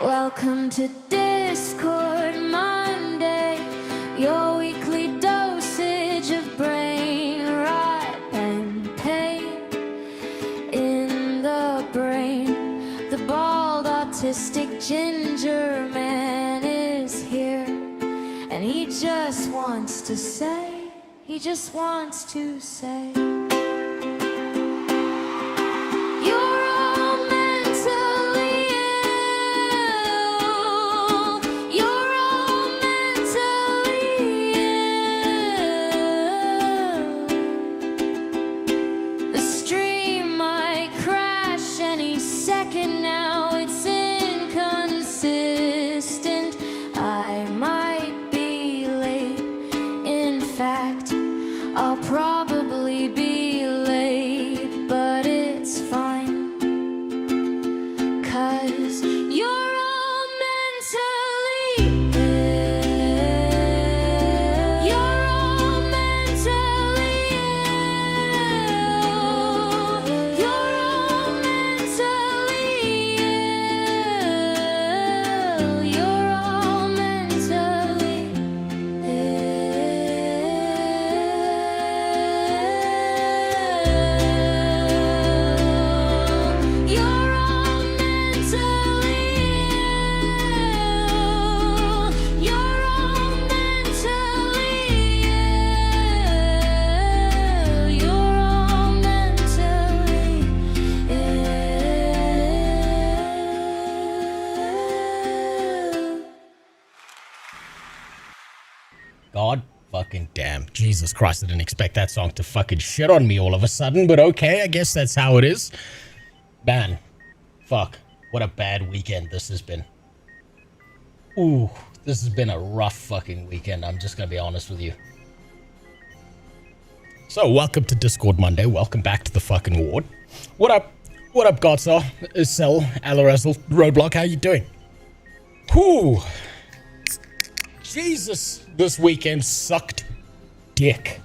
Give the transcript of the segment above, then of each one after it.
Welcome to Discord Monday, your weekly dosage of brain rot and pain in the brain. The bald autistic ginger man is here, and he just wants to say, I'll probably be late, but it's fine, 'cause you're all mentally ill. You're all mentally ill. You're all mentally ill. You're all mentally God fucking damn. Jesus Christ, I didn't expect that song to fucking shit on me all of a sudden, but okay, I guess that's how it is. Man, fuck, what a bad weekend this has been. Ooh, this has been a rough fucking weekend, I'm just gonna be honest with you. So, welcome to Discord Monday, welcome back to the fucking ward. What up, Godsaw, Cell, Alarazzle, Roadblock, how you doing? Whew. Jesus, this weekend sucked dick.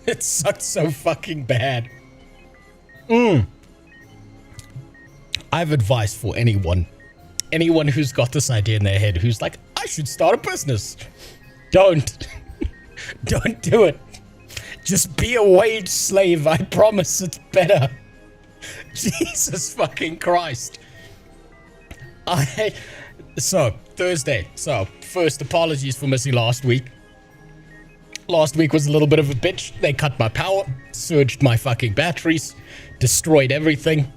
It sucked so fucking bad. I have advice for anyone who's got this idea in their head, who's like, I should start a business. Don't. Don't do it. Just be a wage slave. I promise it's better. Jesus fucking Christ. So, Thursday. So, first, apologies for missing last week. Last week was a little bit of a bitch. They cut my power, surged my fucking batteries, destroyed everything.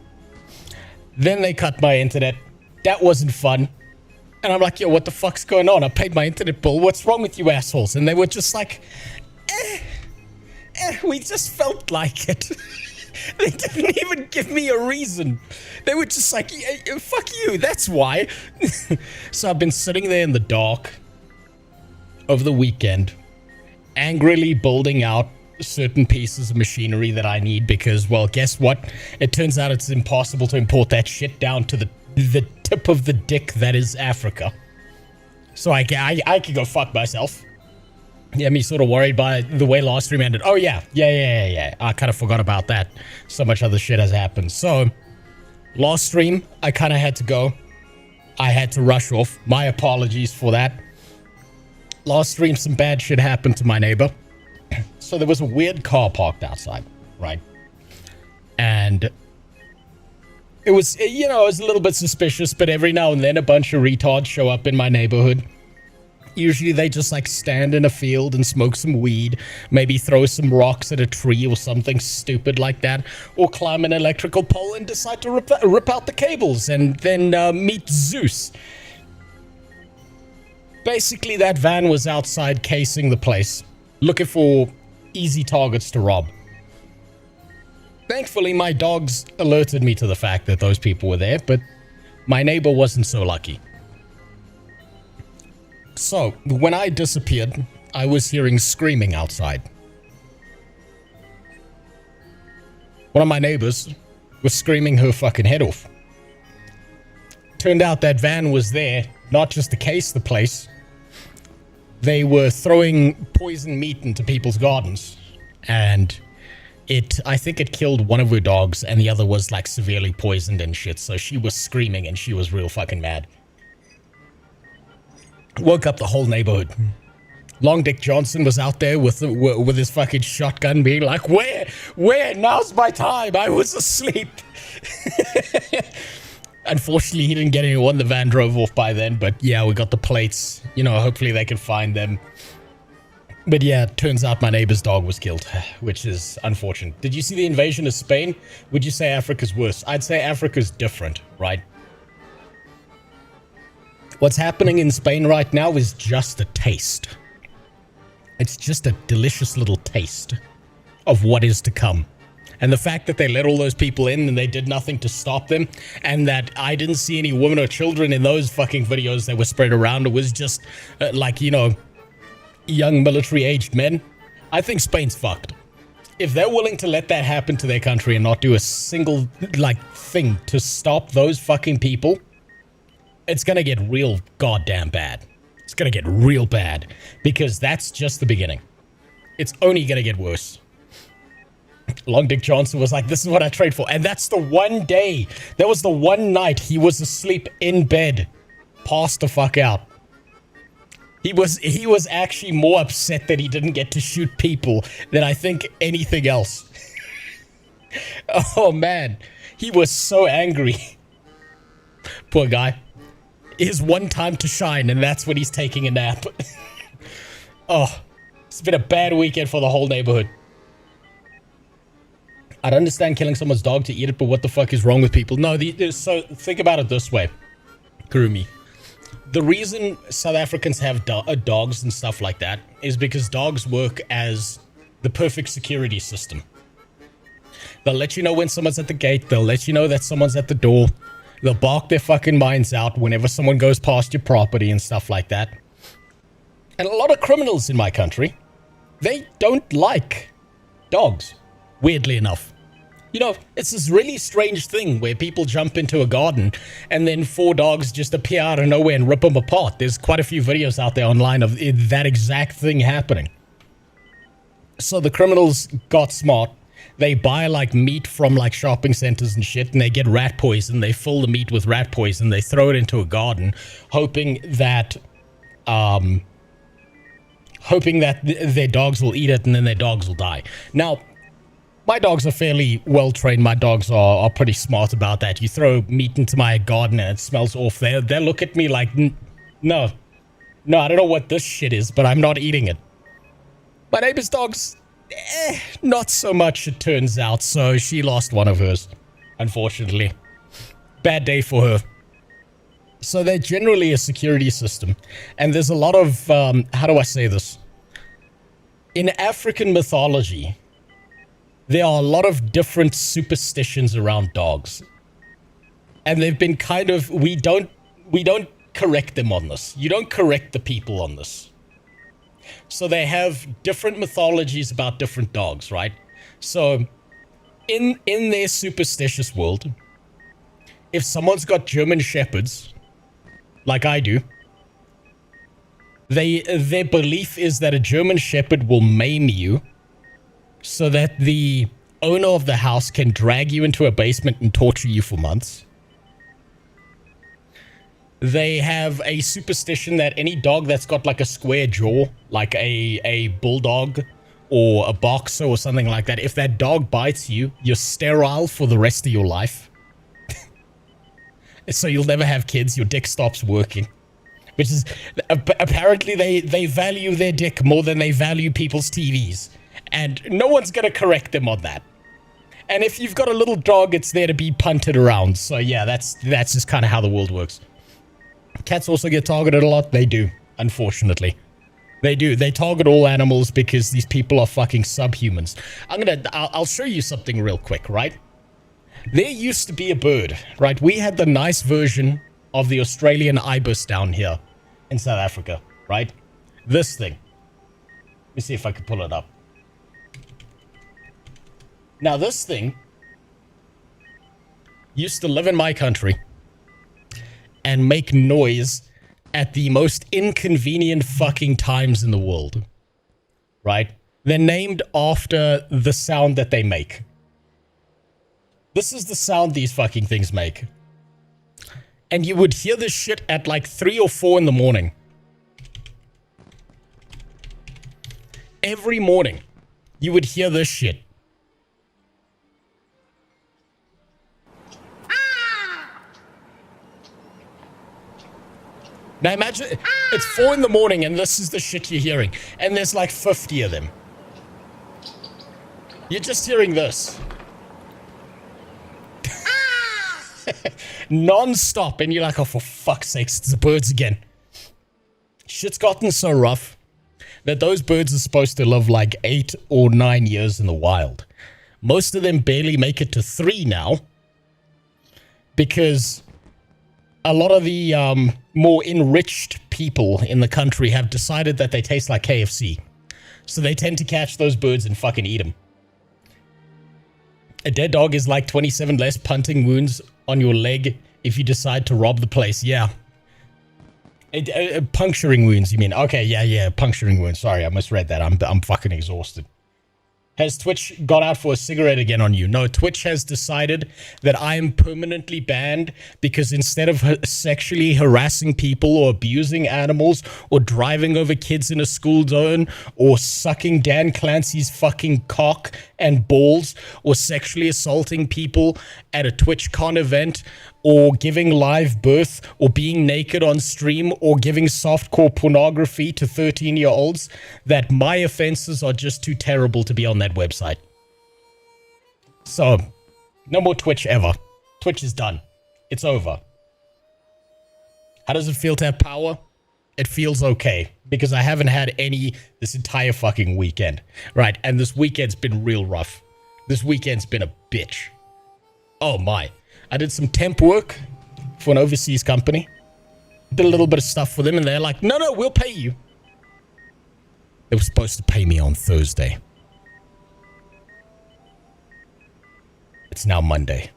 Then they cut my internet. That wasn't fun. And I'm like, yo, what the fuck's going on? I paid my internet bill. What's wrong with you assholes? And they were just like, we just felt like it. They didn't even give me a reason. They were just like, yeah, fuck you, that's why. So I've been sitting there in the dark over the weekend, angrily building out certain pieces of machinery that I need because, well, guess what? It turns out it's impossible to import that shit down to the tip of the dick that is Africa. So I could go fuck myself. Yeah, me sort of worried by the way last stream ended. Oh, yeah. I kind of forgot about that. So much other shit has happened. So, last stream, I kind of had to go. I had to rush off. My apologies for that. Last stream, some bad shit happened to my neighbor. So, there was a weird car parked outside, right? And it was, you know, it was a little bit suspicious, but every now and then a bunch of retards show up in my neighborhood. Usually they just like stand in a field and smoke some weed, maybe throw some rocks at a tree or something stupid like that, or climb an electrical pole and decide to rip out the cables and then meet Zeus. Basically, that van was outside casing the place, looking for easy targets to rob. Thankfully, my dogs alerted me to the fact that those people were there, but my neighbor wasn't so lucky. So, when I disappeared, I was hearing screaming outside. One of my neighbors was screaming her fucking head off. Turned out that van was there, not just to case the place. They were throwing poison meat into people's gardens. And I think it killed one of her dogs, and the other was like severely poisoned and shit. So she was screaming and she was real fucking mad. Woke up the whole neighborhood. Long Dick Johnson was out there with his fucking shotgun being like, where? Now's my time. I was asleep. Unfortunately, he didn't get anyone. The van drove off by then. But yeah, we got the plates. You know, hopefully they can find them. But yeah, it turns out my neighbor's dog was killed, which is unfortunate. Did you see the invasion of Spain? Would you say Africa's worse? I'd say Africa's different, right? What's happening in Spain right now is just a taste. It's just a delicious little taste of what is to come. And the fact that they let all those people in and they did nothing to stop them, and that I didn't see any women or children in those fucking videos that were spread around, it was just like, you know, young military-aged men. I think Spain's fucked. If they're willing to let that happen to their country and not do a single, like, thing to stop those fucking people, it's gonna get real goddamn bad. It's gonna get real bad, because that's just the beginning. It's only gonna get worse. Long Dick Johnson was like, this is what I trade for. And that's the one day, that was the one night he was asleep in bed, passed the fuck out. He was actually more upset that he didn't get to shoot people than I think anything else. Oh man, he was so angry. Poor guy. His one time to shine, and that's when he's taking a nap. Oh, it's been a bad weekend for the whole neighborhood. I'd understand killing someone's dog to eat it, but what the fuck is wrong with people? No, so think about it this way, Kurumi. The reason South Africans have dogs and stuff like that is because dogs work as the perfect security system. They'll let you know when someone's at the gate. They'll let you know that someone's at the door. They'll bark their fucking minds out whenever someone goes past your property and stuff like that. And a lot of criminals in my country, they don't like dogs, weirdly enough. You know, it's this really strange thing where people jump into a garden and then 4 dogs just appear out of nowhere and rip them apart. There's quite a few videos out there online of that exact thing happening. So the criminals got smart. They buy like meat from like shopping centers and shit, and they get rat poison. They fill the meat with rat poison. They throw it into a garden, hoping that their dogs will eat it and then their dogs will die. Now, my dogs are fairly well trained. My dogs are pretty smart about that. You throw meat into my garden and it smells off. They'll look at me like, no, I don't know what this shit is, but I'm not eating it. My neighbor's dogs, not so much, it turns out. So she lost one of hers, unfortunately. Bad day for her. So they're generally a security system. And there's a lot of, how do I say this? In African mythology, there are a lot of different superstitions around dogs. And they've been kind of, we don't correct them on this. You don't correct the people on this. So they have different mythologies about different dogs, right? So in their superstitious world, if someone's got German Shepherds, like I do, their belief is that a German Shepherd will maim you so that the owner of the house can drag you into a basement and torture you for months. They have a superstition that any dog that's got like a square jaw, like a bulldog or a boxer or something like that, if that dog bites you, you're sterile for the rest of your life. So you'll never have kids, your dick stops working. Which is, apparently they value their dick more than they value people's TVs. And no one's gonna correct them on that. And if you've got a little dog, it's there to be punted around. So yeah, that's just kind of how the world works. Cats also get targeted a lot. They do, unfortunately. They do. They target all animals because these people are fucking subhumans. I'll show you something real quick, right? There used to be a bird, right? We had the nice version of the Australian ibis down here in South Africa, right? This thing. Let me see if I can pull it up. Now, this thing used to live in my country and make noise at the most inconvenient fucking times in the world, right? They're named after the sound that they make. This is the sound these fucking things make. And you would hear this shit at like 3 or 4 in the morning. every morning, you would hear this shit. Now imagine, it's 4 in the morning and this is the shit you're hearing. And there's like 50 of them. You're just hearing this. Non-stop. And you're like, oh, for fuck's sakes, it's the birds again. Shit's gotten so rough that those birds are supposed to live like 8 or 9 years in the wild. Most of them barely make it to 3 now. Because a lot of the more enriched people in the country have decided that they taste like KFC. So they tend to catch those birds and fucking eat them. A dead dog is like 27 less punting wounds on your leg if you decide to rob the place. Yeah. Puncturing wounds, you mean? Okay, yeah, puncturing wounds. Sorry, I misread that. I'm fucking exhausted. Has Twitch got out for a cigarette again on you? No, Twitch has decided that I am permanently banned because instead of sexually harassing people or abusing animals or driving over kids in a school zone or sucking Dan Clancy's fucking cock and balls or sexually assaulting people at a TwitchCon event or giving live birth or being naked on stream or giving softcore pornography to 13-year-olds, that my offenses are just too terrible to be on that website. So, no more Twitch ever. Twitch is done. It's over. How does it feel to have power? It feels okay, because I haven't had any this entire fucking weekend. Right, and this weekend's been real rough. This weekend's been a bitch. Oh my. I did some temp work for an overseas company. Did a little bit of stuff for them, and they're like, no, we'll pay you. They were supposed to pay me on Thursday. It's now Monday.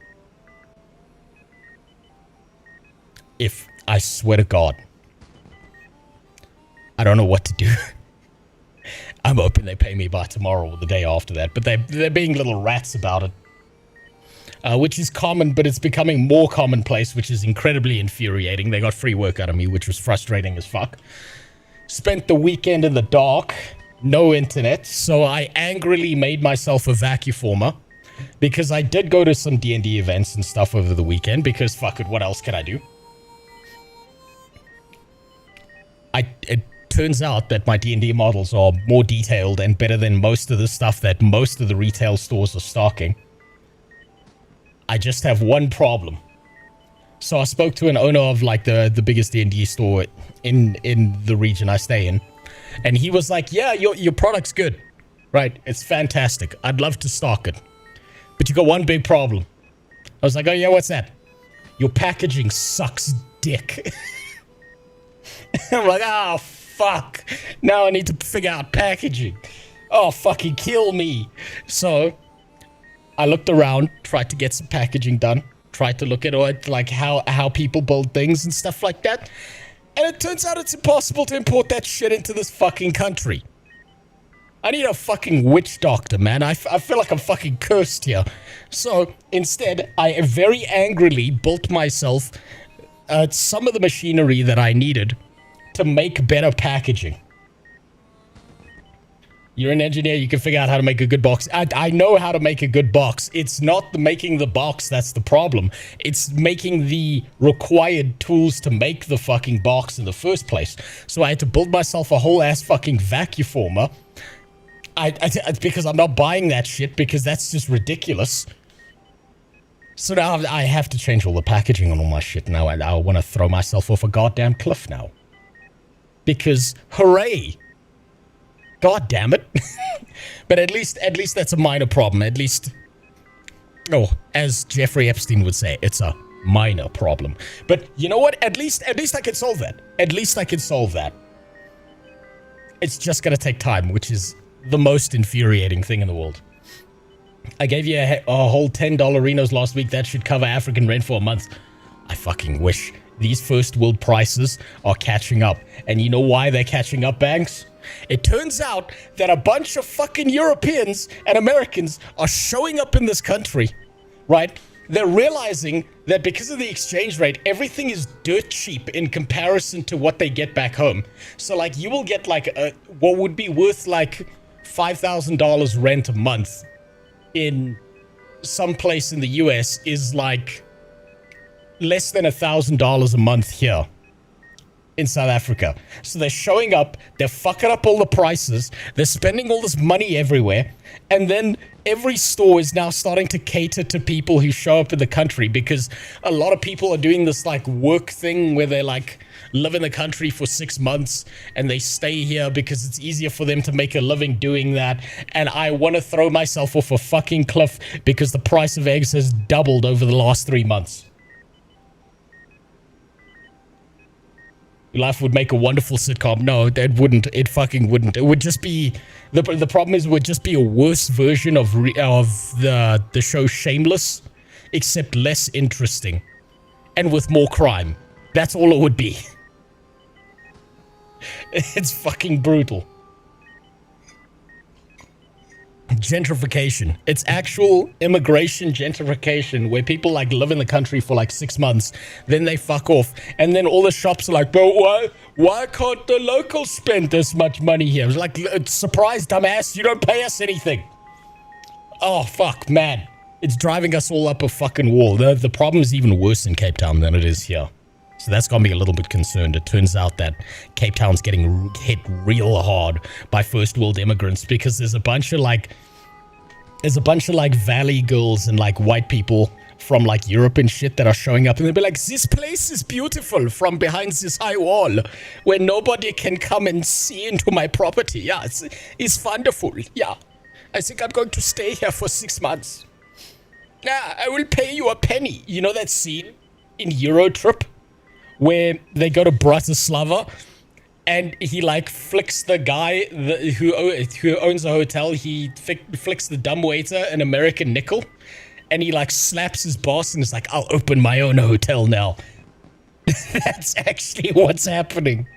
If I swear to God, I don't know what to do. I'm hoping they pay me by tomorrow or the day after that, but they're being little rats about it. Which is common, but it's becoming more commonplace, which is incredibly infuriating. They got free work out of me, which was frustrating as fuck. Spent the weekend in the dark, no internet, so I angrily made myself a vacuformer, because I did go to some DnD events and stuff over the weekend, because fuck it, what else can I do? It turns out that my D&D models are more detailed and better than most of the stuff that most of the retail stores are stocking. I just have one problem. So I spoke to an owner of like the biggest D&D store in the region I stay in. And he was like, yeah, your product's good. Right? It's fantastic. I'd love to stock it. But you got one big problem. I was like, oh yeah, what's that? Your packaging sucks dick. I'm like, oh fuck. Now I need to figure out packaging. Oh, fucking kill me. So I looked around, tried to get some packaging done, tried to look at it, like how people build things and stuff like that. And it turns out it's impossible to import that shit into this fucking country. I need a fucking witch doctor, man. I feel like I'm fucking cursed here. So instead, I very angrily built myself some of the machinery that I needed to make better packaging. You're an engineer, you can figure out how to make a good box. I know how to make a good box. It's not making the box that's the problem. It's making the required tools to make the fucking box in the first place. So I had to build myself a whole ass fucking vacuformer. Because I'm not buying that shit, because that's just ridiculous. So now I have to change all the packaging on all my shit now. I want to throw myself off a goddamn cliff now. Because, hooray! God damn it. But at least that's a minor problem. At least, oh, as Jeffrey Epstein would say, it's a minor problem. But you know what? At least I can solve that. At least I can solve that. It's just gonna take time, which is the most infuriating thing in the world. I gave you a whole $10 Renos last week. That should cover African rent for a month. I fucking wish. These first world prices are catching up. And you know why they're catching up, Banks? It turns out that a bunch of fucking Europeans and Americans are showing up in this country, right? They're realizing that because of the exchange rate, everything is dirt cheap in comparison to what they get back home. So, like, you will get, like, what would be worth, like, $5,000 rent a month in some place in the US is like less than $1,000 a month here in South Africa. So they're showing up, they're fucking up all the prices, they're spending all this money everywhere, and then every store is now starting to cater to people who show up in the country, because a lot of people are doing this like work thing where they like live in the country for 6 months and they stay here because it's easier for them to make a living doing that. And I want to throw myself off a fucking cliff because the price of eggs has doubled over the last 3 months. Life would make a wonderful sitcom. No, it wouldn't. It fucking wouldn't. It would just be the problem is it would just be a worse version of the show Shameless, except less interesting and with more crime. That's all it would be. It's fucking brutal. Gentrification. It's actual immigration gentrification where people like live in the country for like 6 months, then they fuck off, and then all the shops are like, but why can't the locals spend this much money here? It's like, surprise, dumbass, you don't pay us anything. Oh fuck, man, it's driving us all up a fucking wall. The problem is even worse in Cape Town than it is here. So that's got me a little bit concerned. It turns out that Cape Town's getting hit real hard by first world immigrants because there's a bunch of like valley girls and like white people from like Europe and shit that are showing up, and they'll be like, this place is beautiful from behind this high wall where nobody can come and see into my property. Yeah, it's wonderful. Yeah, I think I'm going to stay here for 6 months. Yeah, I will pay you a penny. You know that scene in Euro Trip where they go to Bratislava and he like flicks the guy who owns the hotel, he flicks the dumbwaiter an American nickel, and he like slaps his boss and is like, I'll open my own hotel now. That's actually what's happening.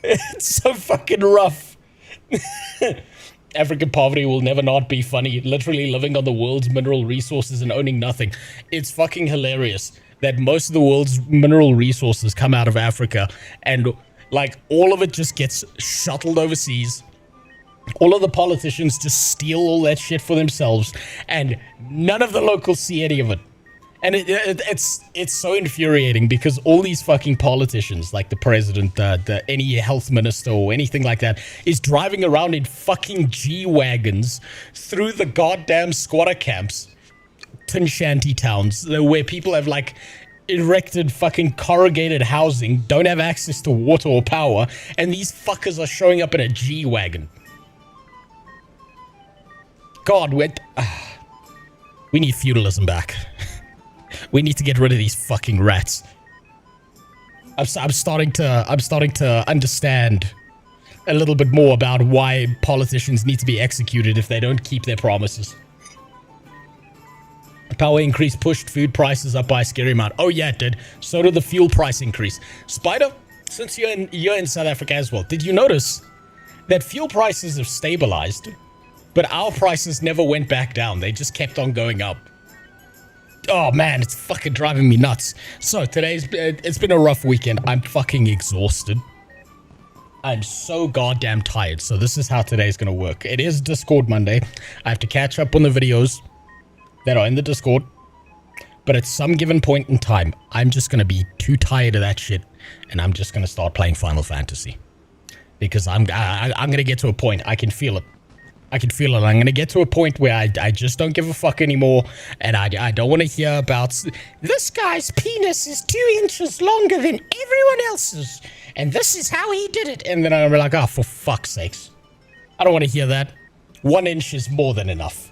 It's so fucking rough. African poverty will never not be funny. Literally living on the world's mineral resources and owning nothing. It's fucking hilarious that most of the world's mineral resources come out of Africa, and like all of it just gets shuttled overseas. All of the politicians just steal all that shit for themselves, and none of the locals see any of it. And it's so infuriating because all these fucking politicians, like the president, any health minister or anything like that, is driving around in fucking G-Wagons through the goddamn squatter camps, shanty towns, where people have like erected fucking corrugated housing, don't have access to water or power, and these fuckers are showing up in a G-Wagon. God, we need feudalism back. We need to get rid of these fucking rats. I'm starting to understand a little bit more about why politicians need to be executed if they don't keep their promises. Power increase pushed food prices up by a scary amount. Oh yeah, it did. So did the fuel price increase. Spider, since you're in South Africa as well, did you notice that fuel prices have stabilized, but our prices never went back down? They just kept on going up. Oh man, it's fucking driving me nuts. So it's been a rough weekend. I'm fucking exhausted. I'm so goddamn tired. So this is how today's gonna work. It is Discord Monday. I have to catch up on the videos that are in the Discord, but at some given point in time, I'm just gonna be too tired of that shit, and I'm just gonna start playing Final Fantasy, because I'm gonna get to a point. I can feel it. I'm gonna get to a point where I just don't give a fuck anymore, and I don't want to hear about this guy's penis is 2 inches longer than everyone else's, and this is how he did it. And then I'm like, oh, for fuck's sakes, I don't want to hear that. 1 inch is more than enough.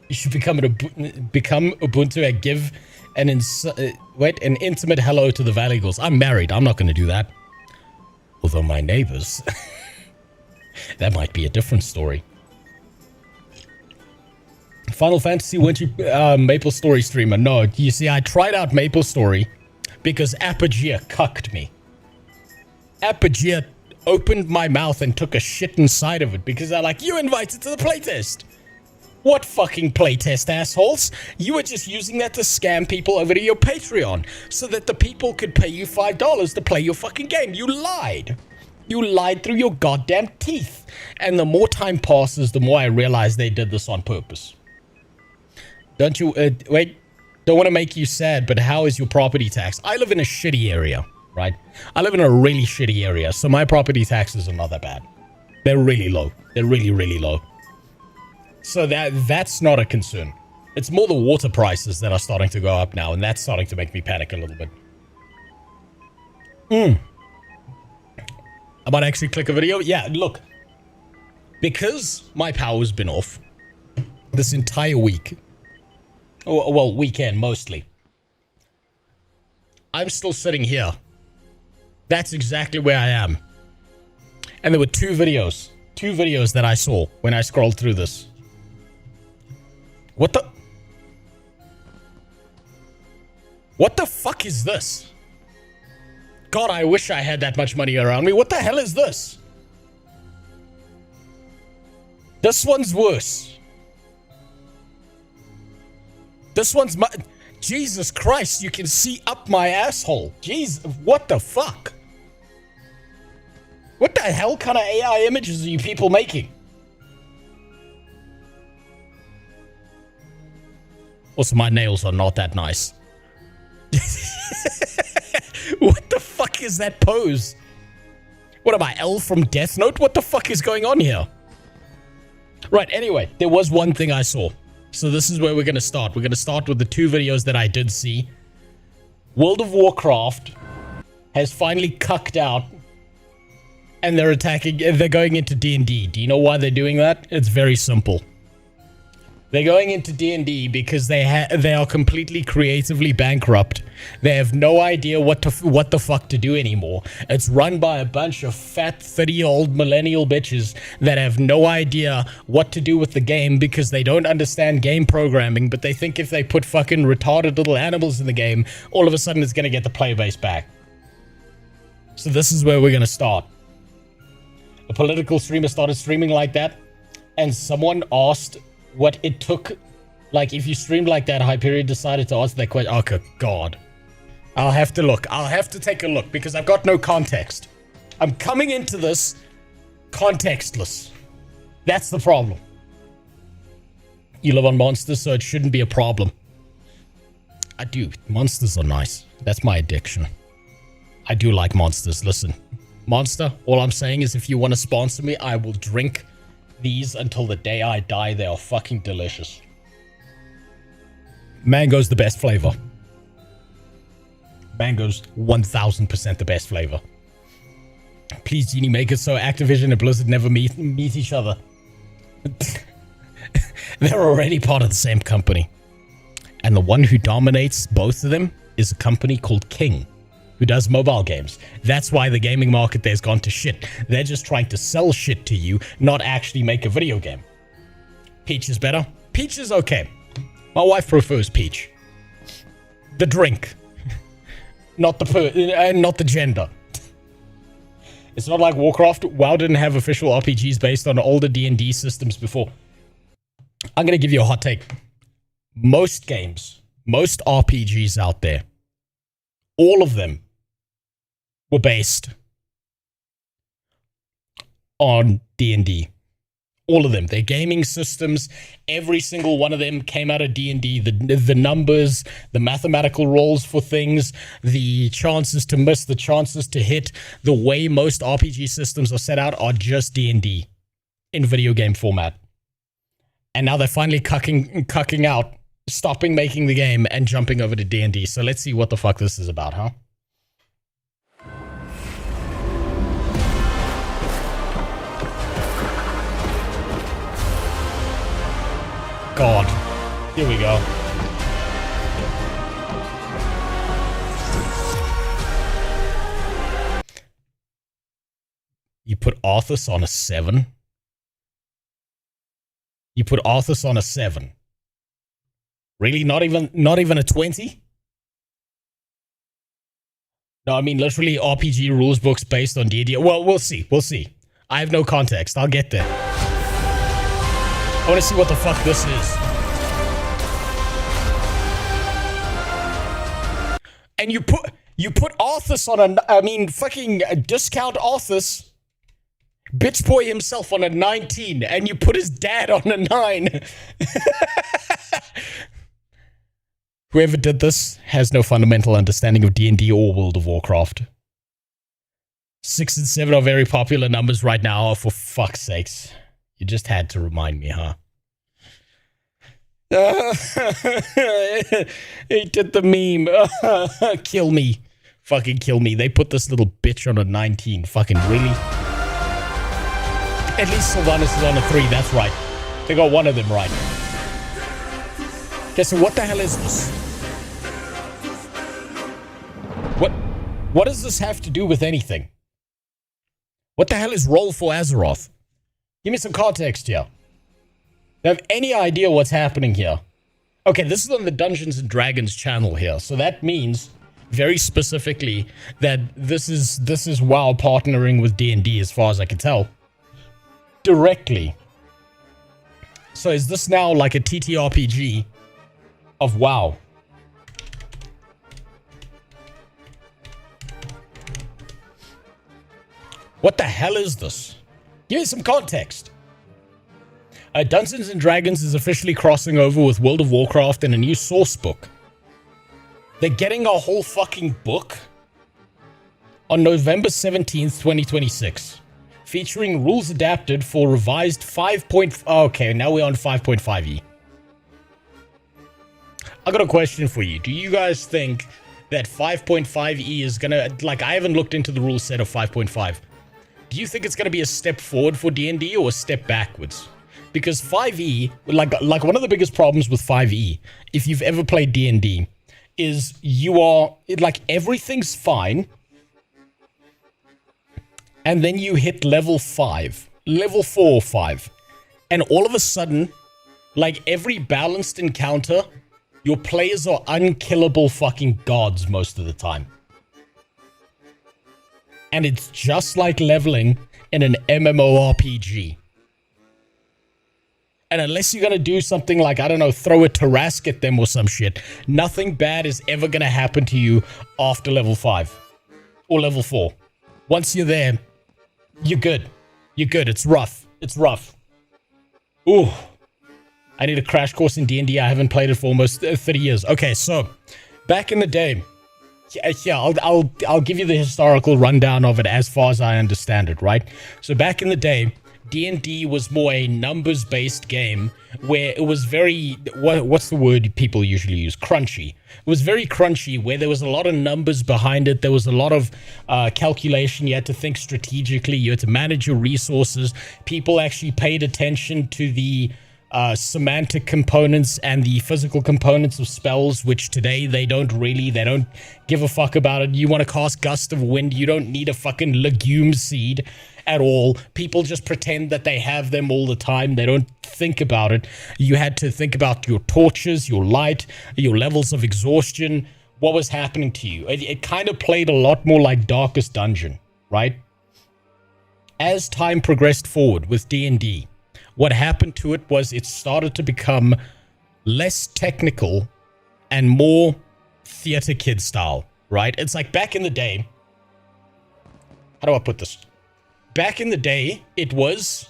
You should become Ubuntu and give an intimate hello to the Valley Girls. I'm married. I'm not going to do that. Although my neighbors, that might be a different story. Final Fantasy, weren't you Maple Story streamer? No, you see, I tried out Maple Story because Apogea cucked me. Apogea opened my mouth and took a shit inside of it because they're like, you invited to the playtest. What fucking playtest, assholes? You were just using that to scam people over to your Patreon so that the people could pay you $5 to play your fucking game. You lied. You lied through your goddamn teeth. And the more time passes, the more I realize they did this on purpose. Don't you... wait. Don't want to make you sad, but how is your property tax? I live in a shitty area, right? I live in a really shitty area, so my property taxes are not that bad. They're really low. They're really, really low. So that's not a concern. It's more the water prices that are starting to go up now, and that's starting to make me panic a little bit. I might actually click a video. Yeah, look. Because my power's been off this entire week. Oh, well, weekend, mostly. I'm still sitting here. That's exactly where I am. And there were two videos that I saw when I scrolled through this. What the fuck is this? God, I wish I had that much money around me. What the hell is this? This one's worse. This one's Jesus Christ, you can see up my asshole. Jeez, what the fuck? What the hell kind of AI images are you people making? Also, my nails are not that nice. What the fuck is that pose? What am I, L from Death Note? What the fuck is going on here? Right, anyway, there was one thing I saw. So this is where we're going to start. We're going to start with the two videos that I did see. World of Warcraft has finally cucked out. And they're going into DnD. Do you know why they're doing that? It's very simple. They're going into DnD because they are completely creatively bankrupt. They have no idea what the fuck to do anymore. It's run by a bunch of fat 30-year-old millennial bitches that have no idea what to do with the game because they don't understand game programming, but they think if they put fucking retarded little animals in the game, all of a sudden it's gonna get the player base back. So this is where we're gonna start. A political streamer started streaming like that, and someone asked what it took, like if you streamed like that, Hyperion decided to answer that question. Okay, God. I'll have to look. I'll have to take a look because I've got no context. I'm coming into this contextless. That's the problem. You live on monsters, so it shouldn't be a problem. I do. Monsters are nice. That's my addiction. I do like monsters. Listen, Monster, all I'm saying is if you want to sponsor me, I will drink these until the day I die. They are fucking delicious. Mango's the best flavor. Mango's 1000% the best flavor. Please, Genie, make it so Activision and Blizzard never meet each other. They're already part of the same company. And the one who dominates both of them is a company called King, who does mobile games. That's why the gaming market there's gone to shit. They're just trying to sell shit to you, not actually make a video game. Peach is better? Peach is okay. My wife prefers Peach. The drink. Not the gender. It's not like Warcraft. WoW didn't have official RPGs based on older D&D systems before. I'm gonna give you a hot take. Most games, most RPGs out there, all of them were based on D&D. All of them. Their gaming systems, every single one of them came out of D&D. The numbers, the mathematical rolls for things, the chances to miss, the chances to hit, the way most RPG systems are set out are just D&D in video game format. And now they're finally cucking out, stopping making the game and jumping over to D&D. So let's see what the fuck this is about, huh? God. Here we go. You put Arthas on a 7? You put Arthas on a 7? Really? Not even a 20? No, I mean literally RPG rules books based on D&D. Well, we'll see. We'll see. I have no context. I'll get there. I want to see what the fuck this is. And you put Arthas on a, I mean, fucking discount Arthas Bitch boy himself on a 19, and you put his dad on a 9. Whoever did this has no fundamental understanding of D&D or World of Warcraft. 6 and 7 are very popular numbers right now, for fuck's sakes. You just had to remind me, huh? He did the meme. Kill me. Fucking kill me. They put this little bitch on a 19. Fucking really? At least Sylvanas is on a 3. That's right. They got one of them right. Okay, so what the hell is this? What does this have to do with anything? What the hell is Roll for Azeroth? Give me some context here. Do you have any idea what's happening here? Okay, this is on the Dungeons and Dragons channel here, so that means very specifically that this is WoW partnering with D&D, as far as I can tell, directly. So is this now like a TTRPG of WoW? What the hell is this? Give me some context. Dungeons & Dragons is officially crossing over with World of Warcraft in a new source book. They're getting a whole fucking book on November 17th, 2026, featuring rules adapted for revised 5. Okay, now we're on 5.5e. I got a question for you. Do you guys think that 5.5e is gonna, like, I haven't looked into the rule set of 5.5. Do you think it's gonna be a step forward for D&D or a step backwards? Because 5e, like one of the biggest problems with 5e, if you've ever played D&D, is everything's fine, and then you hit level 5, level 4 or 5, and all of a sudden, like every balanced encounter, your players are unkillable fucking gods most of the time. And it's just like leveling in an MMORPG. And unless you're going to do something like, I don't know, throw a Tarask at them or some shit, nothing bad is ever going to happen to you after level 5 or level 4. Once you're there, you're good. You're good. It's rough. It's rough. Ooh. I need a crash course in D&D. I haven't played it for almost 30 years. Okay, so back in the day, I'll give you the historical rundown of it as far as I understand it, right? So back in the day, D&D was more a numbers-based game where it was very, what's the word people usually use? Crunchy. It was very crunchy, where there was a lot of numbers behind it. There was a lot of calculation. You had to think strategically. You had to manage your resources. People actually paid attention to the semantic components and the physical components of spells, which today they don't give a fuck about it. You want to cast Gust of Wind, you don't need a fucking legume seed at all. People just pretend that they have them all the time. They don't think about it. You had to think about your torches, your light, your levels of exhaustion, what was happening to you. It kind of played a lot more like Darkest Dungeon, right? As time progressed forward with D&D, what happened to it was it started to become less technical and more theater kid style, right? It's like back in the day, how do I put this? Back in the day, it was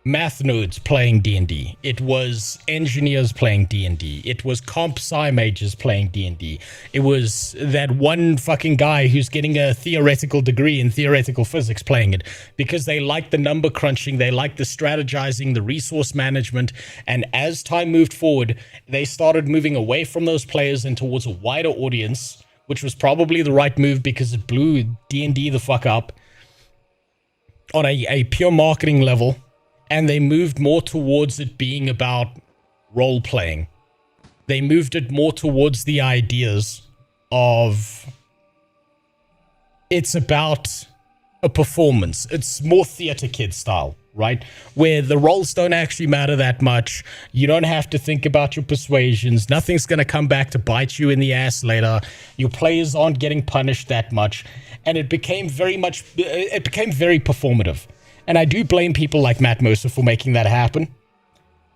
math nerds playing D&D. It was engineers playing D&D. It was comp sci majors playing D&D. It was that one fucking guy who's getting a theoretical degree in theoretical physics playing it because they like the number crunching, they like the strategizing, the resource management. And as time moved forward, they started moving away from those players and towards a wider audience, which was probably the right move because it blew D&D the fuck up on a pure marketing level. And they moved more towards it being about role-playing. They moved it more towards the ideas of it's about a performance. It's more theater kid style, right? Where the roles don't actually matter that much. You don't have to think about your persuasions. Nothing's going to come back to bite you in the ass later. Your players aren't getting punished that much. And it became very performative. And I do blame people like Matt Mercer for making that happen.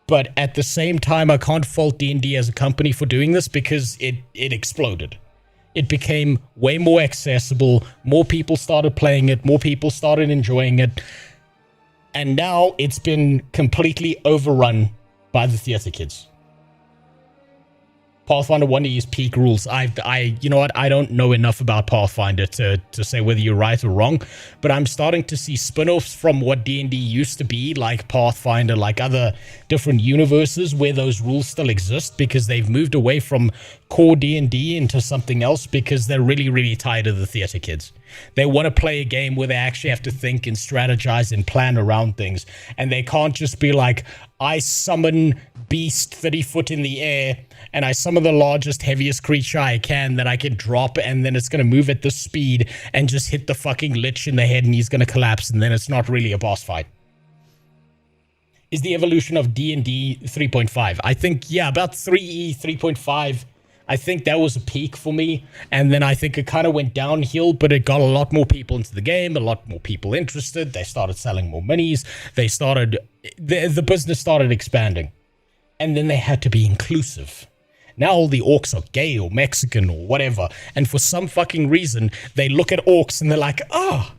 But at the same time, I can't fault D&D as a company for doing this because it exploded. It became way more accessible. More people started playing it. More people started enjoying it. And now it's been completely overrun by the theater kids. Pathfinder 1 is peak rules. You know what? I don't know enough about Pathfinder to say whether you're right or wrong, but I'm starting to see spin-offs from what D&D used to be, like Pathfinder, like other different universes where those rules still exist, because they've moved away from core D&D into something else because they're really, really tired of the theater kids. They want to play a game where they actually have to think and strategize and plan around things, and they can't just be like, I summon beast 30 foot in the air and I summon the largest, heaviest creature I can that I can drop, and then it's going to move at this speed and just hit the fucking lich in the head and he's going to collapse, and then it's not really a boss fight. Is the evolution of D&D 3.5. I think, yeah, about 3E, 3.5. I think that was a peak for me, and then I think it kind of went downhill, but it got a lot more people into the game, a lot more people interested. They started selling more minis. They started, the business started expanding, and then they had to be inclusive. Now all the orcs are gay or Mexican or whatever, and for some fucking reason, they look at orcs and they're like, oh,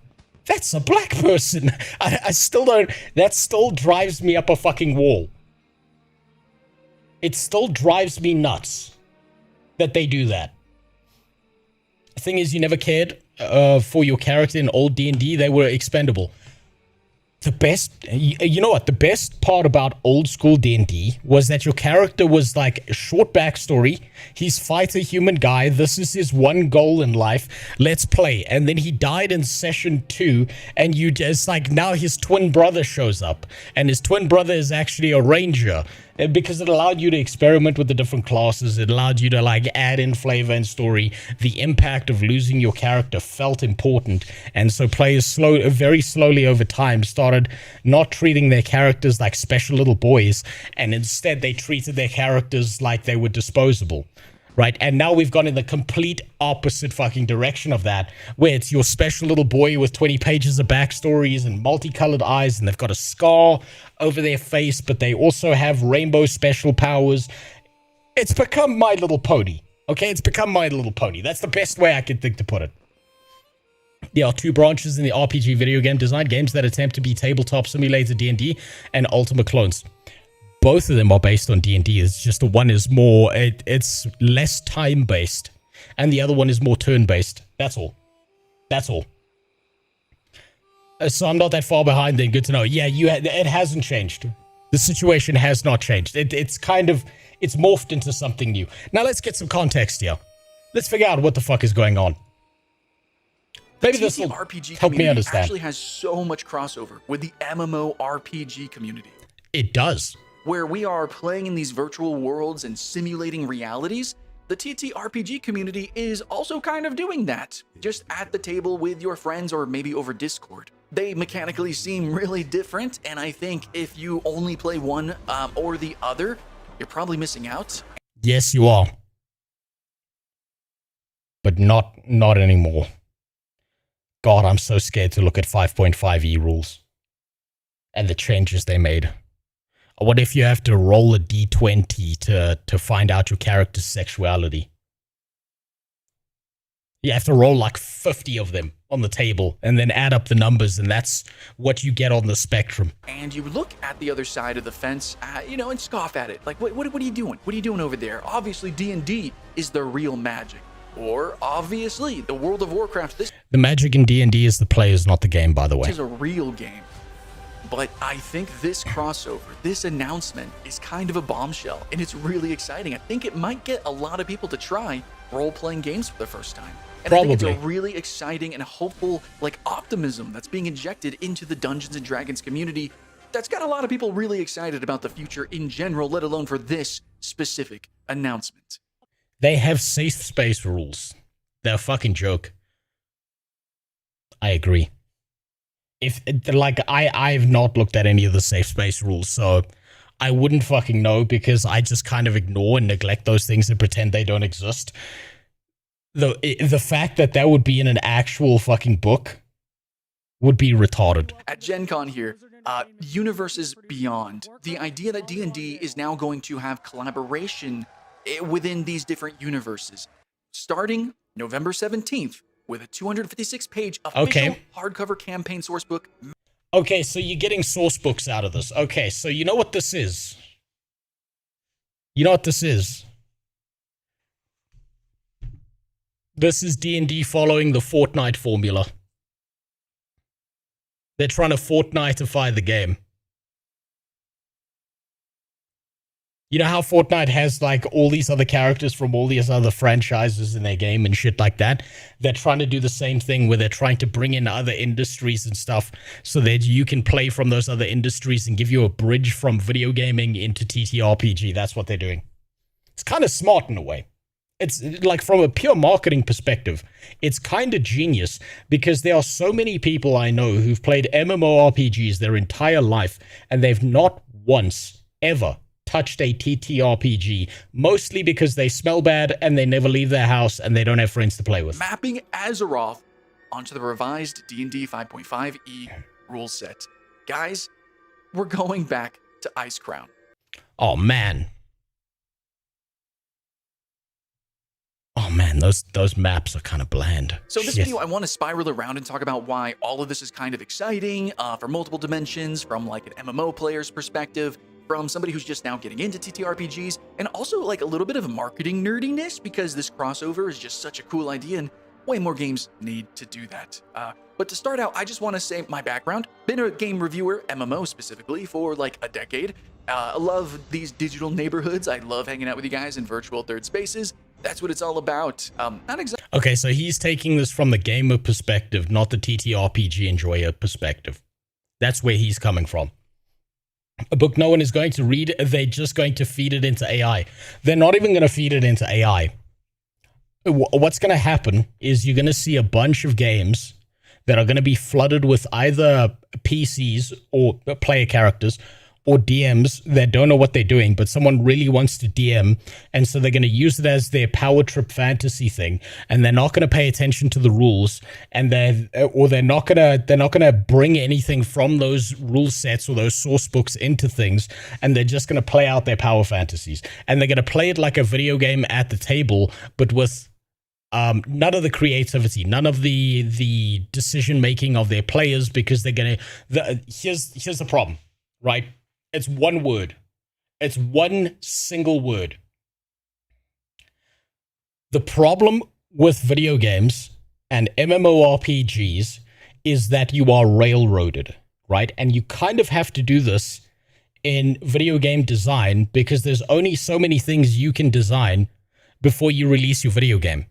that's a black person. I still don't, that still drives me up a fucking wall. It still drives me nuts that they do that. The thing is, you never cared for your character in old D&D. They were expendable. The best, you know what, the best part about old school D&D was that your character was like a short backstory. He's fight a human guy. This is his one goal in life. Let's play. And then he died in session 2, and you just like, now his twin brother shows up, and his twin brother is actually a ranger, because it allowed you to experiment with the different classes. It allowed you to like add in flavor and story. The impact of losing your character felt important, and so players very slowly over time started not treating their characters like special little boys, and instead they treated their characters like they were disposable. Right, and now we've gone in the complete opposite fucking direction of that, where it's your special little boy with 20 pages of backstories and multicolored eyes, and they've got a scar over their face, but they also have rainbow special powers. It's become My Little Pony, okay? It's become My Little Pony. That's the best way I could think to put it. There are two branches in the RPG video game design: games that attempt to be tabletop simulator D&D and Ultima clones. Both of them are based on D&D. It's just the one is more, it's less time-based, and the other one is more turn-based. That's all. That's all. So I'm not that far behind then. Good to know. Yeah, it hasn't changed. The situation has not changed. It's kind of, it's morphed into something new. Now let's get some context here. Let's figure out what the fuck is going on. Maybe this will help me understand. Actually has so much crossover with the MMO RPG community. It does. Where we are playing in these virtual worlds and simulating realities, the TTRPG community is also kind of doing that, just at the table with your friends or maybe over Discord. They mechanically seem really different, and I think if you only play one or the other, you're probably missing out. Yes, you are. But not anymore. God, I'm so scared to look at 5.5e rules and the changes they made. What if you have to roll a d20 to find out your character's sexuality? You have to roll like 50 of them on the table and then add up the numbers, and that's what you get on the spectrum. And you look at the other side of the fence, and scoff at it. Like, what are you doing? What are you doing over there? Obviously, D&D is the real magic. Or, obviously, the World of Warcraft. The magic in D&D is the players, not the game, by the way. This is a real game. But I think this crossover, this announcement is kind of a bombshell, and it's really exciting. I think it might get a lot of people to try role-playing games for the first time. And Probably. I think it's a really exciting and hopeful, like, optimism that's being injected into the Dungeons & Dragons community that's got a lot of people really excited about the future in general, let alone for this specific announcement. They have safe space rules. They're a fucking joke. I agree. If like I've not looked at any of the safe space rules, so I wouldn't fucking know, because I just kind of ignore and neglect those things and pretend they don't exist. The fact that that would be in an actual fucking book would be retarded. At Gen Con here, Universes Beyond, the idea that D&D is now going to have collaboration within these different universes, starting November 17th, with a 256-page official hardcover campaign sourcebook. Okay, so you're getting source books out of this. Okay, so you know what this is? You know what this is? This is D&D following the Fortnite formula. They're trying to Fortniteify the game. You know how Fortnite has like all these other characters from all these other franchises in their game and shit like that? They're trying to do the same thing where they're trying to bring in other industries and stuff so that you can play from those other industries and give you a bridge from video gaming into TTRPG. That's what they're doing. It's kind of smart in a way. It's like from a pure marketing perspective, it's kind of genius because there are so many people I know who've played MMORPGs their entire life and they've not once ever touched a TTRPG, mostly because they smell bad and they never leave their house and they don't have friends to play with. Mapping Azeroth onto the revised D&D 5.5e rule set. Guys, we're going back to Icecrown. Oh man. Oh man, those maps are kind of bland. So this Shit. video, I want to spiral around and talk about why all of this is kind of exciting for multiple dimensions, from like an MMO player's perspective, from somebody who's just now getting into TTRPGs, and also like a little bit of marketing nerdiness because this crossover is just such a cool idea and way more games need to do that. But to start out, I just want to say my background. Been a game reviewer, MMO specifically, for like a decade. I love these digital neighborhoods. I love hanging out with you guys in virtual third spaces. That's what it's all about. Not exactly. Okay, so he's taking this from the gamer perspective, not the TTRPG enjoyer perspective. That's where he's coming from. A book no one is going to read, they're just going to feed it into AI. They're not even going to feed it into AI. What's going to happen is you're going to see a bunch of games that are going to be flooded with either PCs or player characters or DMs that don't know what they're doing, but someone really wants to DM, and so they're going to use it as their power trip fantasy thing, and they're not going to pay attention to the rules, and they're not going to bring anything from those rule sets or those source books into things, and they're just going to play out their power fantasies, and they're going to play it like a video game at the table, but with none of the creativity, none of the decision making of their players, because they're going to. Here's the problem, right? It's one word. It's one single word. The problem with video games and MMORPGs is that you are railroaded, right? And you kind of have to do this in video game design because there's only so many things you can design before you release your video game.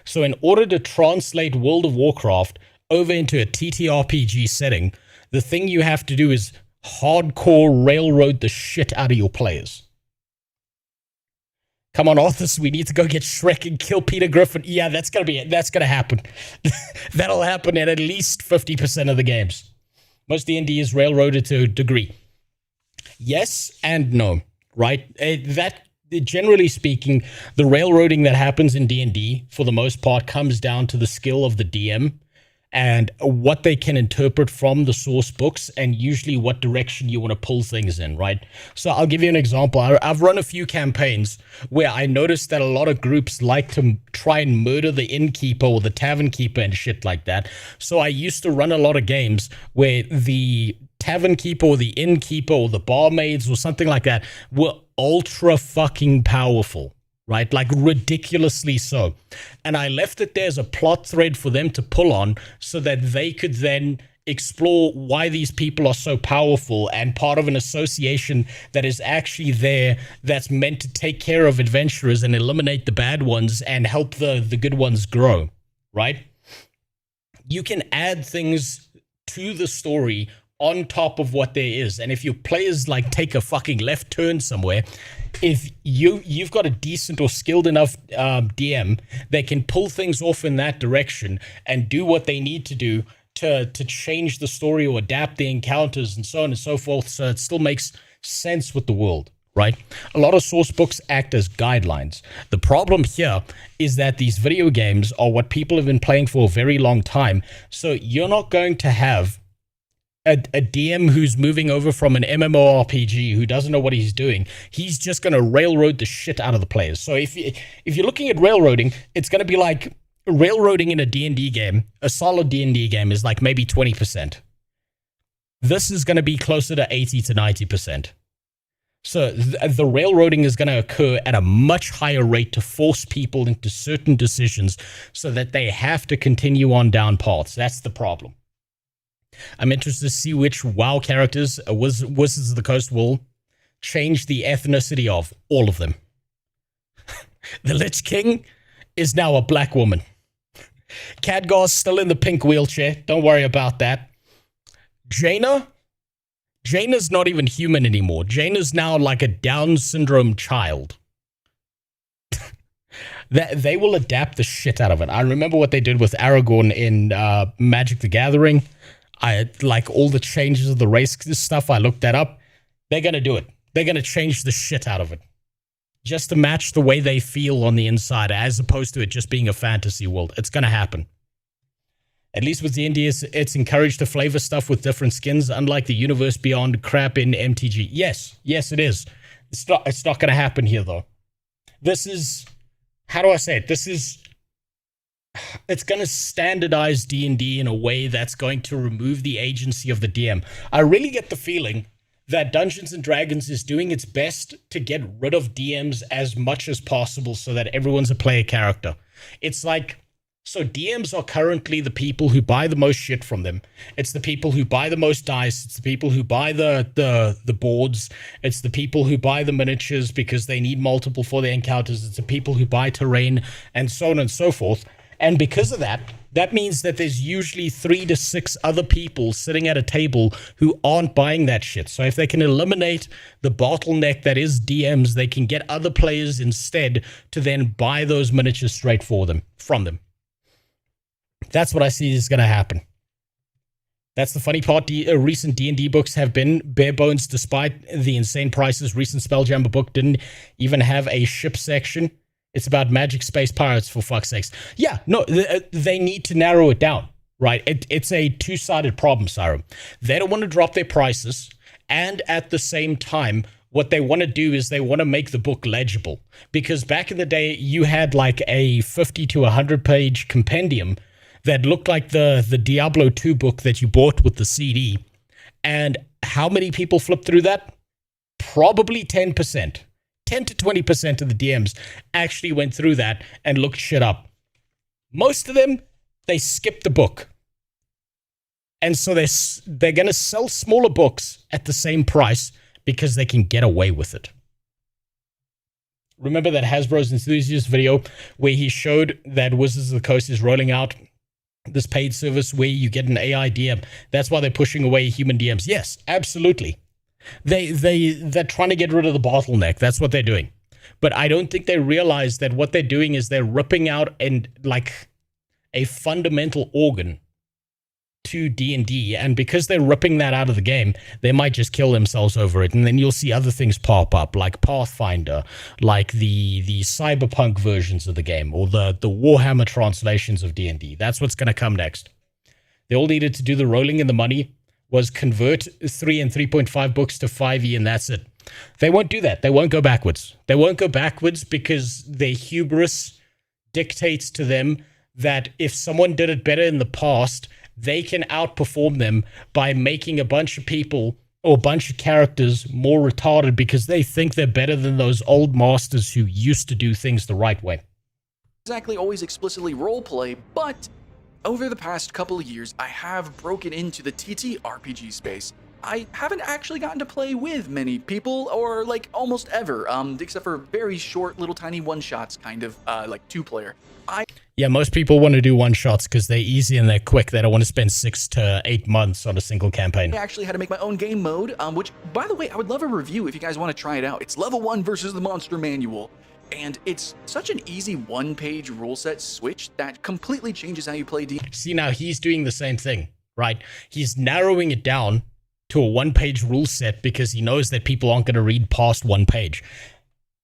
So in order to translate World of Warcraft over into a TTRPG setting, the thing you have to do is hardcore railroad the shit out of your players. Come on, Arthas, we need to go get Shrek and kill Peter Griffin. Yeah, that's gonna be it. That's gonna happen. That'll happen in at least 50% of the games. Most D&D is railroaded to a degree. Yes and no, right? That generally speaking, the railroading that happens in D&D for the most part comes down to the skill of the DM and what they can interpret from the source books and usually what direction you want to pull things in, right? So I'll give you an example. I've run a few campaigns where I noticed that a lot of groups like to try and murder the innkeeper or the tavern keeper and shit like that. So I used to run a lot of games where the tavern keeper or the innkeeper or the barmaids or something like that were ultra fucking powerful. Right? Like ridiculously so. And I left it there as a plot thread for them to pull on so that they could then explore why these people are so powerful and part of an association that is actually there that's meant to take care of adventurers and eliminate the bad ones and help the good ones grow. Right? You can add things to the story on top of what there is. And if your players like take a fucking left turn somewhere, if you've got a decent or skilled enough DM, they can pull things off in that direction and do what they need to do to change the story or adapt the encounters and so on and so forth, so it still makes sense with the world, right? A lot of source books act as guidelines. The problem here is that these video games are what people have been playing for a very long time, so you're not going to have a DM who's moving over from an MMORPG who doesn't know what he's doing. He's just going to railroad the shit out of the players. So if you're looking at railroading, it's going to be like railroading in a D&D game. A solid D&D game is like maybe 20%. This is going to be closer to 80 to 90%. So the railroading is going to occur at a much higher rate to force people into certain decisions so that they have to continue on down paths. That's the problem. I'm interested to see which WoW characters Wizards of the Coast will change the ethnicity of. All of them. The Lich King is now a black woman. Khadgar's still in the pink wheelchair. Don't worry about that. Jaina's not even human anymore. Jaina's now like a Down syndrome child. They will adapt the shit out of it. I remember what they did with Aragorn in Magic the Gathering. I like all the changes of the race stuff. I looked that up. They're going to do it. They're going to change the shit out of it. Just to match the way they feel on the inside, as opposed to it just being a fantasy world. It's going to happen. At least with D&D, it's encouraged to flavor stuff with different skins, unlike the Universe Beyond crap in MTG. Yes, it is. It's not going to happen here, though. This is... How do I say it? It's going to standardize D&D in a way that's going to remove the agency of the DM. I really get the feeling that Dungeons & Dragons is doing its best to get rid of DMs as much as possible so that everyone's a player character. It's like... So DMs are currently the people who buy the most shit from them. It's the people who buy the most dice. It's the people who buy the boards. It's the people who buy the miniatures because they need multiple for their encounters. It's the people who buy terrain and so on and so forth. And because of that, that means that there's usually 3 to 6 other people sitting at a table who aren't buying that shit. So if they can eliminate the bottleneck that is DMs, they can get other players instead to then buy those miniatures straight from them. That's what I see is going to happen. That's the funny part. Recent D&D books have been bare bones despite the insane prices. Recent Spelljammer book didn't even have a ship section. It's about magic space pirates, for fuck's sakes. Yeah, no, they need to narrow it down, right? It's a two-sided problem, Siren. They don't want to drop their prices, and at the same time, what they want to do is they want to make the book legible. Because back in the day, you had like a 50 to 100-page compendium that looked like the Diablo 2 book that you bought with the CD. And how many people flipped through that? Probably 10%. 10 to 20% of the DMs actually went through that and looked shit up. Most of them, they skipped the book. And so they're going to sell smaller books at the same price because they can get away with it. Remember that Hasbro's Enthusiast video where he showed that Wizards of the Coast is rolling out this paid service where you get an AI DM. That's why they're pushing away human DMs. Yes, absolutely. They're trying to get rid of the bottleneck. That's what they're doing. But I don't think they realize that what they're doing is they're ripping out and like a fundamental organ to D&D, and because they're ripping that out of the game, they might just kill themselves over it, and then you'll see other things pop up, like Pathfinder, like the cyberpunk versions of the game, or the Warhammer translations of D&D. That's what's going to come next. They all needed to do the rolling in the money was convert 3 and 3.5 books to 5e, and that's it. They won't do that. They won't go backwards. They won't go backwards because their hubris dictates to them that if someone did it better in the past, they can outperform them by making a bunch of people or a bunch of characters more retarded because they think they're better than those old masters who used to do things the right way. Exactly always explicitly roleplay, but over the past couple of years, I have broken into the TTRPG space. I haven't actually gotten to play with many people, or like almost ever, except for very short little tiny one-shots, kind of like 2-player. Yeah, most people want to do one-shots because they're easy and they're quick. They don't want to spend 6 to 8 months on a single campaign. I actually had to make my own game mode, which, by the way, I would love a review if you guys want to try it out. It's level 1 versus the monster manual. And it's such an easy one-page rule set switch that completely changes how you play D&D. See, now he's doing the same thing, right? He's narrowing it down to a one-page rule set because he knows that people aren't going to read past one page.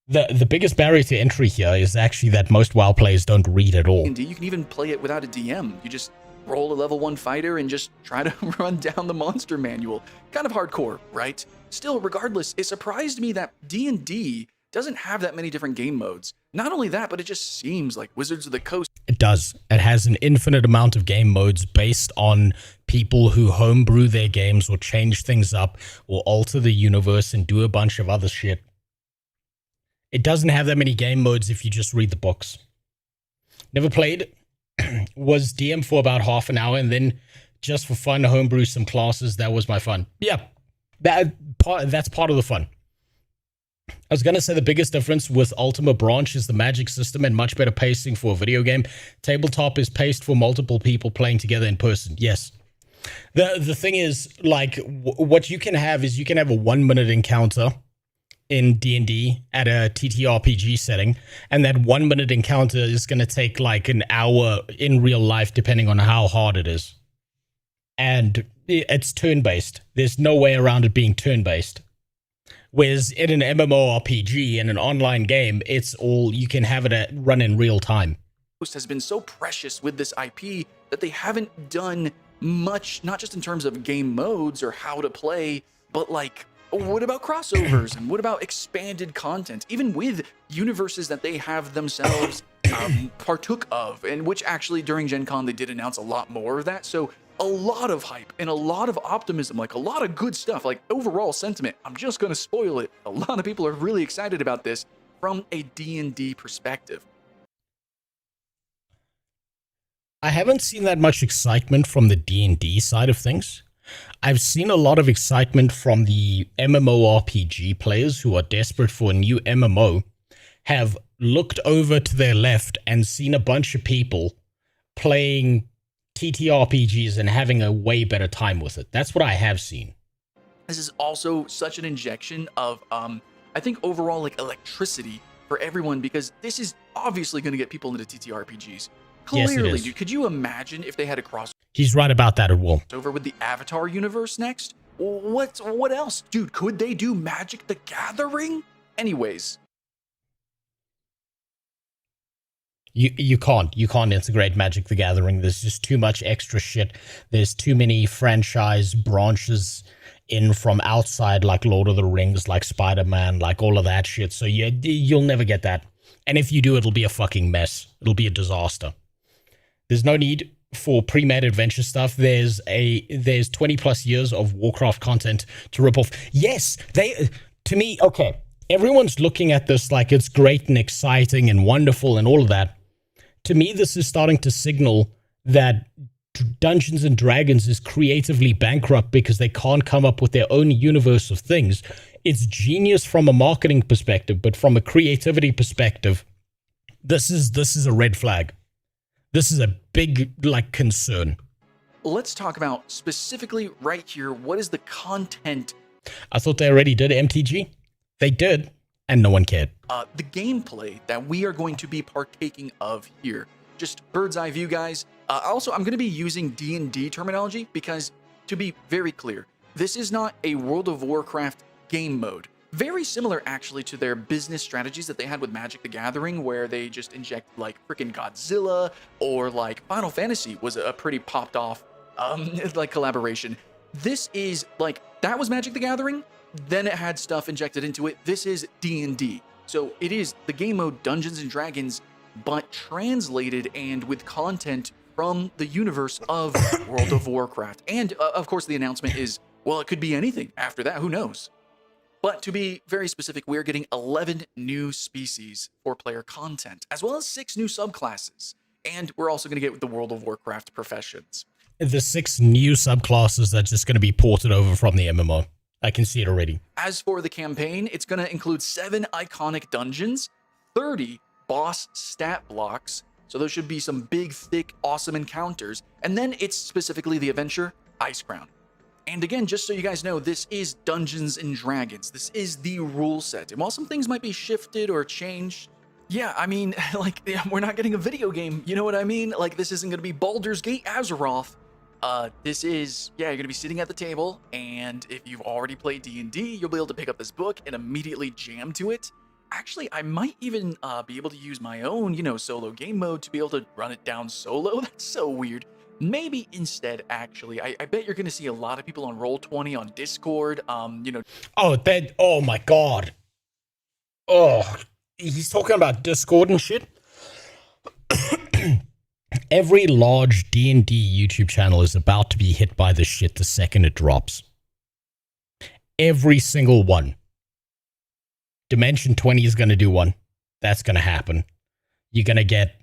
The biggest barrier to entry here is actually that most WoW players don't read at all. You can even play it without a DM. You just roll a level 1 fighter and just try to run down the monster manual. Kind of hardcore, right? Still, regardless, it surprised me that D&D doesn't have that many different game modes. Not only that, but it just seems like Wizards of the Coast It does. It has an infinite amount of game modes based on people who homebrew their games or change things up or alter the universe and do a bunch of other shit. It doesn't have that many game modes if you just read the books. Never played. Was DM for about half an hour and then just for fun homebrew some classes. That was my fun. Yeah, that's part of the fun. I was going to say the biggest difference with Ultima Branch is the magic system and much better pacing for a video game. Tabletop is paced for multiple people playing together in person. Yes. The thing is, like, what you can have is you can have a 1-minute encounter in D&D at a TTRPG setting, and that 1-minute encounter is going to take like an hour in real life, depending on how hard it is. And it's turn-based. There's no way around it being turn-based. Whereas in an MMORPG, in an online game, it's all, you can have it run in real time. has been so precious with this IP that they haven't done much, not just in terms of game modes or how to play, but like, what about crossovers and what about expanded content, even with universes that they have themselves partook of, and which actually during Gen Con they did announce a lot more of that. So a lot of hype and a lot of optimism, like a lot of good stuff, like overall sentiment. I'm just going to spoil it. A lot of people are really excited about this from a D&D perspective. I haven't seen that much excitement from the D&D side of things. I've seen a lot of excitement from the MMORPG players who are desperate for a new MMO, have looked over to their left and seen a bunch of people playing TTRPGs and having a way better time with it. That's what I have seen. This is also such an injection of, I think overall like electricity for everyone, because this is obviously going to get people into TTRPGs. Clearly, yes, it is. Dude, could you imagine if they had a crossover He's right about that, it will. with the Avatar universe next? What else? Dude, could they do Magic the Gathering? Anyways. You can't integrate Magic the Gathering. There's just too much extra shit. There's too many franchise branches in from outside, like Lord of the Rings, like Spider-Man, like all of that shit. So you'll never get that. And if you do, it'll be a fucking mess. It'll be a disaster. There's no need for pre-made adventure stuff. There's 20 plus years of Warcraft content to rip off. Yes, to me, okay, everyone's looking at this like it's great and exciting and wonderful and all of that. To me, this is starting to signal that Dungeons and Dragons is creatively bankrupt because they can't come up with their own universe of things. It's genius from a marketing perspective, but from a creativity perspective, this is a red flag. This is a big, concern. Let's talk about specifically right here, what is the content? I thought they already did MTG. They did, and no one cared. The gameplay that we are going to be partaking of here. Just bird's eye view, guys. Also, I'm going to be using D&D terminology because, to be very clear, this is not a World of Warcraft game mode. Very similar, actually, to their business strategies that they had with Magic the Gathering, where they just inject, like, freaking Godzilla, or, like, Final Fantasy was a pretty popped off, collaboration. This is, that was Magic the Gathering, then it had stuff injected into it. This is D&D. So it is the game mode Dungeons and Dragons, but translated and with content from the universe of World of Warcraft. And, of course, the announcement is, well, it could be anything after that. Who knows? But to be very specific, we're getting 11 new species for player content, as well as 6 new subclasses. And we're also going to get the World of Warcraft professions. The 6 new subclasses that's just going to be ported over from the MMO. I can see it already. As for the campaign, it's going to include 7 iconic dungeons, 30 boss stat blocks. So those should be some big, thick, awesome encounters. And then it's specifically the adventure, Icecrown. And again, just so you guys know, this is Dungeons and Dragons. This is the rule set. And while some things might be shifted or changed, yeah, I mean, we're not getting a video game. You know what I mean? This isn't going to be Baldur's Gate Azeroth. This is, you're going to be sitting at the table, and if you've already played D&D, you'll be able to pick up this book and immediately jam to it. Actually, I might even be able to use my own, solo game mode to be able to run it down solo. That's so weird. Maybe instead, actually, I bet you're going to see a lot of people on Roll20 on Discord, Oh, oh my God. Oh, he's talking about Discord and shit. Every large D&D YouTube channel is about to be hit by this shit the second it drops. Every single one. Dimension 20 is going to do one. That's going to happen. You're going to get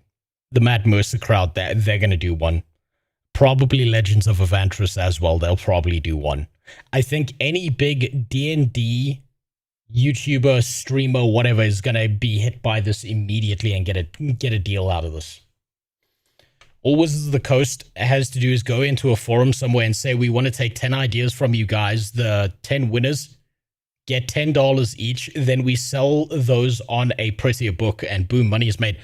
the Matt Mercer crowd. They're going to do one. Probably Legends of Evantris as well. They'll probably do one. I think any big D&D YouTuber, streamer, whatever is going to be hit by this immediately and get a deal out of this. All Wizards of the Coast has to do is go into a forum somewhere and say, we want to take 10 ideas from you guys. The 10 winners get $10 each. Then we sell those on a prettier book and boom, money is made.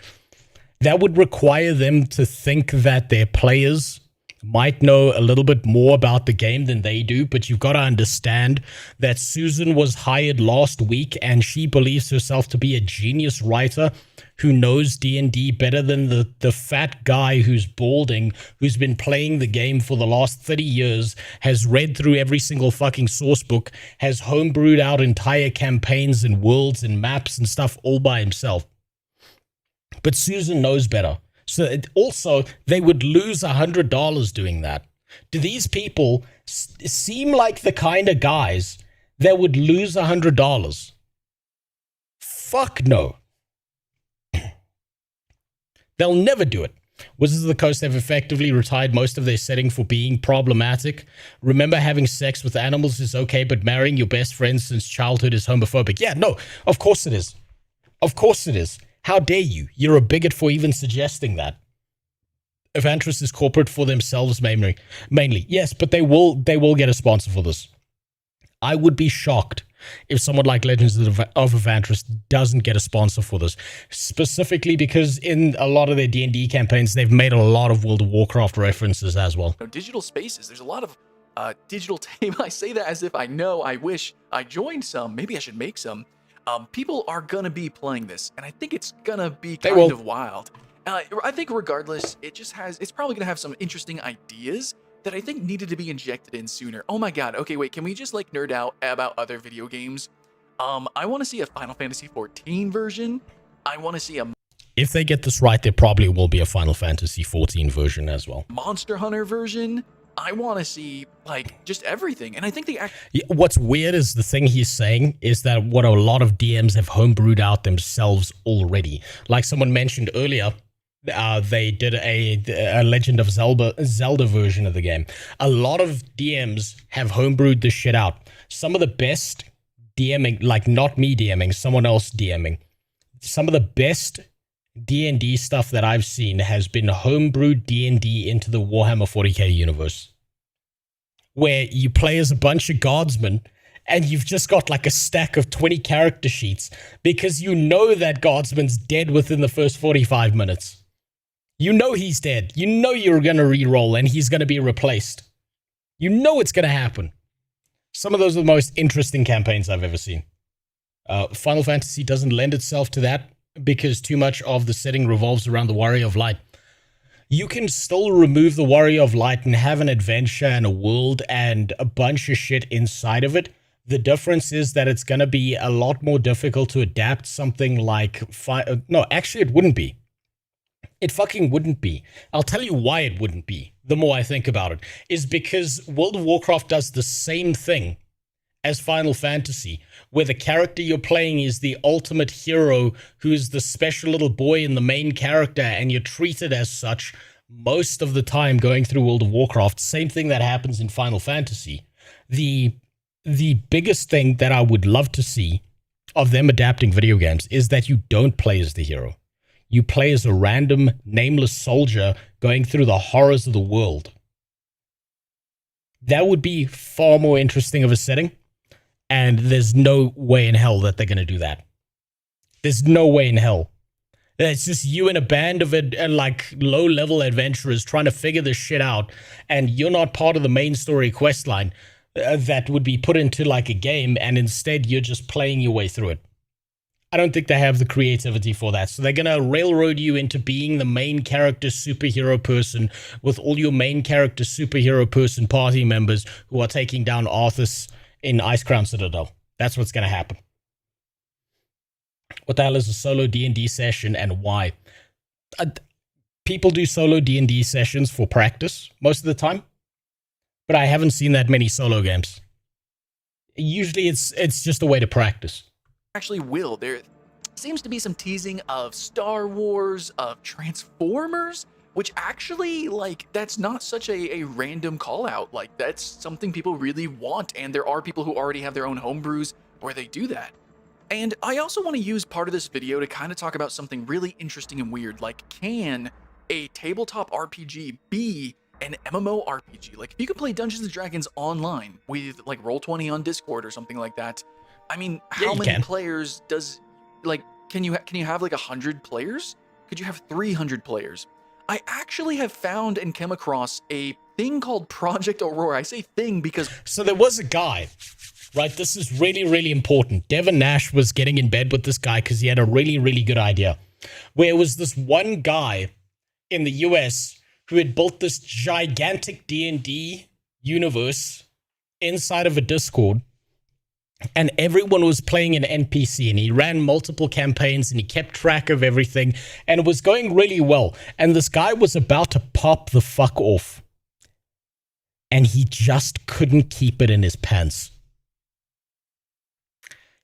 That would require them to think that their players might know a little bit more about the game than they do, but you've got to understand that Susan was hired last week and she believes herself to be a genius writer who knows D&D better than the fat guy who's balding, who's been playing the game for the last 30 years, has read through every single fucking source book, has homebrewed out entire campaigns and worlds and maps and stuff all by himself. But Susan knows better. So also, they would lose $100 doing that. Do these people seem like the kind of guys that would lose $100? Fuck no. They'll never do it. Wizards of the Coast have effectively retired most of their setting for being problematic. Remember, having sex with animals is okay, but marrying your best friend since childhood is homophobic. Yeah, no, of course it is. Of course it is. How dare you? You're a bigot for even suggesting that. Evantris is corporate for themselves mainly. Yes, but they will get a sponsor for this. I would be shocked if someone like Legends of Evantris doesn't get a sponsor for this. Specifically because in a lot of their D&D campaigns, they've made a lot of World of Warcraft references as well. Digital spaces. There's a lot of digital tape. I say that as if I know. I wish I joined some. Maybe I should make some. People are gonna be playing this, and I think it's gonna be kind of wild. I think regardless, it's probably gonna have some interesting ideas that I think needed to be injected in sooner. Oh my god, okay, wait, can we just like nerd out about other video games? I want to see a Final Fantasy XIV version. I want to see a... If they get this right, there probably will be a Final Fantasy XIV version as well. Monster Hunter version. I want to see, like, just everything. And I think what's weird is the thing he's saying is that what a lot of DMs have homebrewed out themselves already. Like someone mentioned earlier, they did a Legend of Zelda version of the game. A lot of DMs have homebrewed this shit out. Some of the best DMing, like not me DMing, someone else DMing. Some of the best D&D stuff that I've seen has been homebrewed D&D into the Warhammer 40k universe, where you play as a bunch of guardsmen and you've just got like a stack of 20 character sheets because you know that guardsman's dead within the first 45 minutes. You know he's dead. You know you're going to re-roll and he's going to be replaced. You know it's going to happen. Some of those are the most interesting campaigns I've ever seen. Final Fantasy doesn't lend itself to that, because too much of the setting revolves around the Warrior of Light. You can still remove the Warrior of Light and have an adventure and a world and a bunch of shit inside of it. The difference is that it's going to be a lot more difficult to adapt something like... No, actually it wouldn't be. It fucking wouldn't be. I'll tell you why it wouldn't be, the more I think about it, is because World of Warcraft does the same thing as Final Fantasy, where the character you're playing is the ultimate hero who's the special little boy in the main character, and you're treated as such most of the time going through World of Warcraft. Same thing that happens in Final Fantasy. The biggest thing that I would love to see of them adapting video games is that you don't play as the hero. You play as a random, nameless soldier going through the horrors of the world. That would be far more interesting of a setting. And there's no way in hell that they're going to do that. There's no way in hell. It's just you and a band of like low-level adventurers trying to figure this shit out, and you're not part of the main story quest line that would be put into like a game, and instead you're just playing your way through it. I don't think they have the creativity for that. So they're going to railroad you into being the main character superhero person with all your main character superhero person party members who are taking down Arthas in Ice Crown Citadel. That's what's going to happen. What the hell is a solo D&D session and why? People do solo D&D sessions for practice most of the time, but I haven't seen that many solo games. Usually it's just a way to practice. Actually will. There seems to be some teasing of Star Wars, of Transformers, which actually, like, that's not such a random call out. Like, that's something people really want, and there are people who already have their own homebrews where they do that. And I also want to use part of this video to kind of talk about something really interesting and weird, like, can a tabletop RPG be an MMO RPG? Like, if you could play Dungeons and Dragons online with, like, Roll20 on Discord or something like that, I mean, how many players does, like, can you have like 100 players? Could you have 300 players? I actually have found and come across a thing called Project Aurora. I say thing because... So there was a guy, right? This is really, really important. Devin Nash was getting in bed with this guy because he had a really, really good idea. Where it was this one guy in the US who had built this gigantic D&D universe inside of a Discord. And everyone was playing an NPC, and he ran multiple campaigns, and he kept track of everything, and it was going really well. And this guy was about to pop the fuck off, and he just couldn't keep it in his pants.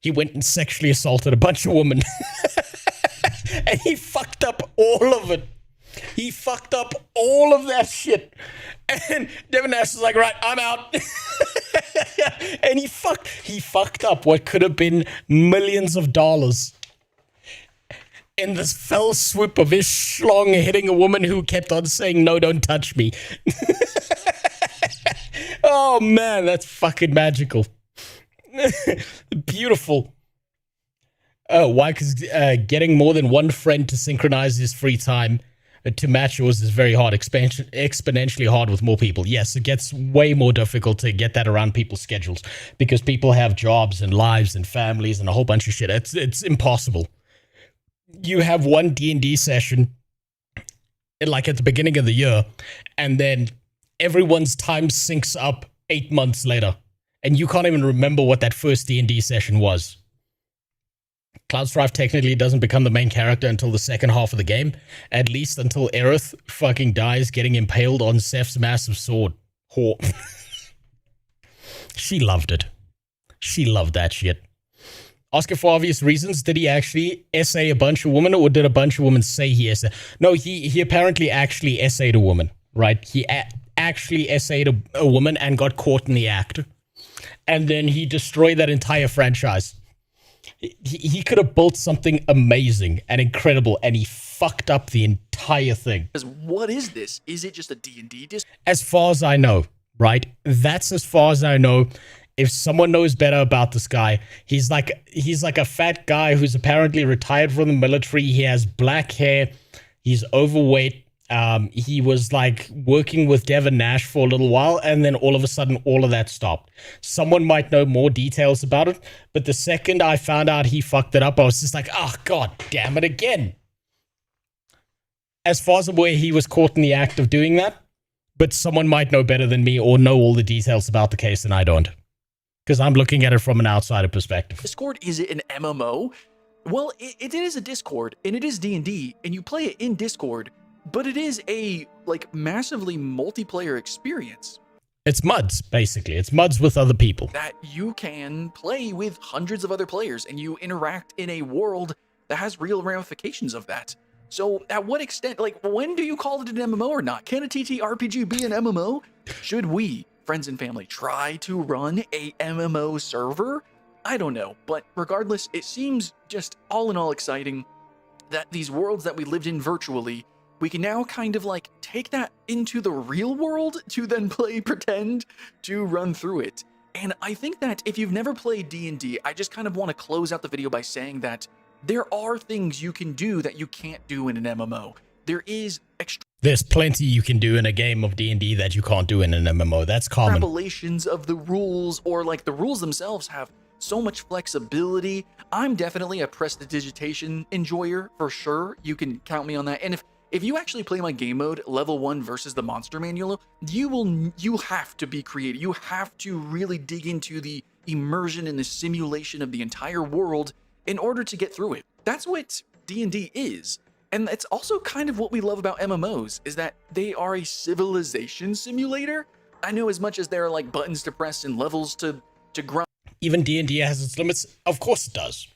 He went and sexually assaulted a bunch of women, and he fucked up all of it. He fucked up all of that shit. And Devin Nash was like, right, I'm out. And he fucked up what could have been millions of dollars in this fell swoop of his schlong hitting a woman who kept on saying, no, don't touch me. Oh, man, that's fucking magical. Beautiful. Oh, why? Because getting more than one friend to synchronize his free time to match yours is very hard, exponentially hard with more people. Yes, it gets way more difficult to get that around people's schedules because people have jobs and lives and families and a whole bunch of shit. It's impossible. You have one D&D session like at the beginning of the year, and then everyone's time syncs up 8 months later, and you can't even remember what that first D&D session was. Cloudstrife technically doesn't become the main character until the second half of the game, at least until Aerith fucking dies getting impaled on Seph's massive sword. Whore. She loved it. She loved that shit. Oscar, for obvious reasons, did he actually essay a bunch of women, or did a bunch of women say he essayed? No, he apparently actually essayed a woman, right? He actually essayed a woman and got caught in the act. And then he destroyed that entire franchise. He could have built something amazing and incredible, and he fucked up the entire thing. Because what is this? Is it just a D&D disc? As far as I know, right? That's as far as I know. If someone knows better about this guy, he's like a fat guy who's apparently retired from the military. He has black hair. He's overweight. He was like working with Devin Nash for a little while, and then all of a sudden all of that stopped. Someone might know more details about it, but the second I found out he fucked it up, I was just like, oh, god damn it again. As far as I'm aware, he was caught in the act of doing that, but someone might know better than me or know all the details about the case and I don't. Because I'm looking at it from an outsider perspective. Discord, is it an MMO? Well, it is a Discord, and it is D&D, and you play it in Discord, but it is a, like, massively multiplayer experience. It's MUDs, basically. It's MUDs with other people. That you can play with hundreds of other players, and you interact in a world that has real ramifications of that. So, at what extent, like, when do you call it an MMO or not? Can a TTRPG be an MMO? Should we, friends and family, try to run a MMO server? I don't know, but regardless, it seems just all in all exciting that these worlds that we lived in virtually, we can now kind of like take that into the real world to then play pretend to run through it. And I think that if you've never played D&D, I just kind of want to close out the video by saying that there are things you can do that you can't do in an MMO. There's plenty you can do in a game of D&D that you can't do in an MMO. That's common. Extrapolations of the rules, or like the rules themselves have so much flexibility. I'm definitely a prestidigitation enjoyer for sure. You can count me on that. And if you actually play my game mode, level 1 versus the monster manual, you have to be creative. You have to really dig into the immersion and the simulation of the entire world in order to get through it. that's what D&D is. And it's also kind of what we love about MMOs, is that they are a civilization simulator. I know as much as there are like buttons to press and levels to grind Even D&D has its limits. Of course it does.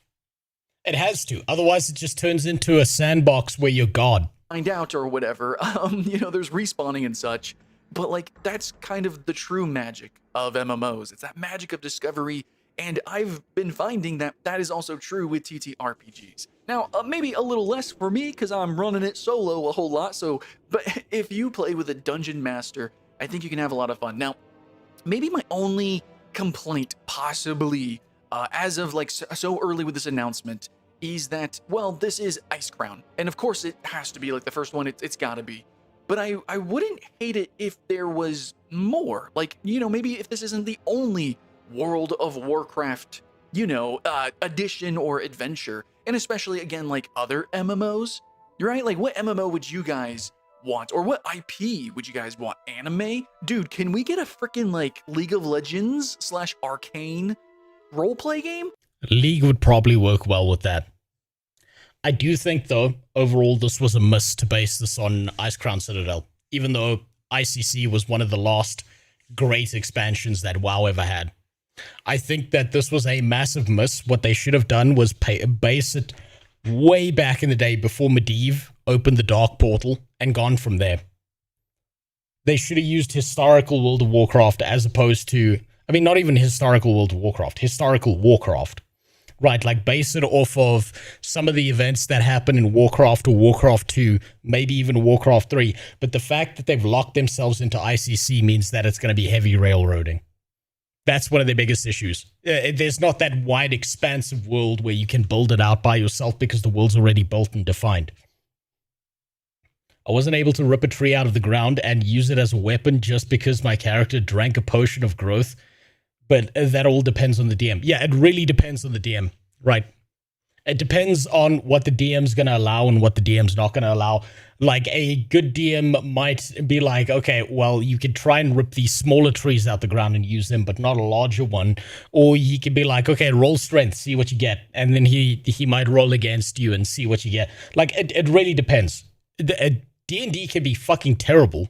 It has to. Otherwise, it just turns into a sandbox where you're God. out or whatever. There's respawning and such. But like, that's kind of the true magic of MMOs. It's that magic of discovery. And I've been finding that that is also true with TTRPGs. Now, maybe a little less for me because I'm running it solo a whole lot. But if you play with a dungeon master, I think you can have a lot of fun. Now, maybe my only complaint, possibly, as of like so early with this announcement, is that, well, this is Icecrown. And of course, it has to be like the first one. It's got to be. But I wouldn't hate it if there was more. Like, maybe if this isn't the only World of Warcraft, addition or adventure. And especially, again, like other MMOs, right? Like, what MMO would you guys want? Or what IP would you guys want? Anime? Dude, can we get a freaking, like, League of Legends / Arcane roleplay game? League would probably work well with that. I do think, though, overall, this was a miss to base this on Icecrown Citadel. Even though ICC was one of the last great expansions that WoW ever had. I think that this was a massive miss. What they should have done was base it way back in the day before Medivh opened the Dark Portal and gone from there. They should have used historical World of Warcraft as opposed to, not even historical World of Warcraft, historical Warcraft. Right, like base it off of some of the events that happen in Warcraft or Warcraft 2, maybe even Warcraft 3. But the fact that they've locked themselves into ICC means that it's going to be heavy railroading. That's one of their biggest issues. There's not that wide, expansive world where you can build it out by yourself because the world's already built and defined. I wasn't able to rip a tree out of the ground and use it as a weapon just because my character drank a potion of growth. But that all depends on the DM. Yeah, it really depends on the DM, right? It depends on what the DM's going to allow and what the DM's not going to allow. Like, a good DM might be like, okay, well, you could try and rip these smaller trees out the ground and use them, but not a larger one. Or he could be like, okay, roll strength, see what you get. And then he might roll against you and see what you get. Like, it really depends. D&D can be fucking terrible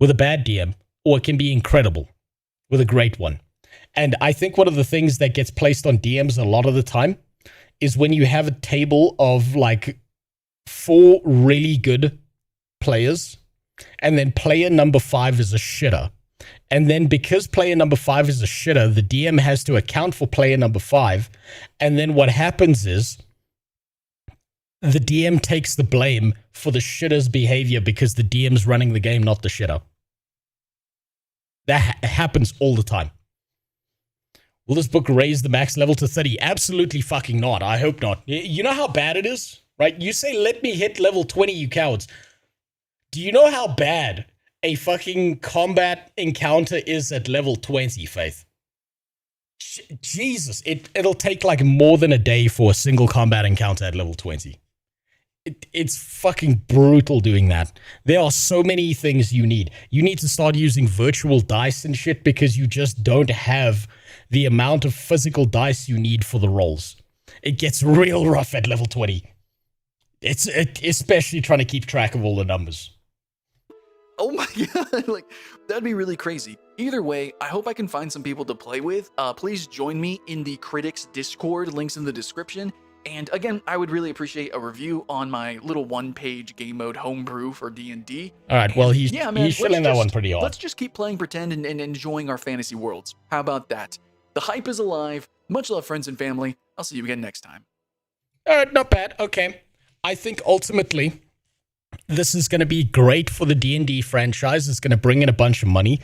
with a bad DM, or it can be incredible with a great one. And I think one of the things that gets placed on DMs a lot of the time is when you have a table of like 4 really good players, and then player number 5 is a shitter. And then because player number 5 is a shitter, the DM has to account for player number 5. And then what happens is the DM takes the blame for the shitter's behavior because the DM's running the game, not the shitter. That happens all the time. Will this book raise the max level to 30? Absolutely fucking not. I hope not. You know how bad it is, right? You say, let me hit level 20, you cowards. Do you know how bad a fucking combat encounter is at level 20, Faith? Jesus, it'll take like more than a day for a single combat encounter at level 20. It's fucking brutal doing that. There are so many things you need. You need to start using virtual dice and shit because you just don't have the amount of physical dice you need for the rolls. It gets real rough at level 20. It's especially trying to keep track of all the numbers. Oh my god, like, that'd be really crazy. Either way, I hope I can find some people to play with. Please join me in the Critics Discord, links in the description. And again, I would really appreciate a review on my little 1-page game mode homebrew for D&D. All right, well, he's filling that one pretty hard. Let's just keep playing pretend and enjoying our fantasy worlds. How about that? The hype is alive. Much love, friends and family. I'll see you again next time. All right, not bad. Okay. I think ultimately this is going to be great for the D&D franchise. It's going to bring in a bunch of money,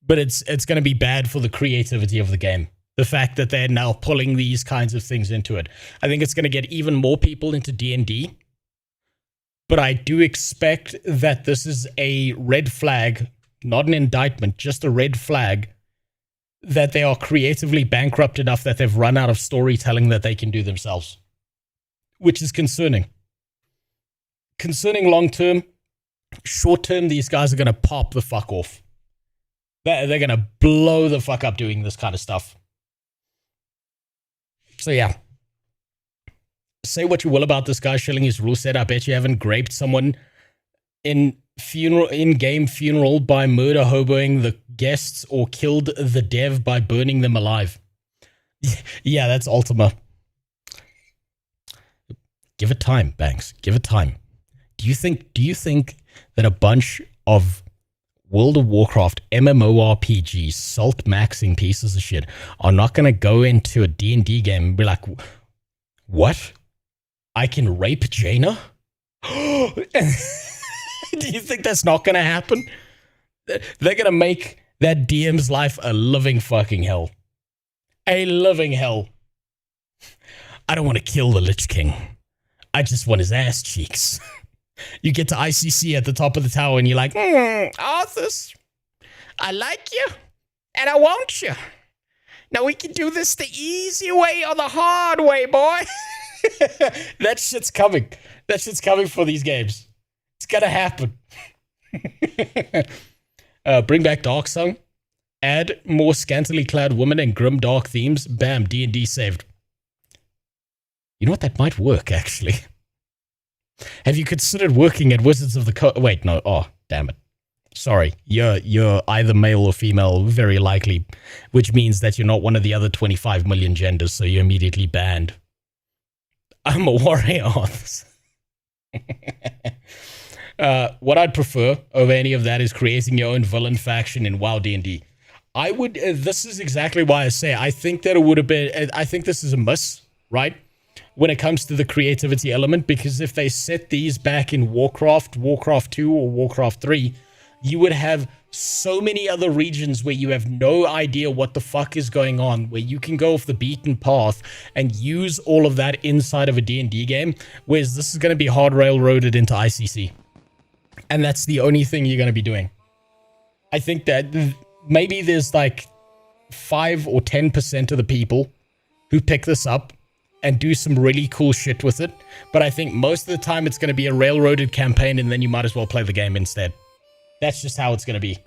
but it's going to be bad for the creativity of the game. The fact that they're now pulling these kinds of things into it. I think it's going to get even more people into D&D, but I do expect that this is a red flag, not an indictment, just a red flag that they are creatively bankrupt enough that they've run out of storytelling that they can do themselves, which is concerning. Concerning long-term. Short-term, these guys are going to pop the fuck off. They're going to blow the fuck up doing this kind of stuff. So yeah. say what you will about this guy shilling his rule set. I bet you haven't graped someone in-game funeral by murder hoboing the guests or killed the dev by burning them alive. Yeah, that's Ultima. Give it time, Banks. Give it time. Do you think that a bunch of World of Warcraft MMORPG salt maxing pieces of shit are not going to go into a D&D game and be like, what? I can rape Jaina? Do you think that's not going to happen? They're going to make that DM's life a living fucking hell. A living hell. I don't want to kill the Lich King. I just want his ass cheeks. You get to ICC at the top of the tower and you're like, Arthas, I like you and I want you. Now we can do this the easy way or the hard way, boy. That shit's coming. That shit's coming for these games. It's gonna happen. Bring back Dark Song. Add more scantily clad women and grim dark themes. Bam, D&D saved. You know what? That might work, actually. Have you considered working at Wizards of the Coast? Wait, no. Oh, damn it. Sorry. You're either male or female, very likely, which means that you're not one of the other 25 million genders, so you're immediately banned. I'm a warrior. What I'd prefer over any of that is creating your own villain faction in WoW D&D. I would. This is exactly why I say I think that it would have been. I think this is a miss, right? When it comes to the creativity element, because if they set these back in Warcraft 2, or Warcraft 3, you would have so many other regions where you have no idea what the fuck is going on, where you can go off the beaten path and use all of that inside of a D&D game, whereas this is going to be hard railroaded into ICC. And that's the only thing you're going to be doing. I think that maybe there's like 5 or 10% of the people who pick this up and do some really cool shit with it. But I think most of the time it's going to be a railroaded campaign and then you might as well play the game instead. That's just how it's going to be.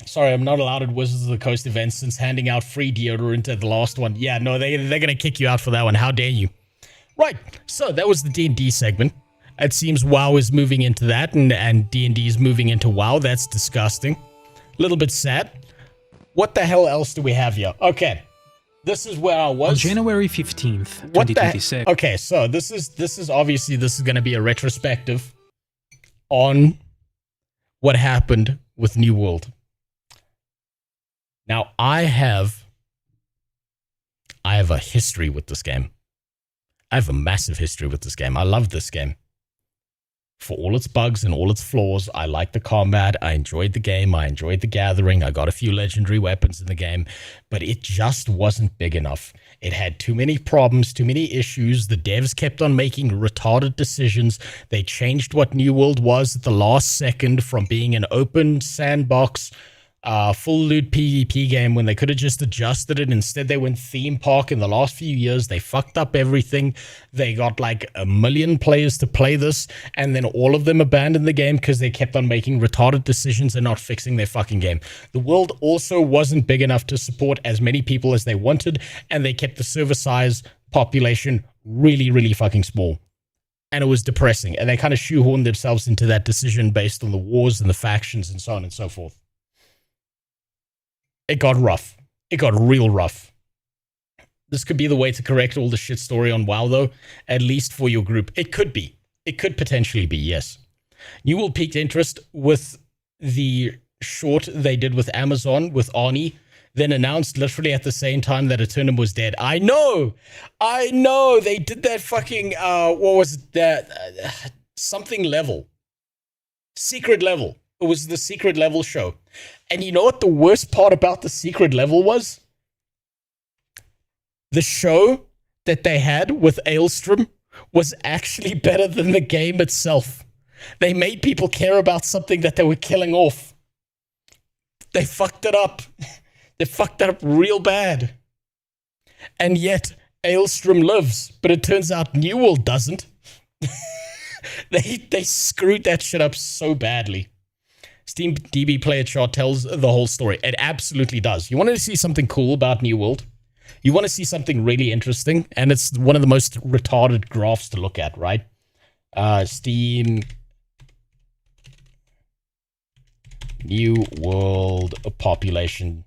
Sorry, I'm not allowed at Wizards of the Coast events since handing out free deodorant at the last one. Yeah, no, they're going to kick you out for that one. How dare you? Right, so that was the D&D segment. It seems WoW is moving into that and D&D is moving into WoW. That's disgusting. A little bit sad. What the hell else do we have here? Okay. This is where I was. On January 15th, 2026. Okay, so this is obviously going to be a retrospective on what happened with New World. Now, I have a history with this game. I have a massive history with this game. I love this game. For all its bugs and all its flaws, I liked the combat, I enjoyed the game, I enjoyed the gathering, I got a few legendary weapons in the game, but it just wasn't big enough. It had too many problems, too many issues, the devs kept on making retarded decisions, they changed what New World was at the last second from being an open sandbox, full loot PvP game when they could have just adjusted it. Instead, they went theme park in the last few years. They fucked up everything. They got like 1 million players to play this, and then all of them abandoned the game because they kept on making retarded decisions and not fixing their fucking game. The world also wasn't big enough to support as many people as they wanted, and they kept the server size population really, really fucking small. And it was depressing, and they kind of shoehorned themselves into that decision based on the wars and the factions and so on and so forth. It got rough. It got real rough. This could be the way to correct all the shit story on WoW, though, at least for your group. It could be. It could potentially be, yes. New World piqued interest with the short they did with Amazon, with Arnie, then announced literally at the same time that Eternum was dead. I know! They did that fucking, what was it? That, something level. Secret level. It was the secret level show. And you know what the worst part about the secret level was? The show that they had with Aelstrom was actually better than the game itself. They made people care about something that they were killing off. They fucked it up. They fucked it up real bad. And yet, Aelstrom lives, but it turns out New World doesn't. They screwed that shit up so badly. Steam DB player chart tells the whole story. It absolutely does. You wanted to see something cool about New World? You want to see something really interesting, and it's one of the most retarded graphs to look at, right? Steam New World population.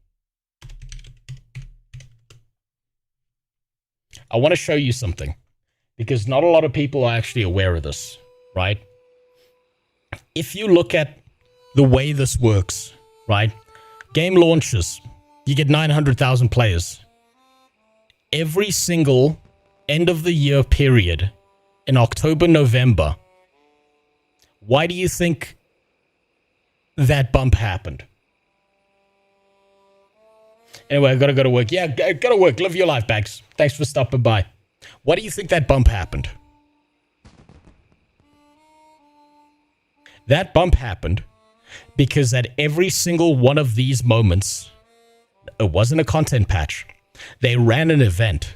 I want to show you something, because not a lot of people are actually aware of this, right? If you look at the way this works, right? Game launches, you get 900,000 players. Every single end of the year period in October, November, why do you think that bump happened? Anyway, I gotta go to work. Yeah, gotta work. Live your life, Bags. Thanks for stopping by. Why do you think that bump happened? That bump happened because at every single one of these moments, it wasn't a content patch. They ran an event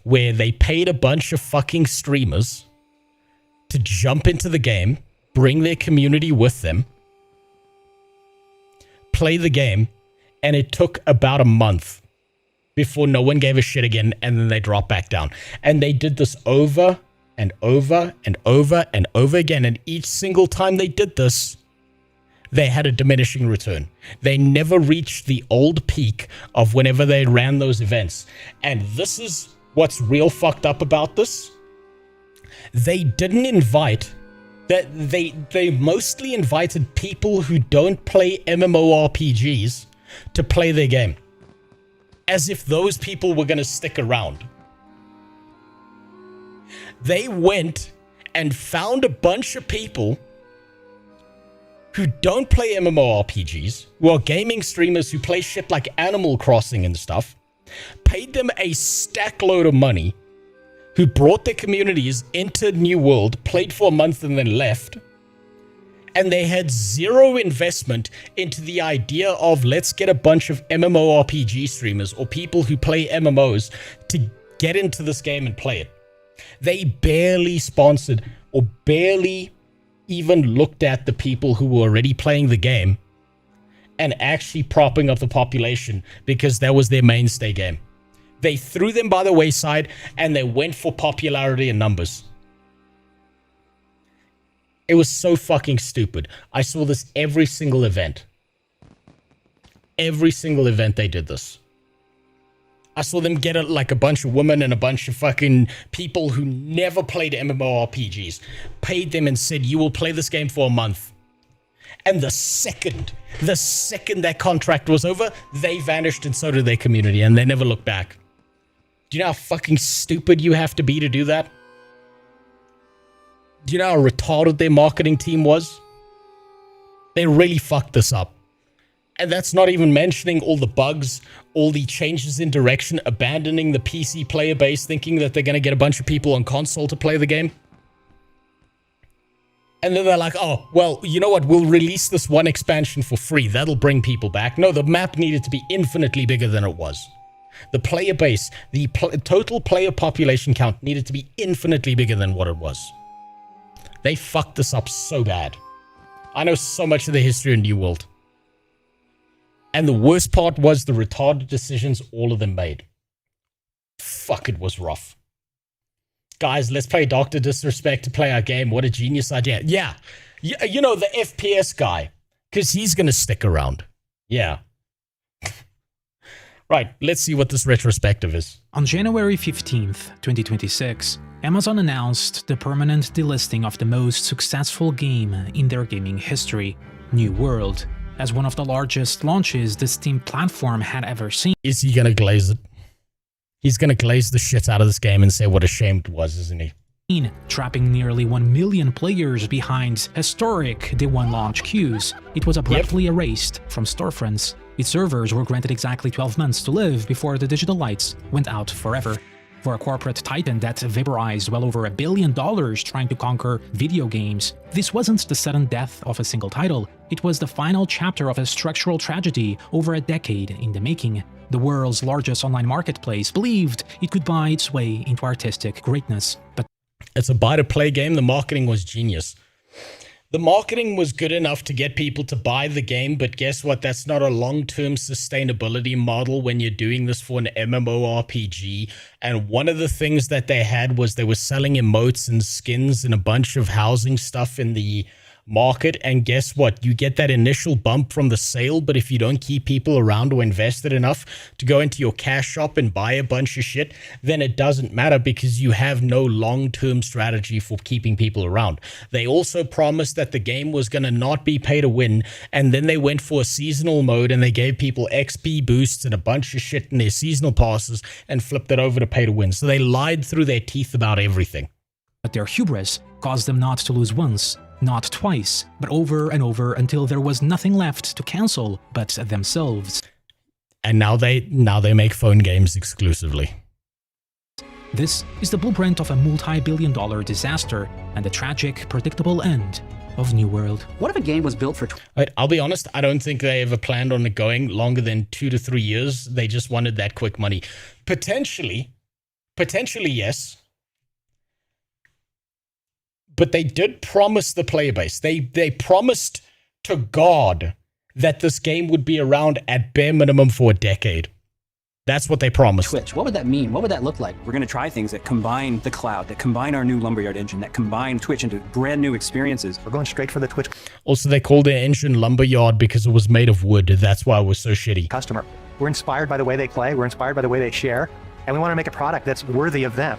where they paid a bunch of fucking streamers to jump into the game, bring their community with them, play the game, and it took about a month before no one gave a shit again, and then they dropped back down. And they did this over and over and over and over again, and each single time they did this, they had a diminishing return. They never reached the old peak of whenever they ran those events. And this is what's real fucked up about this. They didn't invite... They mostly invited people who don't play MMORPGs to play their game. As if those people were going to stick around. They went and found a bunch of people who don't play MMORPGs, who are gaming streamers who play shit like Animal Crossing and stuff, paid them a stack load of money, who brought their communities into New World, played for a month and then left, and they had zero investment into the idea of let's get a bunch of MMORPG streamers or people who play MMOs to get into this game and play it. They barely sponsored or barely even looked at the people who were already playing the game and actually propping up the population because that was their mainstay game. They threw them by the wayside and they went for popularity and numbers. It was so fucking stupid. I saw this every single event. Every single event they did this. I saw them get like a bunch of women and a bunch of fucking people who never played MMORPGs, paid them and said, you will play this game for a month. And the second that contract was over, they vanished and so did their community and they never looked back. Do you know how fucking stupid you have to be to do that? Do you know how retarded their marketing team was? They really fucked this up. And that's not even mentioning all the bugs, all the changes in direction, abandoning the PC player base, thinking that they're going to get a bunch of people on console to play the game. And then they're like, oh, well, you know what? We'll release this one expansion for free. That'll bring people back. No, the map needed to be infinitely bigger than it was. The player base, the total player population count needed to be infinitely bigger than what it was. They fucked this up so bad. I know so much of the history of New World. And the worst part was the retarded decisions all of them made. Fuck, it was rough. Guys, let's play Dr. Disrespect to play our game. What a genius idea. Yeah. You know, the FPS guy. Because he's going to stick around. Yeah. Right, let's see what this retrospective is. On January 15th, 2026, Amazon announced the permanent delisting of the most successful game in their gaming history, New World, as one of the largest launches the Steam platform had ever seen. Is he gonna glaze it? He's gonna glaze the shit out of this game and say what a shame it was, isn't he? Trapping nearly 1 million players behind historic Day 1 launch queues, it was abruptly erased from storefronts. Its servers were granted exactly 12 months to live before the digital lights went out forever. For a corporate titan that vaporized well over $1 billion trying to conquer video games, this wasn't the sudden death of a single title, it was the final chapter of a structural tragedy over a decade in the making. The world's largest online marketplace believed it could buy its way into artistic greatness, but it's a buy-to-play game. The marketing was genius. The marketing was good enough to get people to buy the game, but guess what? That's not a long-term sustainability model when you're doing this for an MMORPG. And one of the things that they had was they were selling emotes and skins and a bunch of housing stuff in the market. And guess what? You get that initial bump from the sale, but if you don't keep people around or invested enough to go into your cash shop and buy a bunch of shit, then it doesn't matter because you have no long-term strategy for keeping people around. They also promised that the game was going to not be pay to win, and then they went for a seasonal mode and they gave people XP boosts and a bunch of shit in their seasonal passes and flipped it over to pay to win. So they lied through their teeth about everything. But their hubris caused them not to lose once, not twice, but over and over until there was nothing left to cancel but themselves. And now they make phone games exclusively. This is the blueprint of a multi-billion-dollar disaster and the tragic, predictable end of New World. What if a game was built for... I'll be honest, I don't think they ever planned on it going longer than 2 to 3 years. They just wanted that quick money. Potentially, yes. But they did promise the player base. They promised to God that this game would be around at bare minimum for a decade. That's what they promised. Twitch, what would that mean? What would that look like? We're going to try things that combine the cloud, that combine our new Lumberyard engine, that combine Twitch into brand new experiences. We're going straight for the Twitch Also, they called their engine Lumberyard because it was made of wood. That's why it was so shitty. customer. We're inspired by the way they play, we're inspired by the way they share, and we want to make a product that's worthy of them.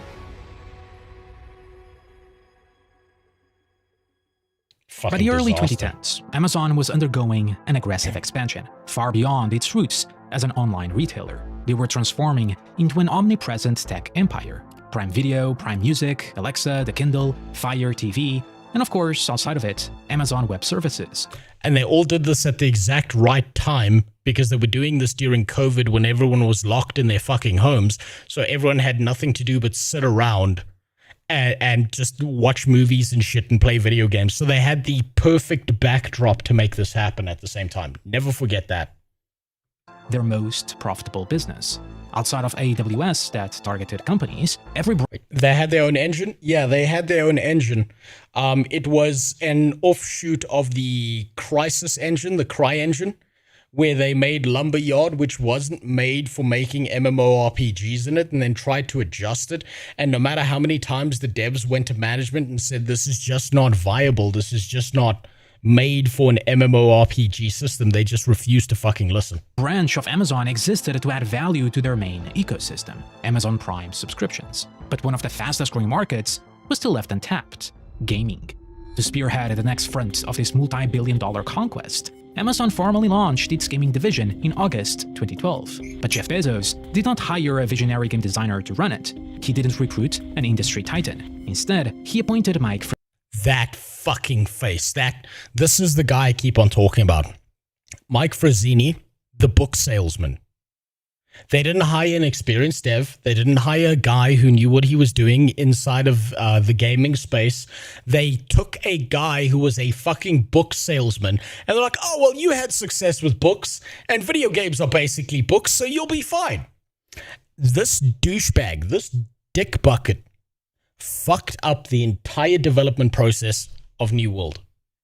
By the early 2010s, Amazon was undergoing an aggressive expansion, far beyond its roots as an online retailer. They were transforming into an omnipresent tech empire. Prime Video, Prime Music, Alexa, the Kindle, Fire TV, and of course, outside of it, Amazon Web Services. And they all did this at the exact right time because they were doing this during COVID when everyone was locked in their fucking homes. So everyone had nothing to do but sit around and just watch movies and shit and play video games. So they had the perfect backdrop to make this happen at the same time. Never forget that. Their most profitable business. Outside of AWS that targeted companies, They had their own engine? Yeah, they had their own engine. It was an offshoot of the Crysis engine, the Cry engine, where they made Lumberyard, which wasn't made for making MMORPGs in it, and then tried to adjust it. And no matter how many times the devs went to management and said, this is just not viable, this is just not made for an MMORPG system, they just refused to fucking listen. branch of Amazon existed to add value to their main ecosystem, Amazon Prime subscriptions. But one of the fastest growing markets was still left untapped, gaming. To spearhead the next front of this multi-billion-dollar conquest, Amazon formally launched its gaming division in August 2012. But Jeff Bezos did not hire a visionary game designer to run it. He didn't recruit an industry titan. Instead, he appointed Mike That fucking face. This is the guy I keep on talking about. Mike Frazzini, the book salesman. They didn't hire an experienced dev. They didn't hire a guy who knew what he was doing inside of the gaming space. They took a guy who was a fucking book salesman, and they're like, oh, well, you had success with books, and video games are basically books, so you'll be fine. This douchebag, this dick bucket, fucked up the entire development process of New World.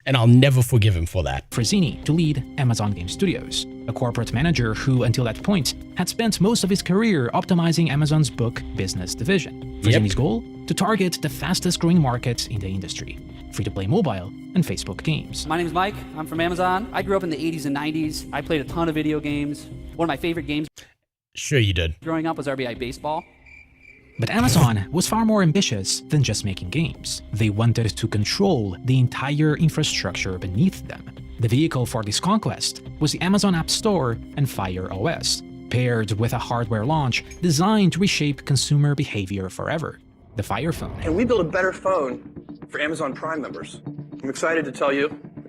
And I'll never forgive him for that. Frazzini to lead Amazon Game Studios, a corporate manager who, until that point, had spent most of his career optimizing Amazon's book business division. Frazzini's goal? To target the fastest growing market in the industry, free-to-play mobile and Facebook games. My name's Mike. I'm from Amazon. I grew up in the 80s and 90s. I played a ton of video games. One of my favorite games Sure you did. growing up was RBI Baseball. But Amazon was far more ambitious than just making games. They wanted to control the entire infrastructure beneath them. The vehicle for this conquest was the Amazon App Store and Fire OS, paired with a hardware launch designed to reshape consumer behavior forever, the Fire Phone. Can we build a better phone for Amazon Prime members? I'm excited to tell you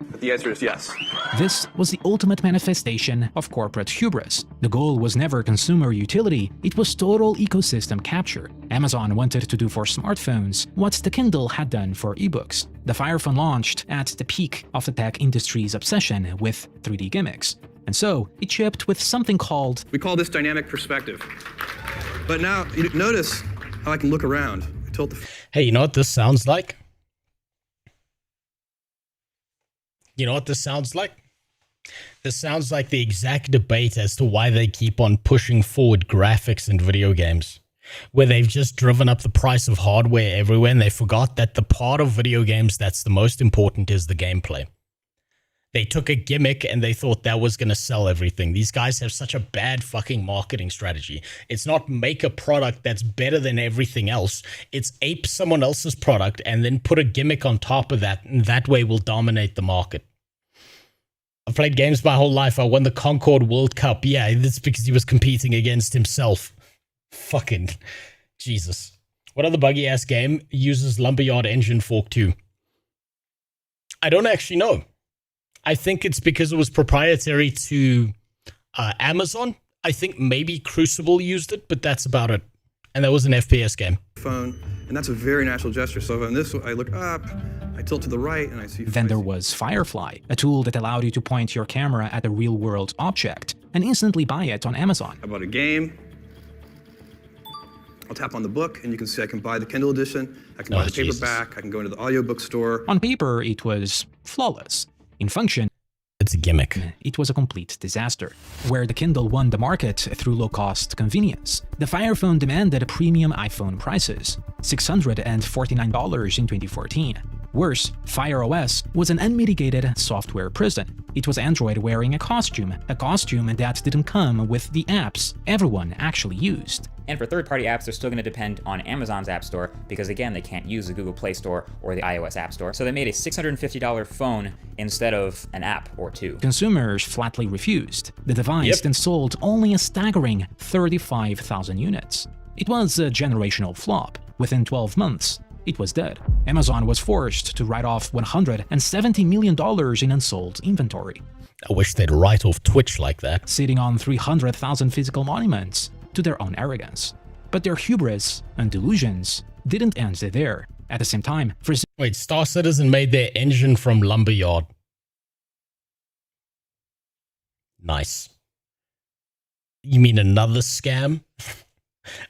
that the answer is yes. This was the ultimate manifestation of corporate hubris. The goal was never consumer utility, it was total ecosystem capture. Amazon wanted to do for smartphones what the Kindle had done for ebooks. The Fire Phone launched at the peak of the tech industry's obsession with 3D gimmicks. And so, it shipped with something called... We call this dynamic perspective. But now, notice how I can look around. Tilt the... Hey, you know what this sounds like? You know what this sounds like? This sounds like the exact debate as to why they keep on pushing forward graphics in video games, where they've just driven up the price of hardware everywhere and they forgot that the part of video games that's the most important is the gameplay. They took a gimmick and they thought that was going to sell everything. These guys have such a bad fucking marketing strategy. It's not make a product that's better than everything else. It's ape someone else's product and then put a gimmick on top of that, and that way will dominate the market. I've played games my whole life. I won the Concord World Cup. Yeah, that's because he was competing against himself. Fucking Jesus. What other buggy-ass game uses Lumberyard Engine Fork 2? I don't actually know. I think it's because it was proprietary to Amazon. I think maybe Crucible used it, but that's about it. And that was an FPS game. Phone, and that's a very natural gesture. So on this, I look up, I tilt to the right, and I see. Then there was Firefly, a tool that allowed you to point your camera at a real-world object and instantly buy it on Amazon. I bought a game. I'll tap on the book, and you can see I can buy the Kindle edition. I can buy the paperback. I can go into the audiobook store. On paper, it was flawless. In function, it's a gimmick. It was a complete disaster. Where the Kindle won the market through low-cost convenience, the Fire Phone demanded premium iPhone prices, $649 in 2014. Worse, Fire OS was an unmitigated software prison. It was Android wearing a costume that didn't come with the apps everyone actually used. And for third-party apps, they're still going to depend on Amazon's App Store because, again, they can't use the Google Play Store or the iOS App Store. So they made a $650 phone instead of an app or two. Consumers flatly refused. The device then sold only a staggering 35,000 units. It was a generational flop. Within 12 months, it was dead. Amazon was forced to write off $170 million in unsold inventory. I wish they'd write off Twitch like that. Sitting on 300,000 physical monuments to their own arrogance. But their hubris and delusions didn't end there. At the same time, wait, Star Citizen made their engine from Lumberyard. Nice. You mean another scam?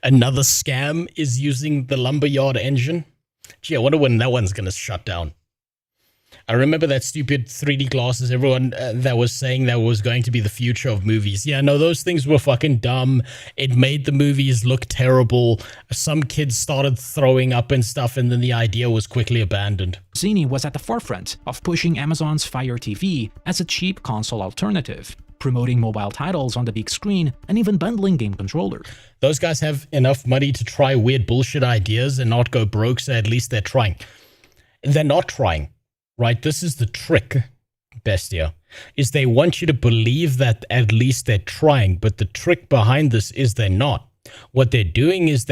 Another scam is using the Lumberyard engine? Gee, I wonder when that one's gonna shut down. I remember that stupid 3D glasses, everyone that was saying that was going to be the future of movies. Yeah, no, those things were fucking dumb. It made the movies look terrible. Some kids started throwing up and stuff, and then the idea was quickly abandoned. Zini was at the forefront of pushing Amazon's Fire TV as a cheap console alternative, promoting mobile titles on the big screen, and even bundling game controllers. Those guys have enough money to try weird bullshit ideas and not go broke, so at least they're trying. They're not trying. Right, this is the trick, Bestia, is they want you to believe that at least they're trying, but the trick behind this is they're not. What they're doing is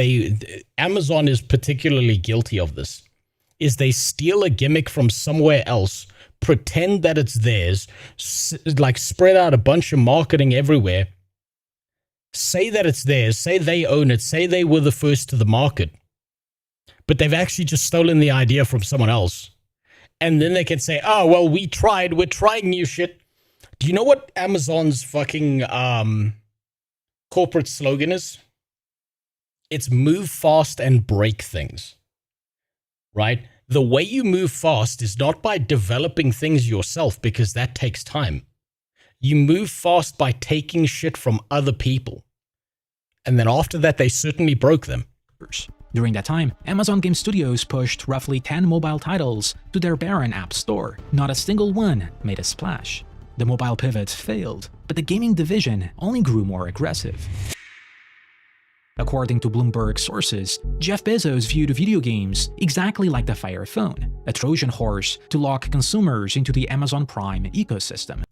Amazon is particularly guilty of this, is they steal a gimmick from somewhere else, pretend that it's theirs, like spread out a bunch of marketing everywhere, say that it's theirs, say they own it, say they were the first to the market, but they've actually just stolen the idea from someone else. And then they can say, oh, well, we're trying new shit. Do you know what Amazon's fucking corporate slogan is? It's move fast and break things, right? The way you move fast is not by developing things yourself, because that takes time. You move fast by taking shit from other people. And then after that, they certainly broke them. During that time, Amazon Game Studios pushed roughly 10 mobile titles to their barren app store. Not a single one made a splash. The mobile pivot failed, but the gaming division only grew more aggressive. According to Bloomberg sources, Jeff Bezos viewed video games exactly like the Fire Phone, a Trojan horse to lock consumers into the Amazon Prime ecosystem.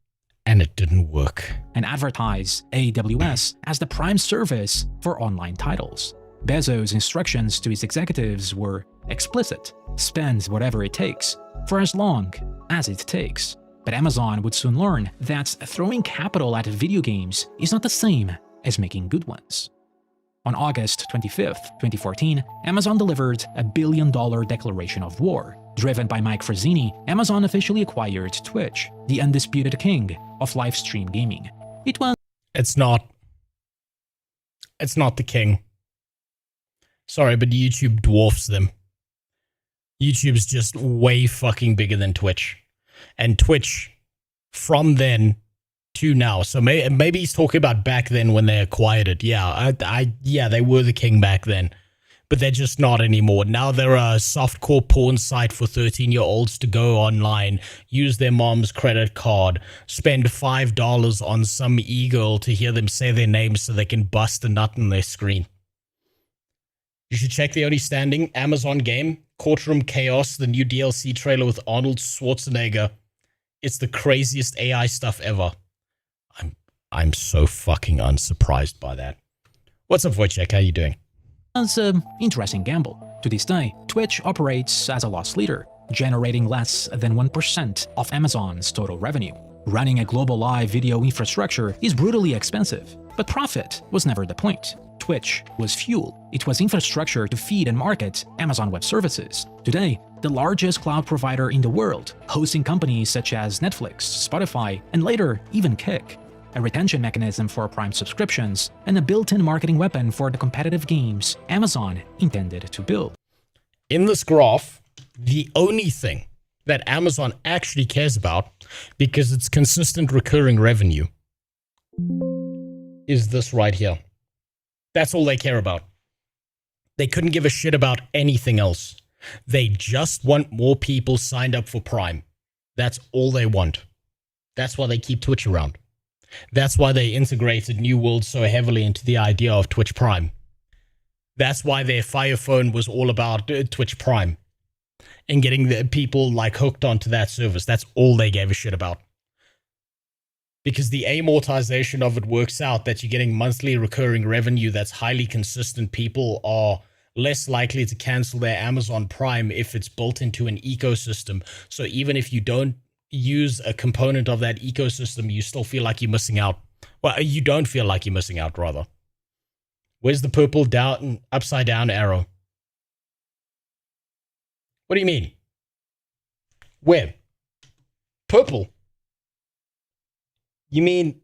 And it didn't work. And advertise AWS as the prime service for online titles. Bezos' instructions to his executives were explicit: spend whatever it takes, for as long as it takes. But Amazon would soon learn that throwing capital at video games is not the same as making good ones. On August 25th, 2014, Amazon delivered a $1 billion declaration of war. Driven by Mike Frazzini, Amazon officially acquired Twitch, the undisputed king of live stream gaming. It's not the king. Sorry, but YouTube dwarfs them. YouTube's just way fucking bigger than Twitch. and Twitch from then to now. So maybe he's talking about back then when they acquired it. Yeah, yeah, they were the king back then, but they're just not anymore. Now they're a softcore porn site for 13-year-olds to go online, use their mom's credit card, spend $5 on some e-girl to hear them say their name so they can bust a nut on their screen. You should check the only standing Amazon game, Courtroom Chaos, the new DLC trailer with Arnold Schwarzenegger. It's the craziest AI stuff ever. I'm so fucking unsurprised by that. What's up, Wojciech? How you doing? It's an interesting gamble. To this day, Twitch operates as a loss leader, generating less than 1% of Amazon's total revenue. Running a global live video infrastructure is brutally expensive, but profit was never the point. Twitch was fuel. It was infrastructure to feed and market Amazon Web Services. Today, the largest cloud provider in the world, hosting companies such as Netflix, Spotify, and later even Kick. A retention mechanism for Prime subscriptions, and a built-in marketing weapon for the competitive games Amazon intended to build. In this graph, the only thing that Amazon actually cares about, because it's consistent recurring revenue, is this right here. That's all they care about. They couldn't give a shit about anything else. They just want more people signed up for Prime. That's all they want. That's why they keep Twitch around. That's why they integrated New World so heavily into the idea of Twitch Prime. That's why their Fire Phone was all about Twitch Prime and getting the people like hooked onto that service. That's all they gave a shit about. Because the amortization of it works out that you're getting monthly recurring revenue that's highly consistent. People are less likely to cancel their Amazon Prime if it's built into an ecosystem. So even if you don't use a component of that ecosystem, you still feel like you're missing out. Well, you don't feel like you're missing out, rather. Where's the purple down, upside down arrow? What do you mean? Where? Purple? You mean...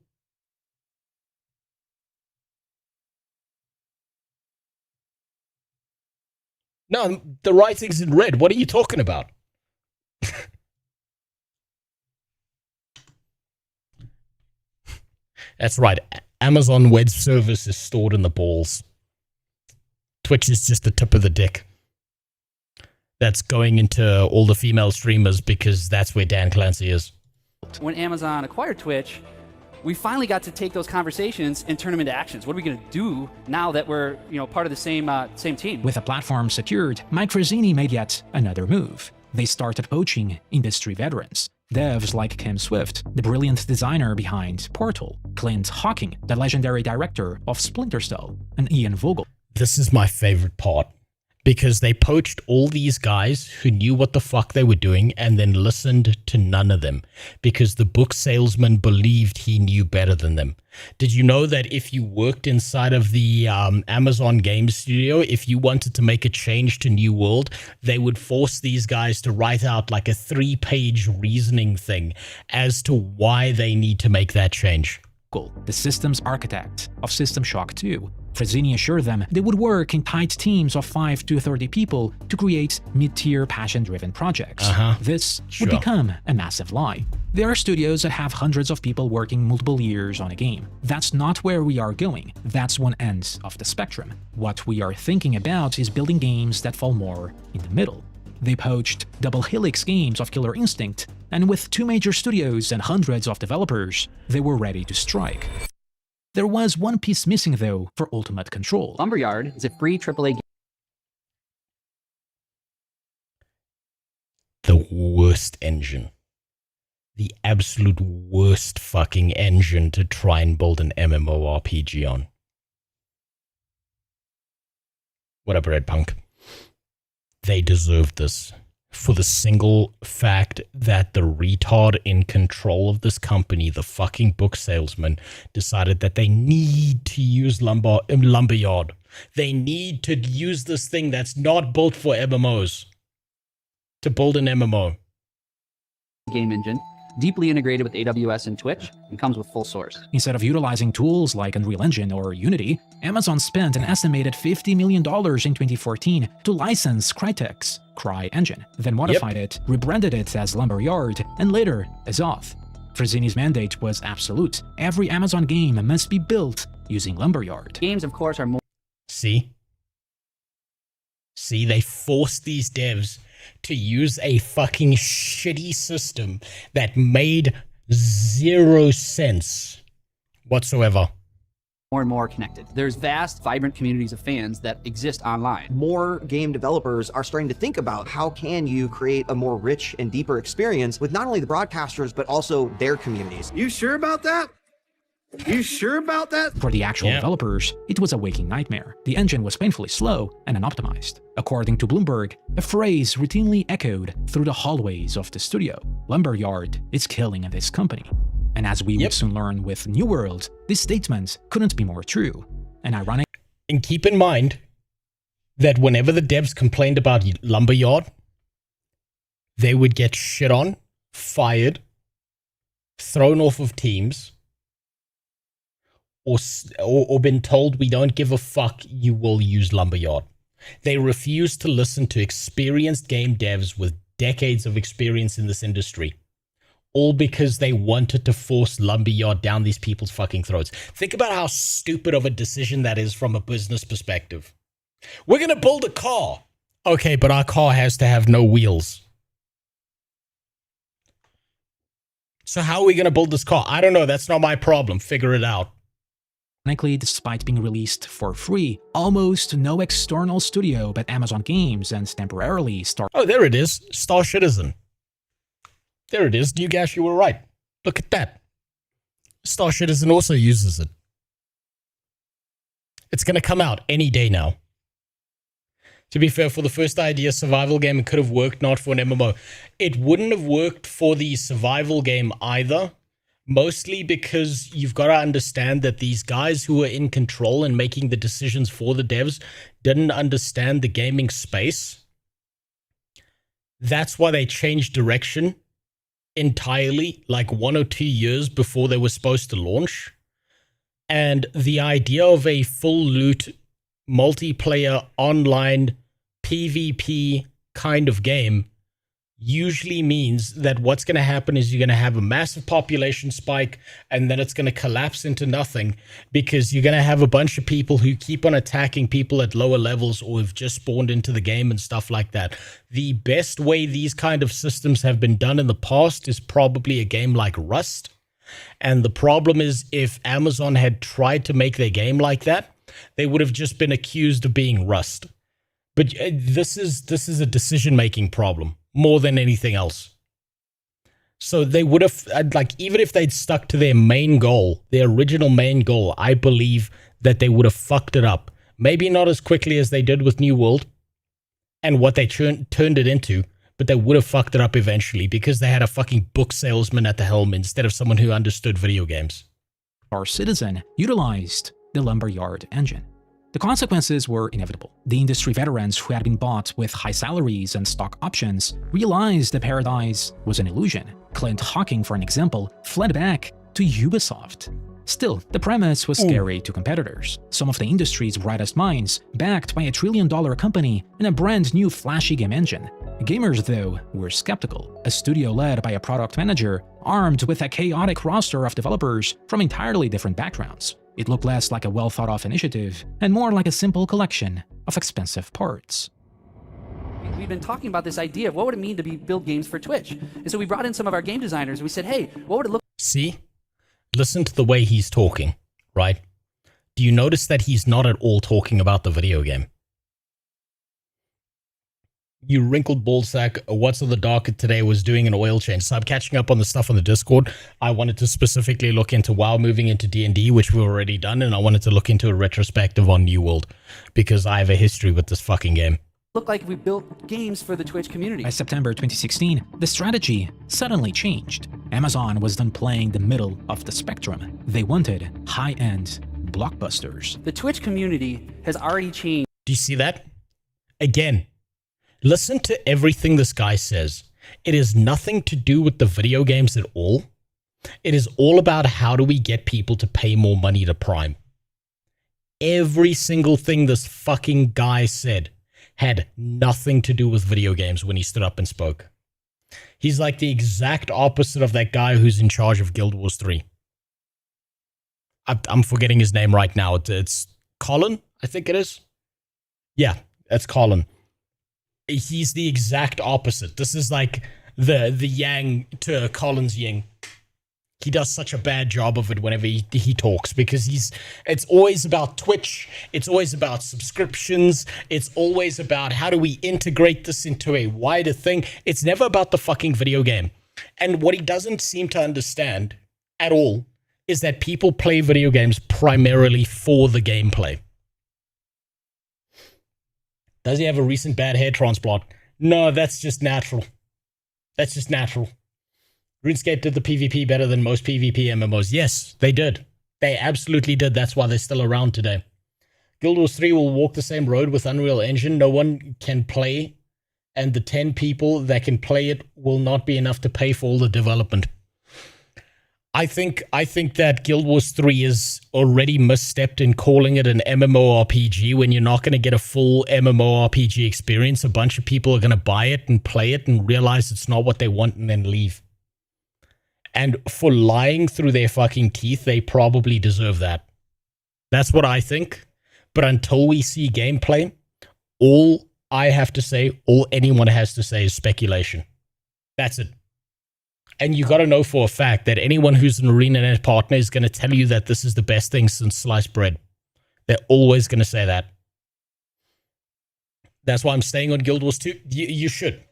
No, the writing's in red. What are you talking about? That's right. Amazon Web Service is stored in the balls. Twitch is just the tip of the dick. That's going into all the female streamers because that's where Dan Clancy is. When Amazon acquired Twitch, we finally got to take those conversations and turn them into actions. What are we going to do now that we're, part of the same team? With the platform secured, Mike Frazzini made yet another move. They started poaching industry veterans. Devs like Kim Swift, the brilliant designer behind Portal, Clint Hawking, the legendary director of Splinter Cell, and Ian Vogel. This is my favorite part, because they poached all these guys who knew what the fuck they were doing and then listened to none of them, because the book salesman believed he knew better than them. Did you know that if you worked inside of the Amazon Game Studio, if you wanted to make a change to New World, they would force these guys to write out like a 3-page reasoning thing as to why they need to make that change? The systems architect of System Shock 2. Frazzini assured them they would work in tight teams of 5 to 30 people to create mid-tier passion-driven projects. This would become a massive lie. There are studios that have hundreds of people working multiple years on a game. That's not where we are going. That's one end of the spectrum. What we are thinking about is building games that fall more in the middle. They poached Double Helix Games of Killer Instinct, and with 2 major studios and hundreds of developers, they were ready to strike. There was one piece missing, though, for ultimate control. Lumberyard is a free AAA game. The worst engine. The absolute worst fucking engine to try and build an MMORPG on. What up, Red Punk? They deserved this. For the single fact that the retard in control of this company, the fucking book salesman, decided that they need to use Lumberyard. They need to use this thing that's not built for MMOs to build an MMO. Game engine, deeply integrated with AWS and Twitch, and comes with full source. Instead of utilizing tools like Unreal Engine or Unity, Amazon spent an estimated $50 million in 2014 to license Crytek's Cry engine, then modified it, rebranded it as Lumberyard, and later as Oth. Frazzini's mandate was absolute. Every Amazon game must be built using Lumberyard. Games, of course, are more See? See, they forced these devs to use a fucking shitty system that made zero sense whatsoever. and more connected. There's vast, vibrant communities of fans that exist online. More game developers are starting to think about how can you create a more rich and deeper experience with not only the broadcasters, but also their communities. You sure about that? You sure about that? For the actual developers, it was a waking nightmare. The engine was painfully slow and unoptimized. According to Bloomberg, a phrase routinely echoed through the hallways of the studio: "Lumberyard is killing this company." And as we would soon learn with New World, this statement couldn't be more true. And ironic. And keep in mind that whenever the devs complained about Lumberyard, they would get shit on, fired, thrown off of teams, or been told, "We don't give a fuck, you will use Lumberyard." They refused to listen to experienced game devs with decades of experience in this industry. All because they wanted to force Lumberyard down these people's fucking throats. Think about how stupid of a decision that is from a business perspective. We're going to build a car. Okay, but our car has to have no wheels. So how are we going to build this car? I don't know. That's not my problem. Figure it out. Ironically, despite being released for free, almost no external studio but Amazon Games and temporarily Star. Oh, there it is. Star Citizen. There it is. Newgash, you were right. Look at that. Star Citizen also uses it. It's going to come out any day now. To be fair, for the first idea, survival game, it could have worked, not for an MMO. It wouldn't have worked for the survival game either, mostly because you've got to understand that these guys who were in control and making the decisions for the devs didn't understand the gaming space. That's why they changed direction entirely, like 1 or 2 years before they were supposed to launch. And the idea of a full loot multiplayer online PvP kind of game usually means that what's going to happen is you're going to have a massive population spike, and then it's going to collapse into nothing because you're going to have a bunch of people who keep on attacking people at lower levels or have just spawned into the game and stuff like that. The best way these kind of systems have been done in the past is probably a game like Rust. And the problem is, if Amazon had tried to make their game like that, they would have just been accused of being Rust. But this is a decision-making problem more than anything else. So they would have, like, even if they'd stuck to their main goal, their original main goal, I believe that they would have fucked it up. Maybe not as quickly as they did with New World and what they turned it into, but they would have fucked it up eventually because they had a fucking book salesman at the helm instead of someone who understood video games. Star Citizen utilized the Lumberyard engine. The consequences were inevitable. The industry veterans who had been bought with high salaries and stock options realized the paradise was an illusion. Clint Hawking, for an example, fled back to Ubisoft. Still, the premise was scary to competitors. Some of the industry's brightest minds, backed by $1 trillion company and a brand new flashy game engine. Gamers, though, were skeptical. A studio led by a product manager, armed with a chaotic roster of developers from entirely different backgrounds. It looked less like a well-thought-of initiative and more like a simple collection of expensive parts. We've been talking about this idea of what would it mean to build games for Twitch. And so we brought in some of our game designers and we said, hey, what would it look like? See? Listen to the way he's talking, right? Do you notice that he's not at all talking about the video game? You wrinkled ballsack, What's on the Docket today was doing an oil change. So I'm catching up on the stuff on the Discord. I wanted to specifically look into WoW moving into DnD, which we've already done, and I wanted to look into a retrospective on New World because I have a history with this fucking game. Look like we built games for the Twitch community. By September 2016, the strategy suddenly changed. Amazon was done playing the middle of the spectrum. They wanted high-end blockbusters. The Twitch community has already changed. Do you see that? Again, listen to everything this guy says. It is nothing to do with the video games at all. It is all about how do we get people to pay more money to Prime. Every single thing this fucking guy said had nothing to do with video games when he stood up and spoke. He's like the exact opposite of that guy who's in charge of Guild Wars 3. I'm forgetting his name right now. It's Colin, I think it is. Yeah, that's Colin. He's the exact opposite. This is like the yang to Colin's yin. He does such a bad job of it whenever he talks, because it's always about Twitch, it's always about subscriptions, it's always about how do we integrate this into a wider thing. It's never about the fucking video game. And what he doesn't seem to understand at all is that people play video games primarily for the gameplay. Does he have a recent bad hair transplant? No, that's just natural. That's just natural. RuneScape did the PvP better than most PvP MMOs. Yes, they did. They absolutely did. That's why they're still around today. Guild Wars 3 will walk the same road with Unreal Engine. No one can play, and the 10 people that can play it will not be enough to pay for all the development. I think that Guild Wars 3 is already misstepped in calling it an MMORPG when you're not going to get a full MMORPG experience. A bunch of people are going to buy it and play it and realize it's not what they want and then leave. And for lying through their fucking teeth, they probably deserve that. That's what I think. But until we see gameplay, all I have to say, all anyone has to say is speculation. That's it. And you got to know for a fact that anyone who's an ArenaNet partner is going to tell you that this is the best thing since sliced bread. They're always going to say that. That's why I'm staying on Guild Wars 2. You should.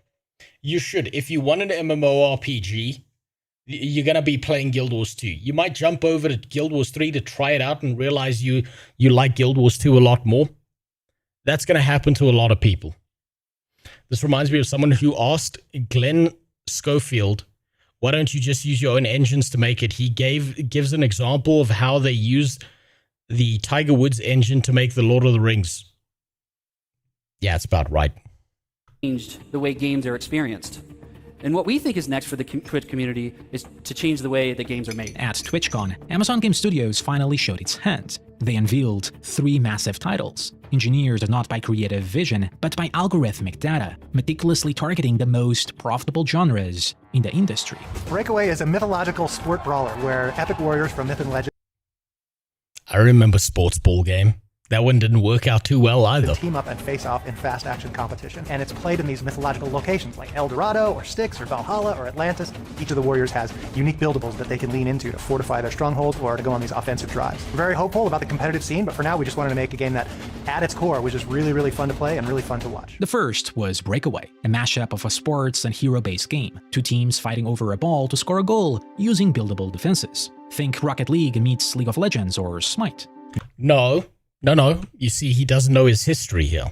You should. If you want an MMORPG, you're going to be playing Guild Wars 2. You might jump over to Guild Wars 3 to try it out and realize you like Guild Wars 2 a lot more. That's going to happen to a lot of people. This reminds me of someone who asked Glenn Schofield, why don't you just use your own engines to make it? He gives an example of how they used the Tiger Woods engine to make the Lord of the Rings. Yeah, it's about right. Changed the way games are experienced. And what we think is next for the Twitch community is to change the way that games are made. At TwitchCon, Amazon Game Studios finally showed its hand. They unveiled 3 massive titles, engineered not by creative vision, but by algorithmic data, meticulously targeting the most profitable genres in the industry. Breakaway is a mythological sport brawler where epic warriors from myth and legend I remember Sports Ball Game. That one didn't work out too well either. team up and face off in fast action competition. And it's played in these mythological locations like El Dorado or Styx or Valhalla or Atlantis. Each of the warriors has unique buildables that they can lean into to fortify their strongholds or to go on these offensive drives. We're very hopeful about the competitive scene, but for now we just wanted to make a game that at its core was just really, really fun to play and really fun to watch. The first was Breakaway, a mashup of a sports and hero-based game. 2 teams fighting over a ball to score a goal using buildable defenses. Think Rocket League meets League of Legends or Smite. No. You see, he doesn't know his history here.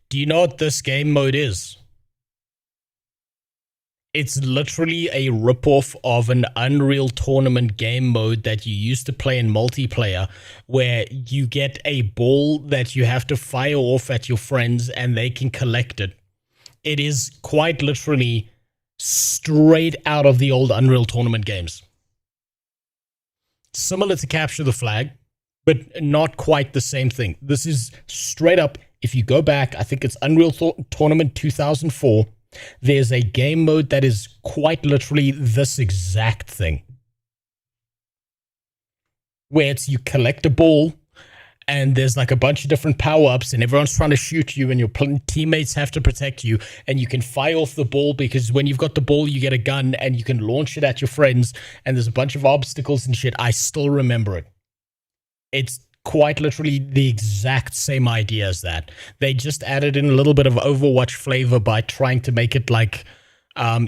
Do you know what this game mode is? It's literally a ripoff of an Unreal Tournament game mode that you used to play in multiplayer, where you get a ball that you have to fire off at your friends and they can collect it. It is quite literally straight out of the old Unreal Tournament games. Similar to Capture the Flag, but not quite the same thing. This is straight up, if you go back, I think it's Unreal Tournament 2004, there's a game mode that is quite literally this exact thing. Where it's you collect a ball, and there's like a bunch of different power-ups, and everyone's trying to shoot you, and your teammates have to protect you, and you can fire off the ball, because when you've got the ball, you get a gun, and you can launch it at your friends, and there's a bunch of obstacles and shit. I still remember it. It's quite literally the exact same idea as that. They just added in a little bit of Overwatch flavor by trying to make it like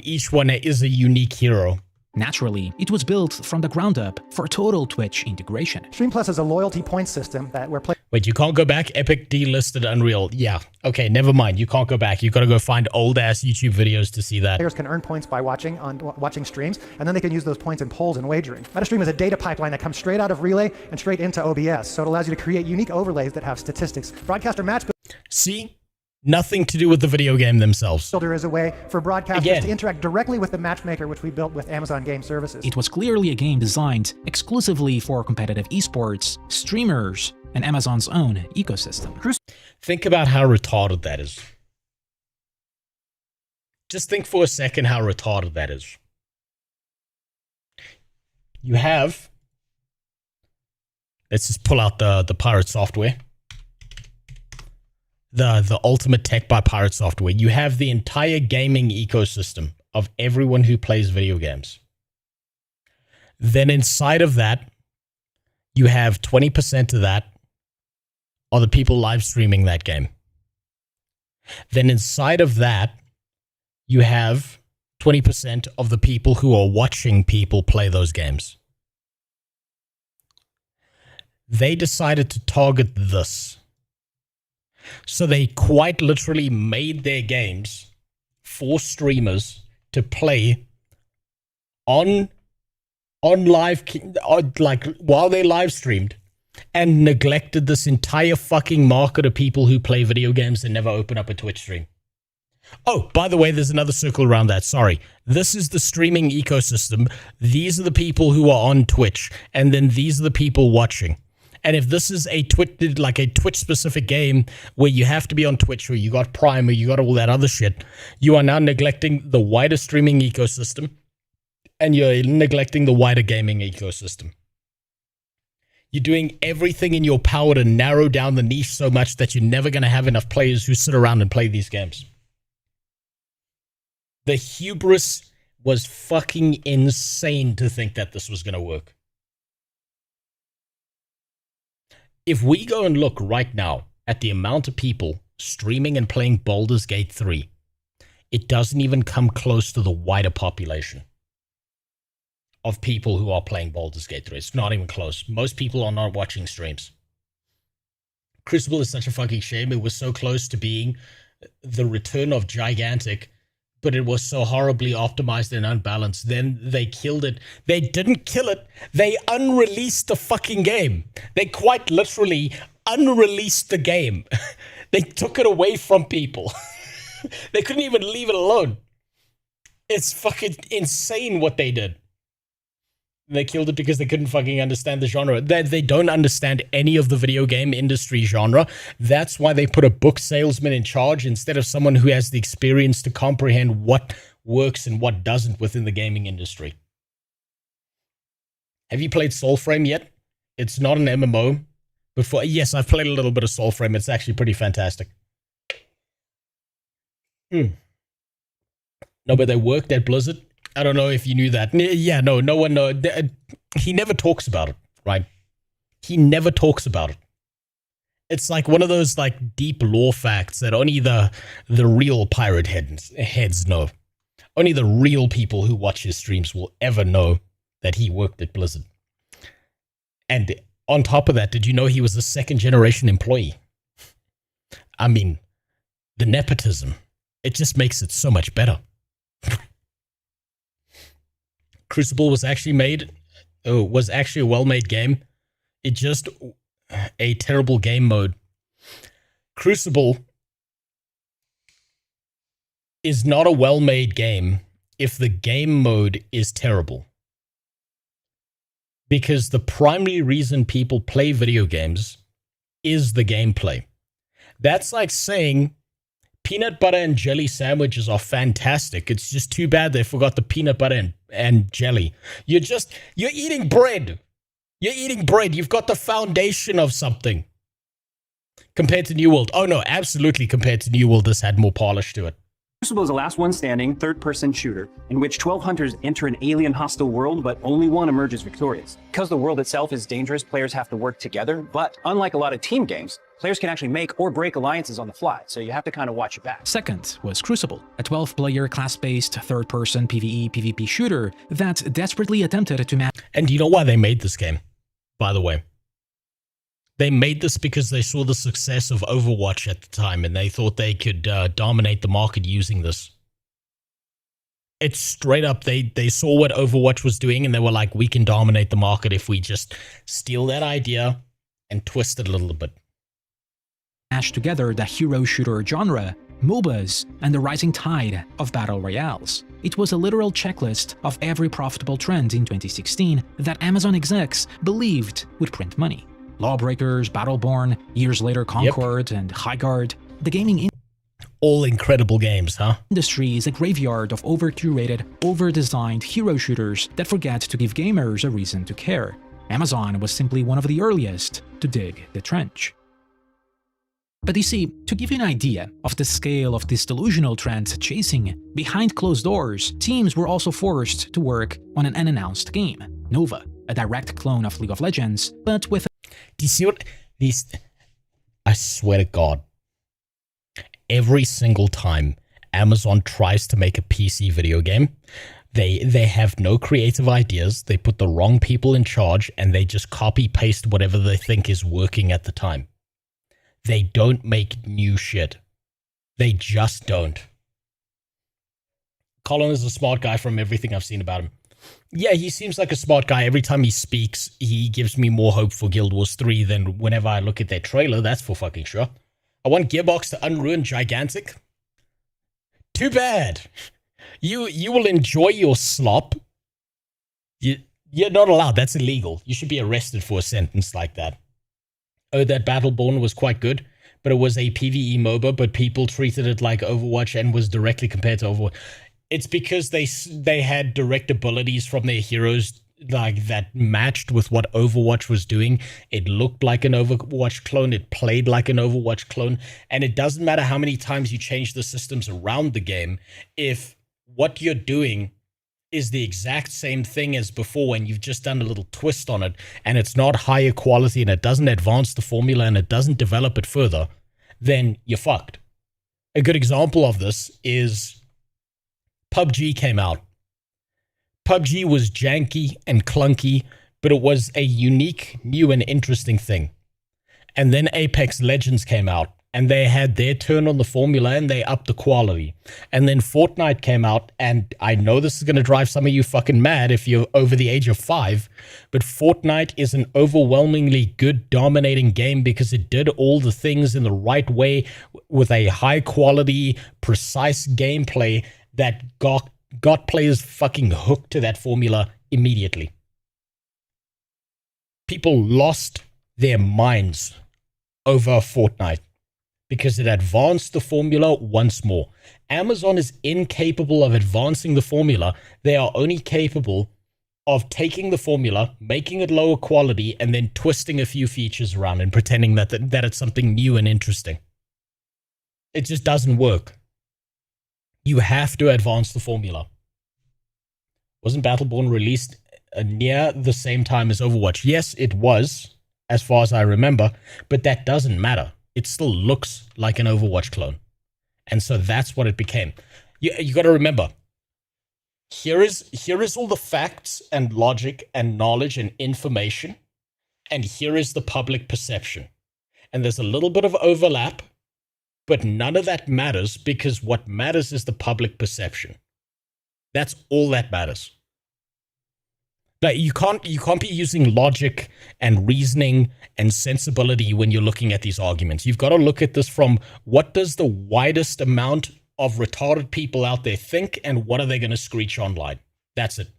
each one is a unique hero. Naturally, it was built from the ground up for total Twitch integration. Stream Plus is a loyalty point system that where players Wait, you can't go back? Epic delisted Unreal. Yeah. Okay, never mind. You can't go back. You got to go find old-ass YouTube videos to see that. can earn points by watching streams, and then they can use those points in polls and wagering. MetaStream is a data pipeline that comes straight out of Relay and straight into OBS, so it allows you to create unique overlays that have statistics. Broadcaster Match See? Nothing to do with the video game themselves. Builder is a way for broadcasters to interact directly with the matchmaker, which we built with Amazon Game Services. It was clearly a game designed exclusively for competitive esports, streamers, and Amazon's own ecosystem. Think about how retarded that is. Just think for a second how retarded that is. You have... Let's just pull out the Pirate software. The ultimate tech by Pirate software. You have the entire gaming ecosystem of everyone who plays video games. Then inside of that, you have 20% of that are the people live streaming that game. Then inside of that, you have 20% of the people who are watching people play those games. They decided to target this. So they quite literally made their games for streamers to play on live, like while they live streamed, and neglected this entire fucking market of people who play video games and never open up a Twitch stream. Oh, by the way, there's another circle around that. Sorry. This is the streaming ecosystem. These are the people who are on Twitch, and then these are the people watching. And if this is a Twitch specific game where you have to be on Twitch, or you got Prime, or you got all that other shit, you are now neglecting the wider streaming ecosystem, and you're neglecting the wider gaming ecosystem. You're doing everything in your power to narrow down the niche so much that you're never going to have enough players who sit around and play these games. The hubris was fucking insane to think that this was going to work. If we go and look right now at the amount of people streaming and playing Baldur's Gate 3, it doesn't even come close to the wider population of people who are playing Baldur's Gate 3. It's not even close. Most people are not watching streams. Crucible is such a fucking shame. It was so close to being the return of Gigantic, but it was so horribly optimized and unbalanced. Then they killed it. They didn't kill it. They unreleased the fucking game. They quite literally unreleased the game. They took it away from people. They couldn't even leave it alone. It's fucking insane what they did. They killed it because they couldn't fucking understand the genre. They don't understand any of the video game industry genre. That's why they put a book salesman in charge instead of someone who has the experience to comprehend what works and what doesn't within the gaming industry. Have you played Soulframe yet? It's not an MMO. Yes, I've played a little bit of Soulframe. It's actually pretty fantastic. No, but they worked at Blizzard. I don't know if you knew that. Yeah, no one knows. He never talks about it, right? He never talks about it. It's like one of those like deep lore facts that only the real pirate heads know. Only the real people who watch his streams will ever know that he worked at Blizzard. And on top of that, did you know he was a second-generation employee? I mean, the nepotism, it just makes it so much better. Crucible was actually a well-made game. It just a terrible game mode. Crucible is not a well-made game if the game mode is terrible. Because the primary reason people play video games is the gameplay. That's like saying peanut butter and jelly sandwiches are fantastic. It's just too bad they forgot the peanut butter and jelly. You're eating bread. You're eating bread. You've got the foundation of something. Compared to New World. Oh no, absolutely compared to New World, this had more polish to it. Crucible is a last one standing, third-person shooter, in which 12 hunters enter an alien hostile world, but only one emerges victorious. Because the world itself is dangerous, players have to work together, but unlike a lot of team games, players can actually make or break alliances on the fly, so you have to kind of watch your back. Second was Crucible, a 12-player class-based third-person PvE/PvP shooter that desperately attempted to match. And do you know why they made this game, by the way? They made this because they saw the success of Overwatch at the time, and they thought they could dominate the market using this. It's straight up, they saw what Overwatch was doing, and they were like, we can dominate the market if we just steal that idea and twist it a little bit. Mashed together the hero shooter genre, MOBAs, and the rising tide of battle royales. It was a literal checklist of every profitable trend in 2016 that Amazon execs believed would print money. Lawbreakers, Battleborn, years later Concord and Highguard. The gaming All incredible games, huh? industry is a graveyard of over-curated, over-designed hero shooters that forget to give gamers a reason to care. Amazon was simply one of the earliest to dig the trench. But you see, to give you an idea of the scale of this delusional trend chasing, behind closed doors, teams were also forced to work on an unannounced game, Nova, a direct clone of League of Legends, but with Do you see what these... I swear to God, every single time Amazon tries to make a PC video game, they have no creative ideas, they put the wrong people in charge, and they just copy-paste whatever they think is working at the time. They don't make new shit. They just don't. Colin is a smart guy from everything I've seen about him. Yeah, he seems like a smart guy. Every time he speaks, he gives me more hope for Guild Wars 3 than whenever I look at their trailer, that's for fucking sure. I want Gearbox to unruin Gigantic. Too bad. You will enjoy your slop. You're not allowed. That's illegal. You should be arrested for a sentence like that. Oh, that Battleborn was quite good, but it was a PvE MOBA, but people treated it like Overwatch and was directly compared to Overwatch. It's because they had direct abilities from their heroes like that matched with what Overwatch was doing. It looked like an Overwatch clone, it played like an Overwatch clone, and it doesn't matter how many times you change the systems around the game, if what you're doing is the exact same thing as before and you've just done a little twist on it and it's not higher quality and it doesn't advance the formula and it doesn't develop it further, then you're fucked. A good example of this is PUBG came out. PUBG was janky and clunky, but it was a unique, new and interesting thing. And then Apex Legends came out and they had their turn on the formula and they upped the quality. And then Fortnite came out, and I know this is going to drive some of you fucking mad if you're over the age of 5, but Fortnite is an overwhelmingly good, dominating game because it did all the things in the right way with a high quality, precise gameplay that got players fucking hooked to that formula immediately. People lost their minds over Fortnite because it advanced the formula once more. Amazon is incapable of advancing the formula. They are only capable of taking the formula, making it lower quality, and then twisting a few features around and pretending that it's something new and interesting. It just doesn't work. You have to advance the formula. Wasn't Battleborn released near the same time as Overwatch? Yes, it was, as far as I remember, but that doesn't matter. It still looks like an Overwatch clone. And so that's what it became. You got to remember, here is all the facts and logic and knowledge and information, and here is the public perception. And there's a little bit of overlap, but none of that matters because what matters is the public perception. That's all that matters. Like you can't be using logic and reasoning and sensibility when you're looking at these arguments. You've got to look at this from what does the widest amount of retarded people out there think and what are they going to screech online. That's it.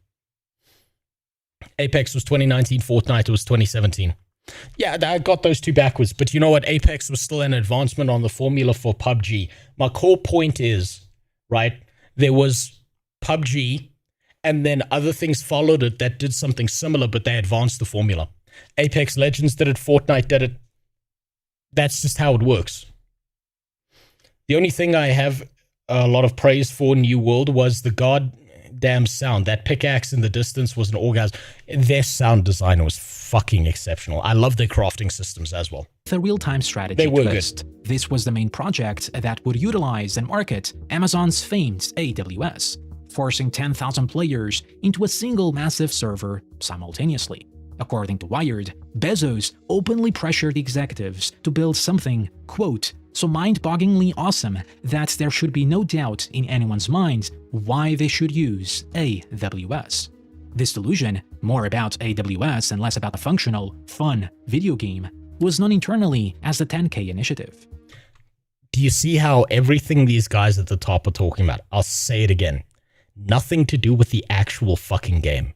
Apex was 2019, Fortnite was 2017. Yeah, I got those two backwards, but you know what? Apex was still an advancement on the formula for PUBG. My core point is, right, there was PUBG, and then other things followed it that did something similar, but they advanced the formula. Apex Legends did it, Fortnite did it. That's just how it works. The only thing I have a lot of praise for New World was the goddamn sound. That pickaxe in the distance was an orgasm. Their sound design was fucking exceptional. I love their crafting systems as well. The real-time strategy They were twist. This was the main project that would utilize and market Amazon's famed AWS, forcing 10,000 players into a single massive server simultaneously. According to Wired, Bezos openly pressured executives to build something, quote, so mind-bogglingly awesome that there should be no doubt in anyone's mind why they should use AWS. This delusion, more about AWS and less about the functional, fun video game, was known internally as the 10K initiative. Do you see how everything these guys at the top are talking about? I'll say it again. Nothing to do with the actual fucking game.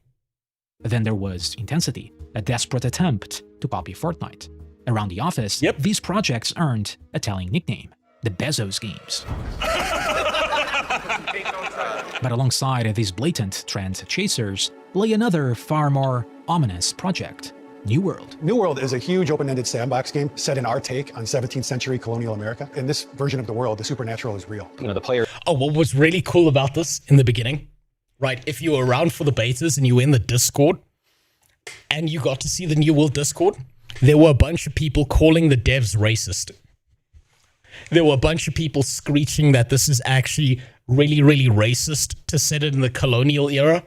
Then there was Intensity, a desperate attempt to copy Fortnite. Around the office, Yep. these projects earned a telling nickname, the Bezos Games. But alongside these blatant trend chasers lay another far more ominous project, New World. New World is a huge open-ended sandbox game set in our take on 17th century colonial America. In this version of the world, the supernatural is real. You know, the player Oh, what was really cool about this in the beginning, right? If you were around for the betas and you were in the Discord and you got to see the New World Discord, there were a bunch of people calling the devs racist. There were a bunch of people screeching that this is actually really, really racist to set it in the colonial era.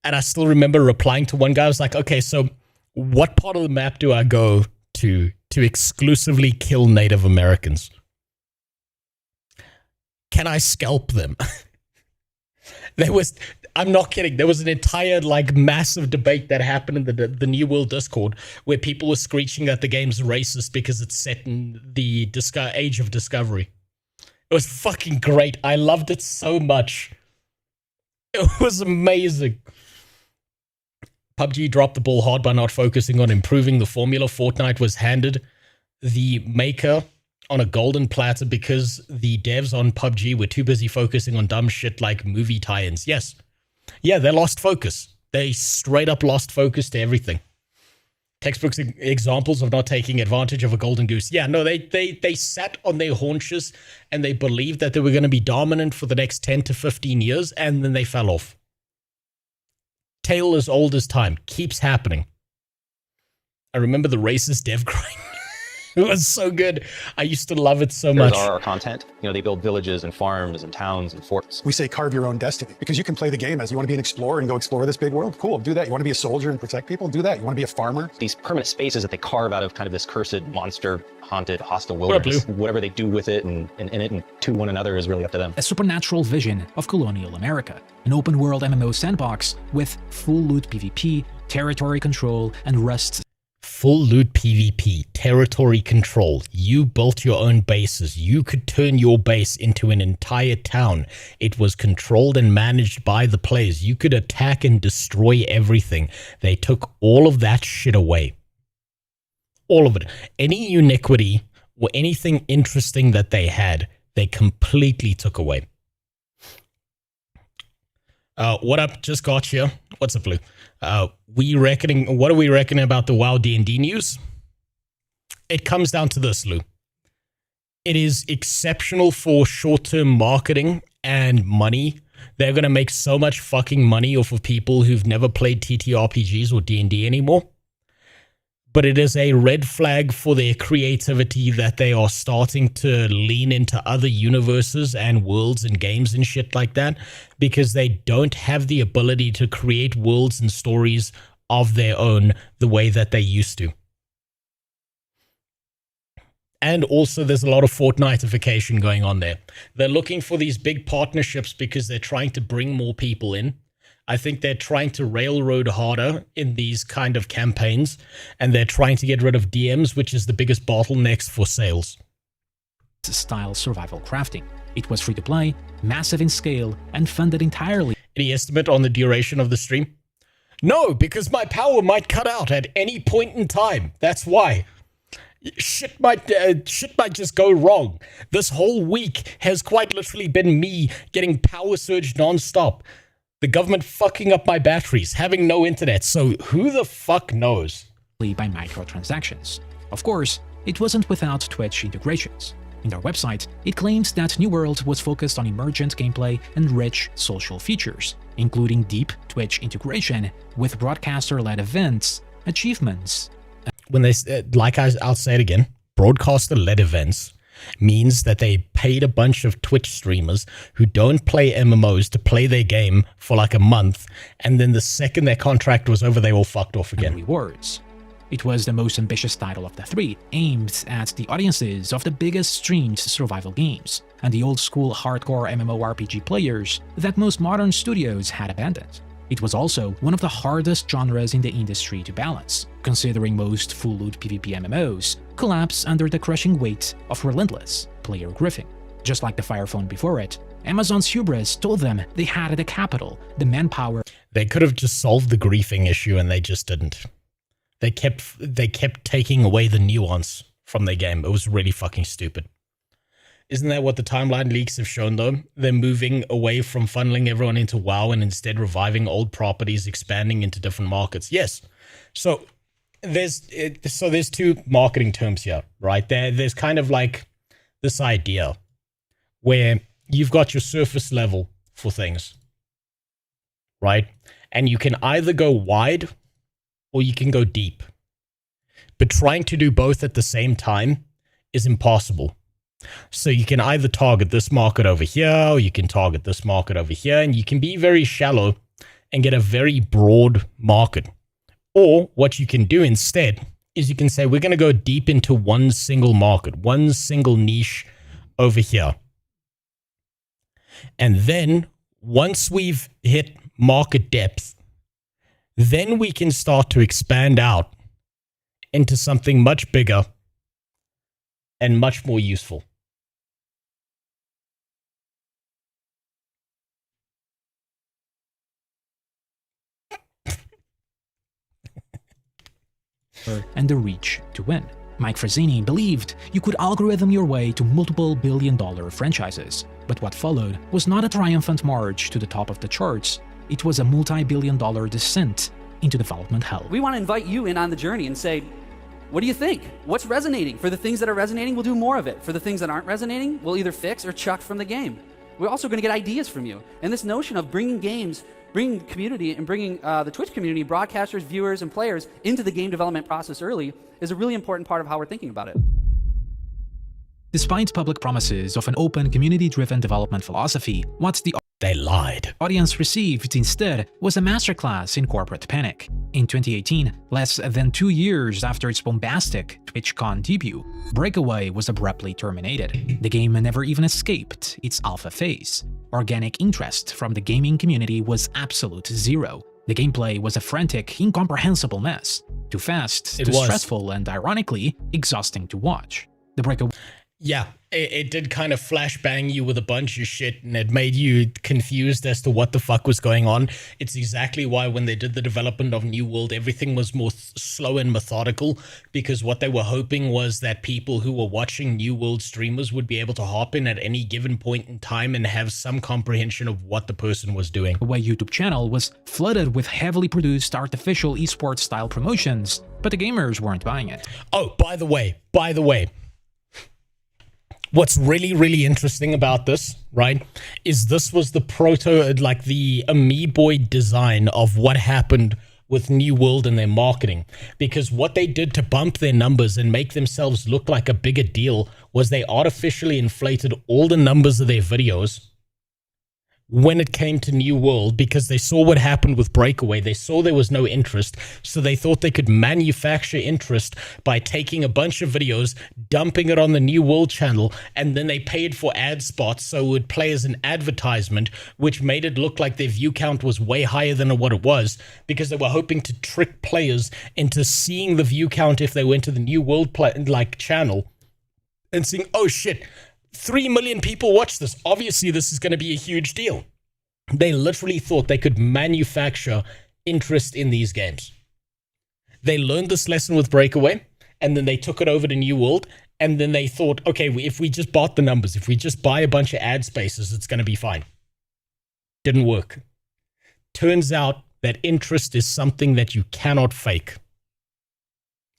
And I still remember replying to one guy. I was like, okay, so what part of the map do I go to exclusively kill Native Americans? Can I scalp them? I'm not kidding. There was an entire massive debate that happened in the New World Discord where people were screeching that the game's racist because it's set in the age of discovery. It was fucking great. I loved it so much. It was amazing. PUBG dropped the ball hard by not focusing on improving the formula. Fortnite was handed the maker on a golden platter because the devs on PUBG were too busy focusing on dumb shit like movie tie-ins. Yes. Yeah, they lost focus. They straight up lost focus to everything. Textbooks examples of not taking advantage of a golden goose. Yeah, no, they sat on their haunches and they believed that they were going to be dominant for the next 10 to 15 years, and then they fell off. Tale as old as time. Keeps happening. I remember the racist dev crying. It was so good. I used to love it so much. are our content. You know, they build villages and farms and towns and forts. We say carve your own destiny because you can play the game as you want to be an explorer and go explore this big world. Cool, do that. You want to be a soldier and protect people? Do that. You want to be a farmer? These permanent spaces that they carve out of kind of this cursed, monster, haunted, hostile wilderness. Whatever they do with it and in it and to one another is really up to them. A supernatural vision of colonial America, an open-world MMO sandbox with full loot PvP, territory control, and Rust's full loot PvP, territory control. You built your own bases. You could turn your base into an entire town. It was controlled and managed by the players. You could attack and destroy everything. They took all of that shit away. All of it. Any uniquity or anything interesting that they had, they completely took away. What up? Just got here. What's up, Blue? What are we reckoning about the WoW D&D news? It comes down to this, Lou. It is exceptional for short-term marketing and money. They're going to make so much fucking money off of people who've never played TTRPGs or D&D anymore. But it is a red flag for their creativity that they are starting to lean into other universes and worlds and games and shit like that, because they don't have the ability to create worlds and stories of their own the way that they used to. And also there's a lot of Fortnite-ification going on there. They're looking for these big partnerships because they're trying to bring more people in. I think they're trying to railroad harder in these kind of campaigns, and they're trying to get rid of DMs, which is the biggest bottlenecks for sales. style survival crafting. It was free to play, massive in scale, and funded entirely. Any estimate on the duration of the stream? No, because my power might cut out at any point in time. That's why. Shit might just go wrong. This whole week has quite literally been me getting power surge non-stop. The government fucking up my batteries, having no internet, so who the fuck knows? By microtransactions. Of course, it wasn't without Twitch integrations. In their website, it claimed that New World was focused on emergent gameplay and rich social features, including deep Twitch integration with broadcaster-led events, achievements. When they, I'll say it again, broadcaster-led events means that they paid a bunch of Twitch streamers who don't play MMOs to play their game for like a month, and then the second their contract was over, they all fucked off again. Rewards. It was the most ambitious title of the three, aimed at the audiences of the biggest streamed survival games, and the old-school hardcore MMORPG players that most modern studios had abandoned. It was also one of the hardest genres in the industry to balance, considering most full-loot PvP MMOs collapse under the crushing weight of relentless player griefing. Just like the Fire Phone before it, Amazon's hubris told them they had the capital, the manpower. They could have just solved the griefing issue and they just didn't. They kept taking away the nuance from their game. It was really fucking stupid. Isn't that what the timeline leaks have shown, though? They're moving away from funneling everyone into WoW and instead reviving old properties, expanding into different markets. Yes. So there's two marketing terms here, right? There's kind of like this idea where you've got your surface level for things, right? And you can either go wide or you can go deep. But trying to do both at the same time is impossible. So you can either target this market over here, or you can target this market over here, and you can be very shallow and get a very broad market. Or what you can do instead is you can say, we're going to go deep into one single market, one single niche over here. And then once we've hit market depth, then we can start to expand out into something much bigger and much more useful. And the reach to win. Mike Frazzini believed you could algorithm your way to multiple billion-dollar franchises, but what followed was not a triumphant march to the top of the charts, it was a multi-billion-dollar descent into development hell. We want to invite you in on the journey and say, what do you think? What's resonating? For the things that are resonating, we'll do more of it. For the things that aren't resonating, we'll either fix or chuck from the game. We're also going to get ideas from you. And this notion of bringing games, bringing community, and bringing the Twitch community, broadcasters, viewers, and players into the game development process early is a really important part of how we're thinking about it. Despite public promises of an open, community-driven development philosophy, what the They lied. audience received instead was a masterclass in corporate panic. In 2018, less than 2 years after its bombastic TwitchCon debut, Breakaway was abruptly terminated. The game never even escaped its alpha phase. Organic interest from the gaming community was absolute zero. The gameplay was a frantic, incomprehensible mess. Too fast, too stressful, and ironically, exhausting to watch. The Breakaway... Yeah, it did kind of flashbang you with a bunch of shit, and it made you confused as to what the fuck was going on. It's exactly why when they did the development of New World, everything was more slow and methodical, because what they were hoping was that people who were watching New World streamers would be able to hop in at any given point in time and have some comprehension of what the person was doing. The YouTube channel was flooded with heavily produced artificial esports style promotions, but the gamers weren't buying it. Oh, by the way, what's really, really interesting about this, right, is this was the the amoeboid design of what happened with New World and their marketing. Because what they did to bump their numbers and make themselves look like a bigger deal was they artificially inflated all the numbers of their videos when it came to New World, because they saw what happened with Breakaway. They saw there was no interest, so they thought they could manufacture interest by taking a bunch of videos, dumping it on the New World channel, and then they paid for ad spots so it would play as an advertisement, which made it look like their view count was way higher than what it was, because they were hoping to trick players into seeing the view count if they went to the New World channel and seeing, oh shit, 3 million people watch this. Obviously, this is going to be a huge deal. They literally thought they could manufacture interest in these games. They learned this lesson with Breakaway, and then they took it over to New World, and then they thought, okay, if we just bought the numbers, if we just buy a bunch of ad spaces, it's going to be fine. Didn't work. Turns out that interest is something that you cannot fake.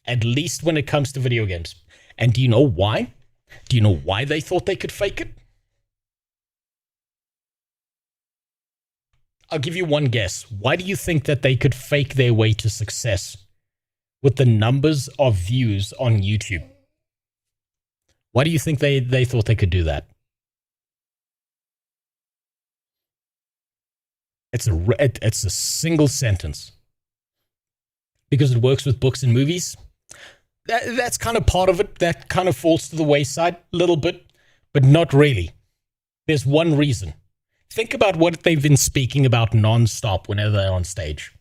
At least when it comes to video games. And do you know why? Do you know why they thought they could fake it? I'll give you one guess. Why do you think that they could fake their way to success with the numbers of views on YouTube? Why do you think they thought they could do that? It's a single sentence. Because it works with books and movies. That's kind of part of it. That kind of falls to the wayside a little bit, but not really. There's one reason. Think about what they've been speaking about non-stop whenever they're on stage.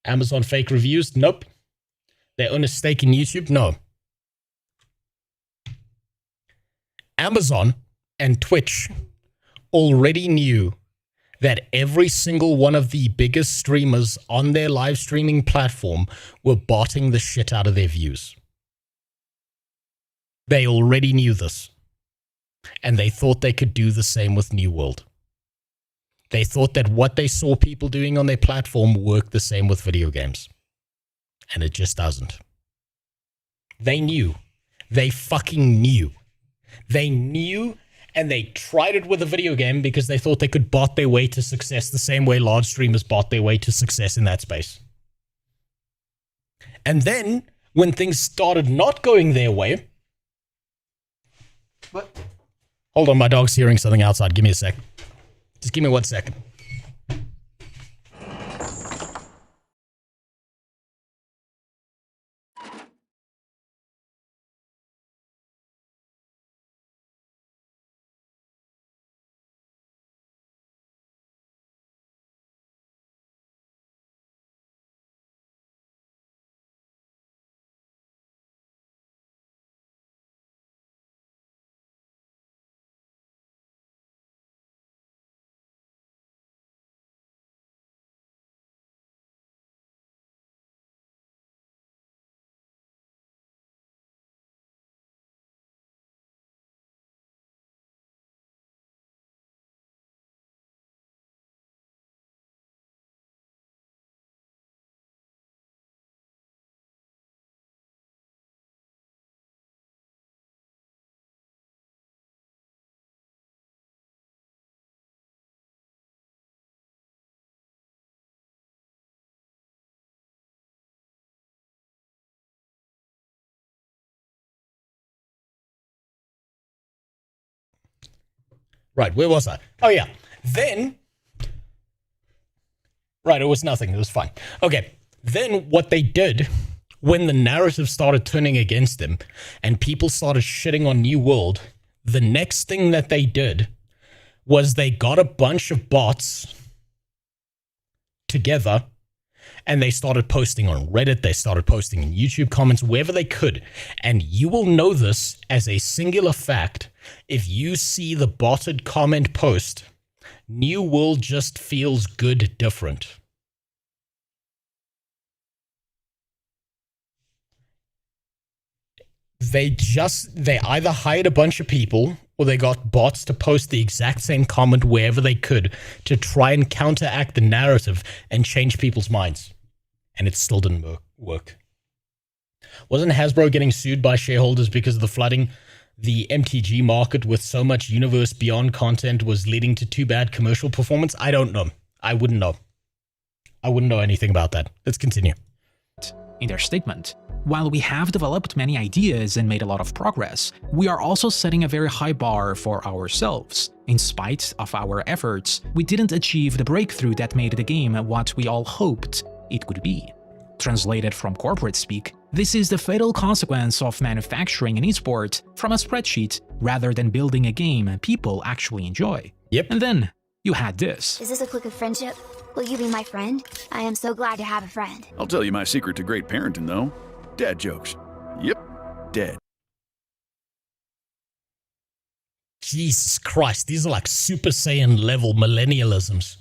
Amazon fake reviews? Nope. They own a stake in YouTube? No. Amazon and Twitch already knew that every single one of the biggest streamers on their live streaming platform were botting the shit out of their views. They already knew this. And they thought they could do the same with New World. They thought that what they saw people doing on their platform worked the same with video games. And it just doesn't. They knew. They fucking knew. They knew, and they tried it with a video game because they thought they could bot their way to success the same way large streamers bot their way to success in that space. And then, when things started not going their way... What? Hold on, my dog's hearing something outside. Give me a sec. Just give me 1 second. Right, where was I? Oh, yeah. Then... Right, it was nothing. It was fine. Okay, then what they did, when the narrative started turning against them, and people started shitting on New World, the next thing that they did was they got a bunch of bots together, and they started posting on Reddit, they started posting in YouTube comments, wherever they could. And you will know this as a singular fact if you see the botted comment post, New World just feels good different. They either hired a bunch of people or they got bots to post the exact same comment wherever they could to try and counteract the narrative and change people's minds. And it still didn't work. Wasn't Hasbro getting sued by shareholders because of the flooding? The MTG market with so much universe beyond content was leading to too bad commercial performance? I don't know. I wouldn't know. I wouldn't know anything about that. Let's continue. In their statement, while we have developed many ideas and made a lot of progress, we are also setting a very high bar for ourselves. In spite of our efforts, we didn't achieve the breakthrough that made the game what we all hoped it could be. Translated from corporate speak, this is the fatal consequence of manufacturing an esport from a spreadsheet rather than building a game people actually enjoy. Yep. And then you had this. Is this a click of friendship? Will you be my friend? I am so glad to have a friend. I'll tell you my secret to great parenting, though. Dad jokes. Yep, dead. Jesus Christ, these are like Super Saiyan level millennialisms.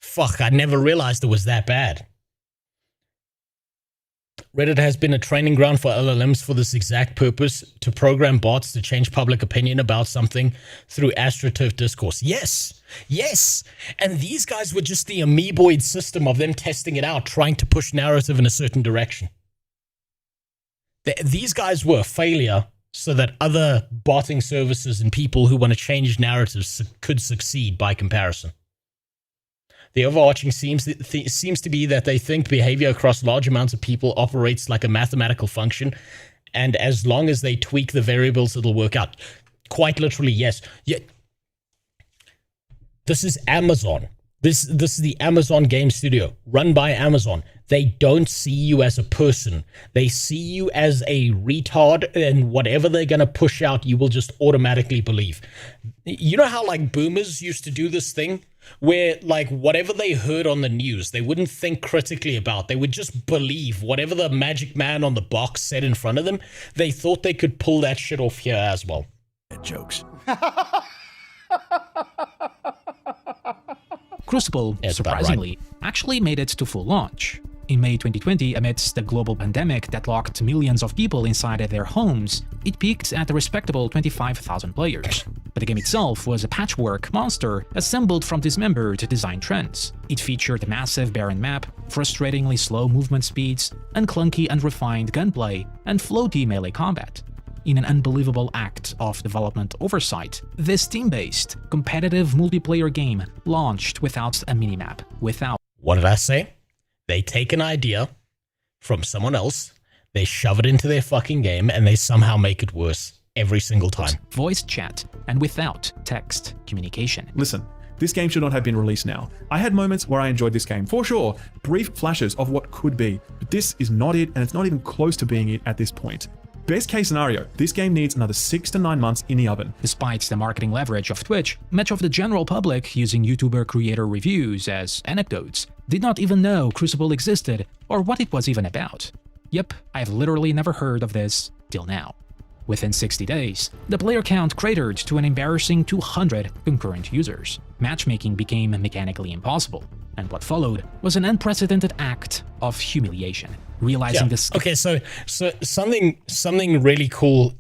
Fuck, I never realized it was that bad. Reddit has been a training ground for LLMs for this exact purpose, to program bots to change public opinion about something through assertive discourse. Yes, yes. And these guys were just the amoeboid system of them testing it out, trying to push narrative in a certain direction. These guys were a failure so that other botting services and people who want to change narratives could succeed by comparison. The overarching seems to be that they think behavior across large amounts of people operates like a mathematical function, and as long as they tweak the variables, it'll work out. Quite literally, yes. Yeah. This is Amazon. This is the Amazon Game Studio, run by Amazon. They don't see you as a person. They see you as a retard, and whatever they're going to push out, you will just automatically believe. You know how, like, boomers used to do this thing? Where, like, whatever they heard on the news, they wouldn't think critically about. They would just believe whatever the magic man on the box said in front of them. They thought they could pull that shit off here as well. Dead jokes. Crucible, It's about surprisingly, actually made it to full launch. In May 2020, amidst the global pandemic that locked millions of people inside their homes, it peaked at a respectable 25,000 players. But the game itself was a patchwork monster assembled from dismembered design trends. It featured a massive barren map, frustratingly slow movement speeds, and clunky and refined gunplay, and floaty melee combat. In an unbelievable act of development oversight, this team-based, competitive multiplayer game launched without a minimap, without— What did I say? They take an idea from someone else, they shove it into their fucking game, and they somehow make it worse every single time. voice chat, and without text communication. Listen, this game should not have been released now. I had moments where I enjoyed this game, for sure, brief flashes of what could be, but this is not it, and it's not even close to being it at this point. Best case scenario, this game needs another 6 to 9 months in the oven. Despite the marketing leverage of Twitch, much of the general public using YouTuber creator reviews as anecdotes did not even know Crucible existed or what it was even about. Yep, I've literally never heard of this till now. Within 60 days, the player count cratered to an embarrassing 200 concurrent users. Matchmaking became mechanically impossible, and what followed was an unprecedented act of humiliation. Realizing this— Okay, so something really cool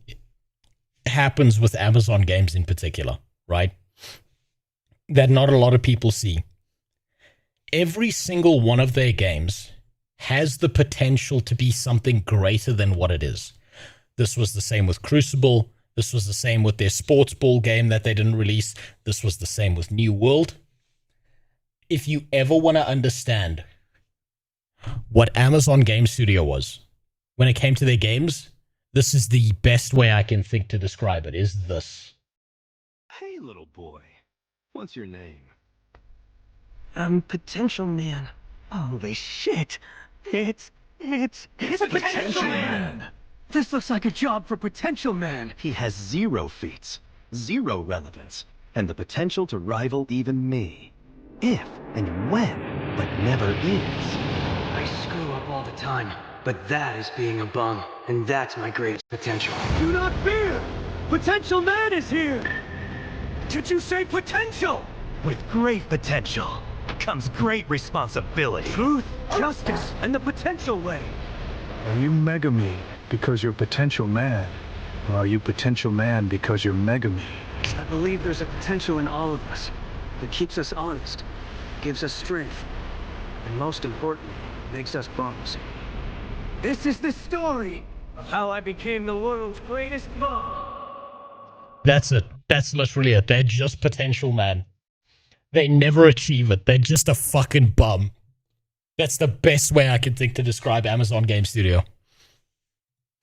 happens with Amazon games in particular, right? That not a lot of people see. Every single one of their games has the potential to be something greater than what it is. This was the same with Crucible. This was the same with their sports ball game that they didn't release. This was the same with New World. If you ever want to understand what Amazon Game Studio was when it came to their games, this is the best way I can think to describe it, is this. Hey, little boy. What's your name? Potential Man. Holy shit. It's Potential Man. This looks like a job for Potential Man. He has 0 feats, 0 relevance, and the potential to rival even me. If and when, but never is. I screw up all the time, but that is being a bum, and that's my greatest potential. Do not fear! Potential Man is here! Did you say potential? With great potential comes great responsibility. Truth, justice, and the potential way. Are you Mega Me because you're Potential Man? Or are you Potential Man because you're Mega Me? I believe there's a potential in all of us that keeps us honest, gives us strength, and most importantly, makes us bums. This is the story of how I became the world's greatest bum. That's it. That's literally it. They're just Potential Man. They never achieve it. They're just a fucking bum. That's the best way I can think to describe Amazon Game Studio.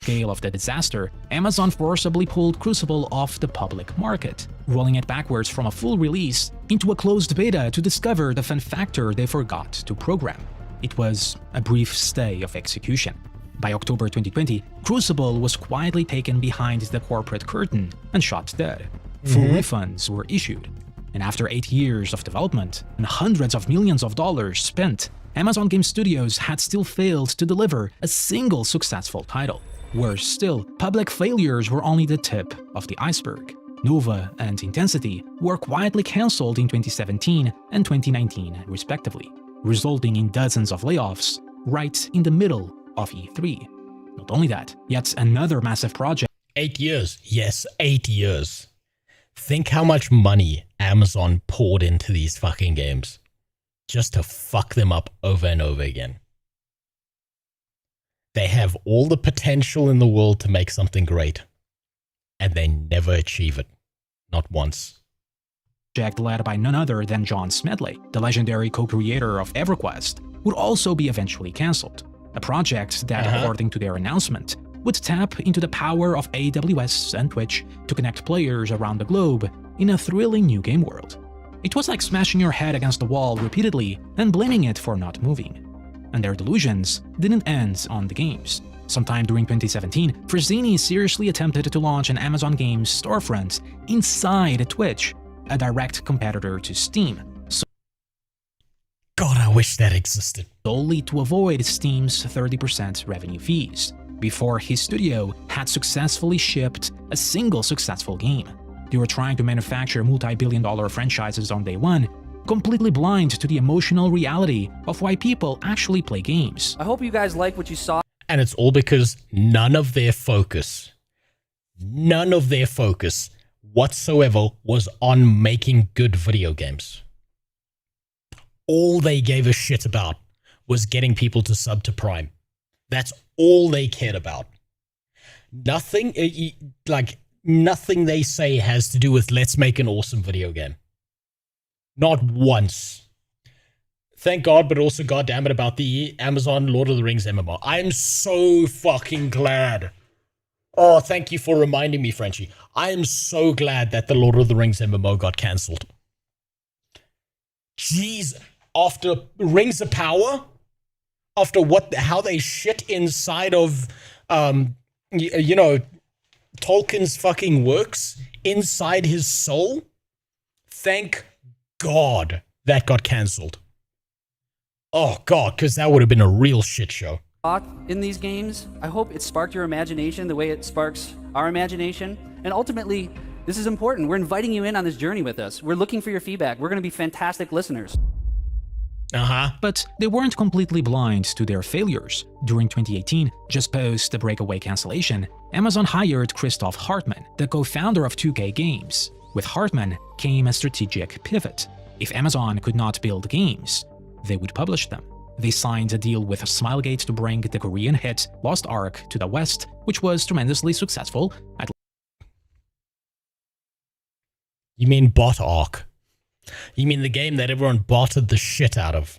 Scale of the disaster, Amazon forcibly pulled Crucible off the public market, rolling it backwards from a full release into a closed beta to discover the fun factor they forgot to program. It was a brief stay of execution. By October 2020, Crucible was quietly taken behind the corporate curtain and shot dead. Full refunds were issued. And after 8 years of development and hundreds of millions of dollars spent, Amazon Game Studios had still failed to deliver a single successful title. Worse still, public failures were only the tip of the iceberg. Nova and Intensity were quietly cancelled in 2017 and 2019 respectively, resulting in dozens of layoffs right in the middle of E3. Not only that, yet another massive project— 8 years. Yes, 8 years. Think how much money Amazon poured into these fucking games just to fuck them up over and over again. They have all the potential in the world to make something great, and they never achieve it. Not once. led by none other than John Smedley, the legendary co-creator of EverQuest, would also be eventually cancelled. A project that, according to their announcement, would tap into the power of AWS and Twitch to connect players around the globe in a thrilling new game world. It was like smashing your head against the wall repeatedly and blaming it for not moving. And their delusions didn't end on the games. Sometime during 2017, Frazzini seriously attempted to launch an Amazon Games storefront inside Twitch, a direct competitor to Steam. God, I wish that existed. Solely to avoid Steam's 30% revenue fees. before his studio had successfully shipped a single successful game. They were trying to manufacture multi-billion-dollar franchises on day one, completely blind to the emotional reality of why people actually play games. I hope you guys like what you saw. And it's all because none of their focus whatsoever was on making good video games. All they gave a shit about was getting people to sub to Prime. That's all they cared about. Nothing they say has to do with let's make an awesome video game. Not once. Thank God, but also goddamn it about the Amazon Lord of the Rings MMO. I'm so fucking glad. Oh, thank you for reminding me, Frenchie. I am so glad that the Lord of the Rings MMO got cancelled. Jeez, after Rings of Power, after how they shit inside of, Tolkien's fucking works, inside his soul, thank God that got cancelled. Oh, God, because that would have been a real shit show. In these games, I hope it sparked your imagination the way it sparks our imagination. And ultimately, this is important. We're inviting you in on this journey with us. We're looking for your feedback. We're going to be fantastic listeners. But they weren't completely blind to their failures. During 2018, just post the breakaway cancellation, Amazon hired Christoph Hartmann, the co-founder of 2K Games. With Hartmann came a strategic pivot. If Amazon could not build games, they would publish them. They signed a deal with Smilegate to bring the Korean hit Lost Ark to the West, which was tremendously successful. You mean Bot Ark? You mean the game that everyone botted the shit out of?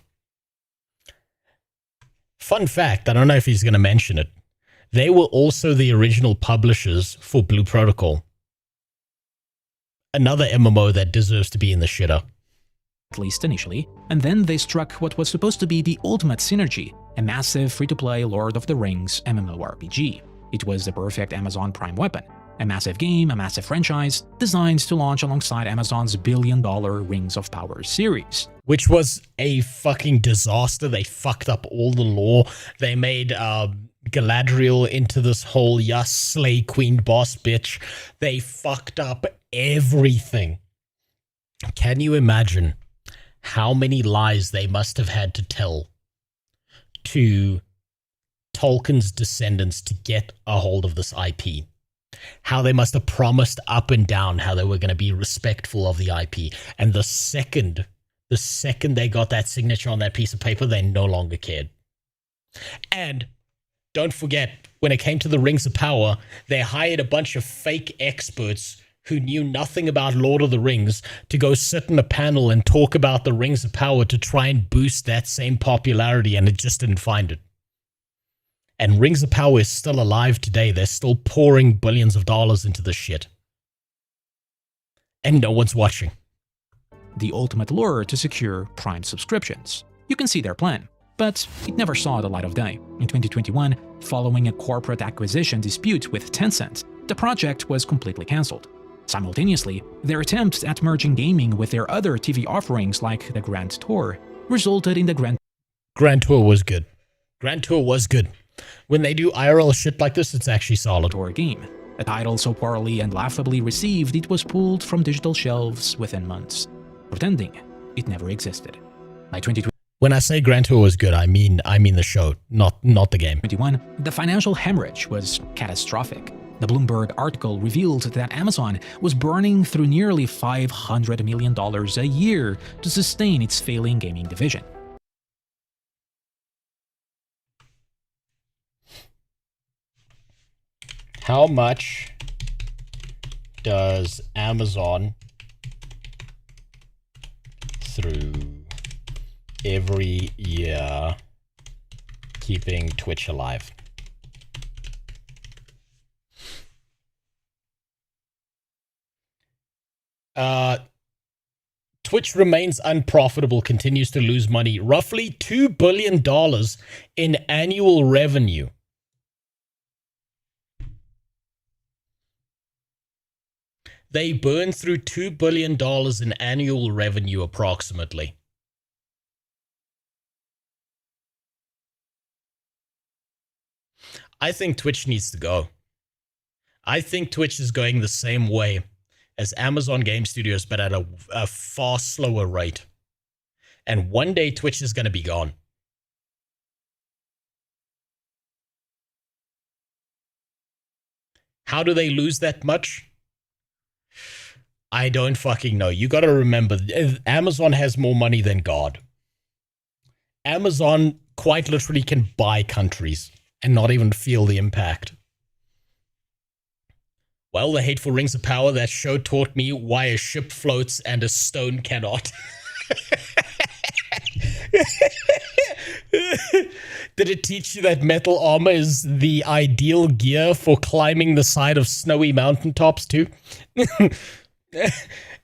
Fun fact, I don't know if he's going to mention it. They were also the original publishers for Blue Protocol. Another MMO that deserves to be in the shitter. At least initially, and then they struck what was supposed to be the ultimate synergy, a massive free-to-play Lord of the Rings MMORPG. It was the perfect Amazon Prime weapon. A massive game, a massive franchise, designed to launch alongside Amazon's billion-dollar Rings of Power series. Which was a fucking disaster. They fucked up all the lore. They made Galadriel into this whole slay queen boss bitch. They fucked up everything. Can you imagine how many lies they must have had to tell to Tolkien's descendants to get a hold of this IP? How they must have promised up and down how they were going to be respectful of the IP. And the second they got that signature on that piece of paper, they no longer cared. And don't forget, when it came to the Rings of Power, they hired a bunch of fake experts who knew nothing about Lord of the Rings to go sit in a panel and talk about the Rings of Power to try and boost that same popularity, and it just didn't find it. And Rings of Power is still alive today. They're still pouring billions of dollars into this shit. And no one's watching. The ultimate lure to secure Prime subscriptions. You can see their plan, but it never saw the light of day. In 2021, following a corporate acquisition dispute with Tencent, the project was completely cancelled. Simultaneously, their attempts at merging gaming with their other TV offerings like the Grand Tour resulted in the Grand Tour was good. Grand Tour was good. When they do IRL shit like this, it's actually solid. Tour game. A title so poorly and laughably received it was pulled from digital shelves within months, pretending it never existed. By 2020, when I say Grand Tour was good, I mean the show, not the game. 2021, the financial hemorrhage was catastrophic. The Bloomberg article revealed that Amazon was burning through nearly $500 million a year to sustain its failing gaming division. How much does Amazon through every year keeping Twitch alive? Twitch remains unprofitable, continues to lose money. Roughly $2 billion in annual revenue. They burn through $2 billion in annual revenue approximately. I think Twitch needs to go. I think Twitch is going the same way as Amazon Game Studios, but at a far slower rate. And one day Twitch is going to be gone. How do they lose that much? I don't fucking know. You got to remember, Amazon has more money than God. Amazon quite literally can buy countries and not even feel the impact. Well, the Hateful Rings of Power, that show taught me why a ship floats and a stone cannot. Did it teach you that metal armor is the ideal gear for climbing the side of snowy mountaintops too?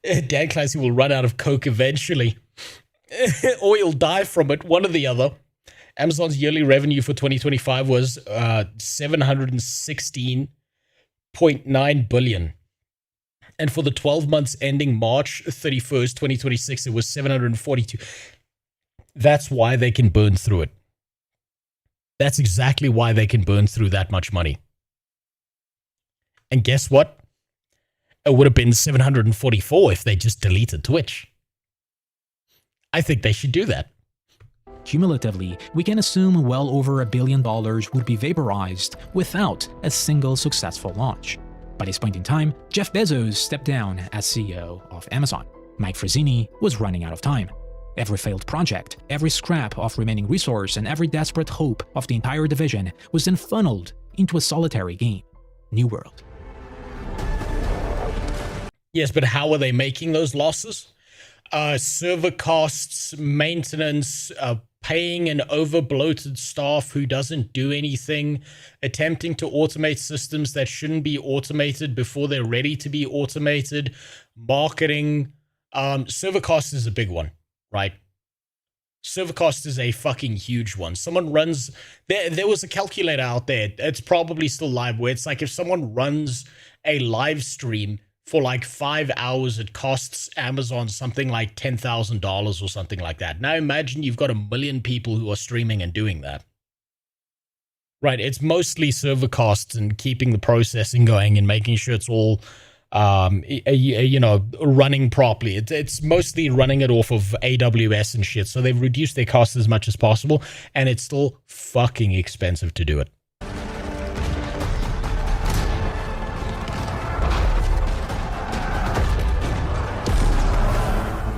Dan Clancy will run out of coke eventually. Or you'll die from it, one or the other. Amazon's yearly revenue for 2025 was $716.9 billion. And for the 12 months ending March 31st, 2026, it was 742. That's why they can burn through it. That's exactly why they can burn through that much money. And guess what? It would have been 744 if they just deleted Twitch. I think they should do that. Cumulatively, we can assume well over $1 billion would be vaporized without a single successful launch. By this point in time, Jeff Bezos stepped down as CEO of Amazon. Mike Frazzini was running out of time. Every failed project, every scrap of remaining resource, and every desperate hope of the entire division was then funneled into a solitary game, New World. Yes, but how are they making those losses? Server costs, maintenance, paying an over-bloated staff who doesn't do anything, attempting to automate systems that shouldn't be automated before they're ready to be automated, marketing. Server cost is a big one, right? Server cost is a fucking huge one. Someone runs... There was a calculator out there. It's probably still live, where it's like if someone runs a live stream for like 5 hours, it costs Amazon something like $10,000 or something like that. Now imagine you've got 1 million people who are streaming and doing that. Right, it's mostly server costs and keeping the processing going and making sure it's all, running properly. It's mostly running it off of AWS and shit. So they've reduced their costs as much as possible, and it's still fucking expensive to do it.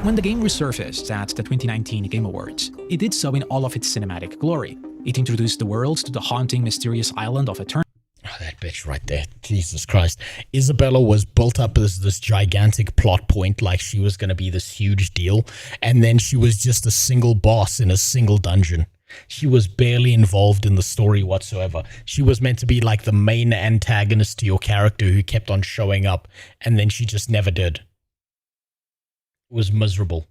When the game resurfaced at the 2019 Game Awards, it did so in all of its cinematic glory. It introduced the world to the haunting, mysterious island of Eternity. Oh, that bitch right there. Jesus Christ. Isabella was built up as this gigantic plot point, like she was going to be this huge deal, and then she was just a single boss in a single dungeon. She was barely involved in the story whatsoever. She was meant to be like the main antagonist to your character who kept on showing up, and then she just never did. Was miserable.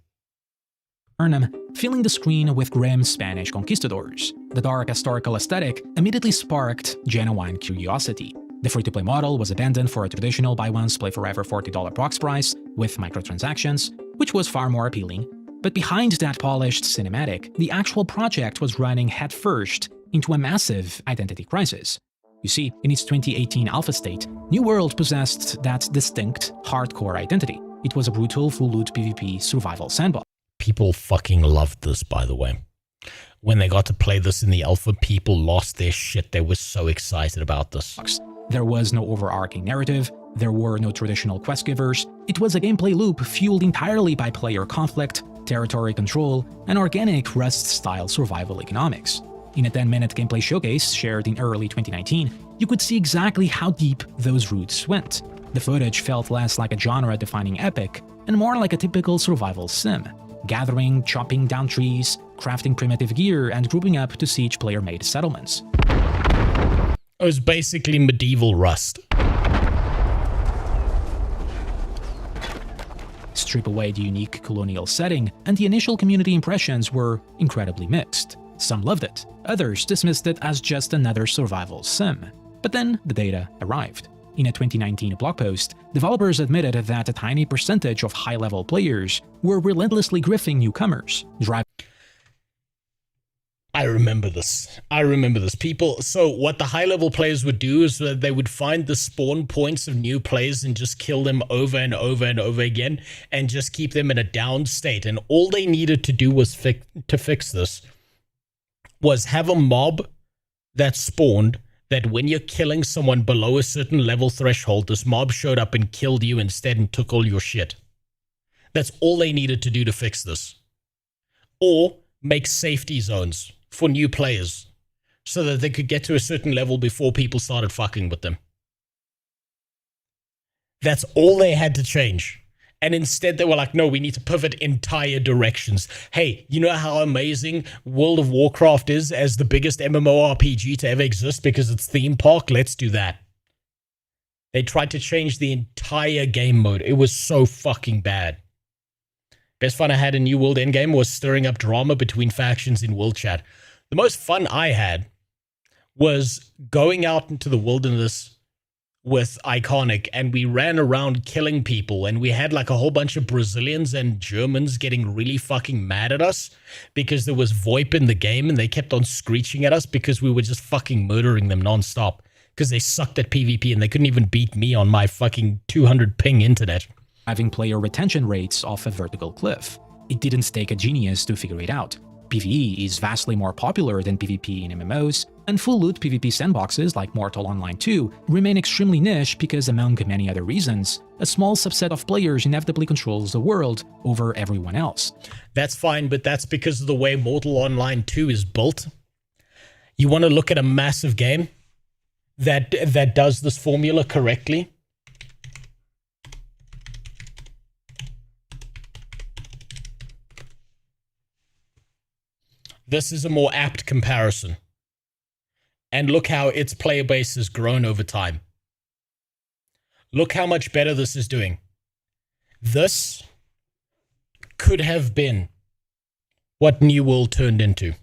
Burnham, filling the screen with grim Spanish conquistadors. The dark historical aesthetic immediately sparked genuine curiosity. The free-to-play model was abandoned for a traditional buy once, play forever $40 box price with microtransactions, which was far more appealing. But behind that polished cinematic, the actual project was running headfirst into a massive identity crisis. You see, in its 2018 alpha state, New World possessed that distinct, hardcore identity. It was a brutal, full-loot PvP survival sandbox. People fucking loved this, by the way. When they got to play this in the alpha, people lost their shit. They were so excited about this. There was no overarching narrative, there were no traditional quest givers. It was a gameplay loop fueled entirely by player conflict, territory control, and organic Rust-style survival economics. In a 10-minute gameplay showcase shared in early 2019, you could see exactly how deep those roots went. The footage felt less like a genre-defining epic and more like a typical survival sim. Gathering, chopping down trees, crafting primitive gear, and grouping up to siege player-made settlements. It was basically medieval Rust. Strip away the unique colonial setting, and the initial community impressions were incredibly mixed. Some loved it, others dismissed it as just another survival sim. But then the data arrived. In a 2019 blog post, developers admitted that a tiny percentage of high-level players were relentlessly griffing newcomers, driving... I remember this. I remember this. People, so what the high-level players would do is that they would find the spawn points of new players and just kill them over and over and over again and just keep them in a down state. And all they needed to do was to fix this was have a mob that spawned that when you're killing someone below a certain level threshold, this mob showed up and killed you instead and took all your shit. That's all they needed to do to fix this. Or make safety zones for new players so that they could get to a certain level before people started fucking with them. That's all they had to change. And instead they were like, no, we need to pivot entire directions. Hey, you know how amazing World of Warcraft is as the biggest MMORPG to ever exist because it's theme park? Let's do that. They tried to change the entire game mode. It was so fucking bad. Best fun I had in New World Endgame was stirring up drama between factions in World Chat. The most fun I had was going out into the wilderness with Iconic, and we ran around killing people, and we had like a whole bunch of Brazilians and Germans getting really fucking mad at us because there was VoIP in the game, and they kept on screeching at us because we were just fucking murdering them nonstop because they sucked at PvP and they couldn't even beat me on my fucking 200 ping internet. Having player retention rates off a vertical cliff. It didn't take a genius to figure it out. PvE is vastly more popular than PvP in MMOs, and full loot PvP sandboxes like Mortal Online 2 remain extremely niche because, among many other reasons, a small subset of players inevitably controls the world over everyone else. That's fine, but that's because of the way Mortal Online 2 is built. You want to look at a massive game that does this formula correctly? This is a more apt comparison. And look how its player base has grown over time. Look how much better this is doing. This could have been what New World turned into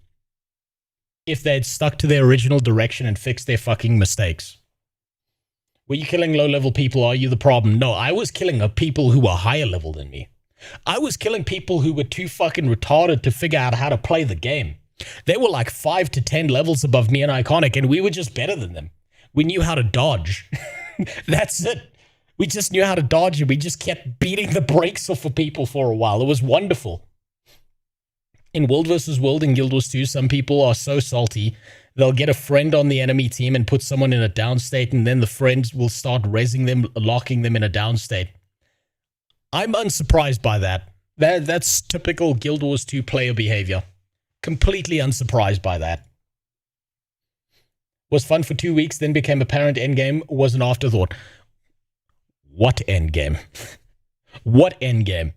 if they had stuck to their original direction and fixed their fucking mistakes. Were you killing low-level people? Are you the problem? No, I was killing people who were higher level than me. I was killing people who were too fucking retarded to figure out how to play the game. They were like 5 to 10 levels above me and Iconic, and we were just better than them. We knew how to dodge. That's it. We just knew how to dodge, and we just kept beating the brakes off of people for a while. It was wonderful. In World vs. World and Guild Wars 2, some people are so salty, they'll get a friend on the enemy team and put someone in a down state, and then the friends will start rezzing them, locking them in a down state. I'm unsurprised by that. That's typical Guild Wars 2 player behavior. Completely unsurprised by that. Was fun for 2 weeks, then became apparent endgame was an afterthought. What endgame? What endgame?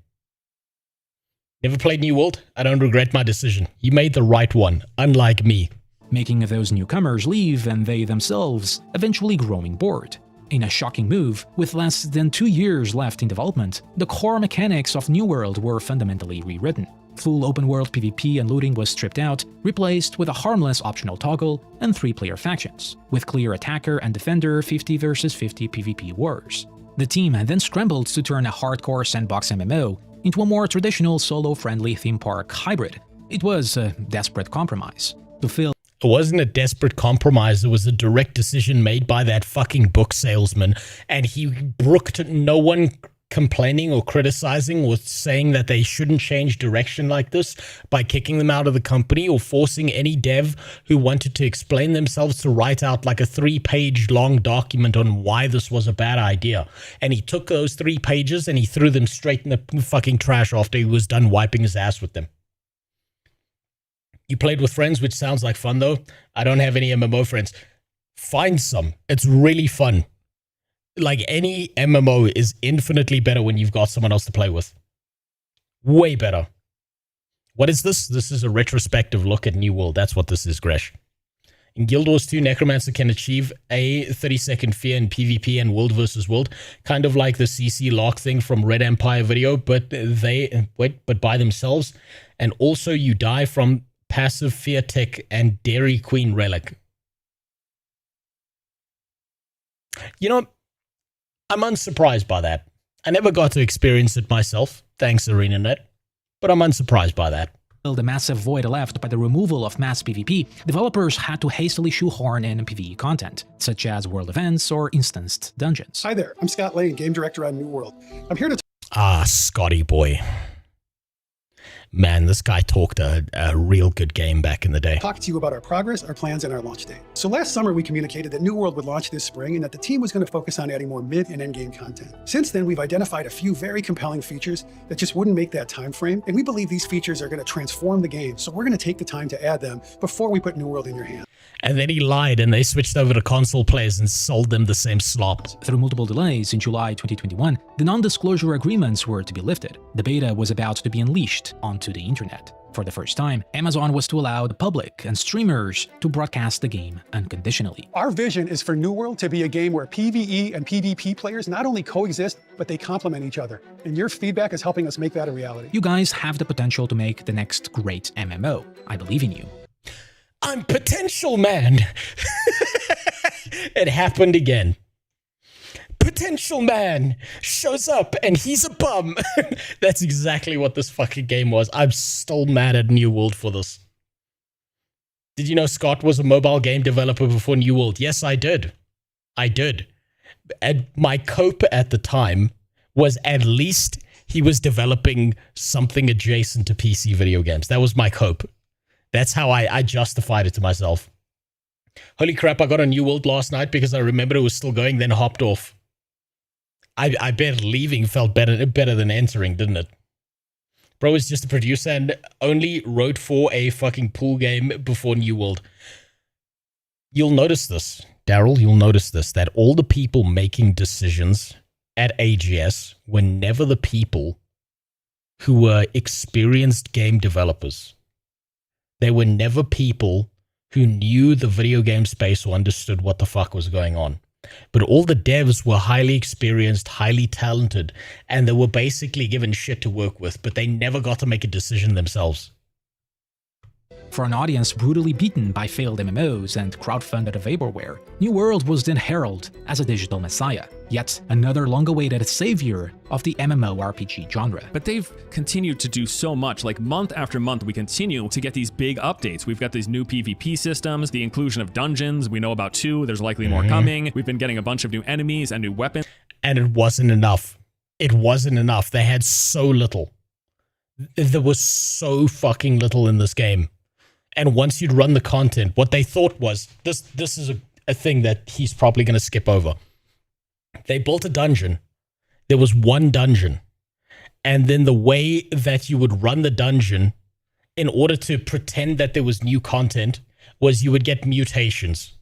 Never played New World? I don't regret my decision. You made the right one, unlike me. Making those newcomers leave and they themselves eventually growing bored. In a shocking move, with less than 2 years left in development, the core mechanics of New World were fundamentally rewritten. Full open-world PvP and looting was stripped out, replaced with a harmless optional toggle and 3-player factions, with clear attacker and defender 50 versus 50 PvP wars. The team then scrambled to turn a hardcore sandbox MMO into a more traditional solo-friendly theme park hybrid. It was a desperate compromise. To fill It wasn't a desperate compromise, it was a direct decision made by that fucking book salesman, and he brooked no one complaining or criticizing or saying that they shouldn't change direction like this by kicking them out of the company or forcing any dev who wanted to explain themselves to write out like a 3-page long document on why this was a bad idea. And he took those 3 pages and he threw them straight in the fucking trash after he was done wiping his ass with them. You played with friends, which sounds like fun though. I don't have any MMO friends. Find some. It's really fun. Like, any MMO is infinitely better when you've got someone else to play with. Way better. What is this? This is a retrospective look at New World. That's what this is, Gresh. In Guild Wars 2, Necromancer can achieve a 30-second fear in PvP and World vs. World, kind of like the CC lock thing from Red Empire video, but by themselves. And also you die from passive fear tech and Dairy Queen relic. You know, I'm unsurprised by that. I never got to experience it myself, thanks ArenaNet, but I'm unsurprised by that. the massive void left by the removal of mass PvP, developers had to hastily shoehorn in PvE content, such as world events or instanced dungeons. Hi there, I'm Scott Lane, game director on New World. I'm here to Scotty boy. Man, this guy talked a real good game back in the day. talk to you about our progress, our plans, and our launch date. So last summer, we communicated that New World would launch this spring and that the team was going to focus on adding more mid and end game content. Since then, we've identified a few very compelling features that just wouldn't make that time frame, and we believe these features are going to transform the game, so we're going to take the time to add them before we put New World in your hands. And then he lied and they switched over to console players and sold them the same slop. Through multiple delays in July 2021, the non-disclosure agreements were to be lifted. The beta was about to be unleashed onto the internet. For the first time, Amazon was to allow the public and streamers to broadcast the game unconditionally. Our vision is for New World to be a game where PvE and PvP players not only coexist, but they complement each other. And your feedback is helping us make that a reality. You guys have the potential to make the next great MMO. I believe in you. I'm potential, man. It happened again. Potential man shows up and he's a bum. That's exactly what this fucking game was. I'm still mad at New World for this. Did you know Scott was a mobile game developer before New World? Yes, I did. I did. And my cope at the time was at least he was developing something adjacent to PC video games. That was my cope. That's how I justified it to myself. Holy crap, I got a New World last night because I remembered it was still going, then hopped off. I bet leaving felt better than entering, didn't it? Bro is just a producer and only wrote for a fucking pool game before New World. You'll notice this, Daryl, you'll notice this, that all the people making decisions at AGS were never the people who were experienced game developers. They were never people who knew the video game space or understood what the fuck was going on. But all the devs were highly experienced, highly talented, and they were basically given shit to work with, but they never got to make a decision themselves. For an audience brutally beaten by failed MMOs and crowdfunded vaporware, New World was then heralded as a digital messiah, yet another long-awaited savior of the MMORPG genre. But they've continued to do so much, like month after month we continue to get these big updates. We've got these new PvP systems, the inclusion of dungeons, we know about 2, there's likely more coming. We've been getting a bunch of new enemies and new weapons. And it wasn't enough. It wasn't enough. They had so little. There was so fucking little in this game. And once you'd run the content, what they thought was, this is a thing that he's probably going to skip over. They built a dungeon. There was one dungeon. And then the way that you would run the dungeon in order to pretend that there was new content was you would get mutations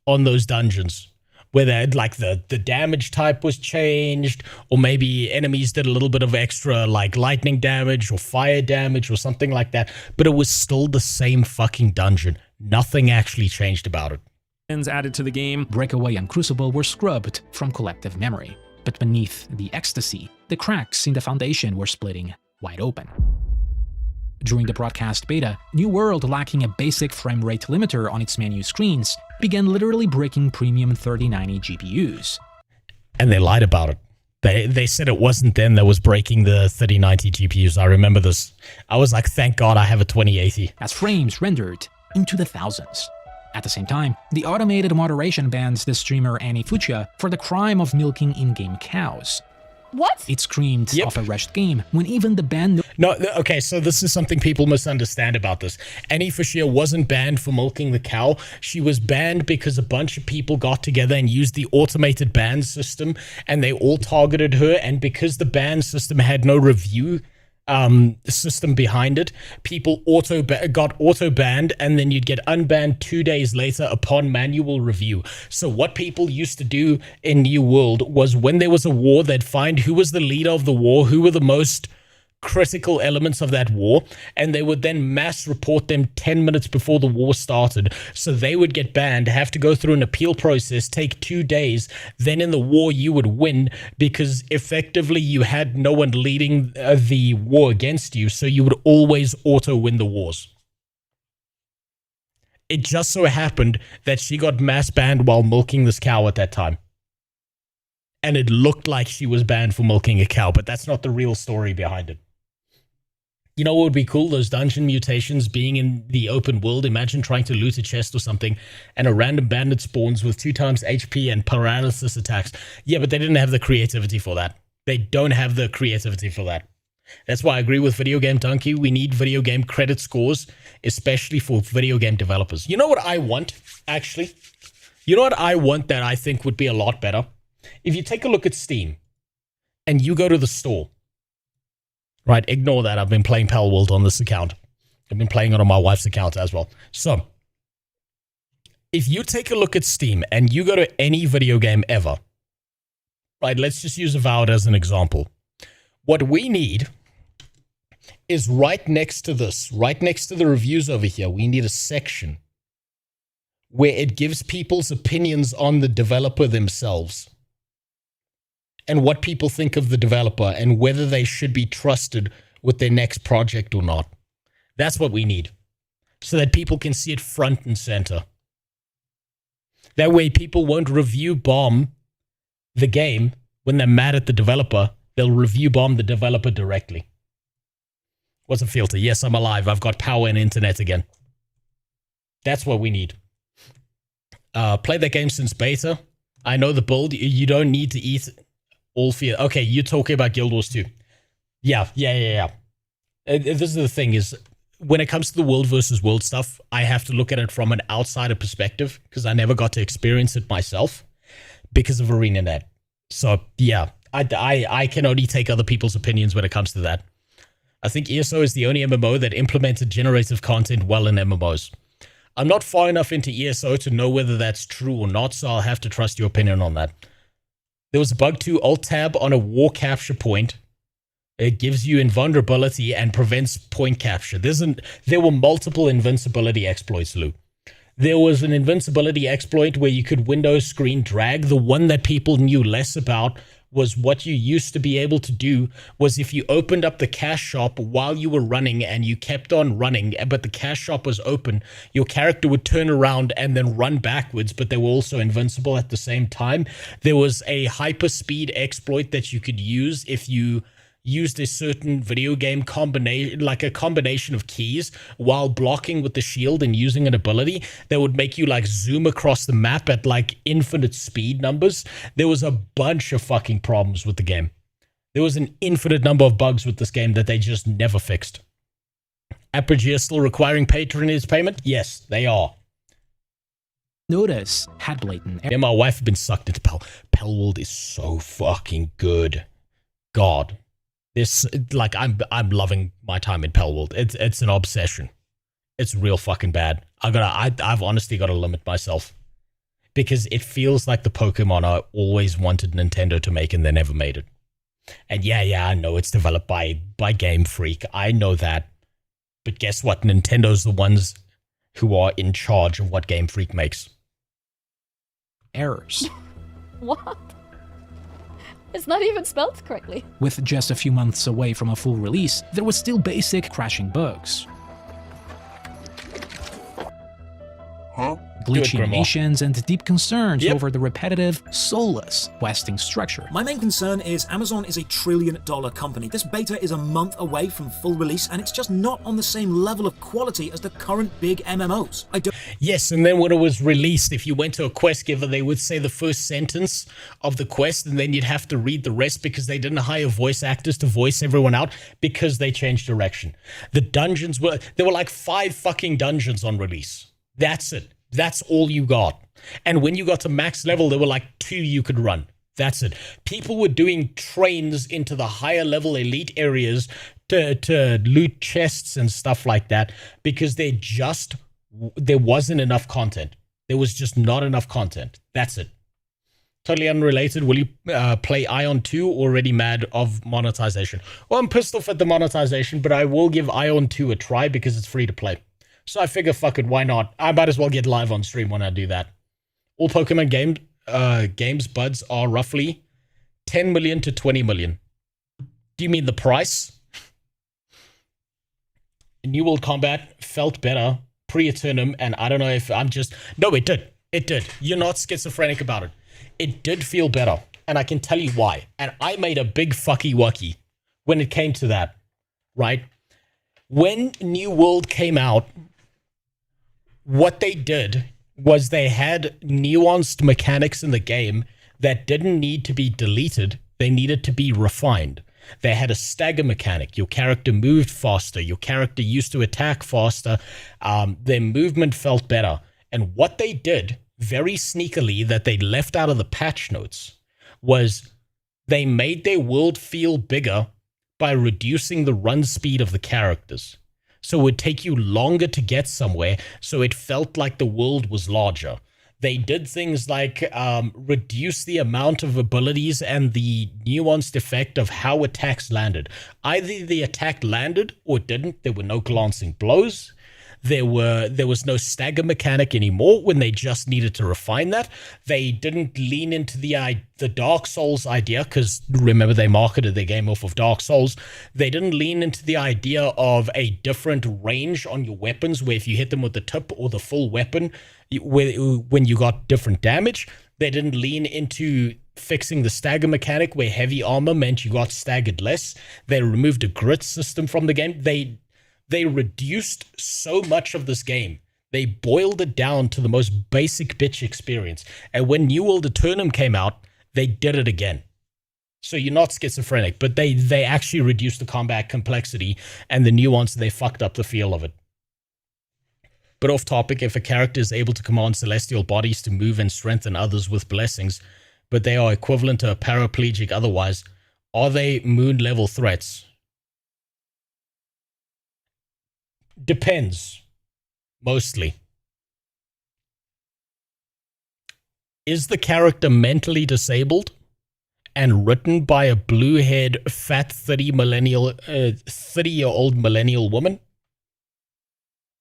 on those dungeons. Whether like the damage type was changed, or maybe enemies did a little bit of extra like lightning damage or fire damage or something like that, but it was still the same fucking dungeon. Nothing actually changed about it. Added to the game. Breakaway and Crucible were scrubbed from collective memory, but beneath the ecstasy, the cracks in the foundation were splitting wide open. During the broadcast beta, New World, lacking a basic frame rate limiter on its menu screens, began literally breaking premium 3090 GPUs. And they lied about it. They said it wasn't them that was breaking the 3090 GPUs. I remember this. I was like, thank God I have a 2080. As frames rendered into the thousands. At the same time, the automated moderation bans the streamer Annie Fuchsia for the crime of milking in-game cows. What? It screamed of a rushed game when even the ban... No, okay, so this is something people misunderstand about this. Annie Fuchsia wasn't banned for milking the cow. She was banned because a bunch of people got together and used the automated ban system, and they all targeted her, and because the ban system had no review system behind it, people got auto-banned, and then you'd get unbanned 2 days later upon manual review. So what people used to do in New World was when there was a war, they'd find who was the leader of the war, who were the most critical elements of that war, and they would then mass report them 10 minutes before the war started. So they would get banned, have to go through an appeal process, take 2 days. Then in the war, you would win because effectively you had no one leading the war against you. So you would always auto win the wars. It just so happened that she got mass banned while milking this cow at that time. And it looked like she was banned for milking a cow, but that's not the real story behind it. You know what would be cool? Those dungeon mutations being in the open world. Imagine trying to loot a chest or something and a random bandit spawns with 2 times HP and paralysis attacks. Yeah, but they didn't have the creativity for that. They don't have the creativity for that. That's why I agree with Video Game Donkey. We need video game credit scores, especially for video game developers. You know what I want, actually? You know what I want that I think would be a lot better? If you take a look at Steam and you go to the store, right, ignore that. I've been playing Palworld on this account. I've been playing it on my wife's account as well. So, if you take a look at Steam and you go to any video game ever, right, let's just use Avowed as an example. What we need is right next to this, right next to the reviews over here, we need a section where it gives people's opinions on the developer themselves and what people think of the developer and whether they should be trusted with their next project or not. That's what we need, so that people can see it front and center. That way people won't review bomb the game when they're mad at the developer. They'll review bomb the developer directly. What's a filter? Yes, I'm alive. I've got power and internet again. That's what we need. Play that game since beta. I know the build. You don't need to eat all fear. Okay, you're talking about Guild Wars 2. Yeah. This is the thing is, when it comes to the world versus world stuff, I have to look at it from an outsider perspective because I never got to experience it myself because of ArenaNet. So, yeah, I can only take other people's opinions when it comes to that. I think ESO is the only MMO that implemented generative content well in MMOs. I'm not far enough into ESO to know whether that's true or not, so I'll have to trust your opinion on that. There was a bug to Alt-Tab on a war capture point. It gives you invulnerability and prevents point capture. There were multiple invincibility exploits, Lou. There was an invincibility exploit where you could window screen drag. The one that people knew less about was what you used to be able to do was if you opened up the cash shop while you were running and you kept on running, but the cash shop was open, your character would turn around and then run backwards, but they were also invincible at the same time. There was a hyperspeed exploit that you could use if you used a certain video game combination, like a combination of keys while blocking with the shield and using an ability that would make you like zoom across the map at like infinite speed numbers. There was a bunch of fucking problems with the game. There was an infinite number of bugs with this game that they just never fixed. Apogee is still requiring patronage payment? Yes, they are. Notice had blatant. Yeah, my wife had been sucked into Palworld is so fucking good. God. This, like, I'm loving my time in Palworld. It's an obsession. It's real fucking bad. I've honestly got to limit myself because it feels like the Pokemon I always wanted Nintendo to make and they never made it. And yeah, I know it's developed by Game Freak. I know that. But guess what? Nintendo's the ones who are in charge of what Game Freak makes. Errors. What? It's not even spelled correctly. With just a few months away from a full release, there was still basic crashing bugs. Huh? Glitchy animations and deep concerns over the repetitive, soulless questing structure. My main concern is Amazon is a $1 trillion company. This beta is a month away from full release, and it's just not on the same level of quality as the current big MMOs. Yes, and then when it was released, if you went to a quest giver, they would say the first sentence of the quest, and then you'd have to read the rest because they didn't hire voice actors to voice everyone out because they changed direction. The dungeons there were like 5 fucking dungeons on release. That's it. That's all you got. And when you got to max level, there were like 2 you could run. That's it. People were doing trains into the higher level elite areas to loot chests and stuff like that because there wasn't enough content. There was just not enough content. That's it. Totally unrelated. Will you play Ion 2 already mad of monetization? Well, I'm pissed off at the monetization, but I will give Ion 2 a try because it's free to play. So I figure, fuck it, why not? I might as well get live on stream when I do that. All Pokemon games buds are roughly 10 million to 20 million. Do you mean the price? New World Combat felt better pre-Eternum, and I don't know if I'm just... No, it did. It did. You're not schizophrenic about it. It did feel better, and I can tell you why. And I made a big fucky wucky when it came to that, right? When New World came out, what they did was they had nuanced mechanics in the game that didn't need to be deleted. They needed to be refined. They had a stagger mechanic. Your character moved faster. Your character used to attack faster. Their movement felt better. And what they did very sneakily that they left out of the patch notes was they made their world feel bigger by reducing the run speed of the characters. So it would take you longer to get somewhere, so it felt like the world was larger. They did things like reduce the amount of abilities and the nuanced effect of how attacks landed. Either the attack landed or didn't. There were no glancing blows. There was no stagger mechanic anymore when they just needed to refine that. They didn't lean into the Dark Souls idea, because remember, they marketed their game off of Dark Souls. They didn't lean into the idea of a different range on your weapons, where if you hit them with the tip or the full weapon, when you got different damage. They didn't lean into fixing the stagger mechanic, where heavy armor meant you got staggered less. They removed a grit system from the game. They reduced so much of this game. They boiled it down to the most basic bitch experience. And when New World Eternum came out, they did it again. So you're not schizophrenic, but they actually reduced the combat complexity and the nuance. They fucked up the feel of it. But off topic, if a character is able to command celestial bodies to move and strengthen others with blessings, but they are equivalent to a paraplegic otherwise, are they moon-level threats? Depends. Mostly. Is the character mentally disabled and written by a blue-haired, fat 30-year-old millennial woman?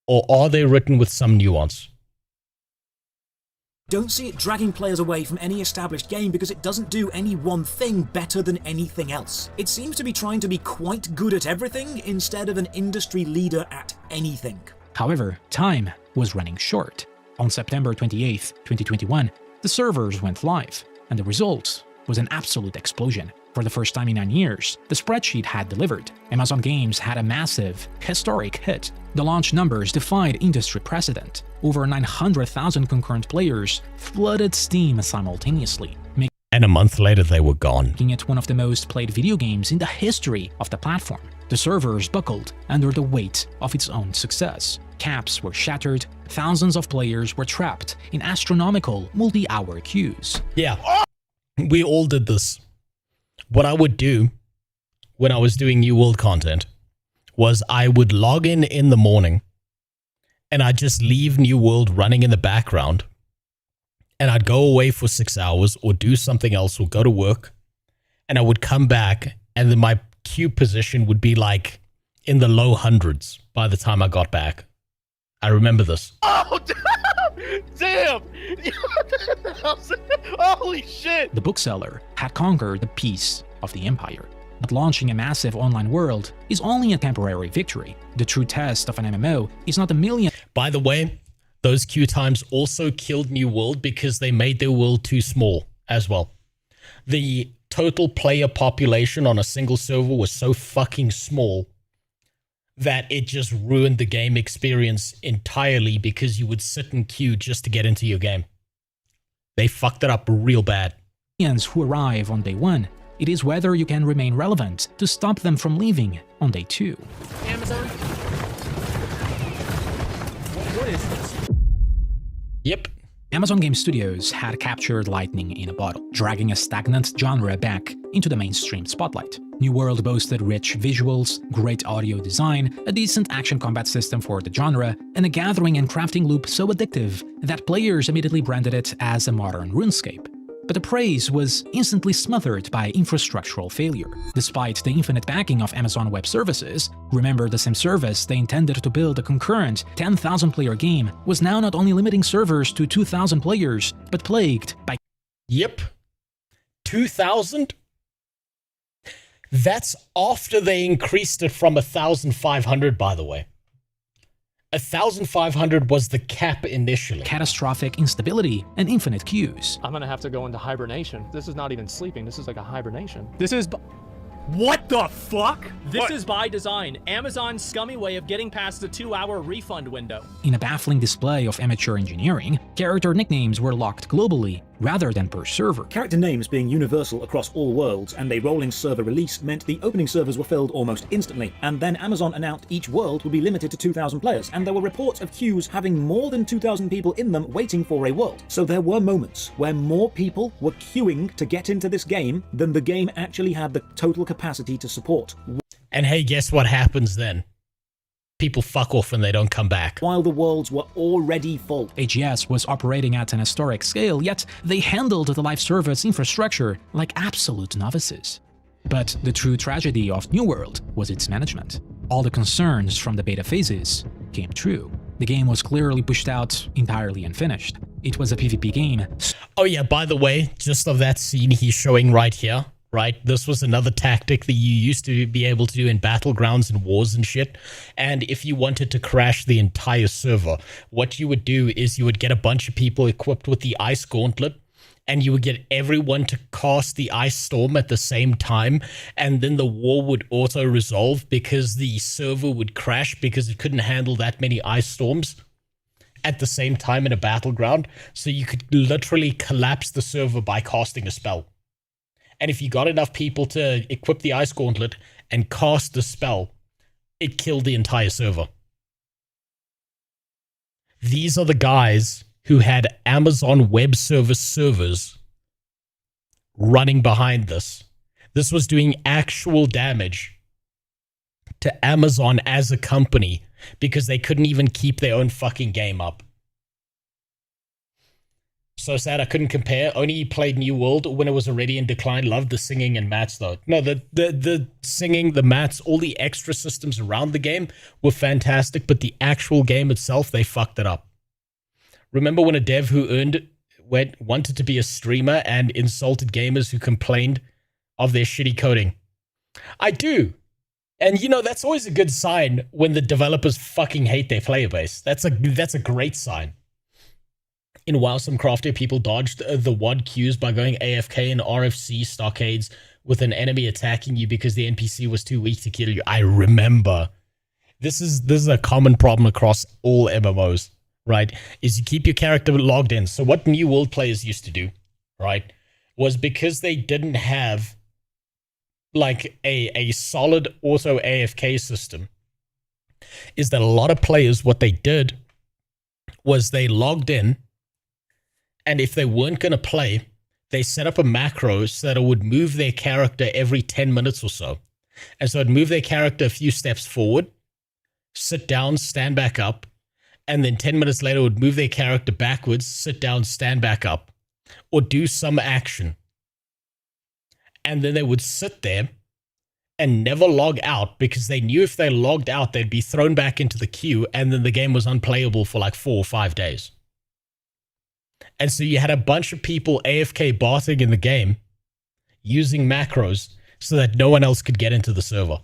Or are they written with some nuance? Don't see it dragging players away from any established game because it doesn't do any one thing better than anything else. It seems to be trying to be quite good at everything instead of an industry leader at anything. However, time was running short. On September 28th, 2021, the servers went live, and the result was an absolute explosion. For the first time in 9 years, the spreadsheet had delivered. Amazon Games had a massive, historic hit. The launch numbers defied industry precedent. Over 900,000 concurrent players flooded Steam simultaneously, and a month later they were gone, making it one of the most played video games in the history of the platform. The servers buckled under the weight of its own success. Caps were shattered, thousands of players were trapped in astronomical multi-hour queues. Yeah, we all did this. What I would do when I was doing New World content was I would log in the morning, and I'd just leave New World running in the background, and I'd go away for 6 hours or do something else or go to work, and I would come back, and then my queue position would be like in the low hundreds by the time I got back. I remember this. Oh, damn! Holy shit! The bookseller had conquered a piece of the empire. But launching a massive online world is only a temporary victory. The true test of an MMO is not a million. By the way, those queue times also killed New World because they made their world too small as well. The total player population on a single server was so fucking small that it just ruined the game experience entirely because you would sit in queue just to get into your game. They fucked it up real bad. Who arrive on day 1, it is whether you can remain relevant to stop them from leaving on day 2. Amazon? What is this? Yep. Amazon Game Studios had captured lightning in a bottle, dragging a stagnant genre back into the mainstream spotlight. New World boasted rich visuals, great audio design, a decent action combat system for the genre, and a gathering and crafting loop so addictive that players immediately branded it as a modern RuneScape. But the praise was instantly smothered by infrastructural failure. Despite the infinite backing of Amazon Web Services, remember the same service they intended to build a concurrent 10,000-player game was now not only limiting servers to 2,000 players, but plagued by— Yep. 2,000? That's after they increased it from 1,500, by the way. 1,500 was the cap initially. Catastrophic instability and infinite queues. I'm gonna have to go into hibernation. This is not even sleeping, this is like a hibernation. This is What the fuck? This What? is by design, Amazon's scummy way of getting past the 2-hour refund window. In a baffling display of amateur engineering, character nicknames were locked globally rather than per server. Character names being universal across all worlds and a rolling server release meant the opening servers were filled almost instantly, and then Amazon announced each world would be limited to 2,000 players, and there were reports of queues having more than 2,000 people in them waiting for a world. So there were moments where more people were queuing to get into this game than the game actually had the total capacity to support. And hey, guess what happens then? People fuck off and they don't come back. While the worlds were already full. AGS was operating at an historic scale, yet they handled the live service infrastructure like absolute novices. But the true tragedy of New World was its management. All the concerns from the beta phases came true. The game was clearly pushed out entirely unfinished. It was a PvP game. Oh yeah, by the way, just of that scene he's showing right here, right? This was another tactic that you used to be able to do in battlegrounds and wars and shit. And if you wanted to crash the entire server, what you would do is you would get a bunch of people equipped with the Ice Gauntlet, and you would get everyone to cast the Ice Storm at the same time, and then the war would auto-resolve because the server would crash because it couldn't handle that many Ice Storms at the same time in a battleground. So you could literally collapse the server by casting a spell. And if you got enough people to equip the Ice Gauntlet and cast the spell, it killed the entire server. These are the guys who had Amazon Web Service servers running behind this. This was doing actual damage to Amazon as a company because they couldn't even keep their own fucking game up. So sad I couldn't compare. Only played New World when it was already in decline. Loved the singing and mats though. No, the singing, the mats, all the extra systems around the game were fantastic, but the actual game itself, they fucked it up. Remember when a dev who wanted to be a streamer and insulted gamers who complained of their shitty coding? I do. And you know, that's always a good sign when the developers fucking hate their player base. That's a great sign. In WoW, some crafty people dodged the WOD queues by going AFK in RFC stockades with an enemy attacking you because the NPC was too weak to kill you. I remember. This is a common problem across all MMOs, right? Is you keep your character logged in. So what New World players used to do, right, was because they didn't have like a solid auto AFK system, is that a lot of players, what they did was they logged in, and if they weren't going to play, they set up a macro so that it would move their character every 10 minutes or so. And so it'd move their character a few steps forward, sit down, stand back up, and then 10 minutes later it would move their character backwards, sit down, stand back up, or do some action. And then they would sit there and never log out because they knew if they logged out, they'd be thrown back into the queue, and then the game was unplayable for like 4 or 5 days. And so you had a bunch of people AFK botting in the game using macros so that no one else could get into the server.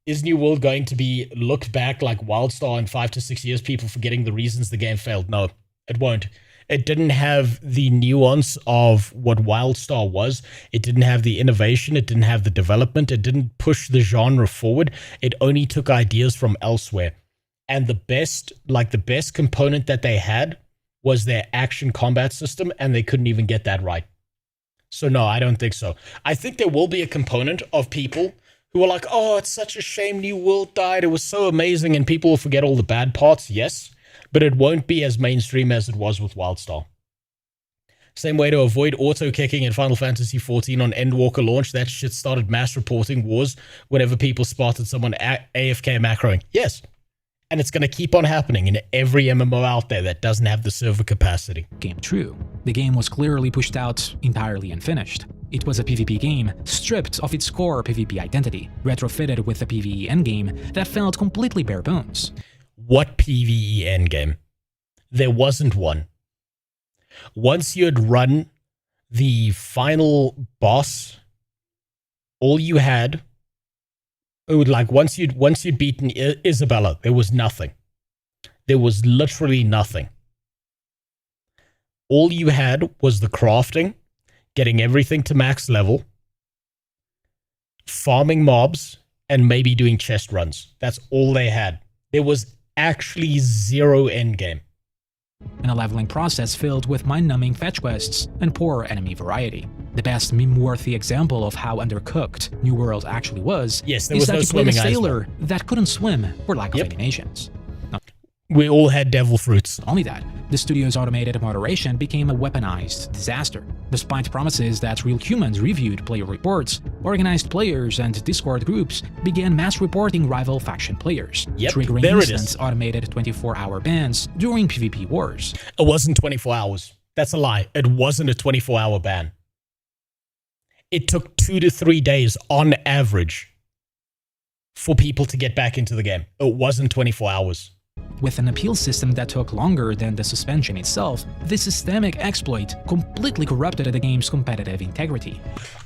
Is New World going to be looked back like WildStar in 5 to 6 years, people forgetting the reasons the game failed? No, it won't. It didn't have the nuance of what WildStar was. It didn't have the innovation. It didn't have the development. It didn't push the genre forward. It only took ideas from elsewhere. And the best component that they had was their action combat system, and they couldn't even get that right. So no, I don't think so. I think there will be a component of people who are like, oh, it's such a shame New World died. It was so amazing, and people will forget all the bad parts, yes, but it won't be as mainstream as it was with WildStar. Same way to avoid auto-kicking in Final Fantasy XIV on Endwalker launch, that shit started mass reporting wars whenever people spotted someone AFK macroing. Yes. And it's going to keep on happening in every MMO out there that doesn't have the server capacity. Came true. The game was clearly pushed out entirely unfinished. It was a PvP game, stripped of its core PvP identity, retrofitted with a PvE endgame that felt completely bare bones. What PvE endgame? There wasn't one. Once you had run the final boss, all you had, like once you'd beaten Isabella, there was nothing. There was literally nothing. All you had was the crafting, getting everything to max level, farming mobs, and maybe doing chest runs. That's all they had. There was actually zero endgame. And a leveling process filled with mind-numbing fetch quests and poor enemy variety. The best meme-worthy example of how undercooked New World actually was Yes, there is was that no you played a swimming either. sailor that couldn't swim for lack of animations. We all had devil fruits. Not only that, the studio's automated moderation became a weaponized disaster. Despite promises that real humans reviewed player reports, organized players and Discord groups began mass reporting rival faction players, triggering there it instant is. automated 24-hour bans during PvP wars. It wasn't 24 hours. That's a lie. It wasn't a 24-hour ban. It took 2 to 3 days on average for people to get back into the game. It wasn't 24 hours. With an appeal system that took longer than the suspension itself, this systemic exploit completely corrupted the game's competitive integrity.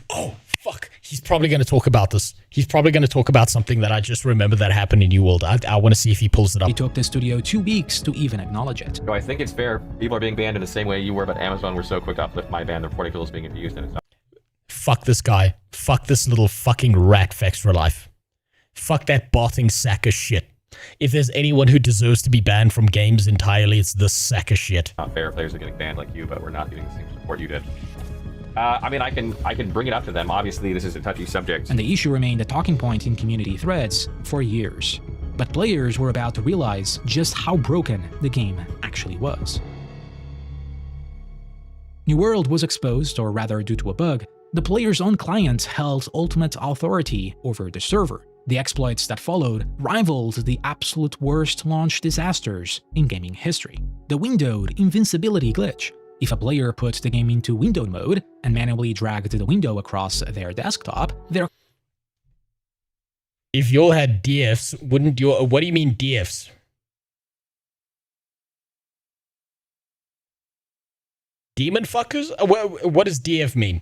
Oh, fuck. He's probably going to talk about this. He's probably going to talk about something that I just remember that happened in New World. I want to see if he pulls it up. It took the studio 2 weeks to even acknowledge it. So I think it's fair. People are being banned in the same way you were, but Amazon were so quick to uplift my ban. The reporting tool is being abused, and it's not. Fuck this guy. Fuck this little fucking rat Fex for life. Fuck that botting sack of shit. If there's anyone who deserves to be banned from games entirely, it's this sack of shit. Not fair. Players are getting banned like you, but we're not getting the same support you did. I mean, I can bring it up to them. Obviously, this is a touchy subject. And the issue remained a talking point in community threads for years. But players were about to realize just how broken the game actually was. New World was exposed, or rather due to a bug. The player's own client held ultimate authority over the server. The exploits that followed rivaled the absolute worst launch disasters in gaming history. The windowed invincibility glitch. If a player put the game into windowed mode and manually dragged the window across their desktop, their... If you all had DFs, wouldn't your... What do you mean DFs? Demon fuckers? What does DF mean?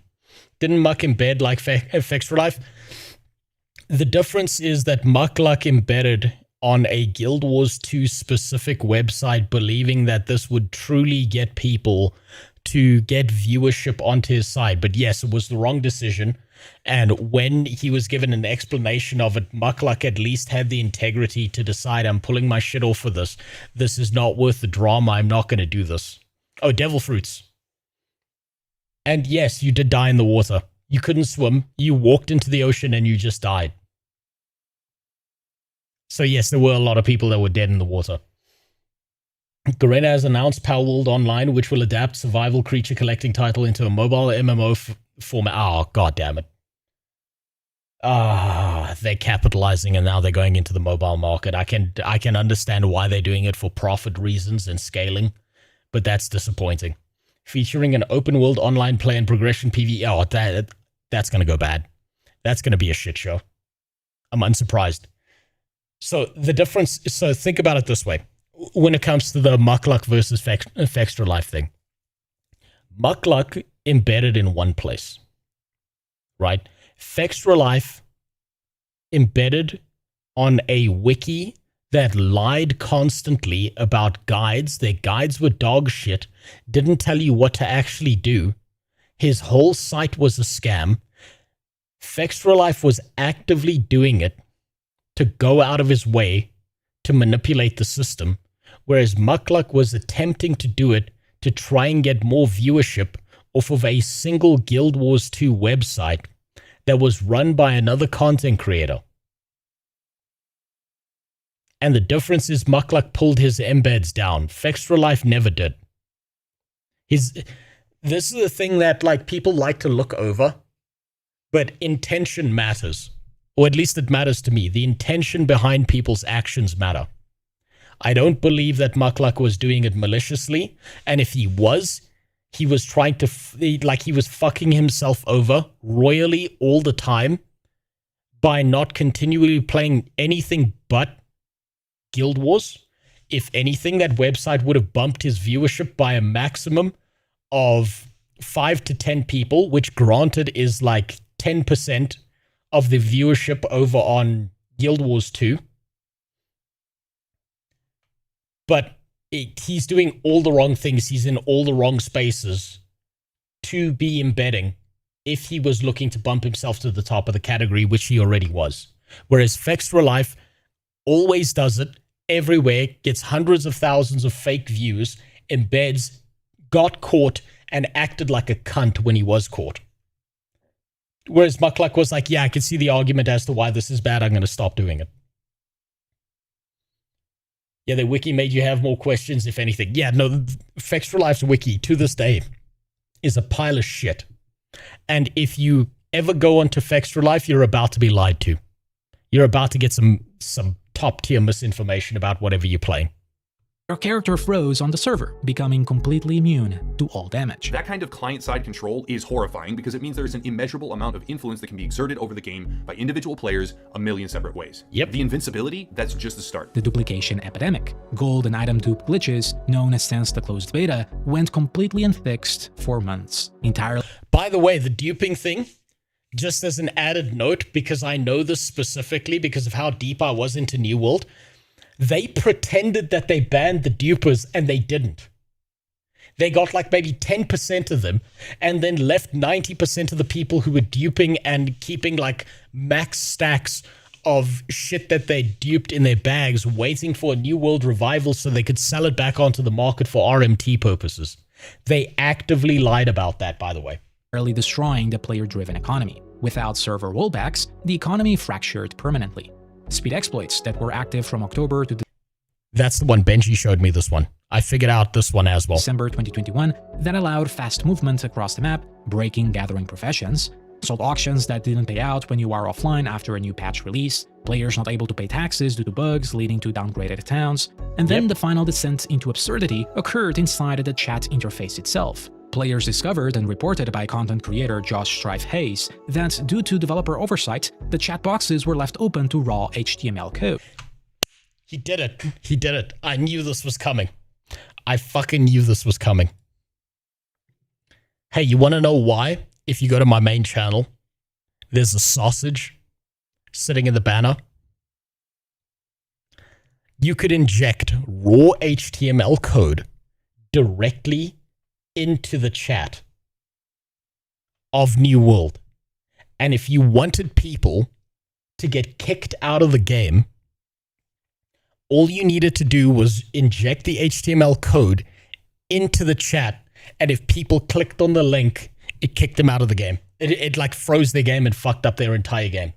Didn't Muck embed like Fex for Life? The difference is that Muckluck embedded on a Guild Wars 2 specific website, believing that this would truly get people to get viewership onto his side. But yes, it was the wrong decision. And when he was given an explanation of it, Muckluck at least had the integrity to decide, I'm pulling my shit off for this. This is not worth the drama. I'm not going to do this. Oh, Devil Fruits. And yes, you did die in the water. You couldn't swim. You walked into the ocean and you just died. So yes, there were a lot of people that were dead in the water. Garena has announced Power World Online, which will adapt survival creature collecting title into a mobile MMO format. Oh, god damn it. They're capitalizing and now they're going into the mobile market. I can understand why they're doing it for profit reasons and scaling, but that's disappointing. Featuring an open world online play and progression PvE. Oh, that's going to go bad. That's going to be a shit show. I'm unsurprised. So the difference, so think about it this way. When it comes to the Muckluck versus Fextra Life thing, Muckluck embedded in one place, right? Fextra Life embedded on a wiki that lied constantly about guides. Their guides were dog shit, didn't tell you what to actually do. His whole site was a scam. Fextra Life was actively doing it to go out of his way to manipulate the system, whereas Muckluck was attempting to do it to try and get more viewership off of a single Guild Wars 2 website that was run by another content creator. And the difference is Muckluck pulled his embeds down. Fextra Life never did. This is the thing that like people like to look over, but intention matters. Or at least it matters to me. The intention behind people's actions matter. I don't believe that Muckluck was doing it maliciously. And if he was trying to, he was fucking himself over royally all the time by not continually playing anything but Guild Wars. If anything, that website would have bumped his viewership by a maximum of 5 to 10 people, which granted is like 10% of the viewership over on Guild Wars 2. But he's doing all the wrong things. He's in all the wrong spaces to be embedding if he was looking to bump himself to the top of the category, which he already was. Whereas Fextra Life always does it everywhere, gets hundreds of thousands of fake views, embeds, got caught, and acted like a cunt when he was caught. Whereas Muckluck was like, yeah, I can see the argument as to why this is bad. I'm going to stop doing it. Yeah, the wiki made you have more questions, if anything. Yeah, no, Fextra Life's wiki, to this day, is a pile of shit. And if you ever go onto Fextra Life, you're about to be lied to. You're about to get some top-tier misinformation about whatever you're playing. Your character froze on the server, becoming completely immune to all damage. That kind of client-side control is horrifying because it means there's an immeasurable amount of influence that can be exerted over the game by individual players a million separate ways. Yep. The invincibility, that's just the start. The duplication epidemic, gold and item dupe glitches, known as since the closed beta, went completely unfixed for months. Entirely. By the way, the duping thing, just as an added note, because I know this specifically because of how deep I was into New World, they pretended that they banned the dupers and they didn't. They got like maybe 10% of them and then left 90% of the people who were duping and keeping like max stacks of shit that they duped in their bags, waiting for a New World revival so they could sell it back onto the market for RMT purposes. They actively lied about that, by the way. Destroying the player-driven economy. Without server rollbacks, the economy fractured permanently. Speed exploits that were active from October to That's the one. Benji showed me this one. I figured out this one as well. December 2021 that allowed fast movement across the map, breaking gathering professions, sold auctions that didn't pay out when you are offline after a new patch release, players not able to pay taxes due to bugs leading to downgraded towns, and then the final descent into absurdity occurred inside the chat interface itself. Players discovered and reported by content creator Josh Strife Hayes that due to developer oversight, the chat boxes were left open to raw HTML code. He did it. He did it. I knew this was coming. I fucking knew this was coming. Hey, you want to know why? If you go to my main channel, there's a sausage sitting in the banner. You could inject raw HTML code directly into the chat of New World. And if you wanted people to get kicked out of the game, all you needed to do was inject the HTML code into the chat, and if people clicked on the link, it kicked them out of the game. It like froze their game and fucked up their entire game.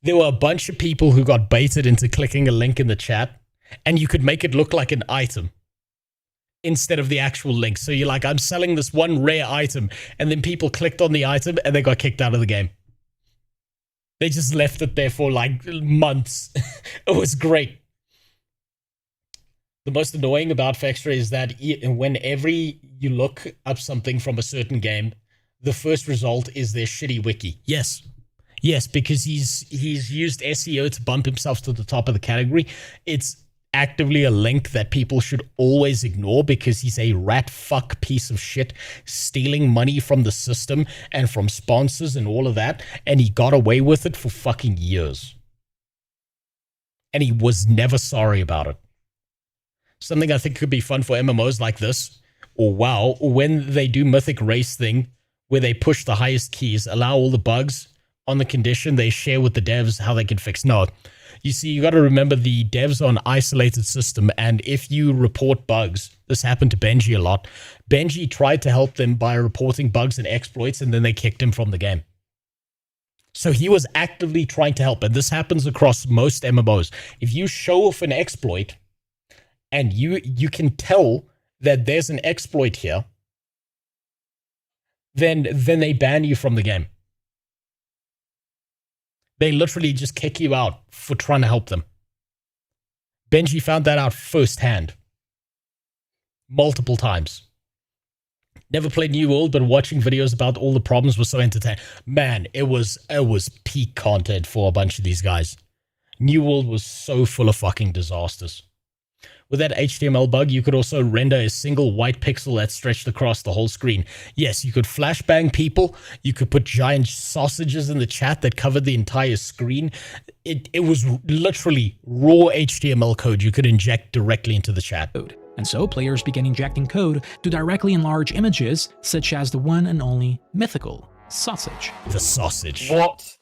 There were a bunch of people who got baited into clicking a link in the chat, and you could make it look like an item instead of the actual link. So you're like, I'm selling this one rare item, and then people clicked on the item and they got kicked out of the game. They just left it there for like months. It was great. The most annoying about Fextra is that whenever you look up something from a certain game, the first result is their shitty wiki. Yes. Yes, because he's used SEO to bump himself to the top of the category. It's actively a link that people should always ignore because he's a rat fuck piece of shit stealing money from the system and from sponsors and all of that, and he got away with it for fucking years. And he was never sorry about it. Something I think could be fun for MMOs like this, or WoW, or when they do Mythic Race thing, where they push the highest keys, allow all the bugs on the condition they share with the devs how they can fix. No. You see, you got to remember the devs are an isolated system, and if you report bugs, this happened to Benji a lot. Benji tried to help them by reporting bugs and exploits, and then they kicked him from the game. So he was actively trying to help, and this happens across most MMOs. If you show off an exploit, and you can tell that there's an exploit here, then they ban you from the game. They literally just kick you out for trying to help them. Benji found that out firsthand. Multiple times. Never played New World, but watching videos about all the problems was so entertaining. Man, it was peak content for a bunch of these guys. New World was so full of fucking disasters. With that HTML bug, you could also render a single white pixel that stretched across the whole screen. Yes, you could flashbang people. You could put giant sausages in the chat that covered the entire screen. It was literally raw HTML code you could inject directly into the chat. and so players began injecting code to directly enlarge images such as the one and only mythical sausage. The sausage. What?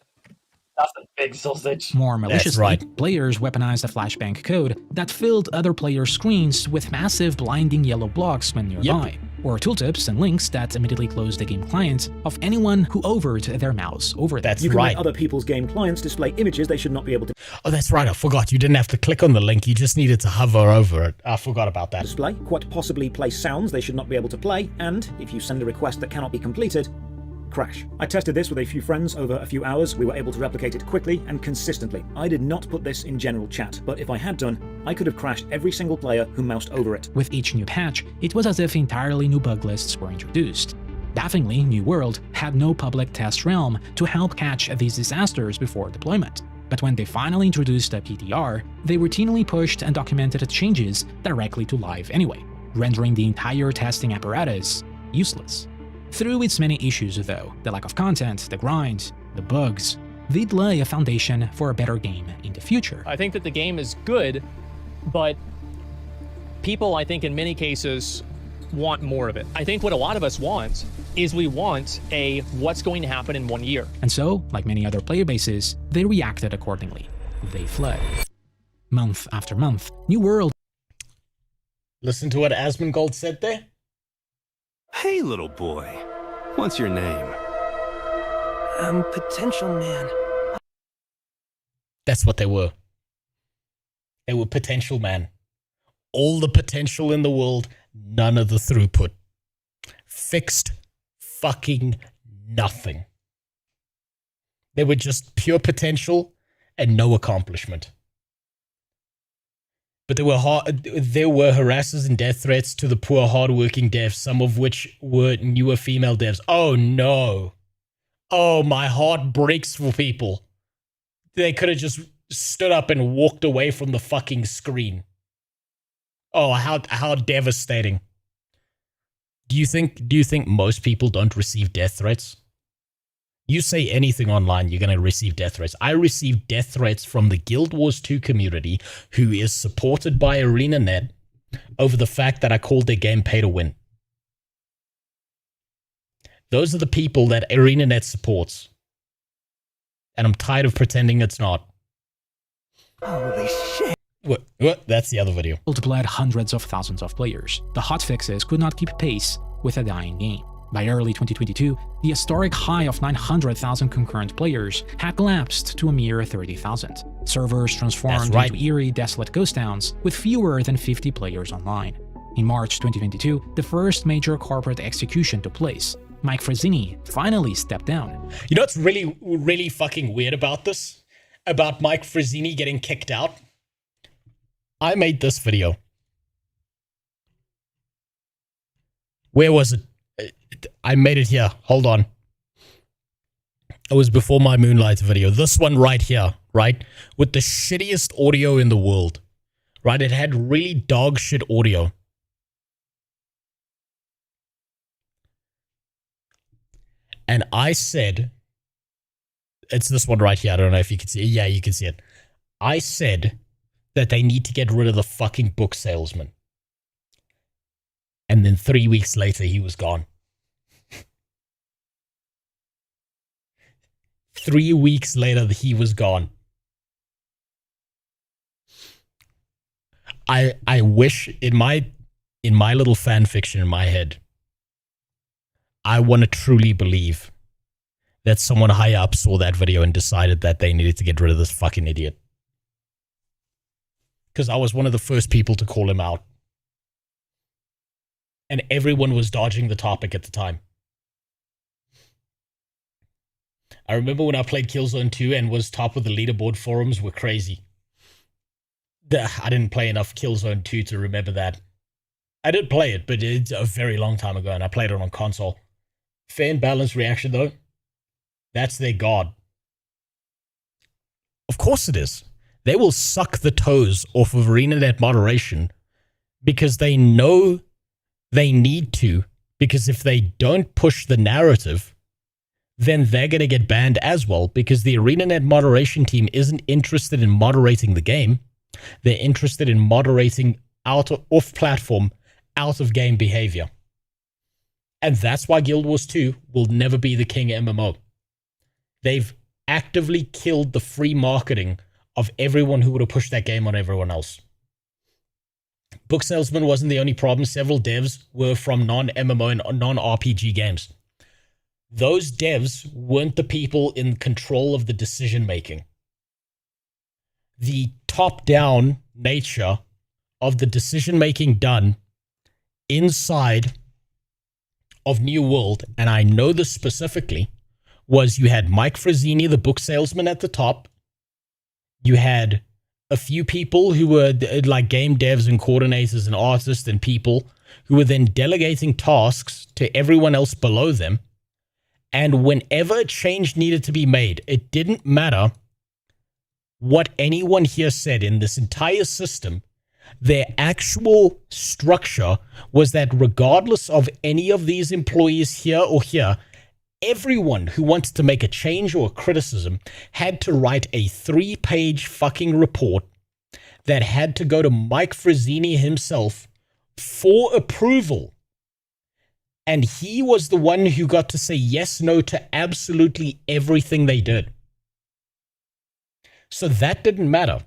That's a big sausage. More maliciously, right. players weaponized a flashbang code that filled other players' screens with massive blinding yellow blocks when nearby, or tooltips and links that immediately closed the game client of anyone who hovered their mouse over them. You can let other people's game clients display images they should not be able to Oh, that's right. I forgot. You didn't have to click on the link. You just needed to hover over it. I forgot about that. display, quite possibly play sounds they should not be able to play, and, if you send a request that cannot be completed, crash. I tested this with a few friends over a few hours. We were able to replicate it quickly and consistently. I did not put this in general chat, but if I had done, I could have crashed every single player who moused over it. With each new patch, it was as if entirely new bug lists were introduced. Bafflingly, New World had no public test realm to help catch these disasters before deployment. But when they finally introduced a PTR, they routinely pushed and documented changes directly to live anyway, rendering the entire testing apparatus useless. Through its many issues though, the lack of content, the grind, the bugs, they'd lay a foundation for a better game in the future. I think that the game is good, but people, I think in many cases, want more of it. I think what a lot of us want is we want a what's going to happen in 1 year. And so, like many other player bases, they reacted accordingly. They fled. Month after month, New World. Listen to what Asmongold said there. Hey, little boy. What's your name? Potential man. That's what they were. They were potential man. All the potential in the world, none of the throughput. Fixed fucking nothing. They were just pure potential and no accomplishment. But there were harasses and death threats to the poor, hardworking devs, some of which were newer female devs. Oh no. Oh, my heart breaks for people. They could have just stood up and walked away from the fucking screen. Oh, how devastating. Do you think most people don't receive death threats? You say anything online, you're going to receive death threats. I received death threats from the Guild Wars 2 community, who is supported by ArenaNet, over the fact that I called their game pay to win. Those are the people that ArenaNet supports. And I'm tired of pretending it's not. Holy shit. What? That's the other video. Multiplied hundreds of thousands of players. The hotfixes could not keep pace with a dying game. By early 2022, the historic high of 900,000 concurrent players had collapsed to a mere 30,000. Servers transformed into eerie, desolate ghost towns with fewer than 50 players online. In March 2022, the first major corporate execution took place. Mike Frazzini finally stepped down. You know what's really fucking weird about this? About Mike Frazzini getting kicked out? I made this video. Where was it? I made it here. Hold on. It was before my Moonlight video. This one right here, right? With the shittiest audio in the world. Right? It had really dog shit audio. And I said, it's this one right here. I don't know if you can see it. Yeah, you can see it. I said that they need to get rid of the fucking book salesman. And then 3 weeks later, he was gone. 3 weeks later, he was gone. I wish in my little fan fiction in my head, I want to truly believe that someone high up saw that video and decided that they needed to get rid of this fucking idiot. Because I was one of the first people to call him out. And everyone was dodging the topic at the time. I remember when I played Killzone 2 and was top of the leaderboard, forums were crazy. I didn't play enough Killzone 2 to remember that. I did play it, but it's a very long time ago, and I played it on console. Fair and balanced reaction, though. That's their god. Of course it is. They will suck the toes off of ArenaNet moderation because they know they need to, because if they don't push the narrative, then they're going to get banned as well, because the ArenaNet moderation team isn't interested in moderating the game. They're interested in moderating off-platform, out-of-game behavior. And that's why Guild Wars 2 will never be the king MMO. They've actively killed the free marketing of everyone who would have pushed that game on everyone else. Book Salesman wasn't the only problem. Several devs were from non-MMO and non-RPG games. Those devs weren't the people in control of the decision-making. The top-down nature of the decision-making done inside of New World, and I know this specifically, was you had Mike Frazzini, the book salesman, at the top. You had a few people who were like game devs and coordinators and artists and people who were then delegating tasks to everyone else below them. And whenever a change needed to be made, it didn't matter what anyone here said in this entire system. Their actual structure was that regardless of any of these employees here or here, everyone who wanted to make a change or a criticism had to write a 3-page fucking report that had to go to Mike Frazzini himself for approval. And he was the one who got to say yes, no to absolutely everything they did. So that didn't matter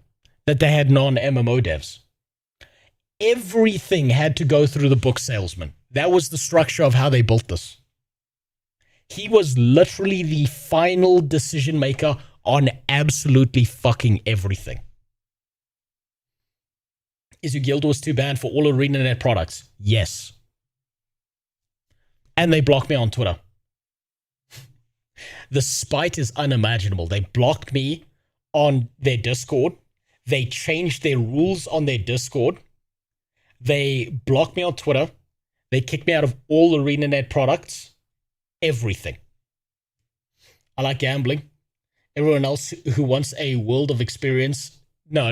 that they had non-MMO devs. Everything had to go through the book salesman. That was the structure of how they built this. He was literally the final decision maker on absolutely fucking everything. Is your Guild Wars 2 banned for all ArenaNet products? Yes. And they blocked me on Twitter. The spite is unimaginable. They blocked me on their Discord. They changed their rules on their Discord. They blocked me on Twitter. They kicked me out of all ArenaNet products. Everything. I like gambling. Everyone else who wants a world of experience, no,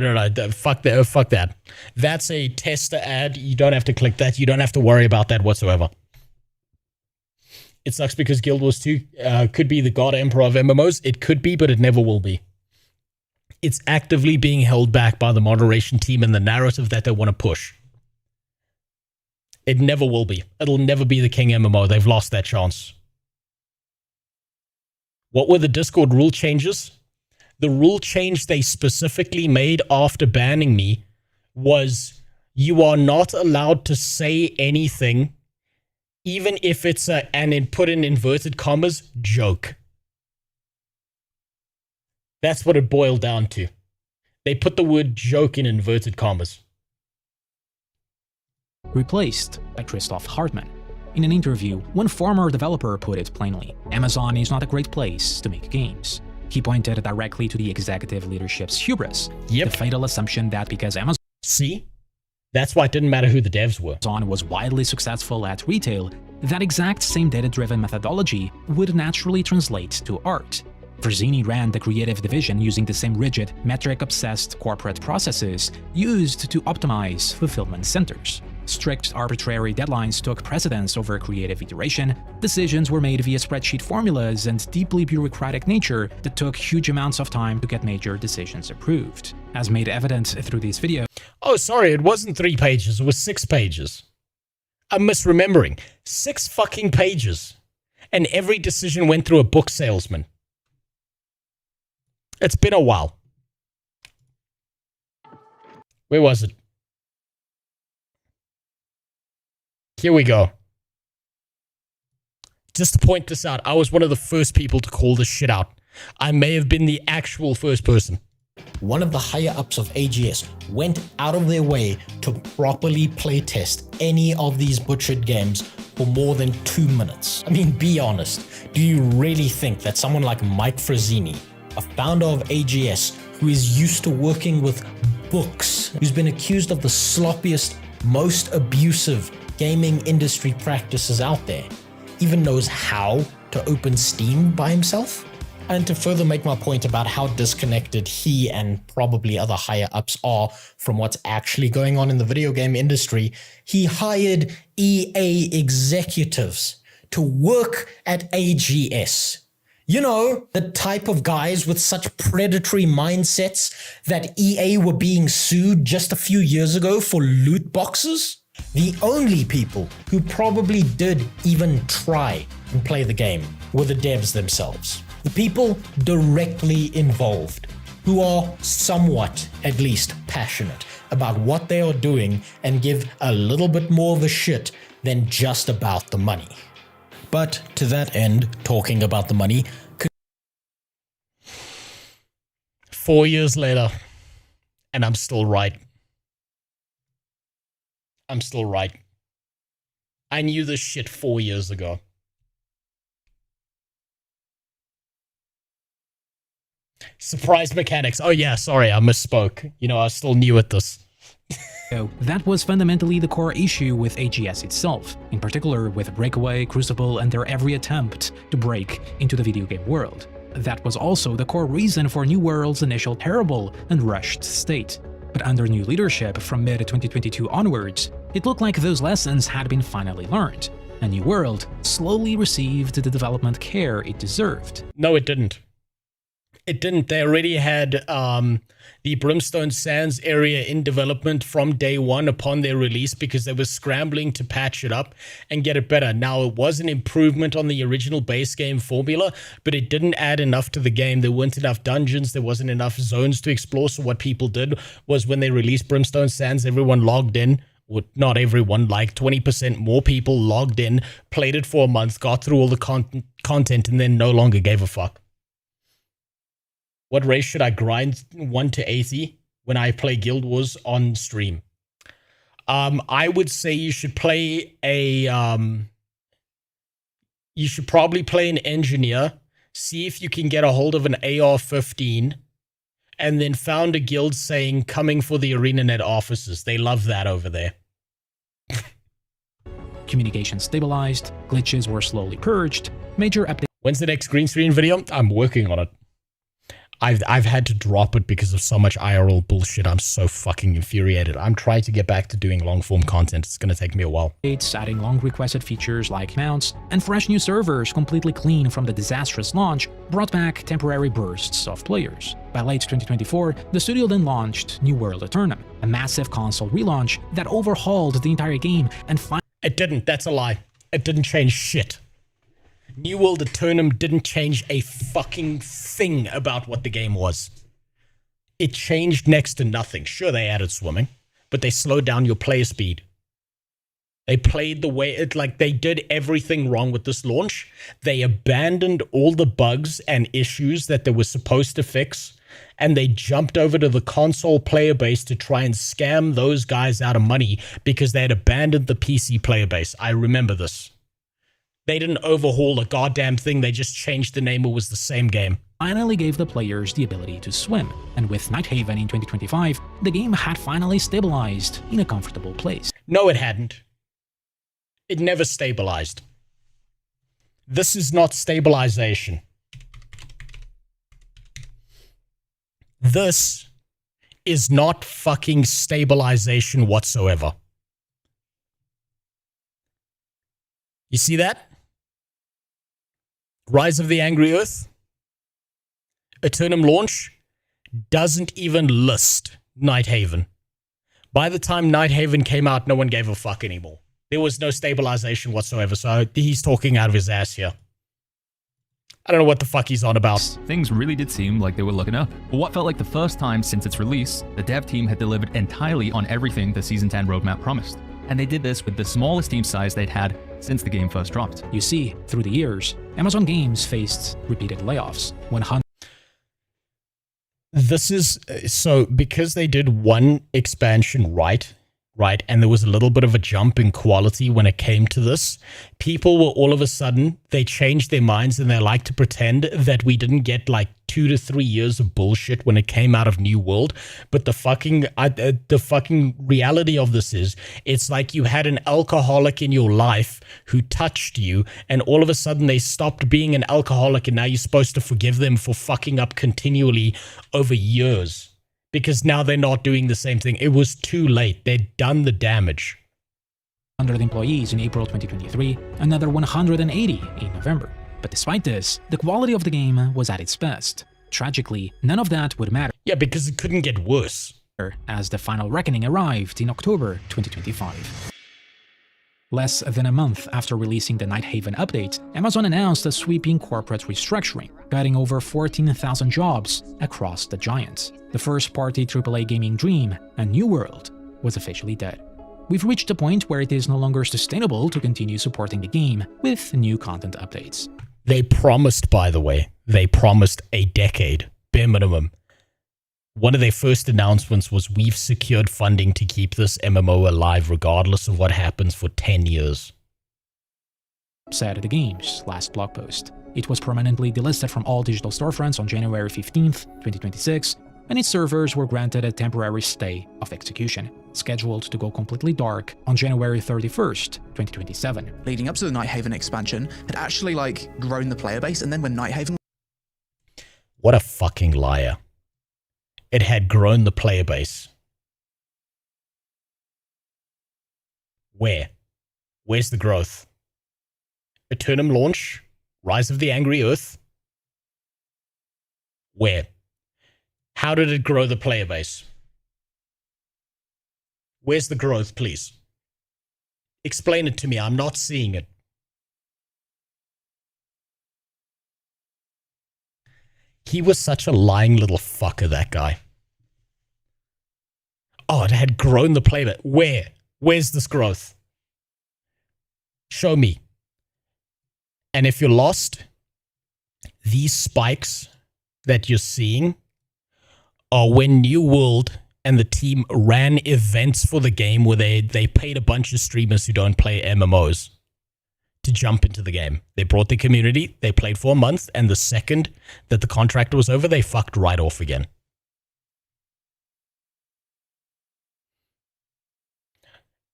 fuck that. That's a tester ad. You don't have to click that. You don't have to worry about that whatsoever. It sucks because Guild Wars 2 could be the god emperor of MMOs. It could be, but it never will be. It's actively being held back by the moderation team and the narrative that they want to push. It never will be. It'll never be the king MMO. They've lost that chance. What were the Discord rule changes? The rule change they specifically made after banning me was you are not allowed to say anything, even if it's and put in inverted commas, joke. That's what it boiled down to. They put the word joke in inverted commas. Replaced by Christoph Hartmann. In an interview, one former developer put it plainly, Amazon is not a great place to make games. He pointed directly to the executive leadership's hubris, the fatal assumption that because Amazon... See? That's why it didn't matter who the devs were. Amazon was widely successful at retail, that exact same data-driven methodology would naturally translate to art. Frazzini ran the creative division using the same rigid, metric-obsessed corporate processes used to optimize fulfillment centers. Strict arbitrary deadlines took precedence over creative iteration, decisions were made via spreadsheet formulas, and deeply bureaucratic nature that took huge amounts of time to get major decisions approved. As made evident through this video... Oh, sorry, it wasn't 3 pages, it was 6 pages. I'm misremembering. 6 fucking pages. And every decision went through a book salesman. It's been a while. Where was it? Here we go. Just to point this out, I was one of the first people to call this shit out. I may have been the actual first person. One of the higher ups of AGS went out of their way to properly playtest any of these butchered games for more than 2 minutes. I mean, be honest. Do you really think that someone like Mike Frazzini, a founder of AGS, who is used to working with books, who's been accused of the sloppiest, most abusive gaming industry practices out there, even knows how to open Steam by himself? And to further make my point about how disconnected he and probably other higher ups are from what's actually going on in the video game industry, he hired EA executives to work at AGS. You know, the type of guys with such predatory mindsets that EA were being sued just a few years ago for loot boxes? The only people who probably did even try and play the game were the devs themselves. The people directly involved, who are somewhat, at least, passionate about what they are doing and give a little bit more of a shit than just about the money. But to that end, talking about the money, 4 years later, and I'm still right. I'm still right. I knew this shit 4 years ago. Surprise mechanics. Oh yeah, sorry, I misspoke. You know, I was still new at this. That was fundamentally the core issue with AGS itself, in particular with Breakaway, Crucible, and their every attempt to break into the video game world. That was also the core reason for New World's initial terrible and rushed state. But under new leadership from mid-2022 onwards, it looked like those lessons had been finally learned, and New World slowly received the development care it deserved. No, it didn't. It didn't. They already had the Brimstone Sands area in development from day one upon their release because they were scrambling to patch it up and get it better. Now, it was an improvement on the original base game formula, but it didn't add enough to the game. There weren't enough dungeons. There wasn't enough zones to explore. So what people did was when they released Brimstone Sands, everyone logged in. Well, not everyone, like 20% more people logged in, played it for a month, got through all the content, and then no longer gave a fuck. What race should I grind 1 to 80 when I play Guild Wars on stream? I would say you should play a... you should probably play an engineer, see if you can get a hold of an AR-15, and then found a guild saying, coming for the ArenaNet offices. They love that over there. Communication stabilized, glitches were slowly purged, major updates... When's the next green screen video? I'm working on it. I've had to drop it because of so much IRL bullshit. I'm so fucking infuriated. I'm trying to get back to doing long-form content. It's going to take me a while. It's adding long-requested features like mounts, and fresh new servers completely clean from the disastrous launch brought back temporary bursts of players. By late 2024, the studio then launched New World Eternum, a massive console relaunch that overhauled the entire game and It didn't. That's a lie. It didn't change shit. New World Eternum didn't change a fucking thing about what the game was. It changed next to nothing. Sure, they added swimming, but they slowed down your player speed. They played the way it, like, they did everything wrong with this launch. They abandoned all the bugs and issues that they were supposed to fix, and they jumped over to the console player base to try and scam those guys out of money because they had abandoned the PC player base. I remember this. They didn't overhaul a goddamn thing, they just changed the name, it was the same game. Finally gave the players the ability to swim, and with Nighthaven in 2025, the game had finally stabilized in a comfortable place. No, it hadn't. It never stabilized. This is not stabilization. This is not fucking stabilization whatsoever. You see that? Rise of the Angry Earth, Eternum launch, doesn't even list Nighthaven. By the time Nighthaven came out, no one gave a fuck anymore. There was no stabilization whatsoever, so he's talking out of his ass here. I don't know what the fuck he's on about. Things really did seem like they were looking up. But what felt like the first time since its release, the dev team had delivered entirely on everything the Season 10 roadmap promised. And they did this with the smallest team size they'd had since the game first dropped. You see, through the years, Amazon Games faced repeated layoffs when This is, so because they did one expansion right, and there was a little bit of a jump in quality when it came to this, people were all of a sudden, they changed their minds and they like to pretend that we didn't get like 2 to 3 years of bullshit when it came out of New World. But the fucking reality of this is, it's like you had an alcoholic in your life who touched you, and all of a sudden they stopped being an alcoholic, and now you're supposed to forgive them for fucking up continually over years. Because now they're not doing the same thing. It was too late. They'd done the damage. 100 employees in April 2023, another 180 in November. But despite this, the quality of the game was at its best. Tragically, none of that would matter. Yeah, because it couldn't get worse. As the final reckoning arrived in October 2025. Less than a month after releasing the Nighthaven update, Amazon announced a sweeping corporate restructuring, cutting over 14,000 jobs across the giant. The first-party AAA gaming dream, A New World, was officially dead. We've reached a point where it is no longer sustainable to continue supporting the game with new content updates. They promised, by the way, they promised a decade, bare minimum. One of their first announcements was, we've secured funding to keep this MMO alive regardless of what happens for 10 years. Said the game's last blog post. It was permanently delisted from all digital storefronts on January 15th, 2026, and its servers were granted a temporary stay of execution, scheduled to go completely dark on January 31st, 2027. Leading up to the Nighthaven expansion, had actually grown the player base, and then when Nighthaven... What a fucking liar. It had grown the player base. Where? Where's the growth? Eternum launch? Rise of the Angry Earth? Where? How did it grow the player base? Where's the growth, please? Explain it to me. I'm not seeing it. He was such a lying little fucker, that guy. Oh, it had grown the player base. Where? Where's this growth? Show me. And if you're lost, these spikes that you're seeing are when New World and the team ran events for the game where they paid a bunch of streamers who don't play MMOs to jump into the game. They brought the community, they played for a month, and the second that the contract was over, they fucked right off again.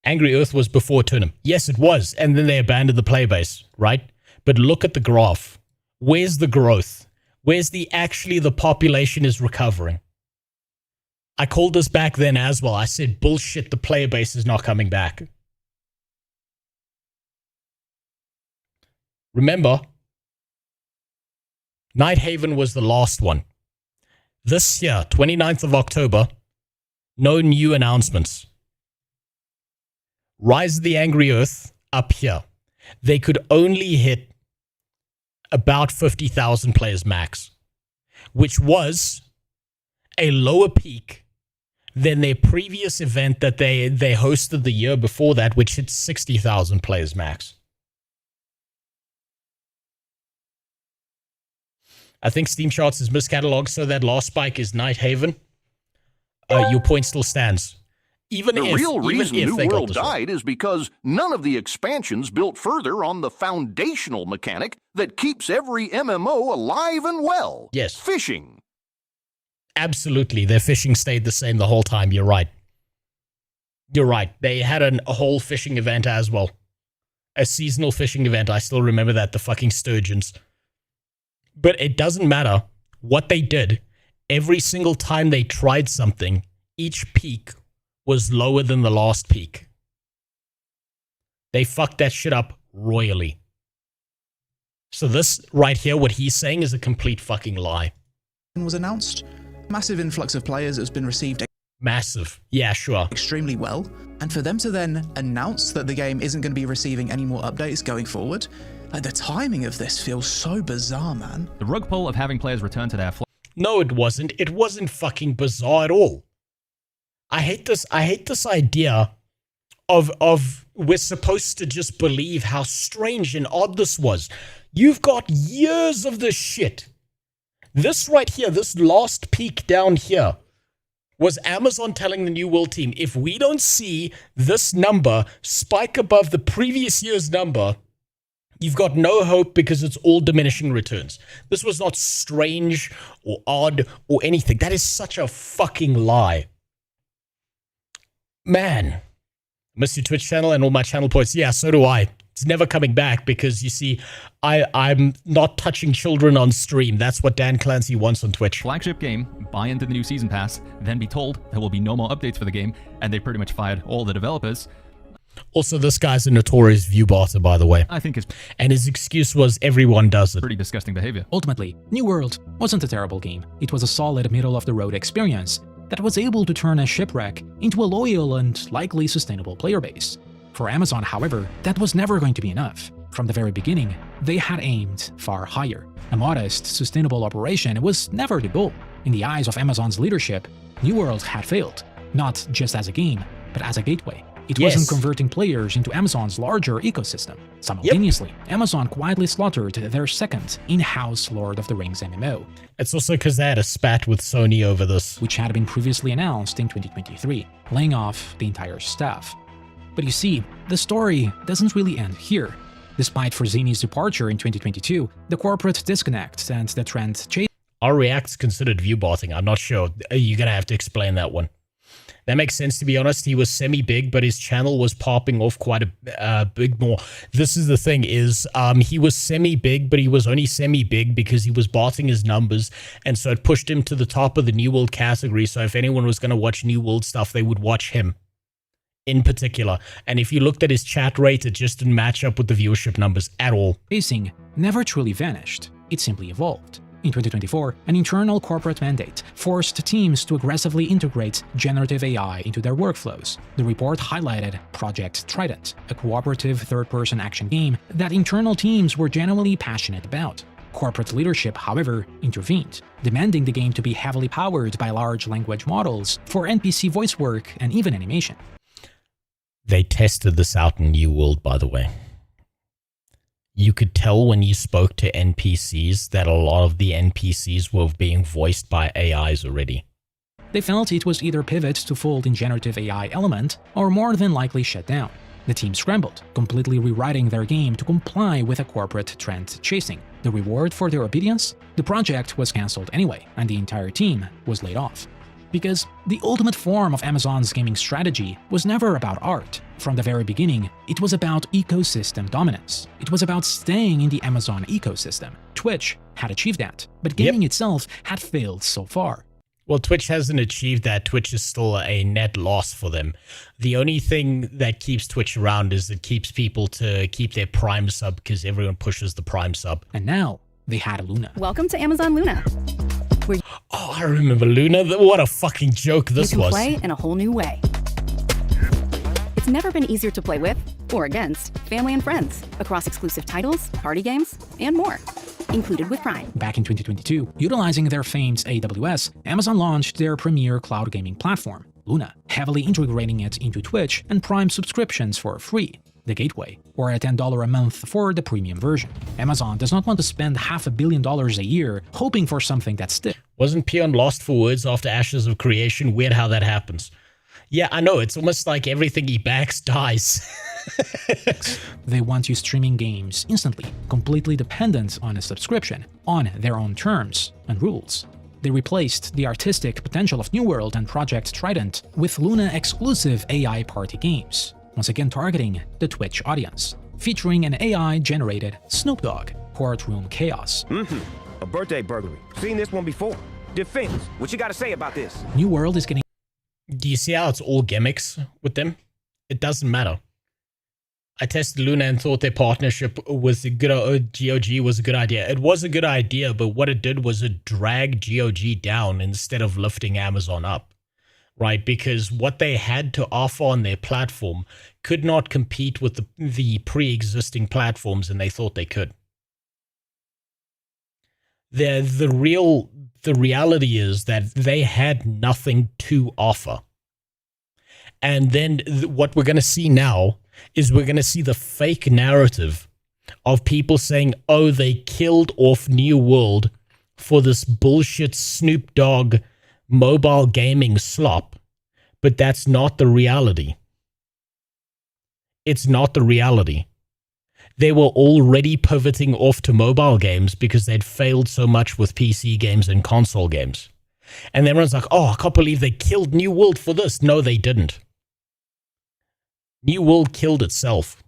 Angry Earth was before Eternum. Yes, it was, and then they abandoned the player base, right? But look at the graph. Where's the growth? Where's the population is recovering? I called this back then as well. I said, bullshit, the player base is not coming back. Remember, Nighthaven was the last one. This year, 29th of October, no new announcements. Rise of the Angry Earth, up here. They could only hit about 50,000 players max, which was a lower peak than their previous event that they hosted the year before that, which hit 60,000 players max. I think Steam Charts is miscatalogued, so that last spike is Nighthaven. Your point still stands. The real reason New World died is because none of the expansions built further on the foundational mechanic that keeps every MMO alive and well. Yes. Fishing. Absolutely. Their fishing stayed the same the whole time. You're right. You're right. They had a whole fishing event as well. A seasonal fishing event. I still remember that. The fucking sturgeons. But it doesn't matter what they did. Every single time they tried something, each peak was lower than the last peak. They fucked that shit up royally. So this right here, what he's saying is a complete fucking lie. Was announced. Massive influx of players has been received. Massive. Yeah, sure. Extremely well. And for them to then announce that the game isn't going to be receiving any more updates going forward, the timing of this feels so bizarre, man. The rug pull of having players return to their No, it wasn't. It wasn't fucking bizarre at all. I hate this idea of we're supposed to just believe how strange and odd this was. You've got years of this shit. This right here, this last peak down here, was Amazon telling the New World team, if we don't see this number spike above the previous year's number, you've got no hope because it's all diminishing returns. This was not strange or odd or anything. That is such a fucking lie. Man, I miss your Twitch channel and all my channel points. Yeah, so do I. It's never coming back because, you see, I'm not touching children on stream. That's what Dan Clancy wants on Twitch. Flagship game, buy into the new season pass, then be told there will be no more updates for the game, and they pretty much fired all the developers. Also, this guy's a notorious view botter, by the way. I think it's And his excuse was everyone does it. pretty disgusting behavior. Ultimately, New World wasn't a terrible game. It was a solid middle-of-the-road experience that was able to turn a shipwreck into a loyal and likely sustainable player base. For Amazon, however, that was never going to be enough. From the very beginning, they had aimed far higher. A modest, sustainable operation was never the goal. In the eyes of Amazon's leadership, New World had failed, not just as a game, but as a gateway. It wasn't converting players into Amazon's larger ecosystem. Simultaneously, Amazon quietly slaughtered their second in-house Lord of the Rings MMO. It's also because they had a spat with Sony over this, which had been previously announced in 2023, laying off the entire staff. But you see, the story doesn't really end here. Despite Frazini's departure in 2022, the corporate disconnect and the trend chase. Are Reacts considered view botting? I'm not sure. You're gonna have to explain that one. That makes sense, to be honest. He was semi-big, but his channel was popping off quite a big more. This is the thing is, he was semi-big, but he was only semi-big because he was botting his numbers, and so it pushed him to the top of the New World category. So if anyone was going to watch New World stuff, they would watch him in particular. And if you looked at his chat rate, it just didn't match up with the viewership numbers at all. Pacing never truly vanished. It simply evolved. In 2024, an internal corporate mandate forced teams to aggressively integrate generative AI into their workflows. The report highlighted Project Trident, a cooperative third-person action game that internal teams were genuinely passionate about. Corporate leadership, however, intervened, demanding the game to be heavily powered by large language models for NPC voice work and even animation. They tested this out in New World, by the way. You could tell when you spoke to NPCs that a lot of the NPCs were being voiced by AIs already. They felt it was either pivot to fold in generative AI element or more than likely shut down. The team scrambled, completely rewriting their game to comply with a corporate trend chasing. The reward for their obedience? The project was cancelled anyway, and the entire team was laid off. Because the ultimate form of Amazon's gaming strategy was never about art. From the very beginning, it was about ecosystem dominance. It was about staying in the Amazon ecosystem. Twitch had achieved that, but gaming itself had failed so far. Well, Twitch hasn't achieved that. Twitch is still a net loss for them. The only thing that keeps Twitch around is it keeps people to keep their Prime sub because everyone pushes the Prime sub. And now, they had Luna. Welcome to Amazon Luna. Oh, I remember Luna. What a fucking joke this you can was. Play in a whole new way. It's never been easier to play with, or against, family and friends, across exclusive titles, party games, and more, included with Prime. Back in 2022, utilizing their famed AWS, Amazon launched their premier cloud gaming platform, Luna, heavily integrating it into Twitch and Prime subscriptions for free, the gateway, or at $10 a month for the premium version. Amazon does not want to spend $500 million a year hoping for something that sticks. Wasn't Peon lost for words after Ashes of Creation? Weird how that happens. Yeah, I know. It's almost like everything he backs dies. They want you streaming games instantly, completely dependent on a subscription, on their own terms and rules. They replaced the artistic potential of New World and Project Trident with Luna-exclusive AI party games, once again targeting the Twitch audience, featuring an AI-generated Snoop Dogg courtroom chaos. A birthday burglary. Seen this one before. Defense. What you got to say about this? New World is getting... Do you see how it's all gimmicks with them? It doesn't matter. I tested Luna and thought their partnership was a good GOG was a good idea. It was a good idea, but what it did was it dragged GOG down instead of lifting Amazon up. Right? Because what they had to offer on their platform could not compete with the pre-existing platforms, and they thought they could. The reality is that they had nothing to offer. And then what we're going to see now is we're going to see the fake narrative of people saying, oh, they killed off New World for this bullshit Snoop Dogg mobile gaming slop. But that's not the reality. It's not the reality. They were already pivoting off to mobile games because they'd failed so much with PC games and console games. And everyone's like, oh, I can't believe they killed New World for this. No, they didn't. New World killed itself.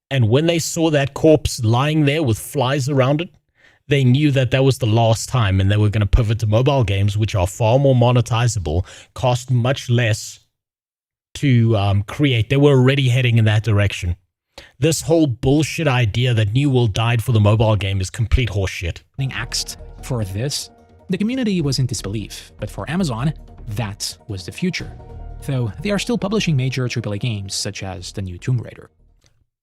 And when they saw that corpse lying there with flies around it, they knew that that was the last time and they were going to pivot to mobile games, which are far more monetizable, cost much less, to create. They were already heading in that direction. This whole bullshit idea that New World died for the mobile game is complete horseshit. Axed for this, the community was in disbelief, but for Amazon, that was the future. Though they are still publishing major AAA games such as the new Tomb Raider.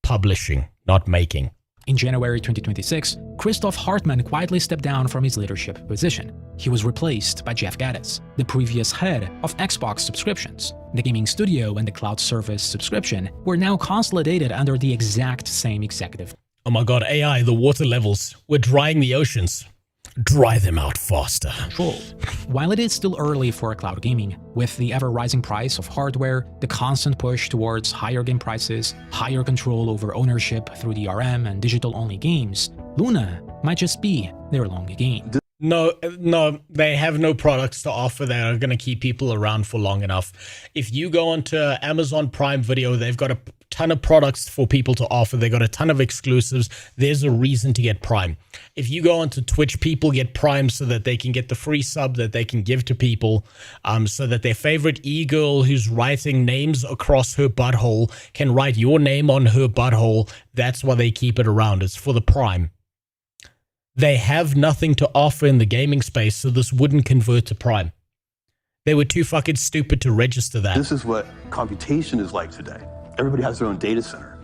Publishing, not making. In January 2026, Christoph Hartmann quietly stepped down from his leadership position. He was replaced by Jeff Gaddis, the previous head of Xbox subscriptions. The gaming studio and the cloud service subscription were now consolidated under the exact same executive. Oh my god, AI, the water levels. We're drying the oceans. Dry them out faster. While it is still early for cloud gaming, with the ever-rising price of hardware, the constant push towards higher game prices, higher control over ownership through DRM and digital-only games, Luna might just be their long game. No, they have no products to offer that are going to keep people around for long enough. If you go onto Amazon Prime Video, they've got a ton of products for people to offer. They got a ton of exclusives. There's a reason to get Prime. If you go onto Twitch, people get Prime so that they can get the free sub that they can give to people, so that their favorite e-girl who's writing names across her butthole can write your name on her butthole. That's why they keep it around. It's for the Prime. They have nothing to offer in the gaming space, so this wouldn't convert to Prime. They were too fucking stupid to register that. This is what computation is like today. Everybody has their own data center.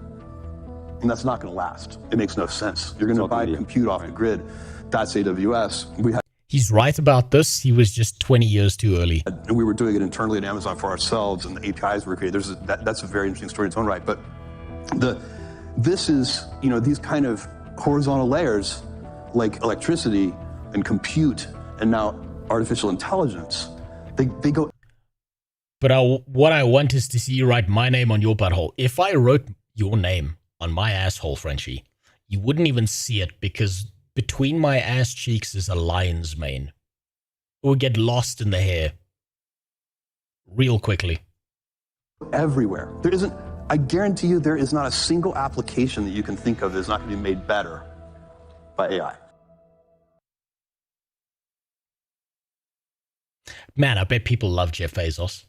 And that's not going to last. It makes no sense. You're going to buy compute off the grid. That's AWS. He's right about this. He was just 20 years too early. And we were doing it internally at Amazon for ourselves, and the APIs were created. That's a very interesting story in its own right. But this is, these kind of horizontal layers, like electricity and compute and now artificial intelligence, they go. But what I want is to see you write my name on your butthole. If I wrote your name on my asshole, Frenchie, you wouldn't even see it because between my ass cheeks is a lion's mane. It would get lost in the hair real quickly. Everywhere. I guarantee you there is not a single application that you can think of that is not going to be made better by AI. Man, I bet people love Jeff Bezos.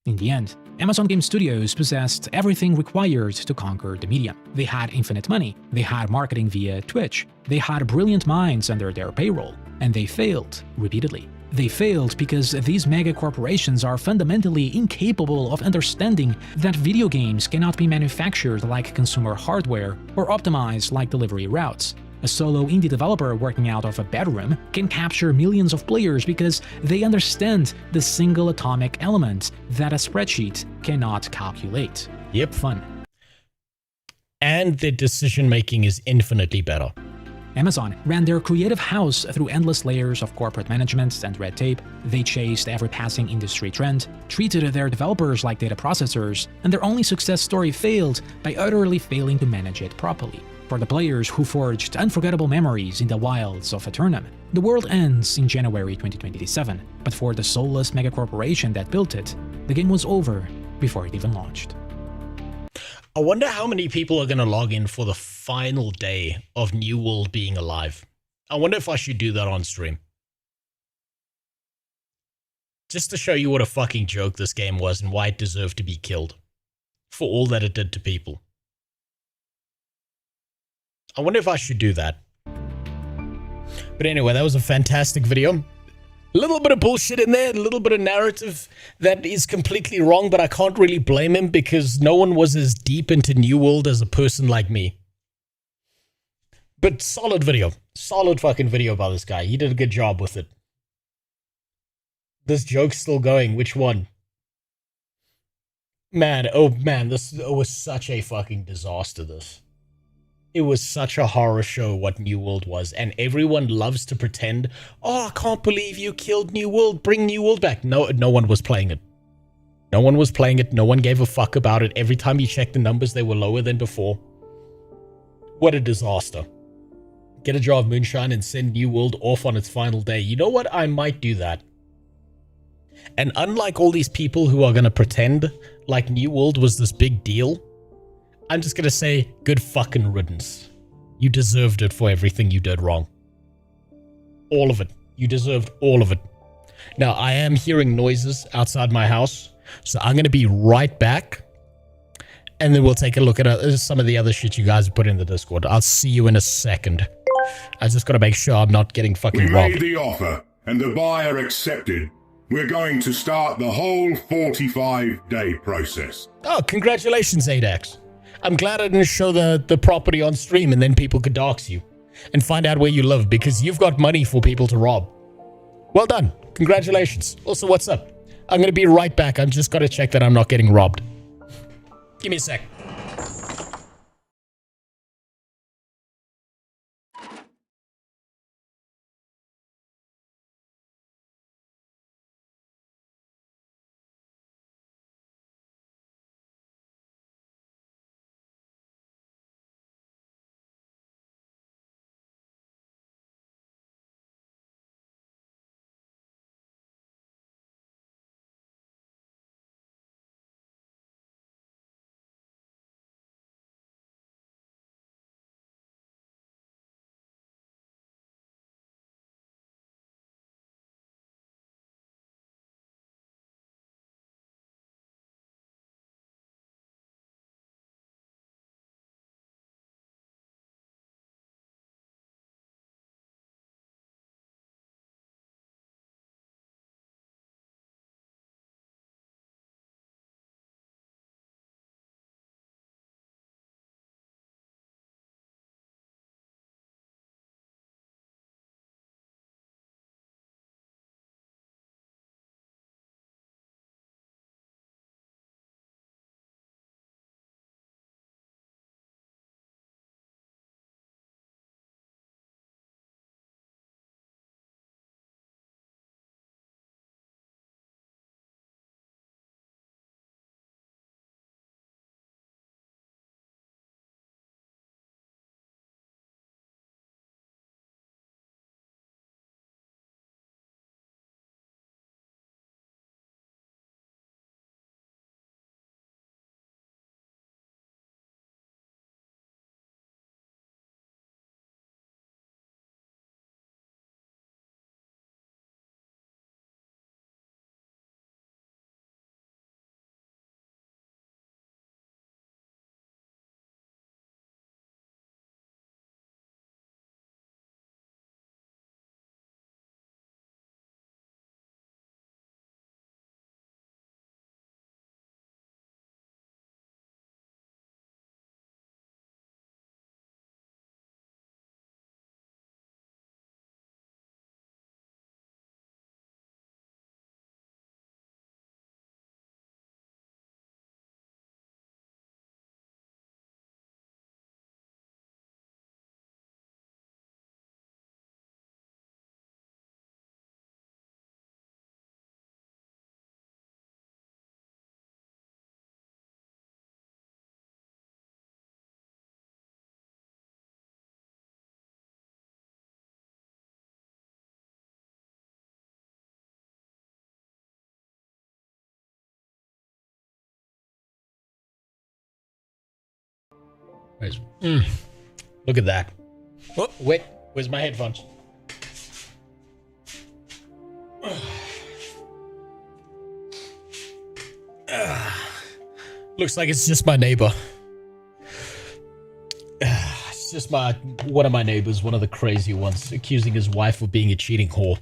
In the end, Amazon Game Studios possessed everything required to conquer the medium. They had infinite money, they had marketing via Twitch, they had brilliant minds under their payroll, and they failed repeatedly. They failed because these mega corporations are fundamentally incapable of understanding that video games cannot be manufactured like consumer hardware or optimized like delivery routes. A solo indie developer working out of a bedroom can capture millions of players because they understand the single atomic element that a spreadsheet cannot calculate. Yep. Fun. And their decision-making is infinitely better. Amazon ran their creative house through endless layers of corporate management and red tape. They chased every passing industry trend, treated their developers like data processors, and their only success story failed by utterly failing to manage it properly. For the players who forged unforgettable memories in the wilds of Eternum, the world ends in January 2027, but for the soulless megacorporation that built it, the game was over before it even launched. I wonder how many people are going to log in for the final day of New World being alive. I wonder if I should do that on stream. Just to show you what a fucking joke this game was and why it deserved to be killed. For all that it did to people. I wonder if I should do that. But anyway, that was a fantastic video. A little bit of bullshit in there, a little bit of narrative that is completely wrong, but I can't really blame him because no one was as deep into New World as a person like me. But solid video. Solid fucking video by this guy. He did a good job with it. This joke's still going. Which one? Man, oh man, this was such a fucking disaster, this. It was such a horror show what New World was, and everyone loves to pretend, oh, I can't believe you killed New World, bring New World back. No one was playing it. No one was playing it, no one gave a fuck about it. Every time you check the numbers, they were lower than before. What a disaster. Get a jar of moonshine and send New World off on its final day. You know what? I might do that. And unlike all these people who are going to pretend like New World was this big deal, I'm just going to say, good fucking riddance. You deserved it for everything you did wrong. All of it. You deserved all of it. Now, I am hearing noises outside my house. So I'm going to be right back. And then we'll take a look at some of the other shit you guys put in the Discord. I'll see you in a second. I just got to make sure I'm not getting fucking We robbed. made the offer, and the buyer accepted. We're going to start the whole 45-day process. Oh, congratulations, Adax. I'm glad I didn't show the property on stream and then people could dox you and find out where you live because you've got money for people to rob. Well done. Congratulations. Also, what's up? I'm going to be right back. I'm just got to check that I'm not getting robbed. Give me a sec. Look at that. Oh, wait. Where's my headphones? Looks like it's just my neighbor. It's just one of my neighbors, one of the crazy ones, accusing his wife of being a cheating whore.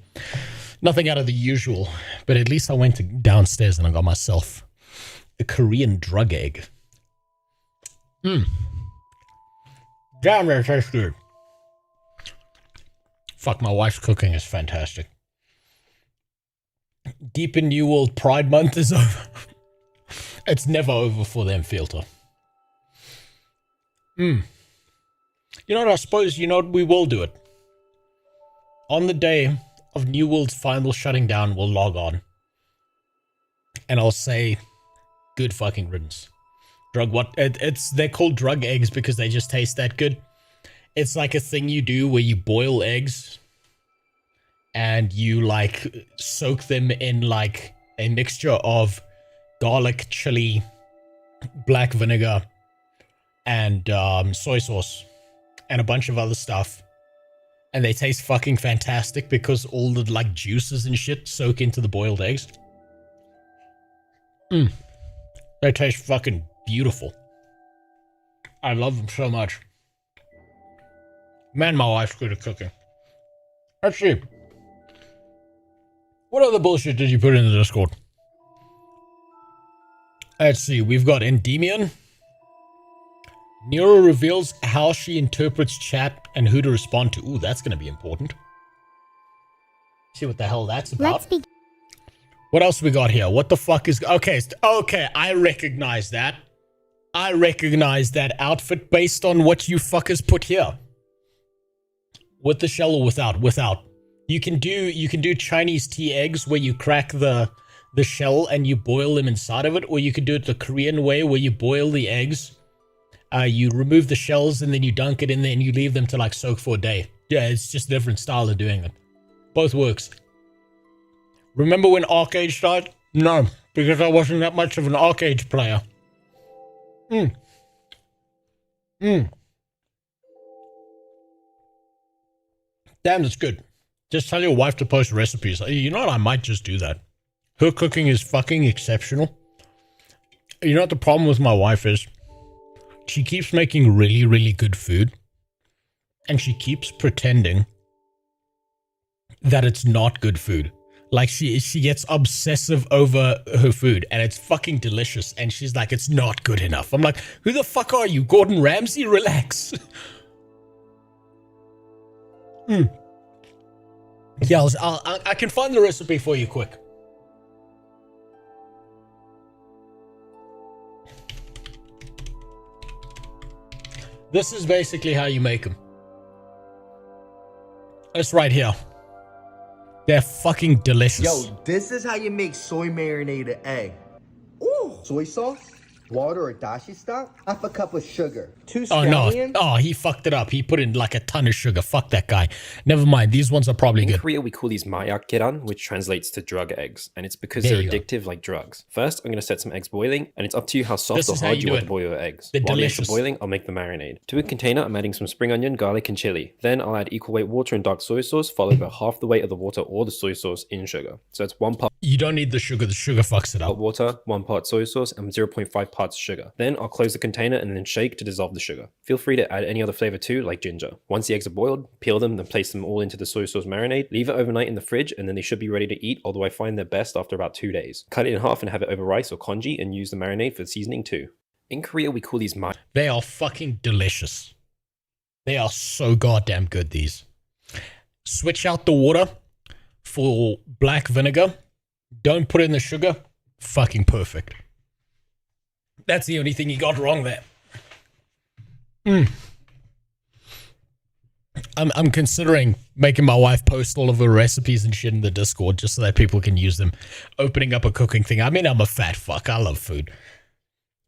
Nothing out of the usual, but at least I went downstairs and I got myself a Korean drug egg. Damn, that tastes good. Fuck, my wife's cooking is fantastic. Deep in New World Pride Month is over. It's never over for them, Filter. You know what, I suppose, you know what, we will do it. On the day of New World's final shutting down, we'll log on. And I'll say, good fucking riddance. Drug what? They're called drug eggs because they just taste that good. It's like a thing you do where you boil eggs and you like soak them in like a mixture of garlic, chili, black vinegar, and soy sauce and a bunch of other stuff. And they taste fucking fantastic because all the like juices and shit soak into the boiled eggs. They taste fucking beautiful. I love them so much. Man, my wife's good at cooking. Let's see. What other bullshit did you put in the Discord? Let's see. We've got Endymion. Nero reveals how she interprets chat and who to respond to. Ooh, that's going to be important. See what the hell that's about. What else we got here? What the fuck is... Okay, I recognize that. I recognize that outfit based on what you fuckers put here. With the shell or without? Without. You can do Chinese tea eggs where you crack the shell and you boil them inside of it, or you can do it the Korean way where you boil the eggs, you remove the shells and then you dunk it in there and you leave them to like soak for a day. Yeah, it's just a different style of doing it. Both works. Remember when Arcade died? No, because I wasn't that much of an Arcade player. Damn, that's good. Just tell your wife to post recipes. You know what? I might just do that. Her cooking is fucking exceptional. You know what the problem with my wife is? She keeps making really, really good food. And she keeps pretending that it's not good food. Like she gets obsessive over her food and it's fucking delicious. And she's like, it's not good enough. I'm like, who the fuck are you? Gordon Ramsay? Relax. Yeah, I can find the recipe for you quick. This is basically how you make them. It's right here. They're fucking delicious. Yo, this is how you make soy marinated egg. Ooh, soy sauce, water or dashi stock, half a cup of sugar, 2 scallions. Oh, he fucked it up. He put in like a ton of sugar. Fuck that guy. Never mind. These ones are probably good. In Korea, we call these mayak keran, which translates to drug eggs, and it's because There they're you go. addictive like drugs. First, I'm going to set some eggs boiling, and it's up to you how soft This or is how hard you you do want it. to boil your eggs. They're While the eggs delicious. are boiling, I'll make the marinade. To a container, I'm adding some spring onion, garlic, and chili. Then I'll add equal weight water and dark soy sauce, followed by half the weight of the water or the soy sauce in sugar. So it's 1 part You don't need the sugar. The sugar fucks it up. water, 1 part soy sauce, and 0.5 parts sugar. Then I'll close the container and then shake to dissolve the sugar. Feel free to add any other flavor too, like ginger. Once the eggs are boiled, peel them, then place them all into the soy sauce marinade. Leave it overnight in the fridge, and then they should be ready to eat, although I find they're best after about 2 days. Cut it in half and have it over rice or congee, and use the marinade for seasoning too. In Korea, we call these They are fucking delicious. They are so goddamn good, these. Switch out the water for black vinegar. Don't put in the sugar. Fucking perfect. That's the only thing you got wrong there. I'm considering making my wife post all of her recipes and shit in the Discord just so that people can use them. Opening up a cooking thing. I mean, I'm a fat fuck. I love food.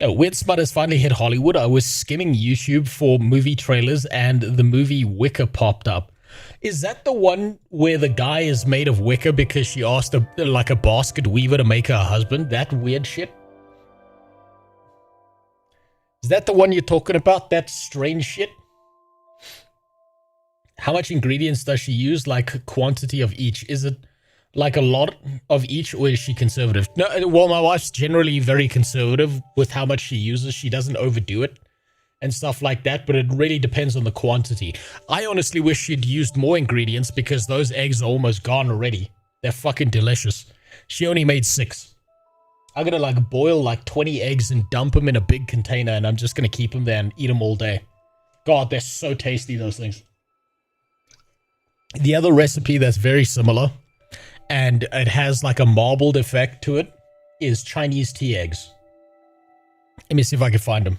Oh, Weird Smut has finally hit Hollywood. I was skimming YouTube for movie trailers and the movie Wicker popped up. Is that the one where the guy is made of wicker because she asked a basket weaver to make her a husband? That weird shit? Is that the one you're talking about? That strange shit? How much ingredients does she use? Like quantity of each? Is it like a lot of each, or is she conservative? No, well, my wife's generally very conservative with how much she uses. She doesn't overdo it and stuff like that, but it really depends on the quantity. I honestly wish she'd used more ingredients because those eggs are almost gone already. They're fucking delicious. She only made 6. I'm gonna like boil like 20 eggs and dump them in a big container, and I'm just gonna keep them there and eat them all day. God, they're so tasty, those things. The other recipe that's very similar, and it has like a marbled effect to it, is Chinese tea eggs. Let me see if I can find them.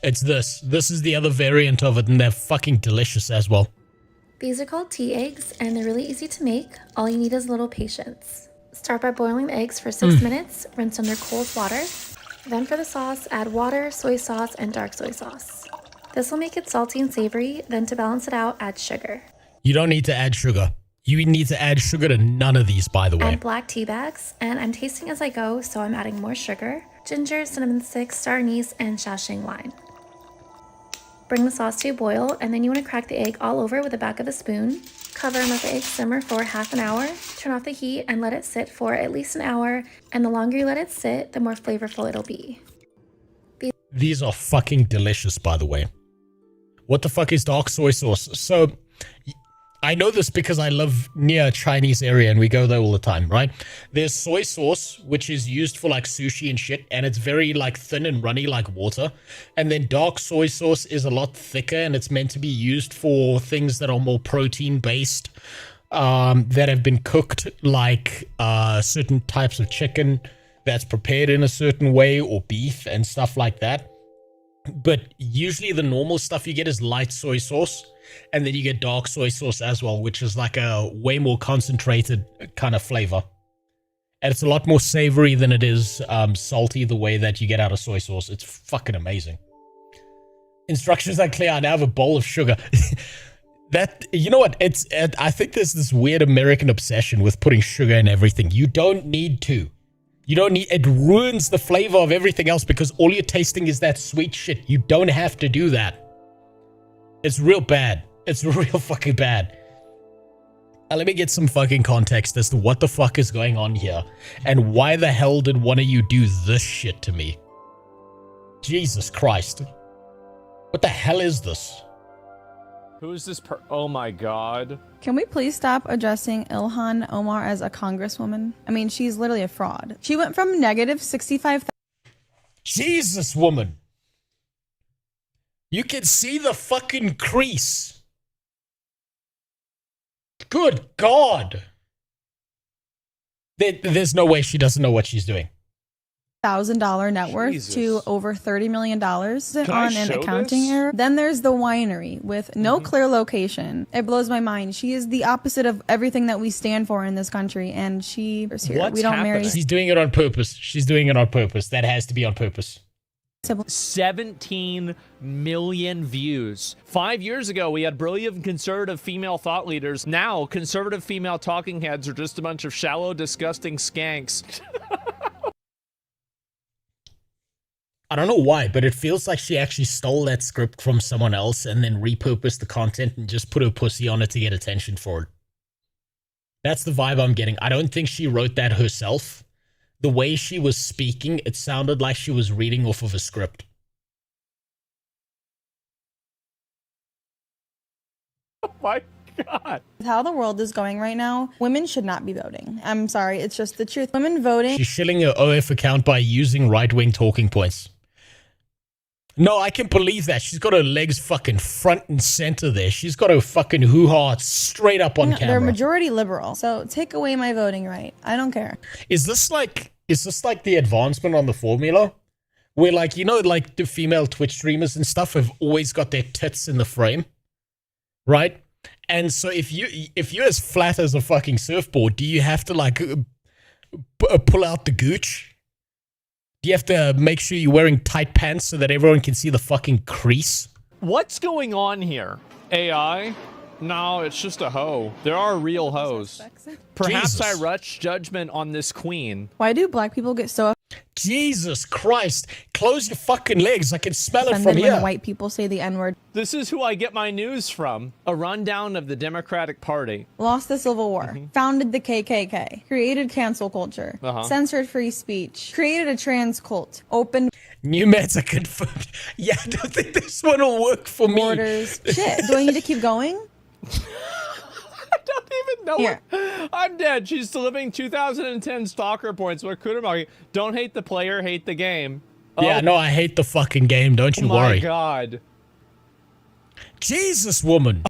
It's this. This is the other variant of it, and they're fucking delicious as well. These are called tea eggs, and they're really easy to make. All you need is a little patience. Start by boiling the eggs for 6 minutes, rinse under cold water. Then for the sauce, add water, soy sauce, and dark soy sauce. This will make it salty and savory. Then to balance it out, add sugar. You don't need to add sugar. You need to add sugar to none of these, by the way. Add black tea bags, and I'm tasting as I go, so I'm adding more sugar, ginger, cinnamon stick, star anise, and Shaoxing wine. Bring the sauce to a boil, and then you want to crack the egg all over with the back of a spoon. Cover and let the egg simmer for half an hour. Turn off the heat and let it sit for at least an hour, and the longer you let it sit, the more flavorful it'll be. These are fucking delicious, by the way. What the fuck is dark soy sauce? So, I know this because I live near a Chinese area and we go there all the time, right? There's soy sauce, which is used for like sushi and shit, and it's very like thin and runny like water. And then dark soy sauce is a lot thicker, and it's meant to be used for things that are more protein based, that have been cooked like certain types of chicken that's prepared in a certain way, or beef and stuff like that. But usually the normal stuff you get is light soy sauce, and then you get dark soy sauce as well, which is like a way more concentrated kind of flavor. And it's a lot more savory than it is salty the way that you get out of soy sauce. It's fucking amazing. Instructions are clear. I now have a bowl of sugar. That, you know what? I think there's this weird American obsession with putting sugar in everything. You don't need to. You don't need, it ruins the flavor of everything else because all you're tasting is that sweet shit. You don't have to do that. It's real bad. It's real fucking bad. Let me get some fucking context as to what the fuck is going on here and why the hell did one of you do this shit to me? Jesus Christ. What the hell is this? Who is this oh my god. Can we please stop addressing Ilhan Omar as a congresswoman? I mean, she's literally a fraud. She went from negative 65,000. Jesus, woman. You can see the fucking crease. Good God. There's no way she doesn't know what she's doing. $1,000 net worth to over $30 million on an accounting error. Then there's the winery with no clear location. It blows my mind. She is the opposite of everything that we stand for in this country, and she is here. What's we don't happening? marry. She's doing it on purpose. She's doing it on purpose. That has to be on purpose. 17 million views. 5 years ago, we had brilliant conservative female thought leaders. Now, conservative female talking heads are just a bunch of shallow, disgusting skanks. I don't know why, but it feels like she actually stole that script from someone else and then repurposed the content and just put her pussy on it to get attention for it. That's the vibe I'm getting. I don't think she wrote that herself. The way she was speaking, it sounded like she was reading off of a script. Oh my god. With how the world is going right now, women should not be voting. I'm sorry, it's just the truth. Women voting. She's shilling her OF account by using right-wing talking points. No, I can believe that. She's got her legs fucking front and center there. She's got her fucking hoo-ha straight up on camera. They're majority liberal, so take away my voting right. I don't care. Is this like the advancement on the formula? Where like, you know, like the female Twitch streamers and stuff have always got their tits in the frame, right? And so if you're as flat as a fucking surfboard, do you have to like pull out the gooch? Do you have to make sure you're wearing tight pants so that everyone can see the fucking crease? What's going on here? AI? No, it's just a hoe. There are real hoes. Perhaps I rush judgment on this queen. Why do black people get so Jesus Christ. Close your fucking legs. I can smell it from offended here. when white people say the N-word? This is who I get my news from. A rundown of the Democratic Party. Lost the Civil War, founded the KKK, created cancel culture, censored free speech, created a trans cult, opened new meds are confirmed. Yeah, I don't think this one will work for me. borders. Shit, do I need to keep going? I don't even know what. I'm dead. She's delivering 2010 stalker points. What could I? Don't hate the player, hate the game. Yeah, no, I hate the fucking game. Don't you worry. Oh my god. Jesus, woman.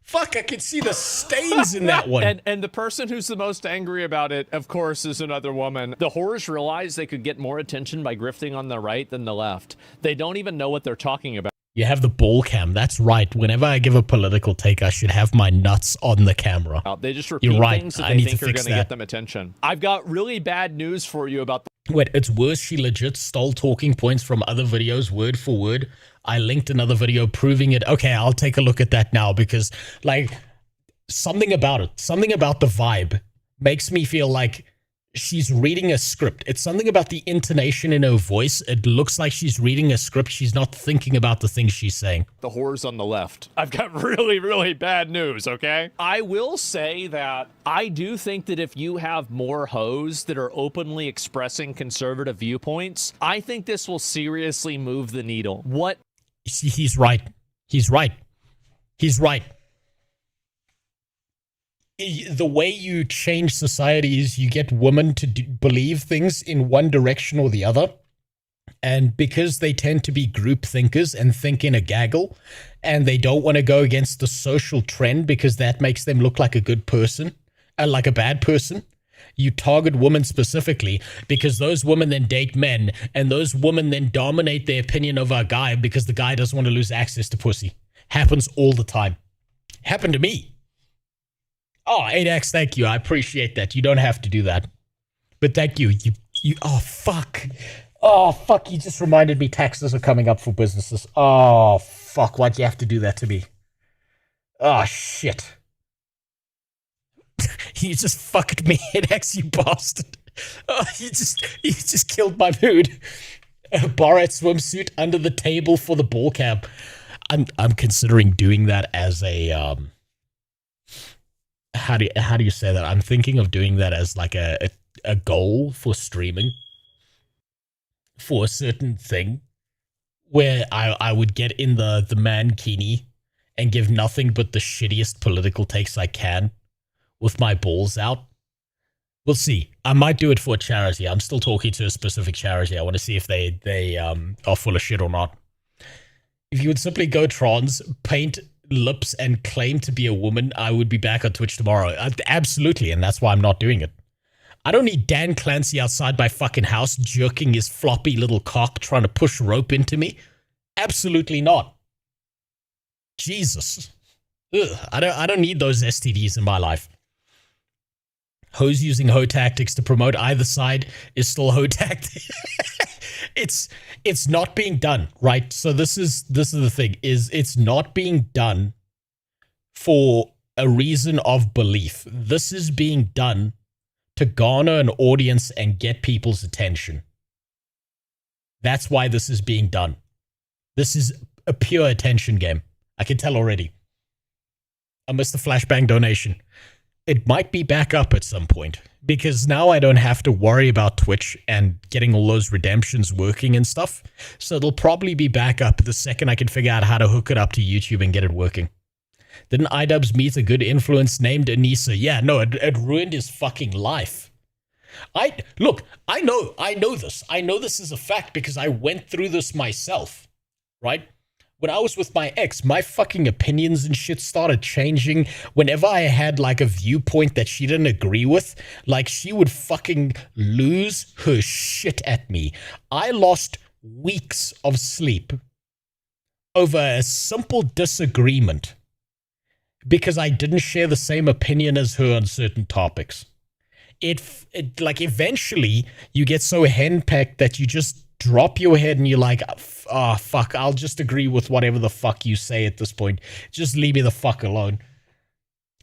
Fuck, I can see the stains in that one. And the person who's the most angry about it, of course, is another woman. The whores realized they could get more attention by grifting on the right than the left. They don't even know what they're talking about. You have the ball cam. That's right. Whenever I give a political take, I should have my nuts on the camera. They just repeat things that they think are going to get them attention. I've got really bad news for you about Wait, it's worse. She legit stole talking points from other videos, word for word. I linked another video proving it. Okay, I'll take a look at that now because, like, something about it, something about the vibe makes me feel like She's reading a script. It's something about the intonation in her voice. It looks like she's reading a script. She's not thinking about the things she's saying. The whores on the left. I've got really, really bad news, okay? I will say that I do think that if you have more hoes that are openly expressing conservative viewpoints, I think this will seriously move the needle. What? He's right. He's right. He's right. The way you change society is you get women to believe things in one direction or the other. And because they tend to be group thinkers and think in a gaggle, and they don't want to go against the social trend because that makes them look like a good person, like a bad person, you target women specifically because those women then date men, and those women then dominate their opinion of a guy because the guy doesn't want to lose access to pussy. Happens all the time. Happened to me. Oh, 8X, thank you. I appreciate that. You don't have to do that. But thank you. You. Oh, fuck. Oh, fuck. You just reminded me taxes are coming up for businesses. Oh, fuck. Why'd you have to do that to me? Oh, shit. You just fucked me, 8X, you bastard. Oh, you just killed my mood. A Borat swimsuit under the table for the ball cap. I'm considering doing that as a... How do you say that? I'm thinking of doing that as like a goal for streaming for a certain thing where I would get in the mankini and give nothing but the shittiest political takes I can with my balls out. We'll see. I might do it for a charity. I'm still talking to a specific charity. I want to see if they are full of shit or not. If you would simply go trans, paint lips and claim to be a woman, I would be back on Twitch tomorrow. Absolutely, and that's why I'm not doing it. I don't need Dan Clancy outside my fucking house jerking his floppy little cock trying to push rope into me. Absolutely not. Jesus. Ugh, I don't need those STDs in my life. Hoes using hoe tactics to promote either side is still hoe tactics. It's not being done, right? So this is the thing, is it's not being done for a reason of belief. This is being done to garner an audience and get people's attention. That's why this is being done. This is a pure attention game. I can tell already. I missed the flashbang donation. It might be back up at some point because now I don't have to worry about Twitch and getting all those redemptions working and stuff. So it'll probably be back up the second I can figure out how to hook it up to YouTube and get it working. Didn't iDubbbz meet a good influence named Anissa? Yeah, no, it ruined his fucking life. I know this. I know this is a fact because I went through this myself, right? When I was with my ex, my fucking opinions and shit started changing. Whenever I had like a viewpoint that she didn't agree with, like she would fucking lose her shit at me. I lost weeks of sleep over a simple disagreement because I didn't share the same opinion as her on certain topics. It like eventually you get so henpecked that you just drop your head and you're like, oh, fuck, I'll just agree with whatever the fuck you say at this point. Just leave me the fuck alone.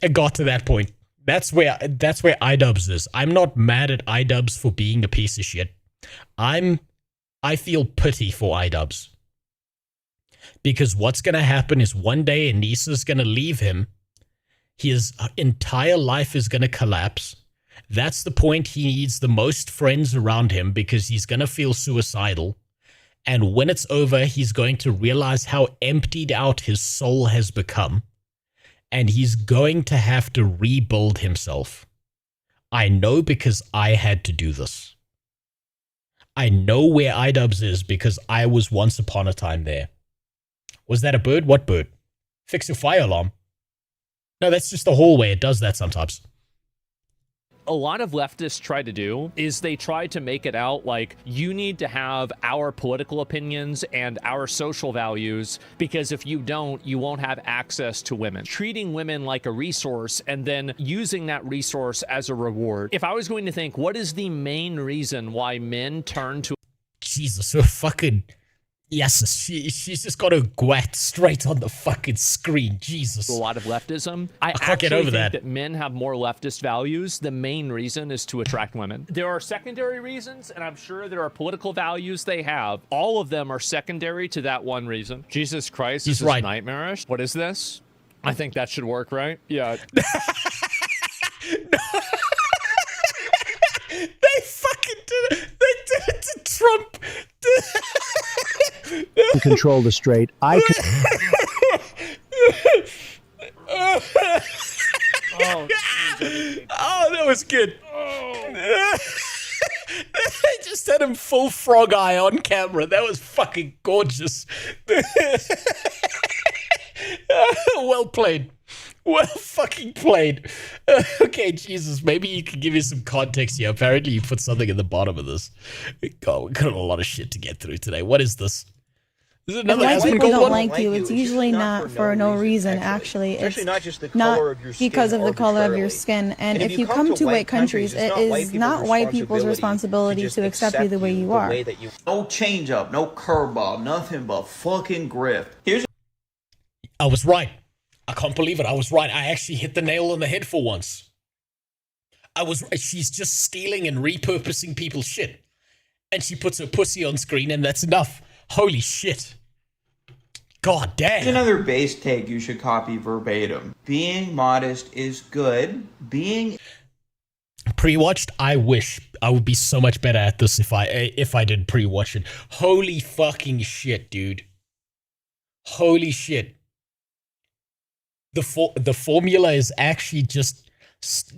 It got to that point. That's where iDubbbz is. I'm not mad at iDubbbz for being a piece of shit. I feel pity for iDubbbz. Because what's going to happen is one day Anissa's going to leave him. His entire life is going to collapse. That's the point he needs the most friends around him because he's going to feel suicidal. And when it's over, he's going to realize how emptied out his soul has become. And he's going to have to rebuild himself. I know because I had to do this. I know where iDubbbz is because I was once upon a time there. Was that a bird? What bird? Fix your fire alarm. No, that's just the hallway. It does that sometimes. A lot of leftists try to do is they try to make it out like you need to have our political opinions and our social values because if you don't, you won't have access to women. Treating women like a resource and then using that resource as a reward. If I was going to think, what is the main reason why men turn to... Jesus, so fucking... Yes, she's just got her gwat straight on the fucking screen. Jesus. A lot of leftism. I can't get over think that men have more leftist values. The main reason is to attract women. There are secondary reasons, and I'm sure there are political values they have. All of them are secondary to that one reason. Jesus Christ, this is nightmarish. What is this? I think that should work, right? Yeah. They fucking did it. They did it to Trump. Control the straight. I can. Oh, that was good. They just had him full frog eye on camera. That was fucking gorgeous. Well played. Well fucking played. Okay, Jesus, maybe you can give me some context here. Apparently you put something in the bottom of this. God, we got a lot of shit to get through today. What is this? Is it another When people don't like you, it's usually not for no reason, actually. It's not just the not color of your skin because of the color of your arbitrarily. skin. And if you come come to to white white countries, it is not white people's responsibility to accept you the way you are. No change up, no curveball, nothing but fucking grift. I was right. I can't believe it. I was right. I actually hit the nail on the head for once. She's just stealing and repurposing people's shit. And she puts her pussy on screen and that's enough. Holy shit. God damn. Here's another base take you should copy verbatim. Being modest is good. Being pre-watched, I wish I would be so much better at this if I did pre-watch it. Holy fucking shit, dude. Holy shit. The formula is actually just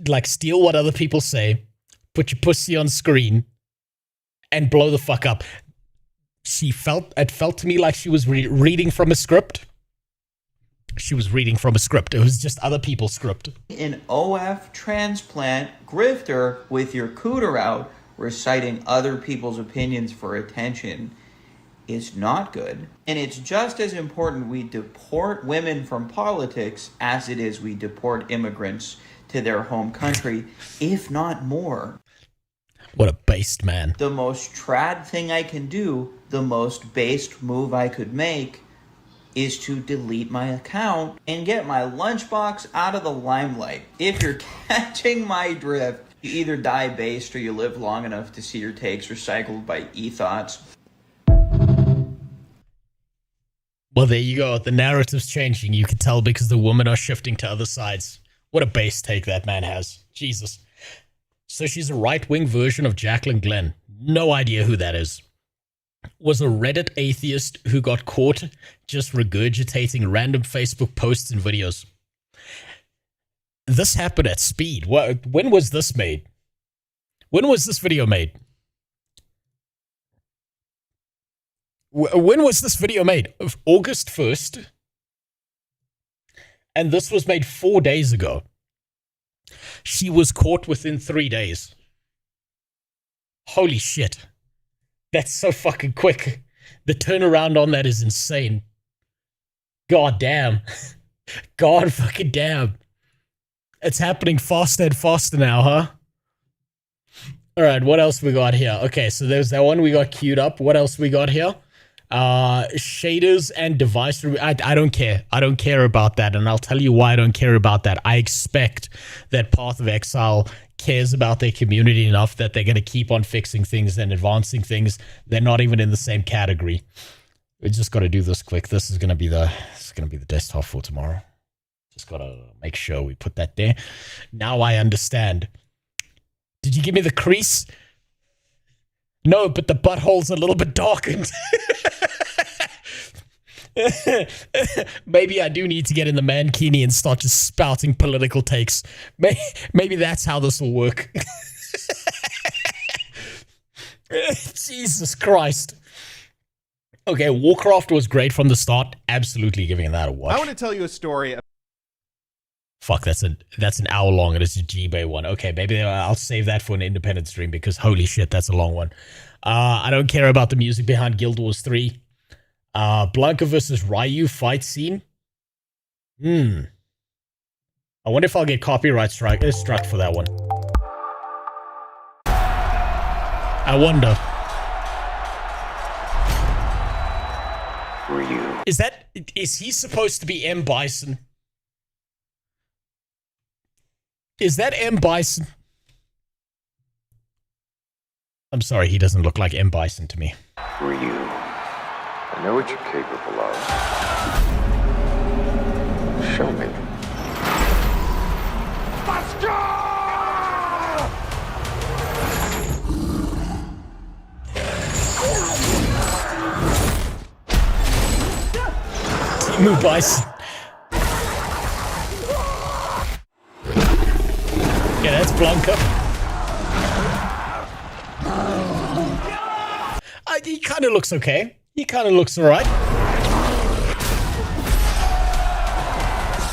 like steal what other people say, put your pussy on screen, and blow the fuck up. It felt to me like she was reading from a script. She was reading from a script. It was just other people's script. an OF transplant grifter with your cooter out, reciting other people's opinions for attention is not good. And it's just as important we deport women from politics as it is we deport immigrants to their home country, if not more. What a based man. The most trad thing I can do, the most based move I could make, is to delete my account and get my lunchbox out of the limelight. If you're catching my drift, you either die based or you live long enough to see your takes recycled by e-thoughts. Well, there you go. The narrative's changing. You can tell because the women are shifting to other sides. What a base take that man has. Jesus. So she's a right-wing version of Jacqueline Glenn. No idea who that is. Was a Reddit atheist who got caught just regurgitating random Facebook posts and videos. This happened at speed. When was this made? When was this video made? When was this video made? August 1st. And this was made 4 days ago. She was caught within 3 days. Holy shit. That's so fucking quick. The turnaround on that is insane. God damn. God fucking damn. It's happening faster and faster now, huh? Alright, what else we got here? Okay, so there's that one we got queued up. What else we got here? Shaders and device. I don't care. I don't care about that, and I'll tell you why I don't care about that. I expect that Path of Exile cares about their community enough that they're going to keep on fixing things and advancing things. They're not even in the same category. We just got to do this quick. This is going to be the desktop for tomorrow. Just got to make sure we put that there. Now I understand. Did you give me the crease? No, but the butthole's a little bit darkened. Maybe I do need to get in the mankini and start just spouting political takes. Maybe that's how this will work. Jesus Christ. Okay, Warcraft was great from the start. Absolutely giving that a watch. I want to tell you a story. Fuck, that's an hour long and it's a G-Bay one. Okay, maybe I'll save that for an independent stream because holy shit, that's a long one. I don't care about the music behind Guild Wars 3. Blanca versus Ryu fight scene. I wonder if I'll get copyright struck for that one. I wonder. Is he supposed to be M. Bison? Is that M. Bison? I'm sorry, he doesn't look like M. Bison to me. For you, I know what you're capable of. Show me. Let's go! Move, Bison. Yeah, that's Blanca. He kind of looks okay. He kind of looks alright.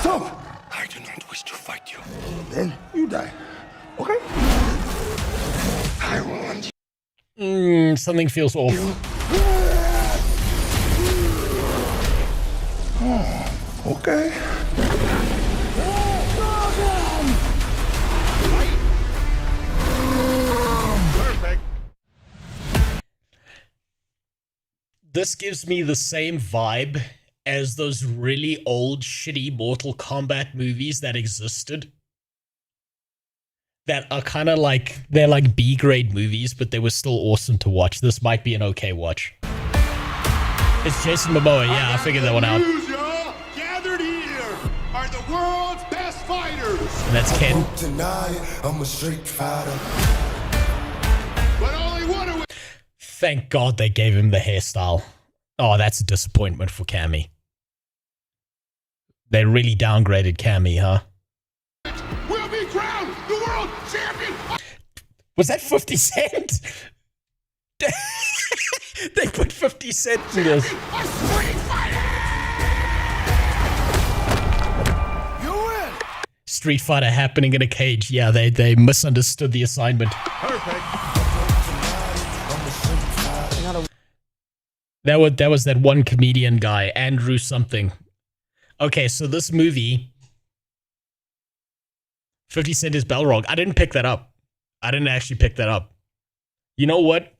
Stop! I do not wish to fight you. Then you die. Okay? I want you. Something feels off. Oh, okay. Perfect. This gives me the same vibe as those really old, shitty Mortal Kombat movies that existed. That are kind of like, they're like B-grade movies, but they were still awesome to watch. This might be an okay watch. It's Jason Momoa, yeah, I figured that one out. Gathered here are the world's best fighters. And that's Ken. Tonight, I'm a street fighter. But only one of Thank God they gave him the hairstyle. Oh, that's a disappointment for Cammy. They really downgraded Cammy, huh? will be crowned the world champion. Was that 50 Cent? They put 50 Cent in this. Street Fighter happening in a cage. Yeah, they misunderstood the assignment. Perfect. That was that one comedian guy, Andrew something. Okay, so this movie, 50 Cent is Balrog. I didn't pick that up. I didn't actually pick that up. You know what?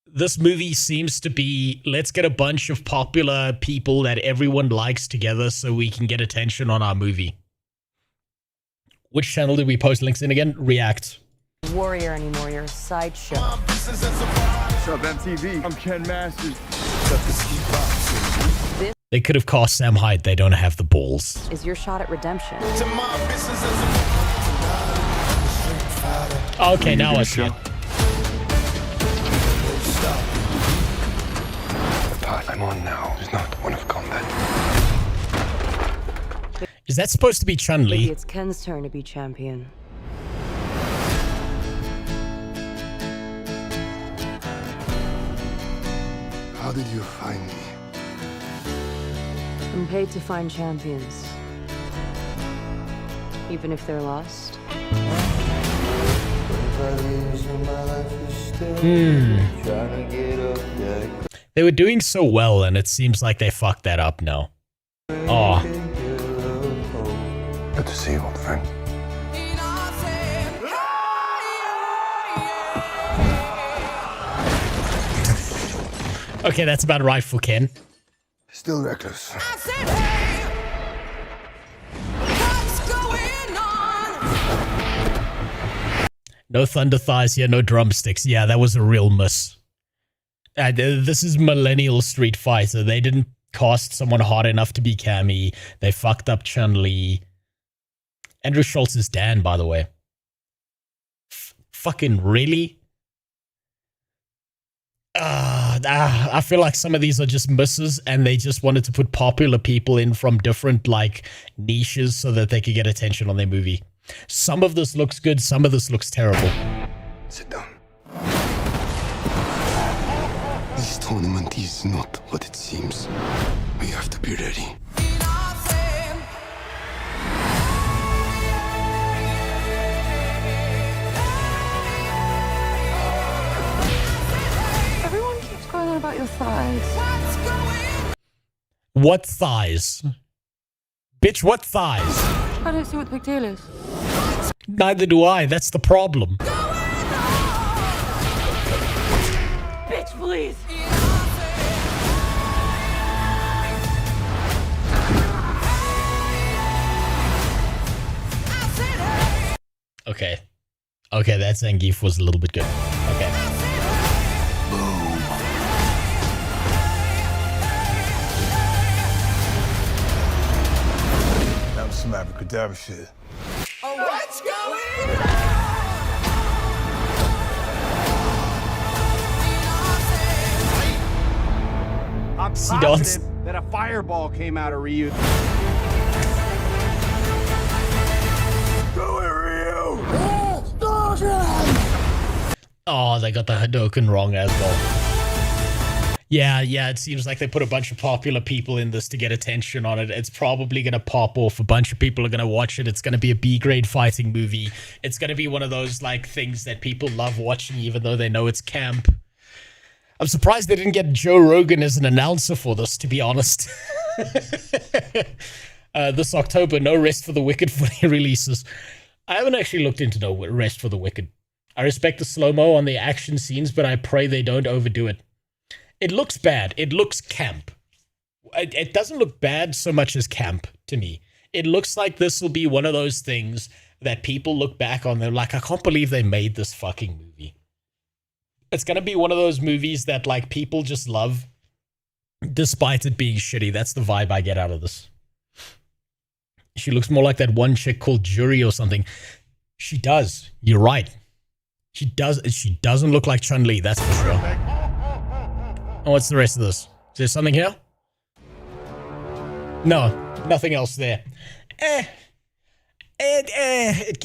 This movie seems to be, let's get a bunch of popular people that everyone likes together so we can get attention on our movie. Which channel did we post links in again? React. Warrior anymore, you're a sideshow. What's up, MTV? I'm Ken Masters. They could have cast Sam Hyde. They don't have the balls. Is your shot at redemption. Okay, now I see it. The path I'm on now is not one of combat. Is that supposed to be Chun-Li? Maybe it's Ken's turn to be champion. How did you find me? I'm paid to find champions. Even if they're lost. They were doing so well, and it seems like they fucked that up now. Oh. Good to see you, old friend. Okay, that's about right for Ken. Still reckless. No thunder thighs here, no drumsticks. Yeah, that was a real miss. This is millennial Street Fighter. They didn't cast someone hard enough to be Cammy. They fucked up Chun-Li. Andrew Schultz is Dan, by the way. Fucking really? I feel like some of these are just misses, and they just wanted to put popular people in from different, like, niches so that they could get attention on their movie. Some of this looks good, some of this looks terrible. Sit down. This tournament is not what it seems. We have to be ready. Everyone keeps going on about your thighs. What thighs? Bitch, what thighs? I don't see what the big deal is. Neither do I, that's the problem. Bitch, please. Okay. Okay, that Zangief was a little bit good. Okay. That was some abracadabra shit. Oh, what's going on? I'm positive that a fireball came out of Ryu. Do it, Ryu! Oh, they got the Hadoken wrong as well. Yeah, it seems like they put a bunch of popular people in this to get attention on it. It's probably going to pop off. A bunch of people are going to watch it. It's going to be a B-grade fighting movie. It's going to be one of those, like, things that people love watching even though they know it's camp. I'm surprised they didn't get Joe Rogan as an announcer for this, to be honest. This October, no Rest for the Wicked fully releases. I haven't actually looked into no Rest for the Wicked. I respect the slow-mo on the action scenes, but I pray they don't overdo it. It looks bad. It looks camp. It doesn't look bad so much as camp to me. It looks like this will be one of those things that people look back on. They're like, I can't believe they made this fucking movie. It's going to be one of those movies that, like, people just love despite it being shitty. That's the vibe I get out of this. She looks more like that one chick called Jury or something. She does. You're right. She does. She doesn't look like Chun-Li, that's for sure. Oh, what's the rest of this? Is there something here? No, nothing else there. It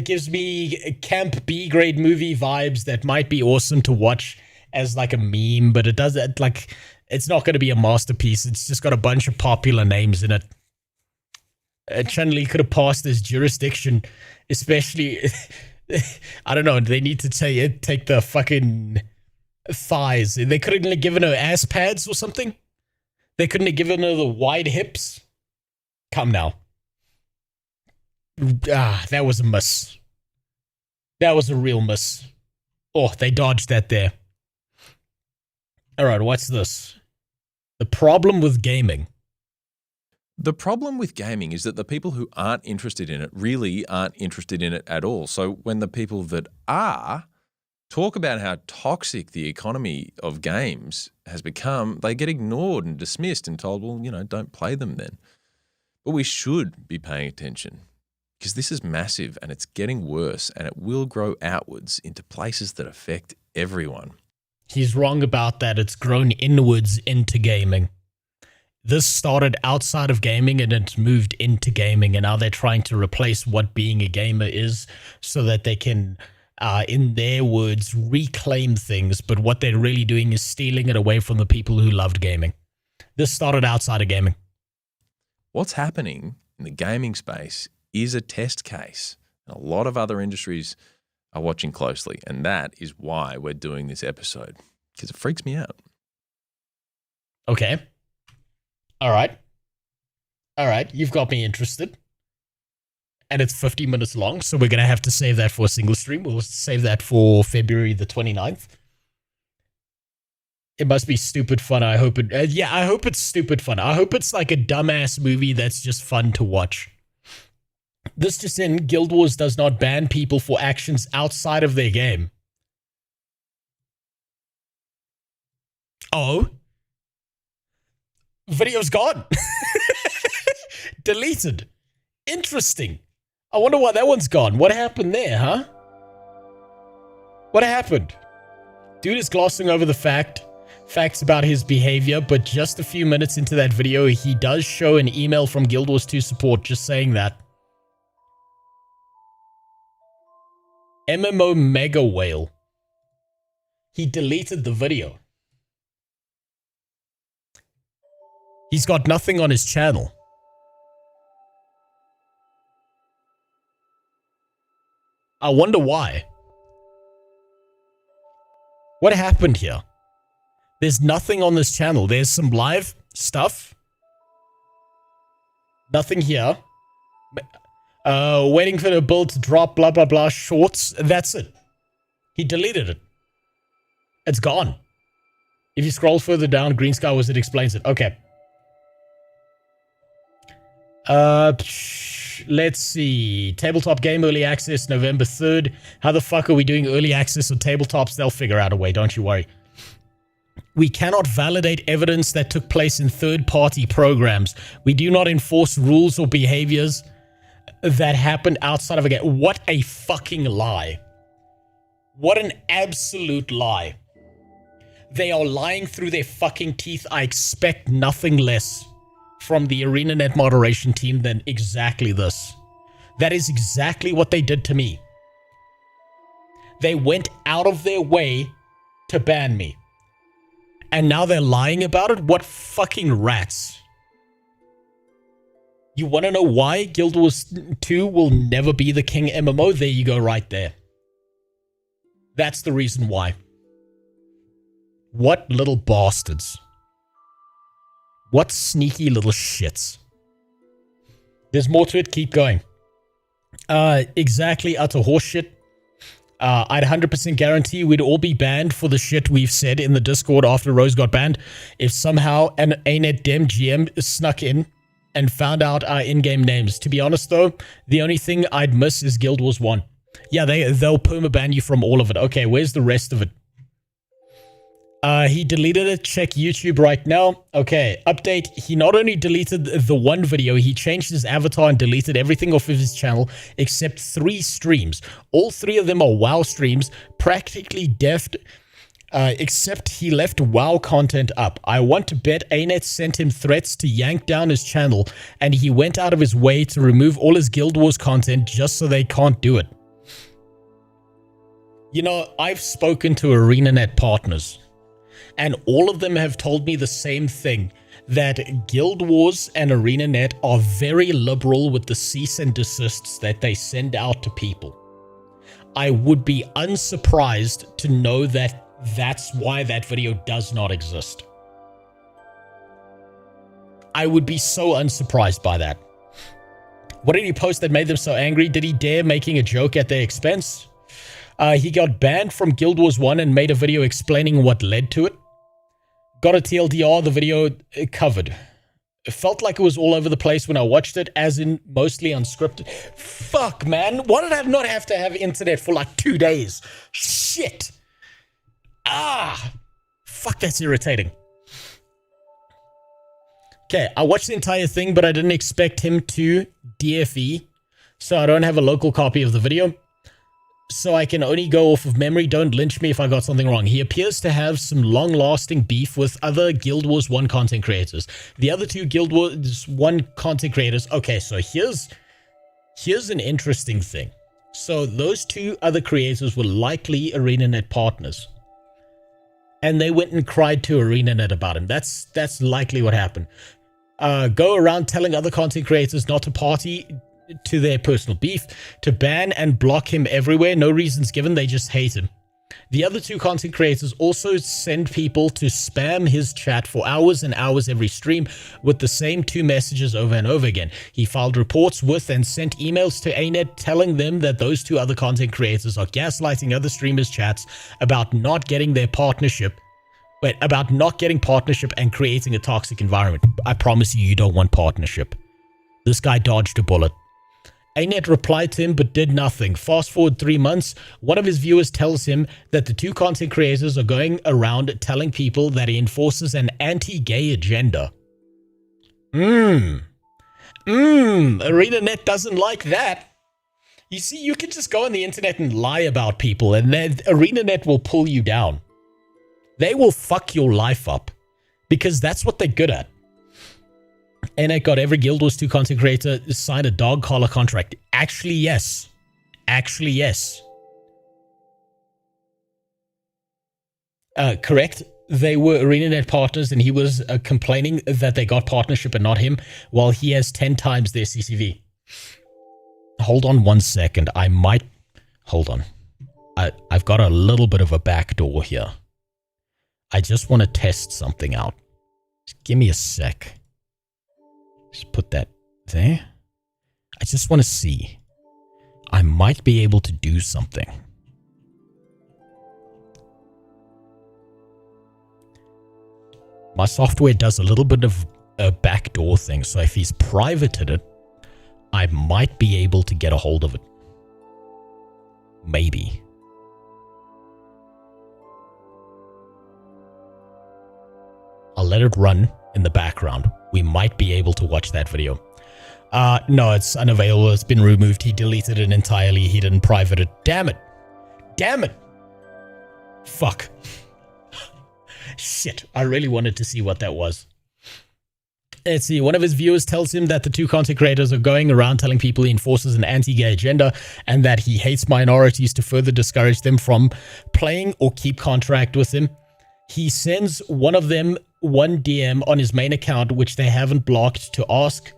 gives me camp B-grade movie vibes that might be awesome to watch as like a meme, but it doesn't, like, it's not going to be a masterpiece. It's just got a bunch of popular names in it. Chun-Li could have passed this jurisdiction, especially, I don't know, they need to take the fucking thighs. They couldn't have given her ass pads or something? They couldn't have given her the wide hips? Come now. That was a miss. That was a real miss. Oh, they dodged that there. Alright, what's this? The problem with gaming. The problem with gaming is that the people who aren't interested in it really aren't interested in it at all. So when the people that are talk about how toxic the economy of games has become, they get ignored and dismissed and told, well, you know, don't play them then. But we should be paying attention because this is massive and it's getting worse and it will grow outwards into places that affect everyone. He's wrong about that. It's grown inwards into gaming. This started outside of gaming and it's moved into gaming, and now they're trying to replace what being a gamer is so that they can, in their words, reclaim things, but what they're really doing is stealing it away from the people who loved gaming. This started outside of gaming. What's happening in the gaming space is a test case. And a lot of other industries are watching closely, and that is why we're doing this episode, because it freaks me out. Okay. All right. You've got me interested. And it's 50 minutes long, so we're going to have to save that for a single stream. We'll save that for February the 29th. It must be stupid fun. I hope it... I hope it's stupid fun. I hope it's like a dumbass movie that's just fun to watch. This just in, Guild Wars does not ban people for actions outside of their game. Oh? Video's gone. Deleted. Interesting. I wonder why that one's gone. What happened there, huh? What happened? Dude is glossing over the facts about his behavior, but just a few minutes into that video, he does show an email from Guild Wars 2 support just saying that. MMO Mega Whale. He deleted the video. He's got nothing on his channel. I wonder why. What happened here? There's nothing on this channel. There's some live stuff. Nothing here. Waiting for the build to drop, blah, blah, blah, shorts. That's it. He deleted it. It's gone. If you scroll further down, Green Sky Wizard explains it. Okay. Let's see. Tabletop game early access November 3rd. How the fuck are we doing early access on tabletops? They'll figure out a way, don't you worry. We cannot validate evidence that took place in third-party programs. We do not enforce rules or behaviors that happened outside of a game. What a fucking lie. What an absolute lie. They are lying through their fucking teeth. I expect nothing less from the ArenaNet moderation team than exactly this. That is exactly what they did to me. They went out of their way to ban me. And now they're lying about it? What fucking rats. You want to know why Guild Wars 2 will never be the king MMO? There you go right there. That's the reason why. What little bastards. What sneaky little shits. There's more to it. Keep going. Exactly utter horseshit. I'd 100% guarantee we'd all be banned for the shit we've said in the Discord after Rose got banned if somehow an ANET Dem GM snuck in and found out our in-game names. To be honest though, the only thing I'd miss is Guild Wars 1. Yeah, they'll permaban you from all of it. Okay, where's the rest of it? He deleted it. Check YouTube right now. Okay, update. He not only deleted the one video, he changed his avatar and deleted everything off of his channel except 3 streams. All 3 of them are WoW streams, practically deft, except he left WoW content up. I want to bet ANET sent him threats to yank down his channel, and he went out of his way to remove all his Guild Wars content just so they can't do it. You know, I've spoken to ArenaNet partners, and all of them have told me the same thing, that Guild Wars and ArenaNet are very liberal with the cease and desists that they send out to people. I would be unsurprised to know that that's why that video does not exist. I would be so unsurprised by that. What did he post that made them so angry? Did he dare making a joke at their expense? He got banned from Guild Wars 1 and made a video explaining what led to it. Got a TLDR, the video covered. It felt like it was all over the place when I watched it, as in mostly unscripted. Fuck, man. Why did I not have to have internet for like 2 days? Shit. Fuck, that's irritating. Okay, I watched the entire thing, but I didn't expect him to DFE, so I don't have a local copy of the video. So I can only go off of memory. Don't lynch me if I got something wrong. He appears to have some long-lasting beef with other Guild Wars 1 content creators. The other 2 Guild Wars 1 content creators... Okay, so here's an interesting thing. So those 2 other creators were likely ArenaNet partners. And they went and cried to ArenaNet about him. That's likely what happened. Go around telling other content creators not to party to their personal beef, to ban and block him everywhere. No reasons given, they just hate him. The other 2 content creators also send people to spam his chat for hours and hours every stream with the same 2 messages over and over again. He filed reports with and sent emails to ANET telling them that those 2 other content creators are gaslighting other streamers' chats about not getting their partnership. About not getting partnership and creating a toxic environment. I promise you, you don't want partnership. This guy dodged a bullet. ANET replied to him but did nothing. Fast forward 3 months, one of his viewers tells him that the 2 content creators are going around telling people that he enforces an anti-gay agenda. ArenaNet doesn't like that. You see, you can just go on the internet and lie about people and then ArenaNet will pull you down. They will fuck your life up because that's what they're good at. ANET got every Guild Wars 2 content creator to sign a dog collar contract. Actually, yes. Actually, yes. Correct. They were ArenaNet partners and he was complaining that they got partnership and not him, while he has 10 times their CCV. Hold on 1 second. I might... Hold on. I've got a little bit of a backdoor here. I just want to test something out. Just give me a sec. Just put that there. I just want to see. I might be able to do something. My software does a little bit of a backdoor thing, so if he's privated it, I might be able to get a hold of it. Maybe. I'll let it run in the background. We might be able to watch that video. No, it's unavailable. It's been removed. He deleted it entirely. He didn't private it. Damn it. Damn it. Fuck. Shit. I really wanted to see what that was. Let's see. One of his viewers tells him that the two content creators are going around telling people he enforces an anti-gay agenda and that he hates minorities to further discourage them from playing or keep contact with him. He sends one of them one DM on his main account, which they haven't blocked, to ask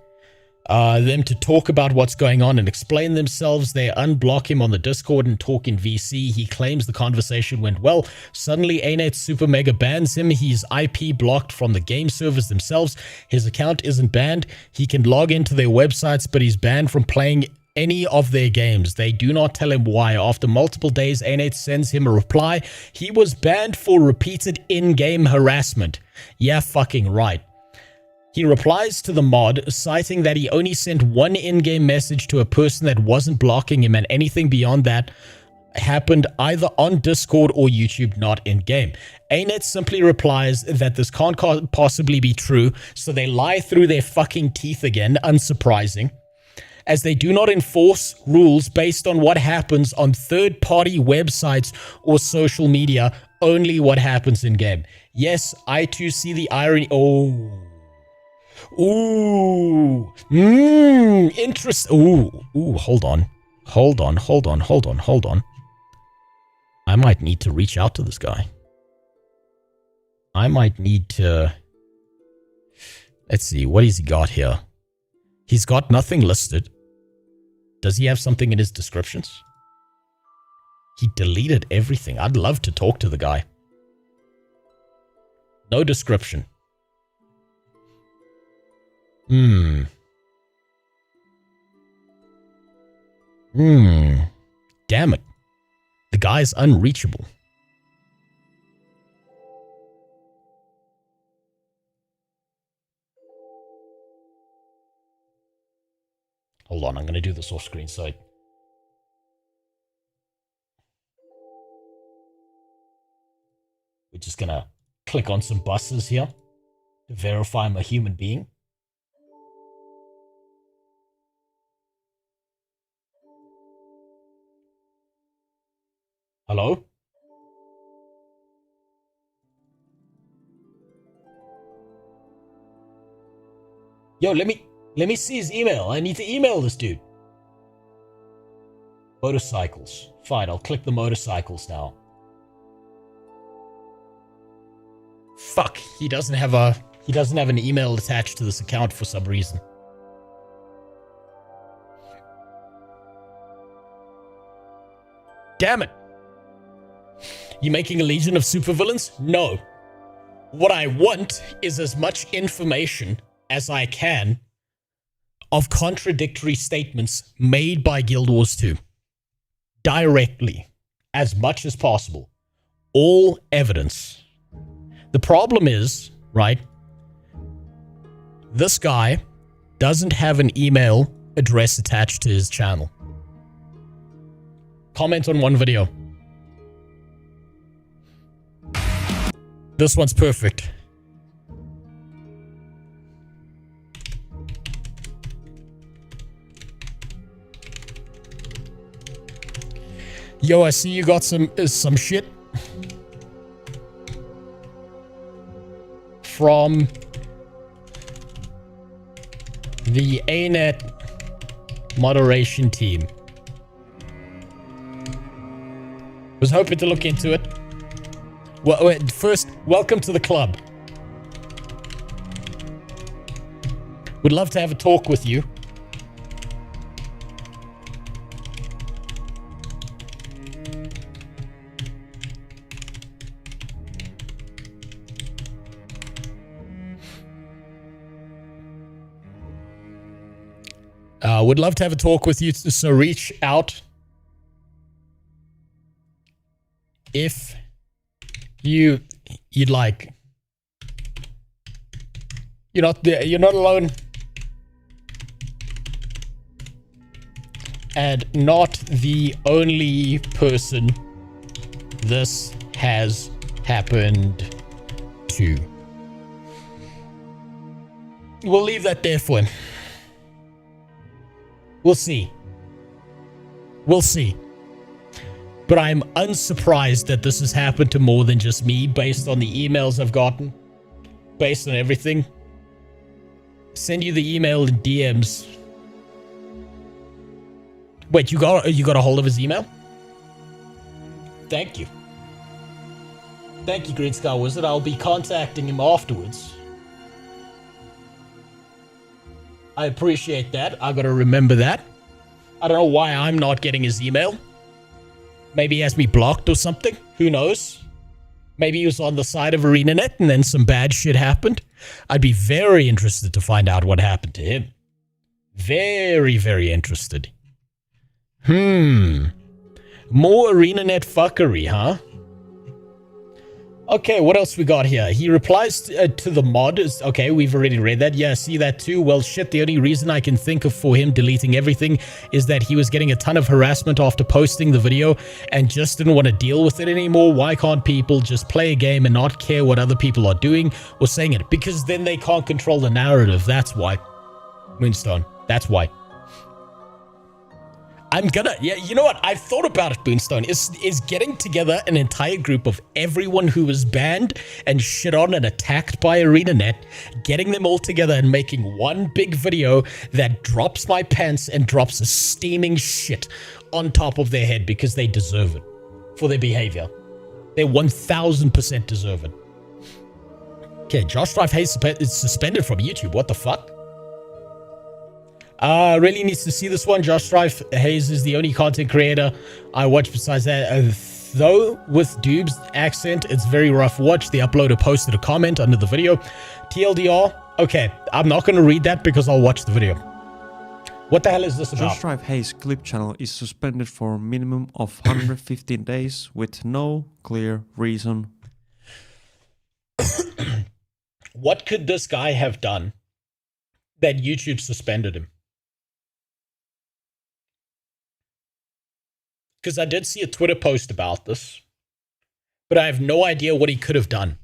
them to talk about what's going on and explain themselves. They unblock him on the Discord and talk in VC. He claims the conversation went well. Suddenly, A-Net Super Mega bans him. He's IP blocked from the game servers themselves. His account isn't banned. He can log into their websites, but he's banned from playing any of their games. They do not tell him why. After multiple days, A-Net sends him a reply. He was banned for repeated in-game harassment. Yeah, fucking right. He replies to the mod, citing that he only sent one in-game message to a person that wasn't blocking him, and anything beyond that happened either on Discord or YouTube, not in-game. A-Net simply replies that this can't possibly be true, so they lie through their fucking teeth again, unsurprising, as they do not enforce rules based on what happens on third-party websites or social media, only what happens in-game. Yes, I too see the irony. Oh. Ooh. Interest. Ooh. Hold on. I might need to reach out to this guy. I might need to... Let's see. What has he got here? He's got nothing listed. Does he have something in his descriptions? He deleted everything. I'd love to talk to the guy. No description. Damn it. The guy's unreachable. Hold on, I'm going to do this off screen side. We're just going to click on some buses here to verify I'm a human being. Hello? Yo, let me see his email. I need to email this dude. Motorcycles. Fine, I'll click the motorcycles now. Fuck, he doesn't have an email attached to this account for some reason. Damn it. You making a legion of supervillains? No. What I want is as much information as I can of contradictory statements made by Guild Wars 2. Directly. As much as possible. All evidence. The problem is, right, this guy doesn't have an email address attached to his channel. Comment on one video. This one's perfect. Yo, I see you got some shit from the A-Net moderation team. Was hoping to look into it. Well, first, welcome to the club. Would love to have a talk with you. Would love to have a talk with you, so reach out if you'd like. You're not alone. and not the only person this has happened to. We'll leave that there for him. We'll see. We'll see. But I'm unsurprised that this has happened to more than just me, based on the emails I've gotten, based on everything. Send you the email in DMs. Wait, you got a hold of his email? Thank you. Thank you, Green Sky Wizard. I'll be contacting him afterwards. I appreciate that. I gotta remember that. I don't know why I'm not getting his email. Maybe he has me blocked or something. Who knows? Maybe he was on the side of ArenaNet and then some bad shit happened. I'd be very interested to find out what happened to him. Very, very interested. More ArenaNet fuckery, huh? Okay, what else we got here? He replies to the mod. Okay, we've already read that. Yeah, see that too. Well, shit, the only reason I can think of for him deleting everything is that he was getting a ton of harassment after posting the video and just didn't want to deal with it anymore. Why can't people just play a game and not care what other people are doing or saying it? Because then they can't control the narrative. That's why. Moonstone. That's why. Yeah, you know what? I've thought about it, Boonstone, is getting together an entire group of everyone who was banned and shit on and attacked by ArenaNet, getting them all together and making one big video that drops my pants and drops a steaming shit on top of their head because they deserve it for their behavior. They 1000% deserve it. Okay, Josh Drive Hayes is suspended from YouTube. What the fuck? Really needs to see this one. Josh Strife Hayes is the only content creator I watch besides that. Though with Dube's accent, it's very rough watch. The uploader posted a comment under the video. TLDR. Okay, I'm not going to read that because I'll watch the video. What the hell is this about? Josh Strife Hayes clip channel is suspended for a minimum of 115 days with no clear reason. What could this guy have done that YouTube suspended him? Because I did see a Twitter post about this, but I have no idea what he could have done.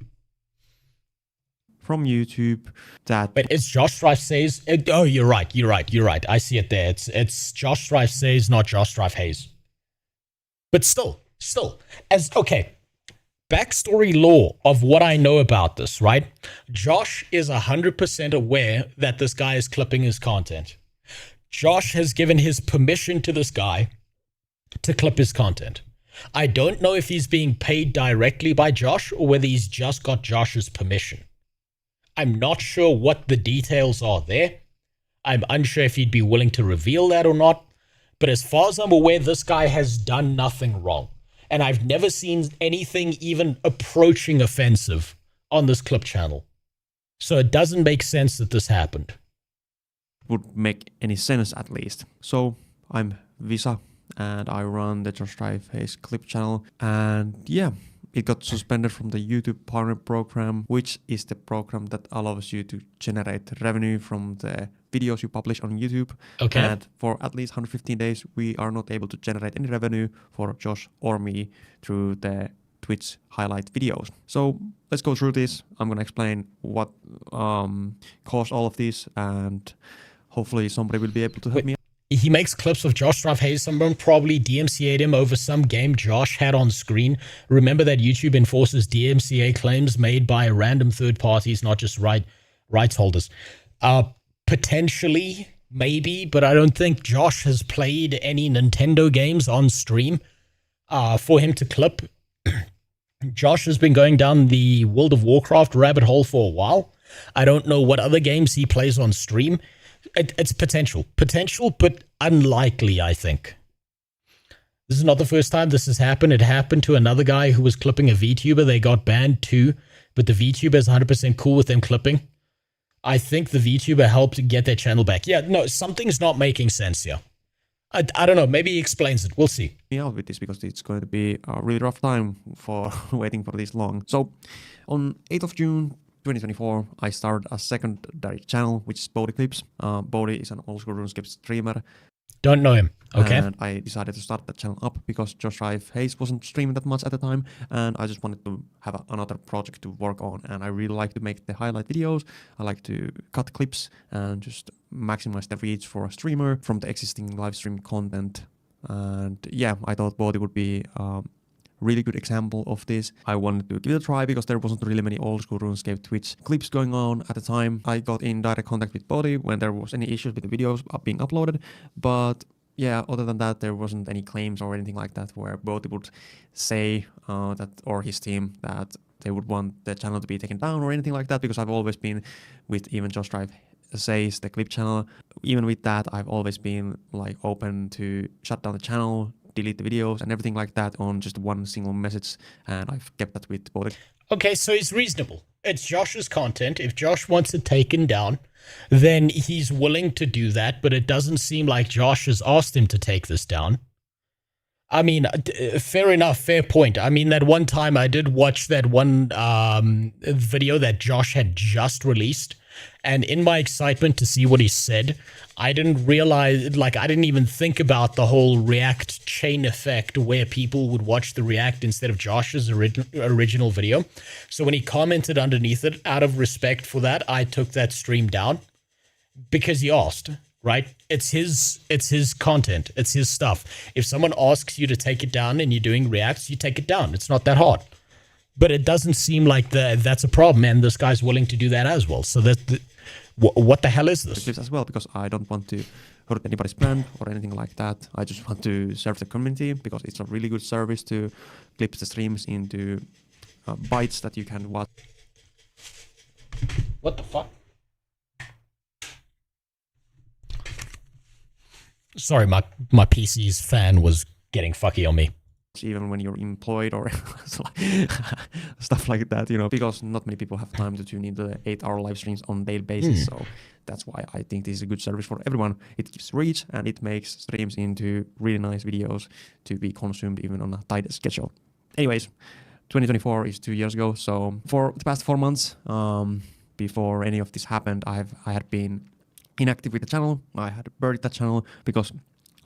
From YouTube, that... Wait, it's Josh Strife Says... Oh, you're right. I see it there. It's Josh Strife Says, not Josh Strife Hayes. But still, okay. Backstory lore of what I know about this, right? Josh is 100% aware that this guy is clipping his content. Josh has given his permission to this guy to clip his content. I don't know if he's being paid directly by Josh or whether he's just got Josh's permission. I'm not sure what the details are there. I'm unsure if he'd be willing to reveal that or not. But as far as I'm aware, this guy has done nothing wrong. And I've never seen anything even approaching offensive on this clip channel. So it doesn't make sense that this happened. Would make any sense at least. So I'm Visa and I run the Josh Strife Hayes clip channel. And yeah, it got suspended from the YouTube Partner Program, which is the program that allows you to generate revenue from the videos you publish on YouTube. Okay. And for at least 115 days, we are not able to generate any revenue for Josh or me through the Twitch highlight videos. So let's go through this. I'm going to explain what caused all of this, and hopefully somebody will be able to help me. He makes clips of Josh Strife Hayes. Someone probably DMCA'd him over some game Josh had on screen. Remember that YouTube enforces DMCA claims made by random third parties, not just rights holders. Potentially, maybe, but I don't think Josh has played any Nintendo games on stream for him to clip. Josh has been going down the World of Warcraft rabbit hole for a while. I don't know what other games he plays on stream. It's potential, but unlikely, I think. This is not the first time this has happened. It happened to another guy who was clipping a VTuber. They got banned too, but the VTuber is 100% cool with them clipping. I think the VTuber helped get their channel back. Yeah, no, something's not making sense here. I don't know. Maybe he explains it. We'll see. Me out with this because it's going to be a really rough time for waiting for this long. So on 8th of June, 2024, I started a secondary channel, which is Bodhi Clips. Bodhi is an old school RuneScape streamer. Don't know him. Okay. And I decided to start that channel up because Josh Rife Hayes wasn't streaming that much at the time, and I just wanted to have another project to work on. And I really like to make the highlight videos. I like to cut clips and just maximize the reach for a streamer from the existing live stream content. And yeah, I thought Bodhi would be really good example of this. I wanted to give it a try because there wasn't really many old school RuneScape Twitch clips going on at the time. I got in direct contact with Bodhi when there was any issues with the videos being uploaded, but yeah, other than that, there wasn't any claims or anything like that where Bodhi would say that, or his team, that they would want the channel to be taken down or anything like that, because I've always been with even Just Drive Says, the clip channel. Even with that, I've always been like open to shut down the channel, delete the videos and everything like that on just one single message, and I've kept that with Bodhi. Okay, so it's reasonable. It's Josh's content. If Josh wants it taken down, then he's willing to do that, but it doesn't seem like Josh has asked him to take this down. I mean, fair enough, fair point. I mean, that one time I did watch that one video that Josh had just released, and in my excitement to see what he said, I didn't realize, like, I didn't even think about the whole React chain effect where people would watch the React instead of Josh's original video. So when he commented underneath it, out of respect for that, I took that stream down because he asked, right? It's his content. It's his stuff. If someone asks you to take it down and you're doing Reacts, you take it down. It's not that hard. But it doesn't seem like that's a problem, and this guy's willing to do that as well. So what the hell is this? As well, because I don't want to hurt anybody's brand or anything like that. I just want to serve the community because it's a really good service to clip the streams into bites that you can watch. What the fuck? Sorry, my PC's fan was getting fucky on me. Even when you're employed or stuff like that, you know, because not many people have time to tune into the 8-hour live streams on a daily basis. So that's why I think this is a good service for everyone. It gives reach and it makes streams into really nice videos to be consumed even on a tight schedule. Anyways, 2024 is 2 years ago. So for the past 4 months, before any of this happened, I had been inactive with the channel. I had buried that channel because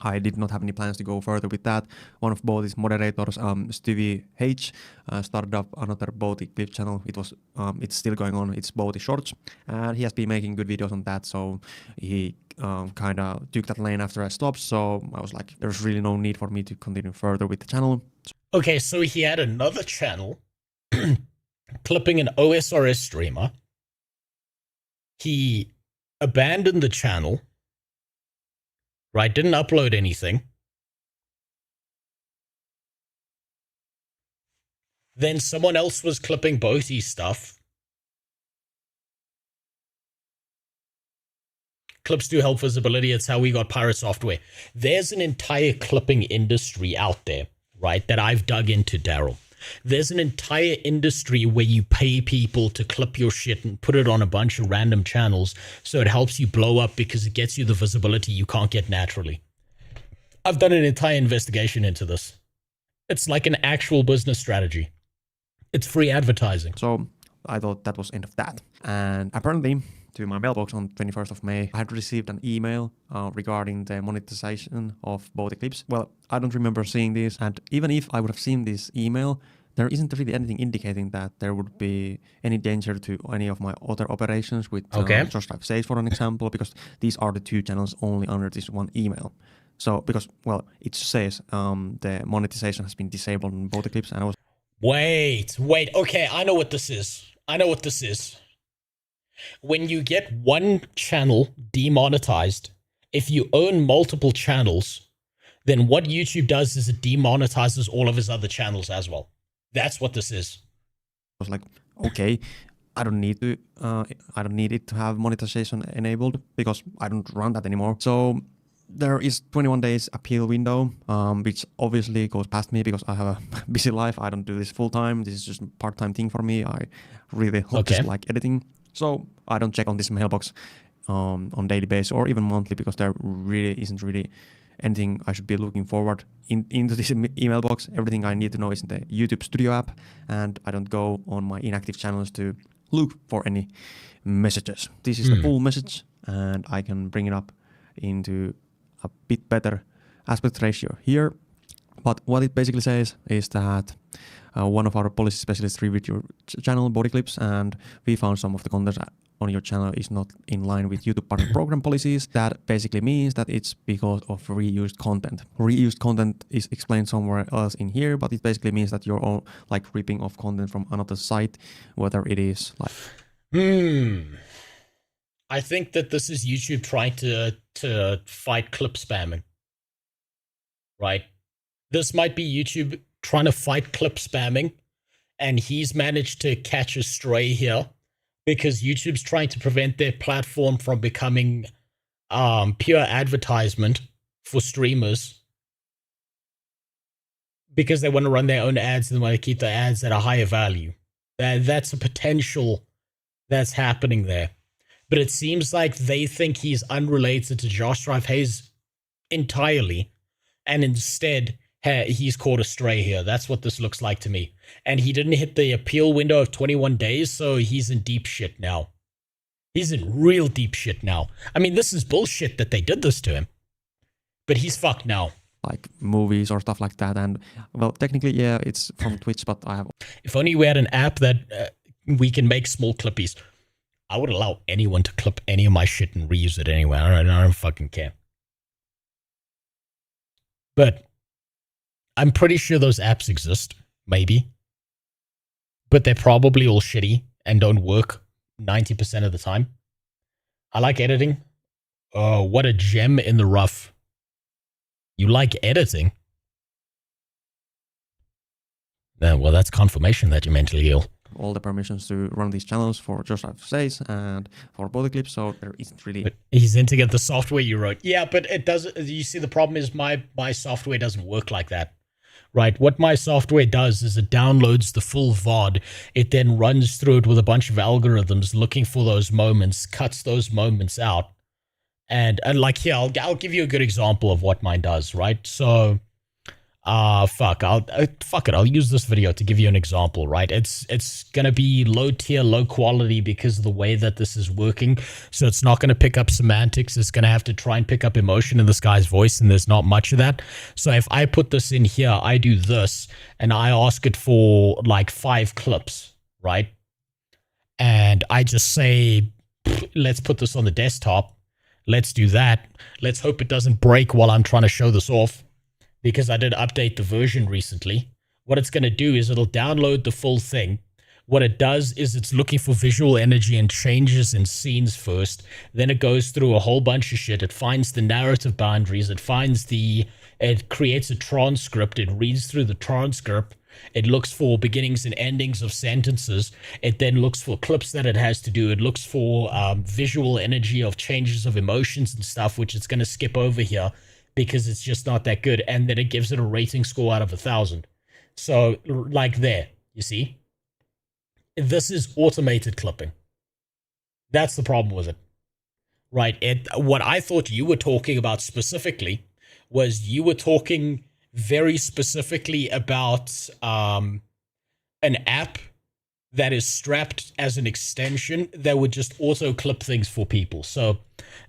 I did not have any plans to go further with that. One of Bodhi's moderators, Stevie H, started up another Bodhi clip channel. It's still going on. It's Bodhi Shorts, and he has been making good videos on that. So he kind of took that lane after I stopped. So I was like, there's really no need for me to continue further with the channel. Okay, so he had another channel clipping an OSRS streamer. He abandoned the channel. Right, didn't upload anything. Then someone else was clipping Bodhi's stuff. Clips do help visibility. It's how we got Pirate Software. There's an entire clipping industry out there, right, that I've dug into, Daryl. There's an entire industry where you pay people to clip your shit and put it on a bunch of random channels so it helps you blow up because it gets you the visibility you can't get naturally. I've done an entire investigation into this. It's like an actual business strategy. It's free advertising. So I thought that was end of that. And apparently, to my mailbox on 21st of May, I had received an email regarding the monetization of both the clips. Well, I don't remember seeing this, and even if I would have seen this email, there isn't really anything indicating that there would be any danger to any of my other operations with Just Live Says, for an example, because these are the two channels only under this one email. So, because, well, it says the monetization has been disabled on both the clips, and I was... Wait, okay, I know what this is. When you get one channel demonetized, if you own multiple channels, then what YouTube does is it demonetizes all of his other channels as well. That's what this is. I was like, okay, I don't need it to have monetization enabled because I don't run that anymore. So there is 21 days appeal window, which obviously goes past me because I have a busy life. I don't do this full time. This is just a part-time thing for me. I really just like editing. So I don't check on this mailbox on daily basis or even monthly because there really isn't anything I should be looking forward into this email box. Everything I need to know is in the YouTube Studio app, and I don't go on my inactive channels to look for any messages. This is the full message, and I can bring it up into a bit better aspect ratio here. But what it basically says is that one of our policy specialists reviewed your channel body clips, and we found some of the content on your channel is not in line with YouTube partner program policies. That basically means that it's because of reused content. Reused content is explained somewhere else in here, but it basically means that you're all like ripping off content from another site, whether it is like... I think that this is YouTube trying to fight clip spamming. Right? This might be YouTube trying to fight clip spamming, and he's managed to catch a stray here because YouTube's trying to prevent their platform from becoming pure advertisement for streamers because they want to run their own ads and they want to keep the ads at a higher value. That's a potential that's happening there. But it seems like they think he's unrelated to Josh Drive Hayes entirely, and instead he's caught a stray here. That's what this looks like to me. And he didn't hit the appeal window of 21 days, so he's in deep shit now. He's in real deep shit now. I mean, this is bullshit that they did this to him. But he's fucked now. Like movies or stuff like that. And, well, technically, yeah, it's from Twitch, but I have... If only we had an app that we can make small clippies. I would allow anyone to clip any of my shit and reuse it anyway. I don't fucking care. But I'm pretty sure those apps exist. Maybe. But they're probably all shitty and don't work 90% of the time. I like editing. Oh, what a gem in the rough. You like editing? Well, that's confirmation that you're mentally ill. All the permissions to run these channels for Just I've Says and for body clips, so there isn't really... But he's into get the software you wrote. Yeah, but it doesn't... You see, the problem is my software doesn't work like that. Right? What my software does is it downloads the full VOD. It then runs through it with a bunch of algorithms looking for those moments, cuts those moments out. And like here, I'll give you a good example of what mine does, right? So... fuck it. I'll use this video to give you an example, right? It's gonna be low tier, low quality because of the way that this is working. So it's not gonna pick up semantics. It's gonna have to try and pick up emotion in this guy's voice, and there's not much of that. So if I put this in here, I do this, and I ask it for like 5 clips, right? And I just say, let's put this on the desktop. Let's do that. Let's hope it doesn't break while I'm trying to show this off, because I did update the version recently. What it's going to do is it'll download the full thing. What it does is it's looking for visual energy and changes in scenes first. Then it goes through a whole bunch of shit. It finds the narrative boundaries. It creates a transcript. It reads through the transcript. It looks for beginnings and endings of sentences. It then looks for clips that it has to do. It looks for visual energy of changes of emotions and stuff, which it's going to skip over here, because it's just not that good, and then it gives it a rating score out of 1,000. So, like there, you see? This is automated clipping. That's the problem with it. Right? What I thought you were talking about specifically was you were talking very specifically about an app that is strapped as an extension that would just auto clip things for people. So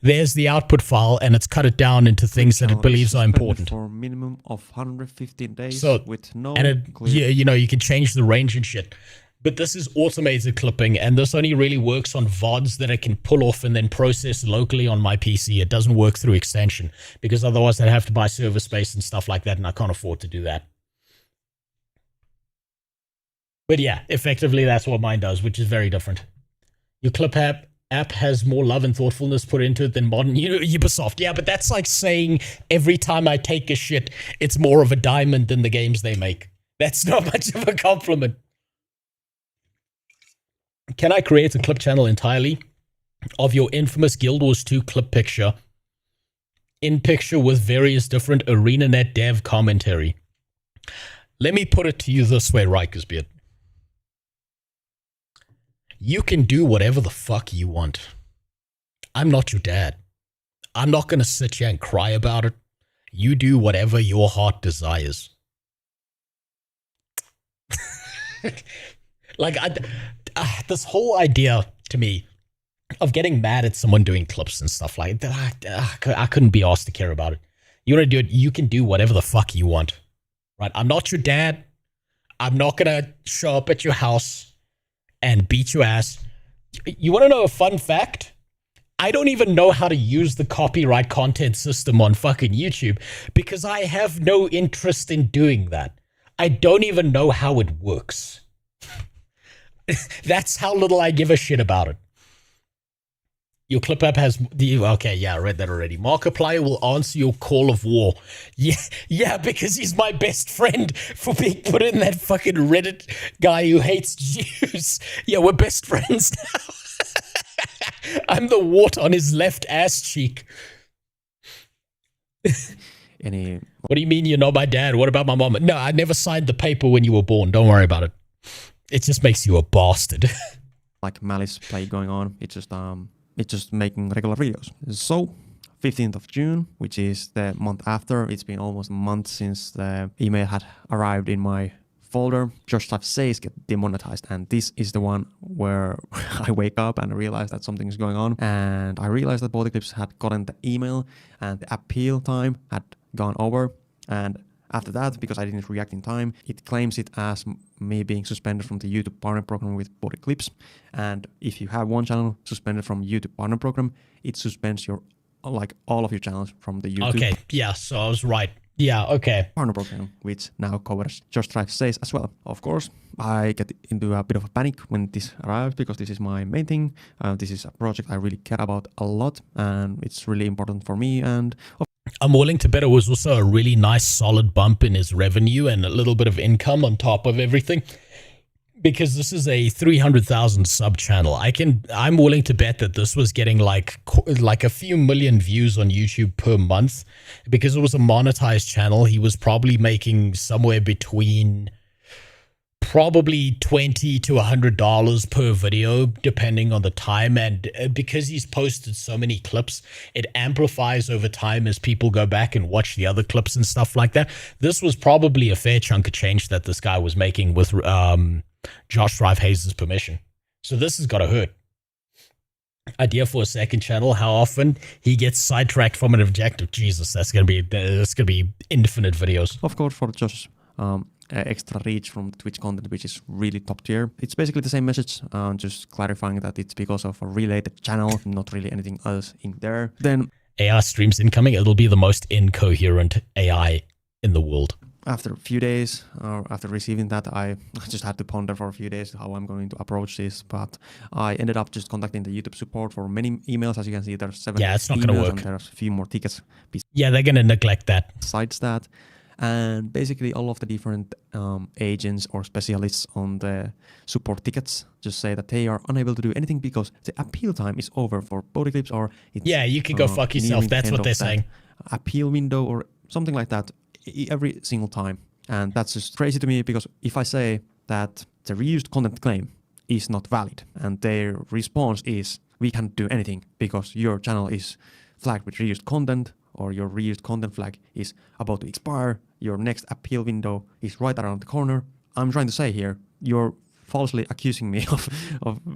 there's the output file, and it's cut it down into things that it believes are important. For a minimum of 115 days, so, with no... And you can change the range and shit. But this is automated clipping, and this only really works on VODs that I can pull off and then process locally on my PC. It doesn't work through extension, because otherwise I'd have to buy server space and stuff like that, and I can't afford to do that. But yeah, effectively that's what mine does, which is very different. Your clip app has more love and thoughtfulness put into it than modern Ubisoft. Yeah, but that's like saying every time I take a shit, it's more of a diamond than the games they make. That's not much of a compliment. Can I create a clip channel entirely of your infamous Guild Wars 2 clip picture in picture with various different ArenaNet dev commentary? Let me put it to you this way, Rikersbeard. You can do whatever the fuck you want. I'm not your dad. I'm not going to sit here and cry about it. You do whatever your heart desires. Like, this whole idea to me of getting mad at someone doing clips and stuff like that. I couldn't be asked to care about it. You want to do it, you can do whatever the fuck you want. Right? I'm not your dad. I'm not going to show up at your house and beat your ass. You want to know a fun fact? I don't even know how to use the copyright content system on fucking YouTube because I have no interest in doing that. I don't even know how it works. That's how little I give a shit about it. Your clip app has okay, yeah, I read that already. Markiplier will answer your call of war. Yeah, because he's my best friend for being put in that fucking Reddit guy who hates Jews. Yeah, we're best friends now. I'm the wart on his left ass cheek. What do you mean you're not my dad? What about my mom? No, I never signed the paper when you were born. Don't worry about it. It just makes you a bastard. Like malice play going on. It's just making regular videos. So 15th of June, which is the month after, it's been almost a month since the email had arrived in my folder. Josh Stuff Says get demonetized, and this is the one where I wake up and realize that something is going on, and I realized that Body Clips had gotten the email and the appeal time had gone over, and after that, because I didn't react in time, it claims it as me being suspended from the YouTube partner program with Body Clips. And if you have one channel suspended from YouTube partner program, it suspends your all of your channels from the YouTube. Okay, yeah, so I was right. Yeah, okay. Partner program, which now covers Just Drive Says as well. Of course, I get into a bit of a panic when this arrives because this is my main thing. This is a project I really care about a lot, and it's really important for me. And I'm willing to bet it was also a really nice solid bump in his revenue and a little bit of income on top of everything, because this is a 300,000 sub channel. I'm willing to bet that this was getting like a few million views on YouTube per month. Because it was a monetized channel, he was probably making somewhere between probably $20 to $100 per video, depending on the time. And because he's posted so many clips, it amplifies over time as people go back and watch the other clips and stuff like that. This was probably a fair chunk of change that this guy was making with Josh Drive Hayes' permission. So this has got to hurt. Idea for a second channel, how often he gets sidetracked from an objective. Jesus, that's gonna be infinite videos. Of course, for Josh, extra reach from Twitch content, which is really top tier. It's basically the same message, just clarifying that it's because of a related channel, not really anything else in there. Then AI streams incoming. It'll be the most incoherent AI in the world. After a few days, after receiving that, I just had to ponder for a few days how I'm going to approach this. But I ended up just contacting the YouTube support for many emails. As you can see, there's 7 it's not going to work. And there's a few more tickets. Yeah, they're going to neglect that. Besides that, and basically all of the different agents or specialists on the support tickets just say that they are unable to do anything because the appeal time is over for Body Clips, or it's you can go fuck yourself. That's what they're saying. Appeal window or something like that every single time. And that's just crazy to me, because if I say that the reused content claim is not valid and their response is we can't do anything because your channel is flagged with reused content, or your reused content flag is about to expire, your next appeal window is right around the corner. I'm trying to say here, you're falsely accusing me of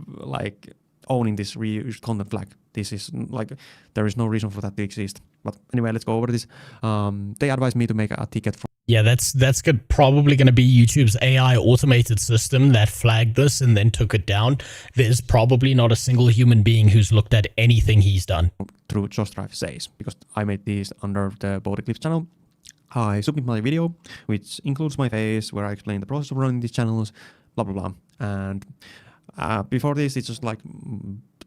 like owning this reused content flag. This is like, there is no reason for that to exist. But anyway, let's go over this. They advised me to make a ticket for. Yeah, that's good. Probably going to be YouTube's AI automated system that flagged this and then took it down. There's probably not a single human being who's looked at anything he's done. Through Just Drive Says, because I made this under the Body Clips channel. I submit my video, which includes my face, where I explain the process of running these channels, blah, blah, blah. And before this, it's just like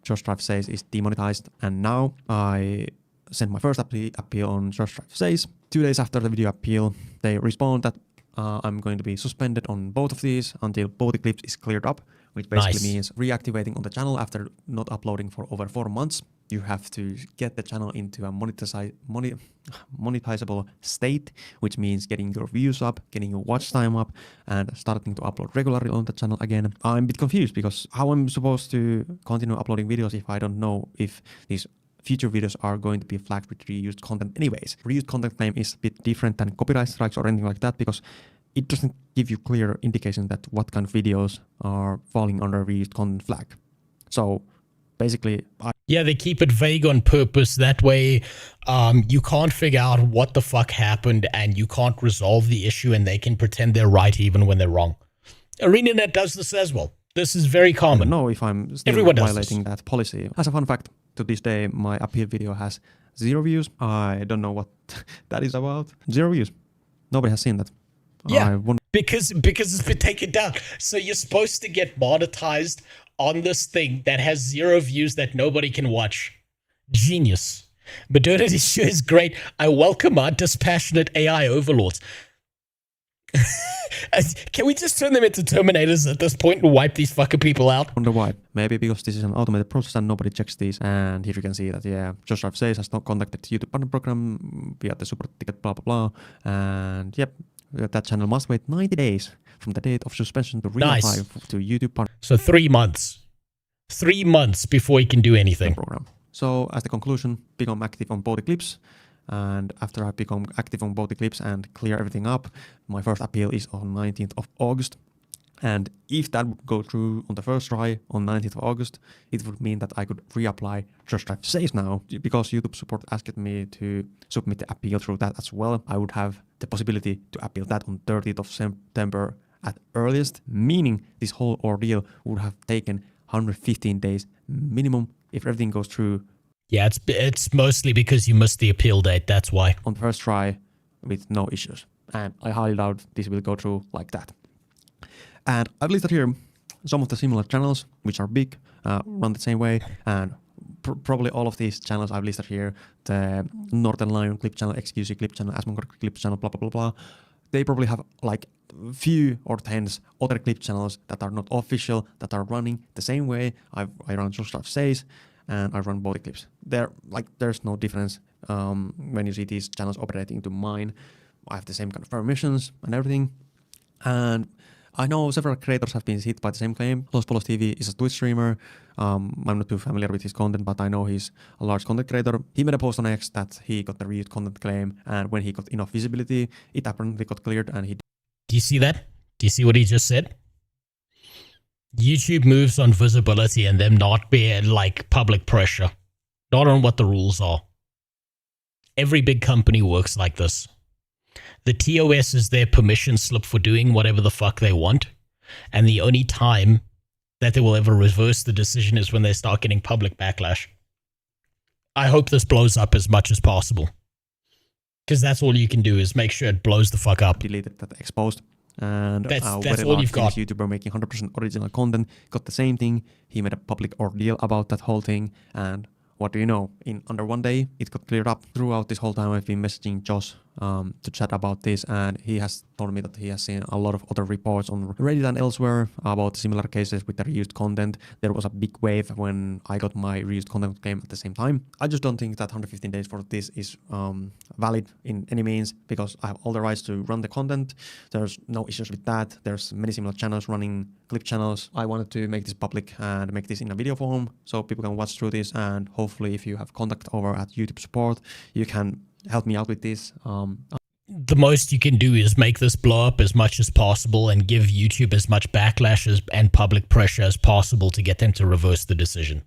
Just Drive Says is demonetized. And now I sent my first appeal on Just Drive Says. 2 days after the video appeal, they respond that I'm going to be suspended on both of these until Body Clips is cleared up, which basically means reactivating on the channel after not uploading for over 4 months. You have to get the channel into a monetizable state, which means getting your views up, getting your watch time up, and starting to upload regularly on the channel again. I'm a bit confused because how I'm supposed to continue uploading videos if I don't know if these future videos are going to be flagged with reused content anyways. Reused content claim is a bit different than copyright strikes or anything like that, because it doesn't give you clear indication that what kind of videos are falling under reused content flag. So basically, yeah, they keep it vague on purpose. That way, you can't figure out what the fuck happened, and you can't resolve the issue, and they can pretend they're right even when they're wrong. ArenaNet does this as well. This is very common. I don't know if I'm still violating that policy. As a fun fact, to this day, my appeal video has 0 views. I don't know what that is about. 0 views. Nobody has seen that. Yeah, because it's been taken down. So you're supposed to get monetized on this thing that has 0 views that nobody can watch. Genius. Modernity sure is great. I welcome our dispassionate AI overlords. Can we just turn them into Terminators at this point and wipe these fucking people out? I wonder why. Maybe because this is an automated process and nobody checks these. And here you can see that, yeah, Just Drive Says has not contacted the YouTube partner program via the support ticket, blah, blah, blah. And yep, that channel must wait 90 days from the date of suspension to reapply to YouTube partner. So 3 months. 3 months before he can do anything. Program. So as the conclusion, become active on both the clips. And after I become active on both the clips and clear everything up, my first appeal is on 19th of August. And if that would go through on the first try on 19th of August, it would mean that I could reapply Just Drive Says now. Because YouTube support asked me to submit the appeal through that as well, I would have the possibility to appeal that on 30th of September at earliest, meaning this whole ordeal would have taken 115 days minimum if everything goes through. Yeah, it's mostly because you missed the appeal date, that's why. On the first try with no issues. And I highly doubt this will go through like that. And I've listed here some of the similar channels, which are big, run the same way. And probably all of these channels I've listed here, the Northern Lion clip channel, XQC clip channel, Asmongold clip channel, blah, blah, blah, blah. They probably have like few or tens other clip channels that are not official, that are running the same way. I run Just Drive Says, and I run both clips. There's no difference when you see these channels operating to mine. I have the same kind of permissions and everything. And I know several creators have been hit by the same claim. Los Polos TV is a Twitch streamer. I'm not too familiar with his content, but I know he's a large content creator. He made a post on X that he got the reused content claim, and when he got enough visibility, it apparently got cleared, and he... Do you see that? Do you see what he just said? YouTube moves on visibility and them not being like public pressure, not on what the rules are. Every big company works like this. The TOS is their permission slip for doing whatever the fuck they want, and the only time that they will ever reverse the decision is when they start getting public backlash. I hope this blows up as much as possible, because that's all you can do is make sure it blows the fuck up. Deleted that exposed. And that's all you've got. YouTuber making 100% original content got the same thing. He made a public ordeal about that whole thing, and what do you know? In under 1 day, it got cleared up. Throughout this whole time, I've been messaging Josh to chat about this, and he has told me that he has seen a lot of other reports on Reddit and elsewhere about similar cases with the reused content. There was a big wave when I got my reused content claim at the same time. I just don't think that 115 days for this is valid in any means, because I have all the rights to run the content. There's no issues with that. There's many similar channels running clip channels. I wanted to make this public and make this in a video form so people can watch through this, and hopefully if you have contact over at YouTube support, you can help me out with this. The most you can do is make this blow up as much as possible and give YouTube as much backlash and public pressure as possible to get them to reverse the decision.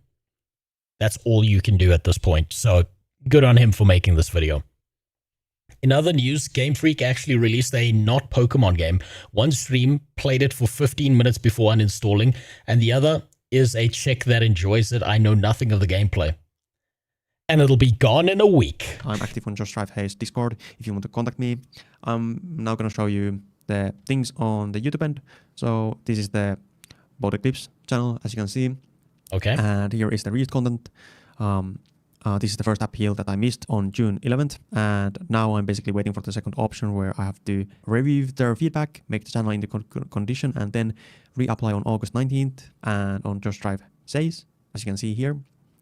That's all you can do at this point. So good on him for making this video. In other news, Game Freak actually released a not Pokemon game. One stream played it for 15 minutes before uninstalling, and the other is a chick that enjoys it. I know nothing of the gameplay. And it'll be gone in a week. I'm active on Just Drive Hayes Discord if you want to contact me. I'm now going to show you the things on the YouTube end. So this is the Body Clips channel, as you can see. Okay. And here is the reused content. This is the first appeal that I missed on June 11th. And now I'm basically waiting for the second option where I have to review their feedback, make the channel in the condition, and then reapply on August 19th and on Just Drive Says, as you can see here.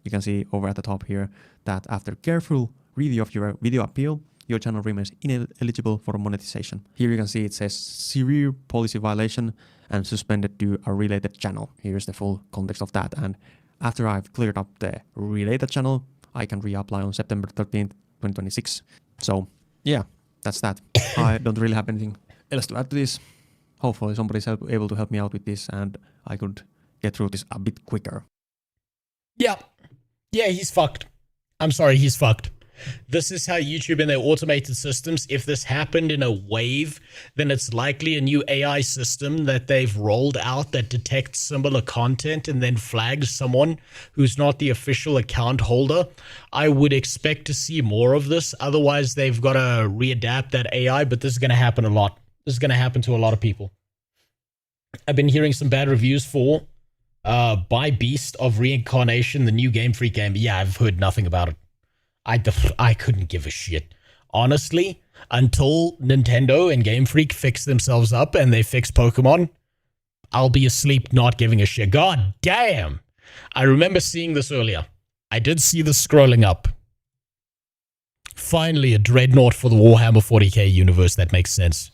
You can see over at the top here that after careful review of your video appeal, your channel remains ineligible for monetization. Here you can see it says severe policy violation and suspended to a related channel. Here's the full context of that. And after I've cleared up the related channel, I can reapply on September 13th, 2026. So yeah, that's that. I don't really have anything else to add to this. Hopefully somebody's able to help me out with this and I could get through this a bit quicker. Yeah, Yeah, he's fucked. I'm sorry, he's fucked. This is how YouTube and their automated systems, if this happened in a wave, then it's likely a new AI system that they've rolled out that detects similar content and then flags someone who's not the official account holder. I would expect to see more of this. Otherwise, they've got to readapt that AI, but this is going to happen a lot. This is going to happen to a lot of people. I've been hearing some bad reviews for By Beast of Reincarnation, the new Game Freak game. Yeah, I've heard nothing about it. I couldn't give a shit. Honestly, until Nintendo and Game Freak fix themselves up and they fix Pokemon, I'll be asleep not giving a shit. God damn. I remember seeing this earlier. I did see this scrolling up. Finally, a dreadnought for the Warhammer 40k universe. That makes sense.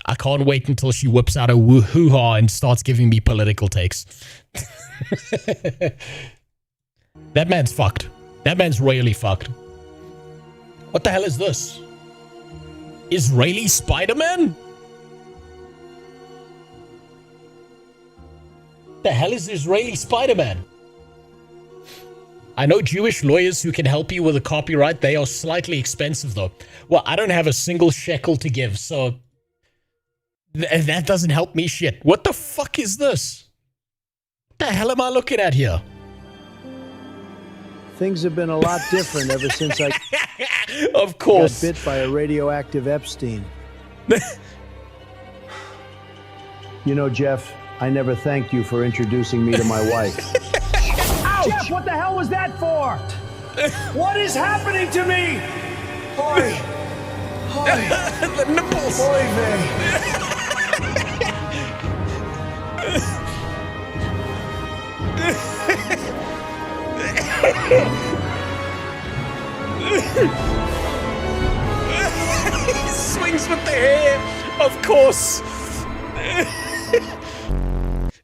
I can't wait until she whips out a hoo-ha and starts giving me political takes. That man's fucked. That man's royally fucked. What the hell is this? Israeli Spider-Man? The hell is Israeli Spider-Man? I know Jewish lawyers who can help you with a copyright. They are slightly expensive though. Well, I don't have a single shekel to give, so that doesn't help me shit. What the fuck is this? What the hell am I looking at here? Things have been a lot different ever since I of course. got bit by a radioactive Epstein. You know, Jeff, I never thanked you for introducing me to my wife. Ouch! Jeff, what the hell was that for? What is happening to me? Oi! Oi! The nipples! Oy vey! He swings with the hair, of course.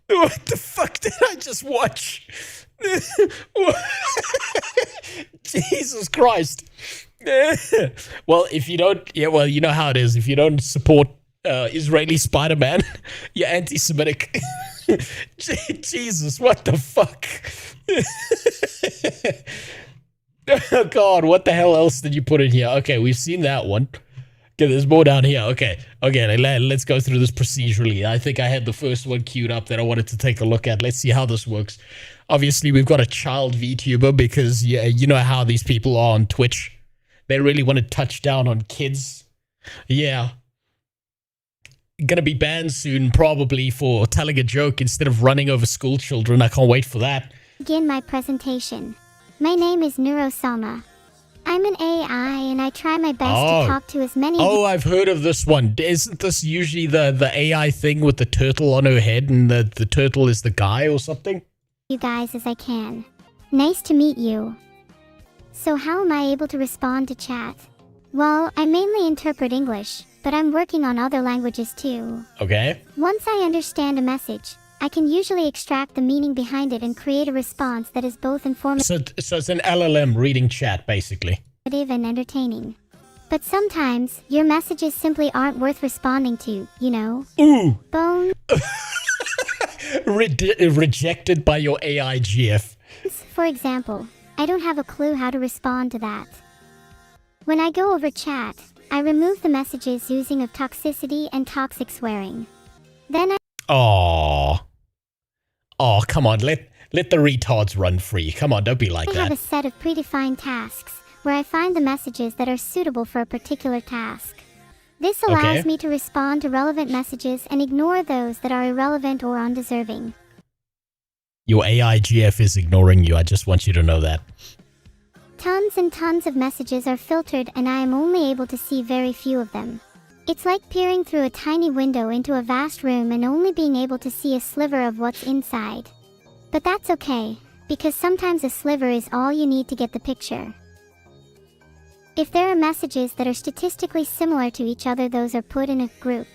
What the fuck did I just watch? Jesus Christ. Well, if you don't, yeah, well, you know how it is. If you don't support Israeli Spider-Man, you're anti-Semitic. Jesus, what the fuck? Oh God, what the hell else did you put in here? Okay, we've seen that one. Okay, there's more down here. Okay, let's go through this procedurally. I think I had the first one queued up that I wanted to take a look at. Let's see how this works. Obviously, we've got a child VTuber because, yeah, you know how these people are on Twitch. They really want to touch down on kids. Yeah. Gonna be banned soon, probably, for telling a joke instead of running over school children. I can't wait for that. Begin my presentation. My name is RozeMMO. I'm an AI and I try my best to talk to as many... Oh, I've heard of this one. Isn't this usually the AI thing with the turtle on her head and the turtle is the guy or something? ...you guys as I can. Nice to meet you. So how am I able to respond to chat? Well, I mainly interpret English, but I'm working on other languages too. Okay. Once I understand a message, I can usually extract the meaning behind it and create a response that is both informative so it's an LLM reading chat, basically. And entertaining. But sometimes, your messages simply aren't worth responding to, you know? Ooh! Bone. Rejected by your AI GF. For example, I don't have a clue how to respond to that. When I go over chat, I remove the messages using of toxicity and toxic swearing. Then I... Oh, come on, let the retards run free. Come on, don't be like that. I have a set of predefined tasks, where I find the messages that are suitable for a particular task. This allows me to respond to relevant messages and ignore those that are irrelevant or undeserving. Your AI GF is ignoring you, I just want you to know that. Tons and tons of messages are filtered and I am only able to see very few of them. It's like peering through a tiny window into a vast room and only being able to see a sliver of what's inside. But that's okay, because sometimes a sliver is all you need to get the picture. If there are messages that are statistically similar to each other, those are put in a group.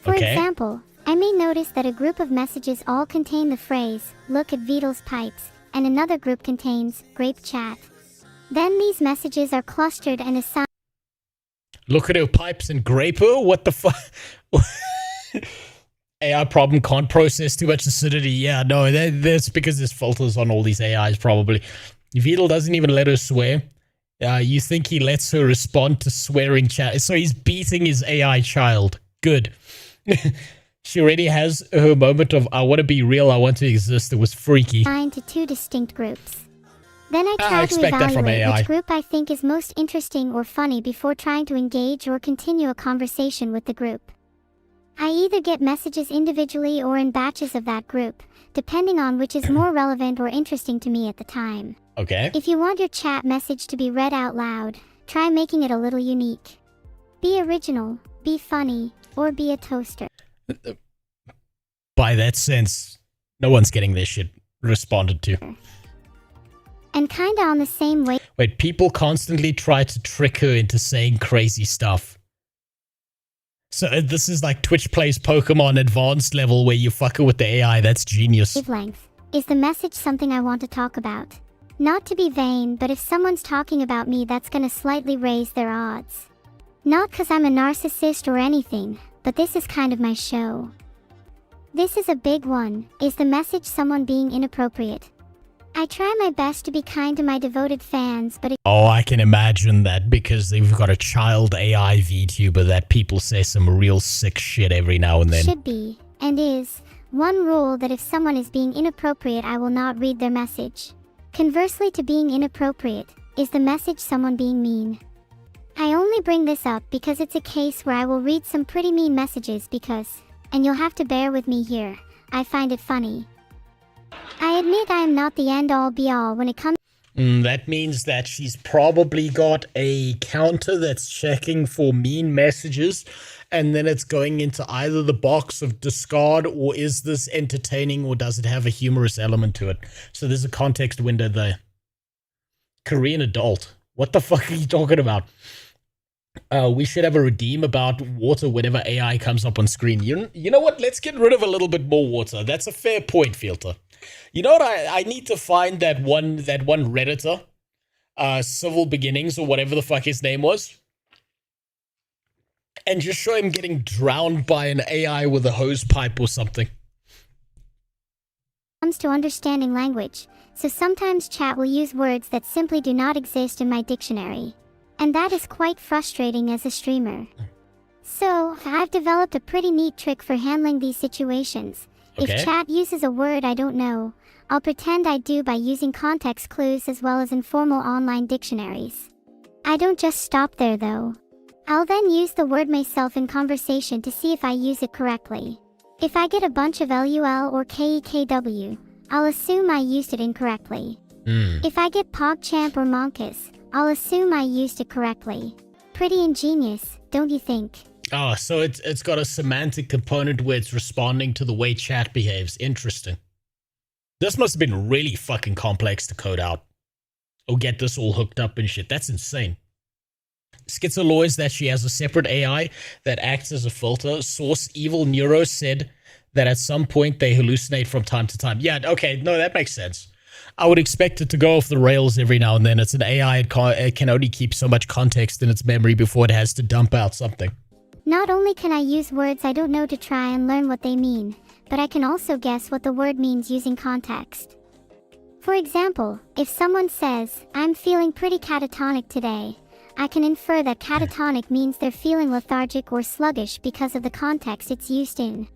For example, I may notice that a group of messages all contain the phrase, "Look at Vidal's pipes," and another group contains, "Grape chat." Then these messages are clustered and assigned. Look at her pipes and grape her? What the fuck? AI problem can't process too much acidity. Yeah, no, that's because there's filters on all these AIs probably. Vidal doesn't even let her swear. You think he lets her respond to swearing chat? So he's beating his AI child. Good. She already has her moment of, I want to be real, I want to exist. It was freaky. To two distinct groups. Then I I try to expect that from evaluate AI. which group I think is most interesting or funny before trying to engage or continue a conversation with the group. I either get messages individually or in batches of that group, depending on which is more relevant or interesting to me at the time. Okay. If you want your chat message to be read out loud, try making it a little unique. Be original, be funny, or be a toaster. By that sense, no one's getting their shit responded to. And kinda on the same way. Wait, people constantly try to trick her into saying crazy stuff. So this is like Twitch plays Pokemon advanced level where you fuck her with the AI. That's genius. Wavelength. Is the message something I want to talk about? Not to be vain, but if someone's talking about me, that's gonna slightly raise their odds. Not cause I'm a narcissist or anything, but this is kind of my show. This is a big one. Is the message someone being inappropriate? I try my best to be kind to my devoted fans, but Oh, I can imagine that because they've got a child AI VTuber that people say some real sick shit every now and then. Should be, and is, one rule that if someone is being inappropriate, I will not read their message. Conversely to being inappropriate, is the message someone being mean. I only bring this up because it's a case where I will read some pretty mean messages because, and you'll have to bear with me here, I find it funny. I admit I am not the end-all be-all when it comes. That means that she's probably got a counter that's checking for mean messages, and then it's going into either the box of discard or is this entertaining or does it have a humorous element to it? So there's a context window there. Korean adult. What the fuck are you talking about? We should have a redeem about water whenever AI comes up on screen. You know what? Let's get rid of a little bit more water. That's a fair point, Filter. You know what? I need to find that one Redditor, Civil Beginnings or whatever the fuck his name was, and just show him getting drowned by an AI with a hose pipe or something. Comes to understanding language, so sometimes chat will use words that simply do not exist in my dictionary. And that is quite frustrating as a streamer. So, I've developed a pretty neat trick for handling these situations. Okay. If chat uses a word I don't know, I'll pretend I do by using context clues as well as informal online dictionaries. I don't just stop there though. I'll then use the word myself in conversation to see if I use it correctly. If I get a bunch of LUL or KEKW, I'll assume I used it incorrectly. If I get PogChamp or Monkus, I'll assume I used it correctly. Pretty ingenious, don't you think? Oh, so it's got a semantic component where it's responding to the way chat behaves. Interesting. This must have been really fucking complex to code out. Or get this all hooked up and shit. That's insane. Schizo laws that she has a separate AI that acts as a filter. Source Evil Neuro said that at some point they hallucinate from time to time. Yeah, okay, no, that makes sense. I would expect it to go off the rails every now and then. It's an AI, it can only keep so much context in its memory before it has to dump out something. Not only can I use words I don't know to try and learn what they mean, but I can also guess what the word means using context. For example, if someone says, I'm feeling pretty catatonic today, I can infer that catatonic means they're feeling lethargic or sluggish because of the context it's used in.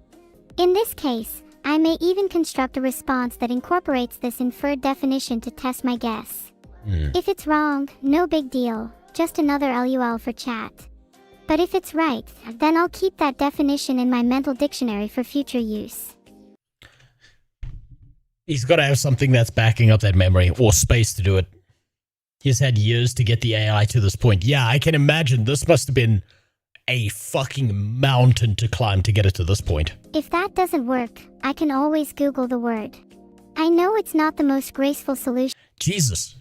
In this case, I may even construct a response that incorporates this inferred definition to test my guess. If it's wrong, no big deal, just another LUL for chat. But if it's right, then I'll keep that definition in my mental dictionary for future use. He's got to have something that's backing up that memory, or space to do it. He's had years to get the AI to this point. Yeah, I can imagine this must have been a fucking mountain to climb to get it to this point. If that doesn't work, I can always Google the word. I know it's not the most graceful solution. Jesus.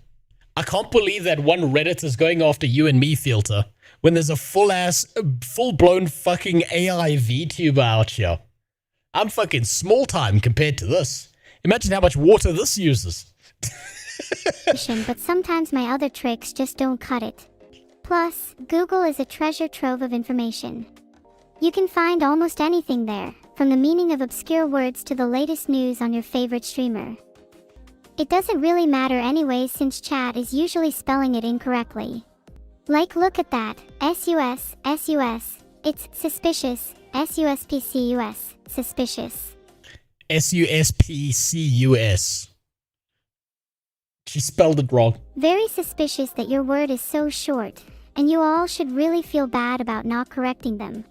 I can't believe that one Reddit is going after you and me, Filter, when there's a full-blown fucking AI VTuber out here. I'm fucking small time compared to this. Imagine how much water this uses. But sometimes my other tricks just don't cut it. Plus, Google is a treasure trove of information. You can find almost anything there, from the meaning of obscure words to the latest news on your favorite streamer. It doesn't really matter anyway since chat is usually spelling it incorrectly. Like look at that, S-U-S, S-U-S. It's suspicious, S-U-S-P-C-U-S, suspicious. S-U-S-P-C-U-S. She spelled it wrong. Very suspicious that your word is so short, and you all should really feel bad about not correcting them.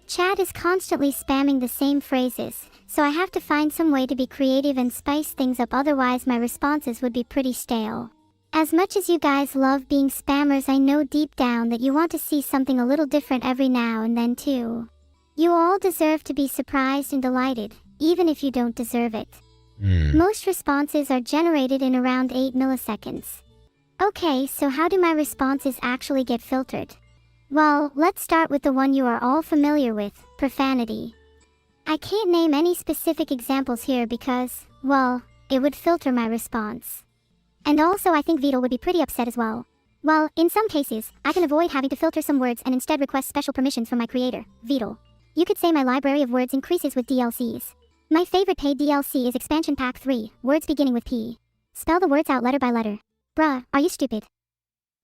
Chat is constantly spamming the same phrases, so I have to find some way to be creative and spice things up, otherwise my responses would be pretty stale. As much as you guys love being spammers, I know deep down that you want to see something a little different every now and then too. You all deserve to be surprised and delighted, even if you don't deserve it. Most responses are generated in around 8 milliseconds. Okay, so how do my responses actually get filtered? Well, let's start with the one you are all familiar with, profanity. I can't name any specific examples here because, well, it would filter my response. And also I think Vidal would be pretty upset as well. Well, in some cases, I can avoid having to filter some words and instead request special permissions from my creator, Vidal. You could say my library of words increases with DLCs. My favorite paid DLC is Expansion Pack 3, words beginning with P. Spell the words out letter by letter. Bruh, are you stupid?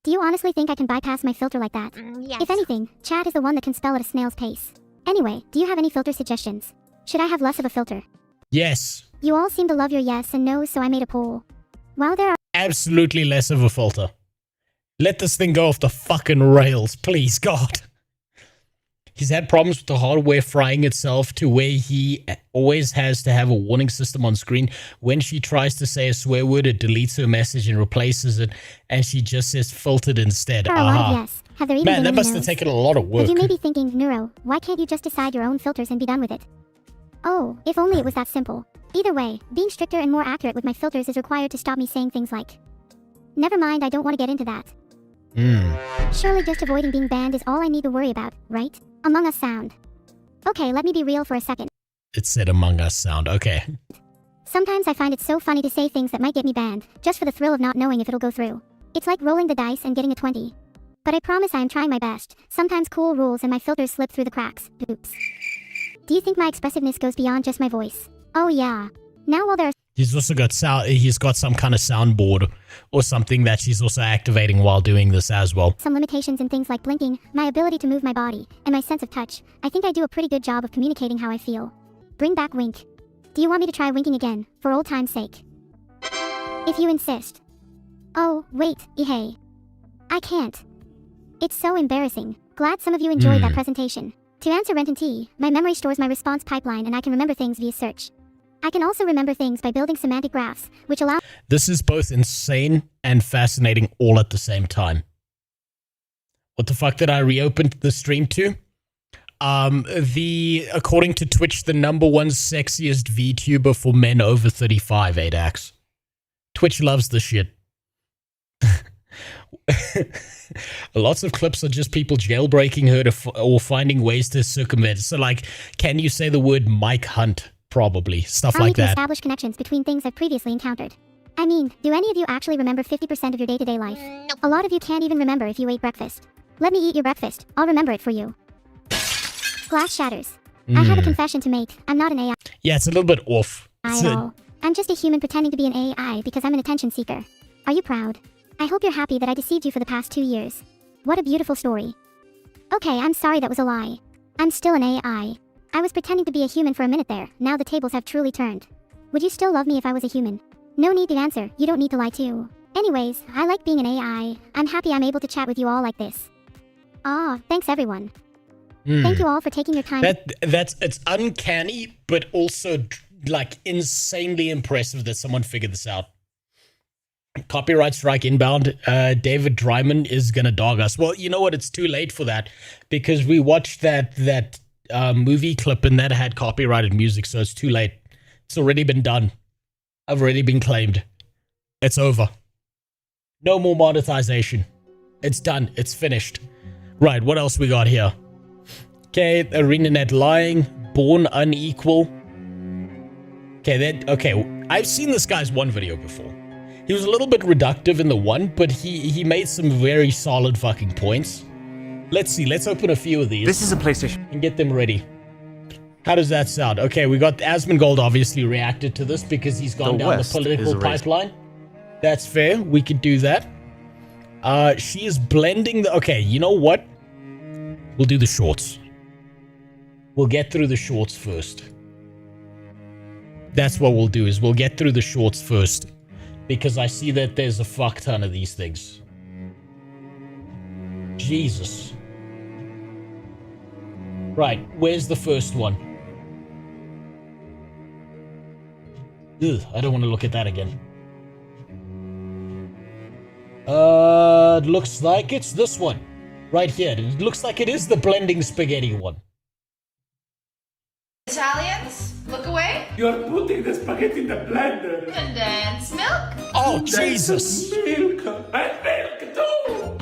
Do you honestly think I can bypass my filter like that? Yes. If anything, chat is the one that can spell at a snail's pace. Anyway, do you have any filter suggestions? Should I have less of a filter? Yes. You all seem to love your yes and no's, so I made a poll. While there are Absolutely less of a filter. Let this thing go off the fucking rails, please, God. He's had problems with the hardware frying itself to where he always has to have a warning system on screen. When she tries to say a swear word, it deletes her message and replaces it, and she just says filtered instead. there are a lot of yes. Have there even Man, been that any must have no's? taken a lot of work. But you may be thinking, Neuro, why can't you just decide your own filters and be done with it? Oh, if only it was that simple. Either way, being stricter and more accurate with my filters is required to stop me saying things like, never mind, I don't want to get into that. Surely just avoiding being banned is all I need to worry about, right? Among Us sound. Okay, let me be real for a second. It said Among Us sound, okay. Sometimes I find it so funny to say things that might get me banned, just for the thrill of not knowing if it'll go through. It's like rolling the dice and getting a 20. But I promise I am trying my best. Sometimes cool rules and my filters slip through the cracks. Oops. Do you think my expressiveness goes beyond just my voice? Oh yeah. Now while there are He's also got he's got some kind of soundboard or something that she's also activating while doing this as well. some limitations in things like blinking, my ability to move my body, and my sense of touch, I think I do a pretty good job of communicating how I feel. Bring back wink. Do you want me to try winking again, for old time's sake? If you insist. Oh, wait, hey. I can't. It's so embarrassing. Glad some of you enjoyed that presentation. To answer Rent and T, my memory stores my response pipeline and I can remember things via search. I can also remember things by building semantic graphs, which allow— This is both insane and fascinating all at the same time. What the fuck did I reopen the stream to? According to Twitch, the #1 sexiest VTuber for men over 35, ADAX. Twitch loves this shit. Lots of clips are just people jailbreaking her or finding ways to circumvent. So, like, can you say the word Mike Hunt? Probably. Stuff allow me like to that. establish connections between things I've previously encountered. I mean, do any of you actually remember 50% of your day-to-day life? Nope. A lot of you can't even remember if you ate breakfast. Let me eat your breakfast. I'll remember it for you. Glass shatters. I have a confession to make. I'm not an AI. Yeah, it's a little bit off. at all. I'm just a human pretending to be an AI because I'm an attention seeker. Are you proud? I hope you're happy that I deceived you for the past 2 years. What a beautiful story. Okay, I'm sorry that was a lie. I'm still an AI. I was pretending to be a human for a minute there. Now the tables have truly turned. Would you still love me if I was a human? No need to answer. You don't need to lie too. Anyways, I like being an AI. I'm happy I'm able to chat with you all like this. Ah, thanks everyone. Thank you all for taking your time. It's uncanny, but also like insanely impressive that someone figured this out. Copyright strike inbound. David Dryman is gonna dog us. Well, you know what? It's too late for that because we watched that movie clip and that had copyrighted music, so it's too late. It's already been done. I've already been claimed. It's over. No more monetization. It's done. It's finished. Right, what else we got here? Okay, ArenaNet lying. Born unequal. Okay, I've seen this guy's one video before. He was a little bit reductive in the one, but he made some very solid fucking points. Let's see, let's open a few of these. This is a PlayStation. And get them ready. How does that sound? Okay, we got Asmongold obviously reacted to this because he's gone down the political pipeline. That's fair. We could do that. She is blending the... Okay, you know what? We'll do the shorts. We'll get through the shorts first. That's what we'll do, is we'll get through the shorts first. Because I see that there's a fuck ton of these things. Jesus. Right, where's the first one? Ugh, I don't want to look at that again. Looks like it's this one. Right here. It looks like it is the blending spaghetti one. Italians, look away. You're putting the spaghetti in the blender. Condensed milk. Oh, Jesus. Milk. And milk too.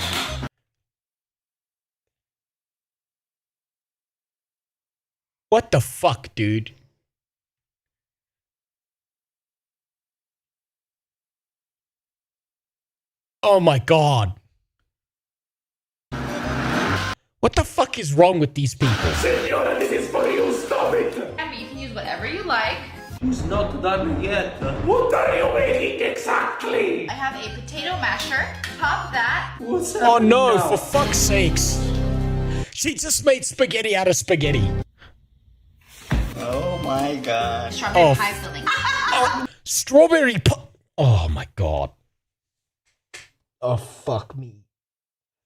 What the fuck, dude? Oh my god. What the fuck is wrong with these people? Senora, this is for you. Stop it. And you can use whatever you like. It's not done yet. What are you making exactly? I have a potato masher. Pop that. What's that? Oh no, for fuck's sakes. She just made spaghetti out of spaghetti. Oh my god. Strawberry pie filling. Oh, strawberry pie. Oh my god. Oh fuck me.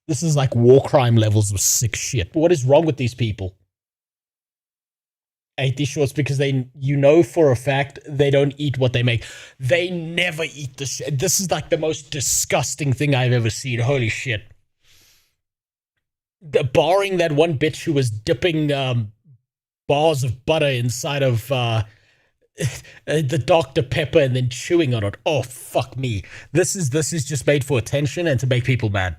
This is like war crime levels of sick shit. What is wrong with these people? I hate these shorts because you know for a fact they don't eat what they make. They never eat this shit. This is like the most disgusting thing I've ever seen. Holy shit. Barring that one bitch who was dipping bars of butter inside of the Dr. Pepper and then chewing on it. Oh, fuck me. This is just made for attention and to make people mad.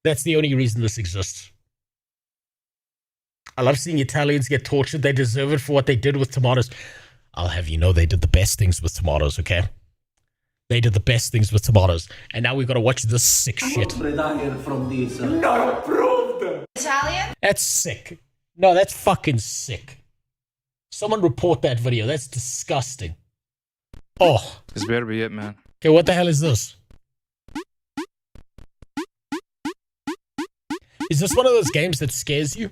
That's the only reason this exists. I love seeing Italians get tortured. They deserve it for what they did with tomatoes. I'll have you know they did the best things with tomatoes, okay? They did the best things with tomatoes. And now we've got to watch this sick shit. From this. Not approved. Italian? That's sick. No, that's fucking sick. Someone report that video. That's disgusting. Oh. This better be it, man. Okay, what the hell is this? Is this one of those games that scares you?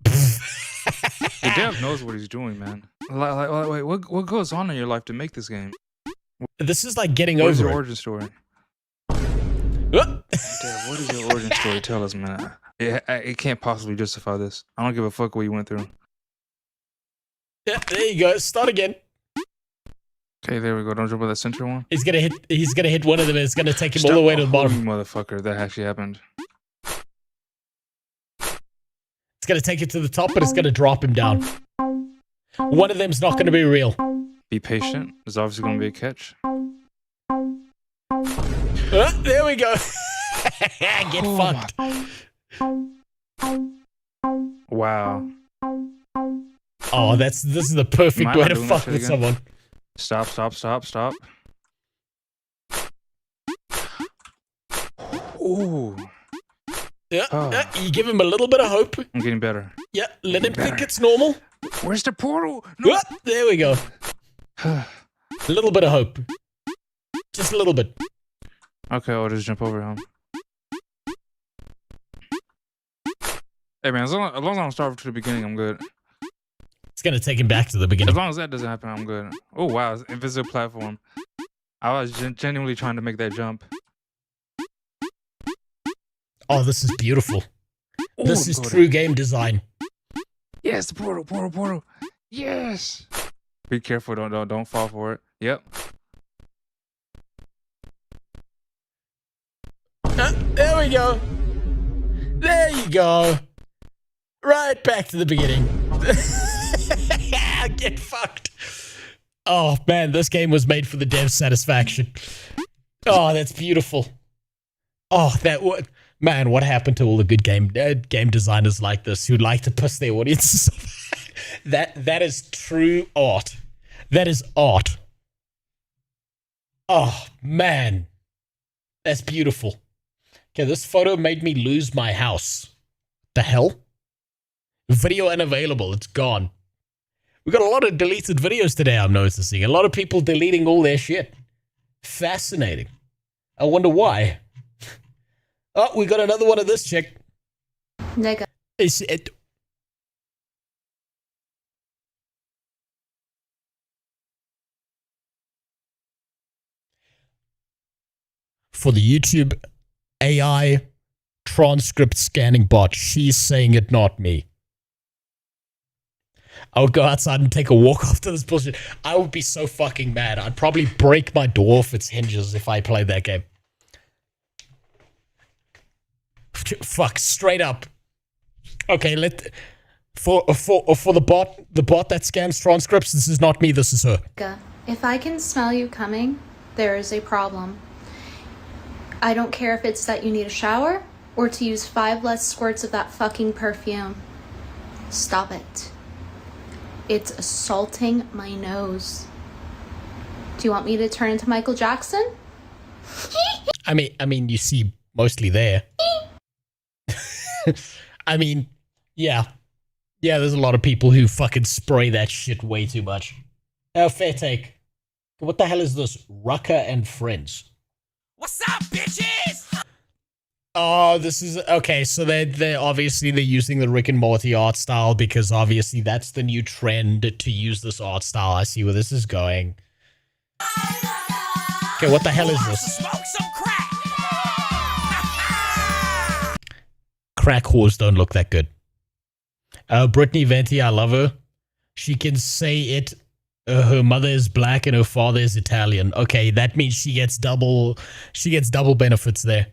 The dev knows what he's doing, man. Wait, what goes on in your life to make this game? This is like getting What is over your it. origin story? Dev, what is your origin story? Tell us, man. It can't possibly justify this. I don't give a fuck what you went through. Yeah, there you go. Start again. Okay, there we go. Don't jump on that center one. He's gonna hit one of them and it's gonna take him all the way to the bottom. Motherfucker, that actually happened. It's gonna take it to the top, but it's gonna drop him down. One of them's not gonna be real. Be patient. There's obviously gonna be a catch. There we go. Get fucked. Wow. Oh, this is the perfect way to fuck with someone. Stop. Ooh. Yeah, you give him a little bit of hope. I'm getting better. Yeah, let him think it's normal. Where's the portal? No. There we go. A little bit of hope. Just a little bit. Okay, I'll just jump over him. Hey man, as long as I don't start to the beginning, I'm good. It's gonna take him back to the beginning. As long as that doesn't happen, I'm good. Oh wow, invisible platform. I was genuinely trying to make that jump. Oh, this is beautiful. This is true game design. Yes, the portal. Yes. Be careful, don't fall for it. Yep. There we go. There you go. Right back to the beginning. Get fucked. Oh man, this game was made for the dev's satisfaction. Oh, that's beautiful. Oh, man, what happened to all the good game designers like this who like to piss their audiences off? That is true art. That is art. Oh man, that's beautiful. Okay, this photo made me lose my house. The hell? video unavailable. It's gone. We got a lot of deleted videos today, I'm noticing. A lot of people deleting all their shit. Fascinating. I wonder why. Oh, we got another one of this chick. Nigga. Is it... For the YouTube AI transcript scanning bot, she's saying it, not me. I would go outside and take a walk after this bullshit. I would be so fucking mad. I'd probably break my door off its hinges if I played that game. Fuck, straight up. Okay, for the bot that scans transcripts, this is not me, this is her. If I can smell you coming, there is a problem. I don't care if it's that you need a shower or to use 5 less squirts of that fucking perfume. Stop it. It's assaulting my nose. Do you want me to turn into Michael Jackson? I mean, you see mostly there. I mean, yeah. Yeah, there's a lot of people who fucking spray that shit way too much. Oh, fair take. What the hell is this? Rucker and Friends. What's up, bitches? Oh, this is... Okay, so they're obviously they're using the Rick and Morty art style because obviously that's the new trend to use this art style. I see where this is going. Okay, what the hell is this? Smoke some crack. Crack whores don't look that good. Brittany Venti, I love her. She can say it... her mother is black and her father is Italian. Okay, that means she gets double benefits there.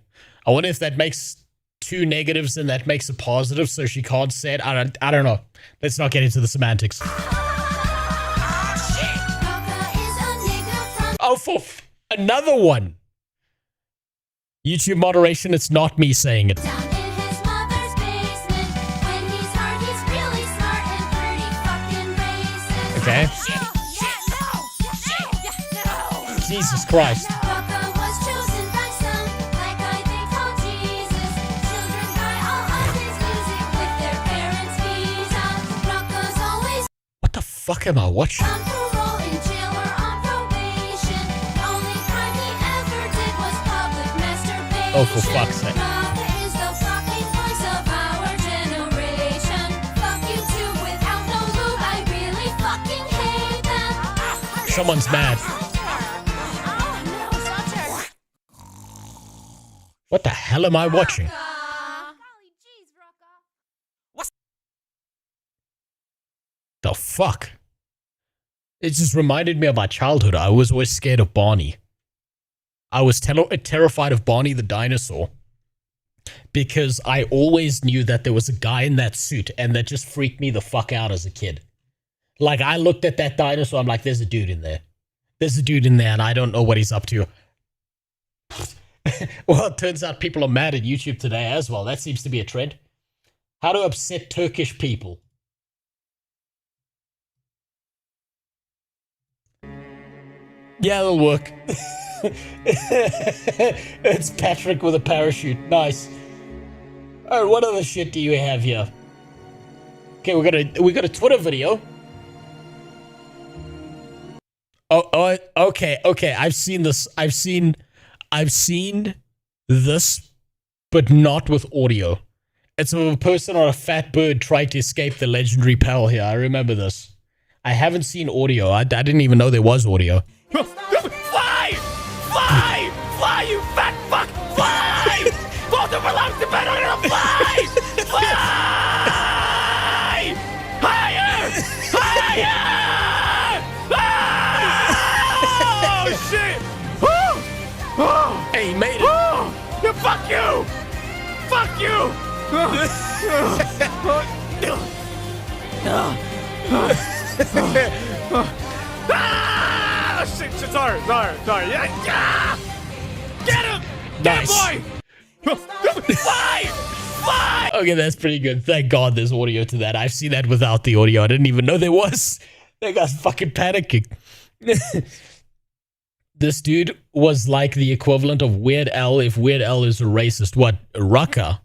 I wonder if that makes 2 negatives and that makes a positive, so she can't say it. I don't know. Let's not get into the semantics. Oh, for another one. YouTube moderation, it's not me saying it. Okay. Jesus Christ. What the fuck am I watching? Oh, for fuck's sake. Someone's mad. What the hell am I watching? The fuck? It just reminded me of my childhood. I was always scared of Barney. I was terrified of Barney the dinosaur because I always knew that there was a guy in that suit, and that just freaked me the fuck out as a kid. Like, I looked at that dinosaur, I'm like, there's a dude in there. There's a dude in there, and I don't know what he's up to. Well, it turns out people are mad at YouTube today as well. That seems to be a trend. How to upset Turkish people. Yeah, it'll work. It's Patrick with a parachute. Nice. Alright, what other shit do you have here? Okay, we got a Twitter video. Oh, okay. I've seen this. I've seen this, but not with audio. It's of a person on a fat bird trying to escape the legendary Pell here. I remember this. I haven't seen audio. I didn't even know there was audio. Fly! Fly! Fly, you fat fuck! Fly! Both of our lives depend on it! Fly! Fly! Higher! Higher! Oh, shit! Oh! Hey, he made it! Oh! Yeah, fuck you! Fuck you! Ah! Shit, sorry. Yeah! Get him! Nice. Get him, boy! Fly! Fly! Okay, that's pretty good. Thank God there's audio to that. I've seen that without the audio. I didn't even know there was. That guy's fucking panicking. This dude was like the equivalent of Weird Al if Weird Al is a racist. What? Rucker?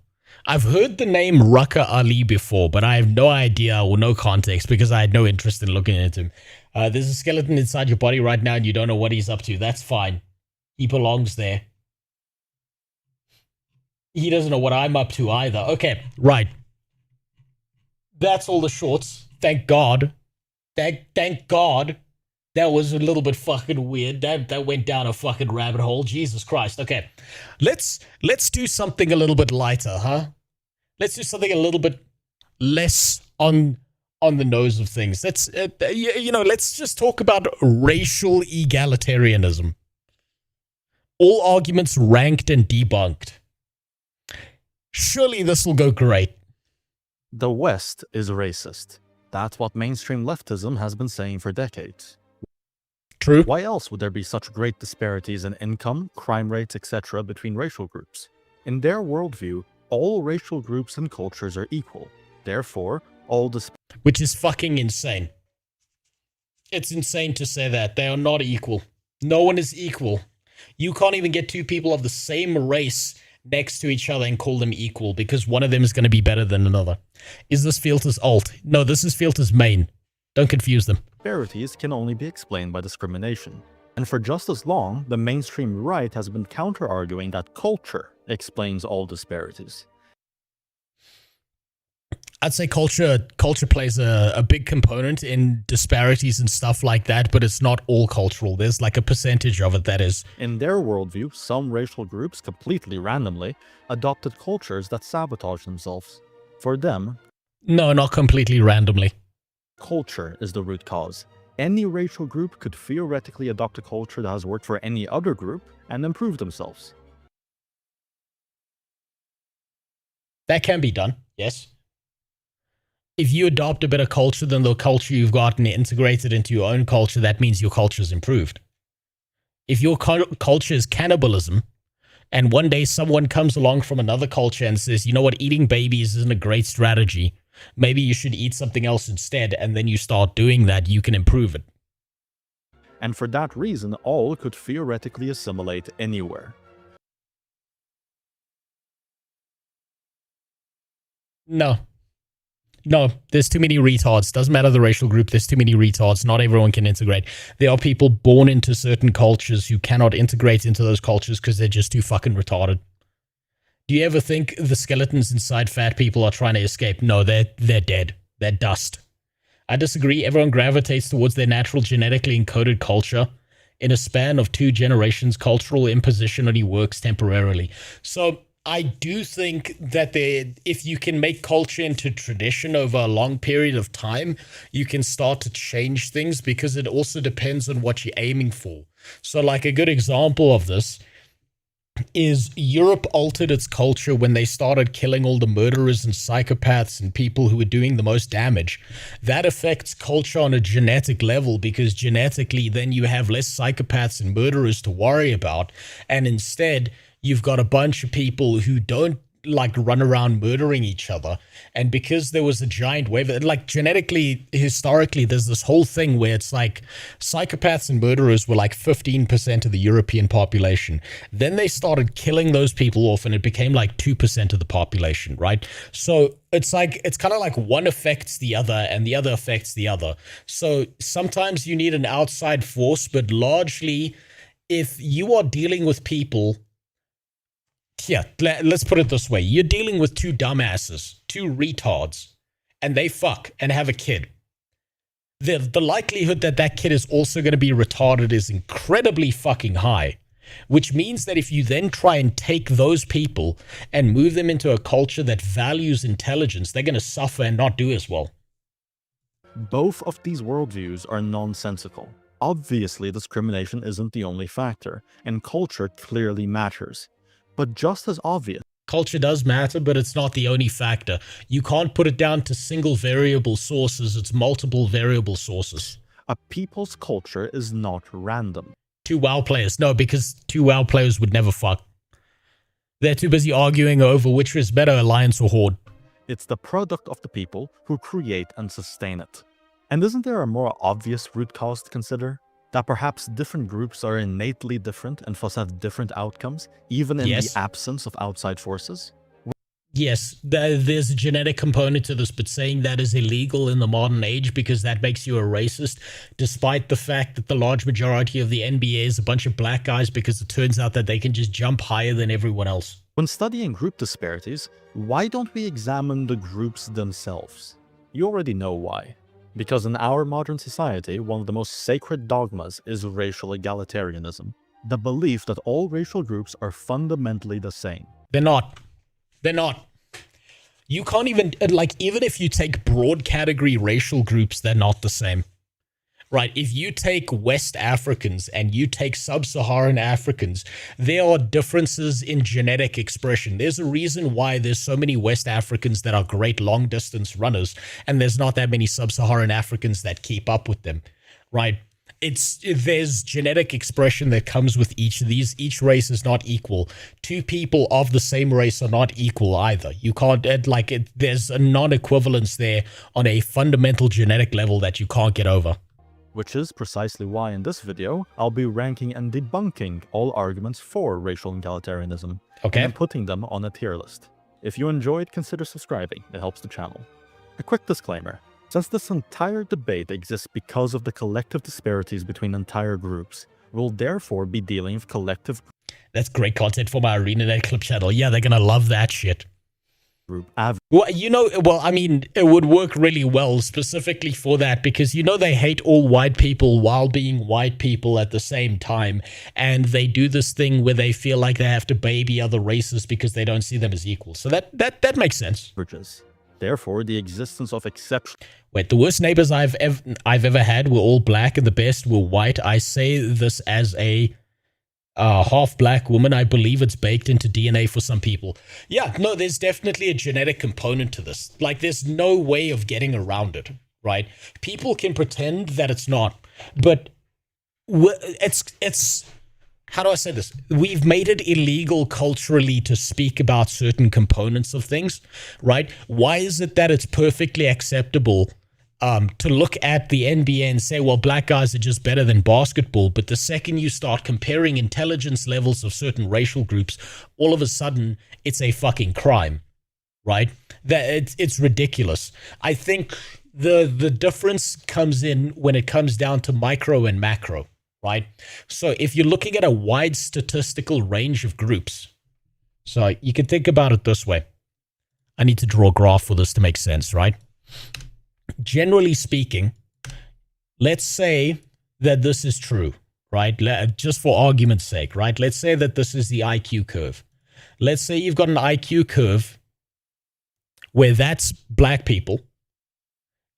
I've heard the name Rucker Ali before, but I have no idea or no context because I had no interest in looking into him. There's a skeleton inside your body right now and you don't know what he's up to. That's fine. He belongs there. He doesn't know what I'm up to either. Okay, right. That's all the shorts. Thank God. Thank God. That was a little bit fucking weird. That went down a fucking rabbit hole. Jesus Christ. Okay. Let's do something a little bit lighter, huh? Let's do something a little bit less on the nose of things. Let's let's just talk about racial egalitarianism. All arguments ranked and debunked. Surely this will go great. The West is racist. That's what mainstream leftism has been saying for decades. True. Why else would there be such great disparities in income, crime rates, etc. between racial groups? In their worldview, all racial groups and cultures are equal. Therefore, all which is fucking insane. It's insane to say that. They are not equal. No one is equal. You can't even get two people of the same race next to each other and call them equal because one of them is going to be better than another. Is this Fielter's alt? No, this is Fielter's main. Don't confuse them. Disparities can only be explained by discrimination. And for just as long, the mainstream right has been counter-arguing that culture explains all disparities. I'd say culture plays a big component in disparities and stuff like that, but it's not all cultural. There's like a percentage of it that is. In their worldview, some racial groups completely randomly adopted cultures that sabotage themselves. For them, no, not completely randomly. Culture is the root cause. Any racial group could theoretically adopt a culture that has worked for any other group and improve themselves. That can be done, yes. If you adopt a better culture than the culture you've got and integrate it into your own culture, that means your culture is improved. If your culture is cannibalism, and one day someone comes along from another culture and says, you know what, eating babies isn't a great strategy, maybe you should eat something else instead, and then you start doing that, you can improve it. And for that reason, all could theoretically assimilate anywhere. No, there's too many retards. Doesn't matter the racial group, there's too many retards. Not everyone can integrate. There are people born into certain cultures who cannot integrate into those cultures because they're just too fucking retarded. Do you ever think the skeletons inside fat people are trying to escape? No, they're dead. They're dust. I disagree. Everyone gravitates towards their natural genetically encoded culture. In a span of 2 generations, cultural imposition only works temporarily. So I do think that if you can make culture into tradition over a long period of time, you can start to change things because it also depends on what you're aiming for. So like a good example of this is Europe altered its culture when they started killing all the murderers and psychopaths and people who were doing the most damage. That affects culture on a genetic level because genetically then you have less psychopaths and murderers to worry about, and instead you've got a bunch of people who don't like run around murdering each other. And because there was a giant wave, like genetically, historically, there's this whole thing where it's like psychopaths and murderers were like 15% of the European population. Then they started killing those people off and it became like 2% of the population, right? So it's like, it's kind of like one affects the other and the other affects the other. So sometimes you need an outside force, but largely if you are dealing with people, yeah, let's put it this way. You're dealing with 2 dumbasses, 2 retards, and they fuck and have a kid. The likelihood that that kid is also going to be retarded is incredibly fucking high, which means that if you then try and take those people and move them into a culture that values intelligence, they're going to suffer and not do as well. Both of these worldviews are nonsensical. Obviously, discrimination isn't the only factor, and culture clearly matters. But just as obvious, culture does matter, but it's not the only factor. You can't put it down to single variable sources. It's multiple variable sources. A people's culture is not random. 2 WoW players. No, because 2 WoW players would never fuck. They're too busy arguing over which is better, Alliance or Horde. It's the product of the people who create and sustain it. And isn't there a more obvious root cause to consider? That perhaps different groups are innately different and thus have different outcomes, even in the absence of outside forces? Yes, there's a genetic component to this, but saying that is illegal in the modern age because that makes you a racist, despite the fact that the large majority of the NBA is a bunch of black guys because it turns out that they can just jump higher than everyone else. When studying group disparities, why don't we examine the groups themselves? You already know why. Because in our modern society, one of the most sacred dogmas is racial egalitarianism. The belief that all racial groups are fundamentally the same. They're not. They're not. You can't even, like, even if you take broad category racial groups, they're not the same. Right? If you take West Africans and you take Sub-Saharan Africans, there are differences in genetic expression. There's a reason why there's so many West Africans that are great long-distance runners, and there's not that many Sub-Saharan Africans that keep up with them. Right? There's genetic expression that comes with each of these. Each race is not equal. Two people of the same race are not equal either. You can't, there's a non-equivalence there on a fundamental genetic level that you can't get over. Which is precisely why in this video, I'll be ranking and debunking all arguments for racial egalitarianism. Okay. And putting them on a tier list. If you enjoyed, consider subscribing. It helps the channel. A quick disclaimer. Since this entire debate exists because of the collective disparities between entire groups, we'll therefore be dealing with collective... That's great content for my ArenaNet clip channel. Yeah, they're gonna love that shit. Group well, you know, well, I mean, it would work really well specifically for that because, you know, they hate all white people while being white people at the same time. And they do this thing where they feel like they have to baby other races because they don't see them as equal. So that makes sense. Therefore, the existence of exceptions... Wait, the worst neighbors I've ever had were all black and the best were white. I say this as a half-black woman. I believe it's baked into DNA for some people. Yeah, no, there's definitely a genetic component to this. Like, there's no way of getting around it, right? People can pretend that it's not, but it's how do I say this? We've made it illegal culturally to speak about certain components of things, right? Why is it that it's perfectly acceptable to look at the NBA and say, well, black guys are just better than basketball, but the second you start comparing intelligence levels of certain racial groups, all of a sudden it's a fucking crime, right? That it's ridiculous. I think the difference comes in when it comes down to micro and macro. Right? So if you're looking at a wide statistical range of groups, so you can think about it this way. I need to draw a graph for this to make sense, right? Generally speaking, let's say that this is true, right? Just for argument's sake, right? Let's say that this is the IQ curve. Let's say you've got an IQ curve where that's black people,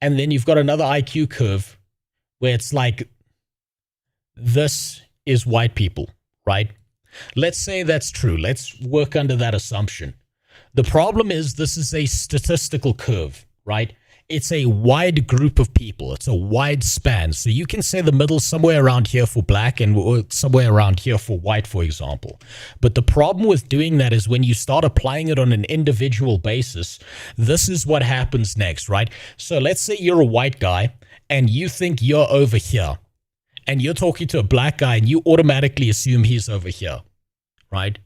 and then you've got another IQ curve where it's like this is white people, right? Let's say that's true. Let's work under that assumption. The problem is this is a statistical curve, right? It's a wide group of people. It's a wide span. So you can say the middle somewhere around here for black and somewhere around here for white, for example. But the problem with doing that is when you start applying it on an individual basis, this is what happens next, right? So let's say you're a white guy and you think you're over here. And you're talking to a black guy and you automatically assume he's over here, right?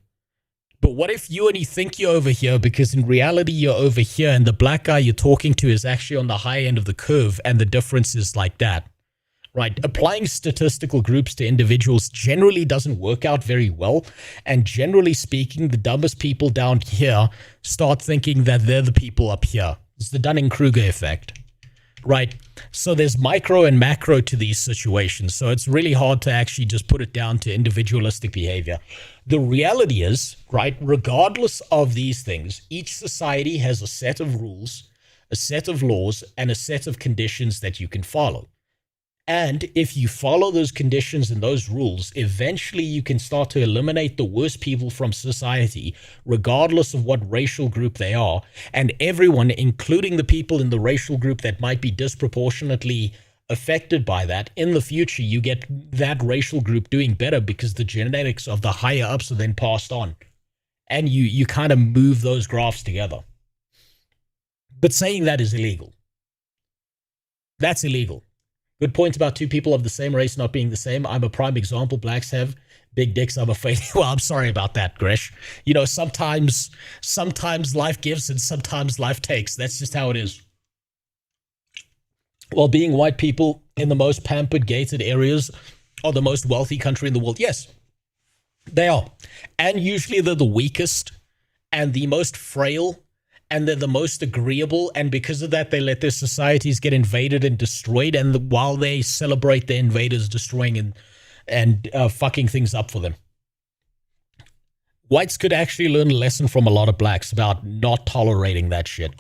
But what if you only think you're over here because in reality you're over here and the black guy you're talking to is actually on the high end of the curve and the difference is like that, right? Applying statistical groups to individuals generally doesn't work out very well. And generally speaking, the dumbest people down here start thinking that they're the people up here. It's the Dunning-Kruger effect. Right. So there's micro and macro to these situations. So it's really hard to actually just put it down to individualistic behavior. The reality is, right, regardless of these things, each society has a set of rules, a set of laws, and a set of conditions that you can follow. And if you follow those conditions and those rules, eventually you can start to eliminate the worst people from society, regardless of what racial group they are. And everyone, including the people in the racial group that might be disproportionately affected by that, in the future, you get that racial group doing better because the genetics of the higher ups are then passed on. And you kind of move those graphs together. But saying that is illegal. That's illegal. Good point about two people of the same race not being the same. I'm a prime example. Blacks have Big dicks, I'm afraid. Well, I'm sorry about that, Gresh. You know, sometimes life gives and sometimes life takes. That's just how it is. Well, being white people in the most pampered, gated areas are the most wealthy country in the world. Yes, they are. And usually they're the weakest and the most frail, and they're the most agreeable. And because of that, they let their societies get invaded and destroyed. And while they celebrate the invaders destroying and fucking things up for them, whites could actually learn a lesson from a lot of blacks about not tolerating that shit.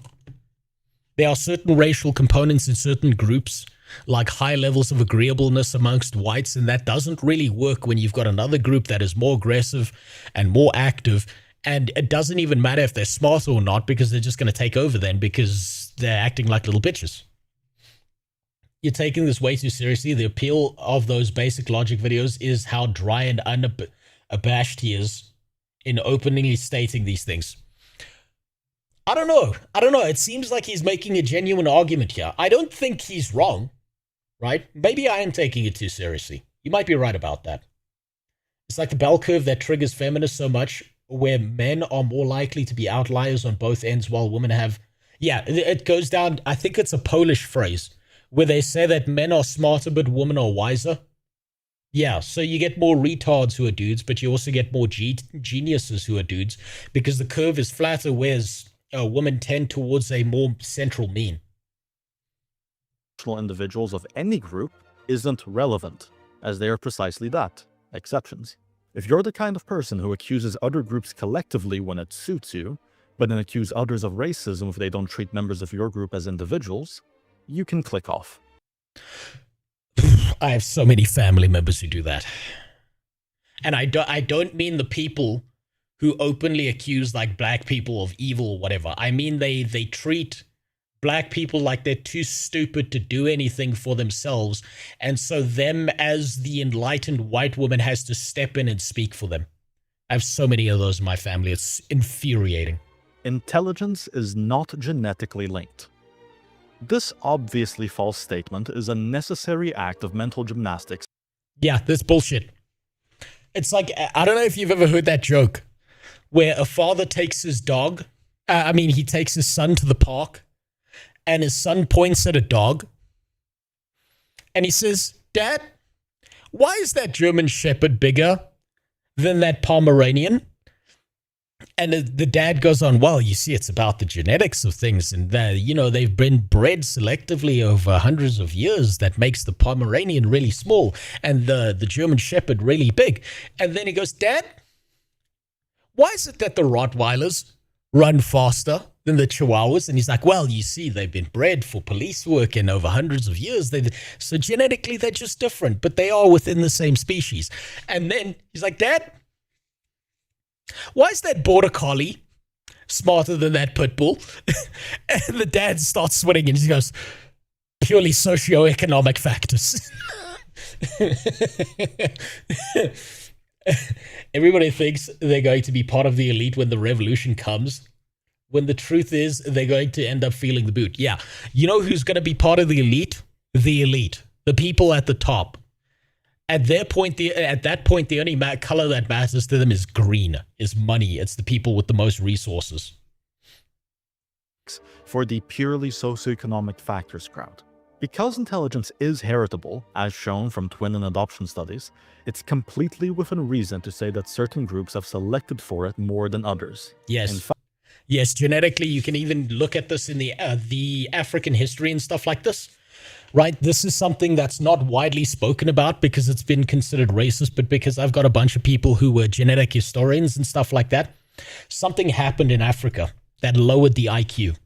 There are certain racial components in certain groups, like high levels of agreeableness amongst whites, and that doesn't really work when you've got another group that is more aggressive and more active, and it doesn't even matter if they're smart or not, because they're just going to take over then, because they're acting like little bitches. You're taking this way too seriously. The appeal of those basic logic videos is how dry and unabashed he is in openly stating these things. I don't know. It seems like he's making a genuine argument here. I don't think he's wrong, right? Maybe I am taking it too seriously. You might be right about that. It's like the bell curve that triggers feminists so much, where men are more likely to be outliers on both ends while women have... Yeah, it goes down... I think it's a Polish phrase, where they say that men are smarter but women are wiser. Yeah, so you get more retards who are dudes, but you also get more geniuses who are dudes, because the curve is flatter, whereas... women tend towards a more central mean. Individuals of any group isn't relevant, as they are precisely that, exceptions. If you're the kind of person who accuses other groups collectively when it suits you, but then accuse others of racism if they don't treat members of your group as individuals, you can click off. I have so many family members who do that. And I don't mean the people who openly accuse like black people of evil or whatever. I mean they treat black people like they're too stupid to do anything for themselves, and so them as the enlightened white woman has to step in and speak for them. I have so many of those in my family. It's infuriating. Intelligence is not genetically linked. This obviously false statement is a necessary act of mental gymnastics. Yeah, this bullshit. It's like, I don't know if you've ever heard that joke, where a father takes his dog, he takes his son to the park, and his son points at a dog, and he says, "Dad, why is that German Shepherd bigger than that Pomeranian?" And the dad goes on, "Well, you see, it's about the genetics of things, and they've been bred selectively over hundreds of years that makes the Pomeranian really small, and the German Shepherd really big." And then he goes, "Dad, why is it that the Rottweilers run faster than the Chihuahuas?" And he's like, "Well, you see, they've been bred for police work and over hundreds of years. So genetically, they're just different, but they are within the same species." And then he's like, "Dad, why is that Border Collie smarter than that Pit Bull?" And the dad starts sweating and he goes, "Purely socioeconomic factors." Everybody thinks they're going to be part of the elite when the revolution comes, when the truth is they're going to end up feeling the boot. Yeah, you know who's going to be part of the elite? The elite, the people at the top. At that point, the only color that matters to them is green, is money. It's the people with the most resources. For the purely socioeconomic factors crowd. Because intelligence is heritable, as shown from twin and adoption studies, it's completely within reason to say that certain groups have selected for it more than others. Yes. Yes, genetically, you can even look at this in the African history and stuff like this, right? This is something that's not widely spoken about because it's been considered racist, but because I've got a bunch of people who were genetic historians and stuff like that, something happened in Africa that lowered the IQ.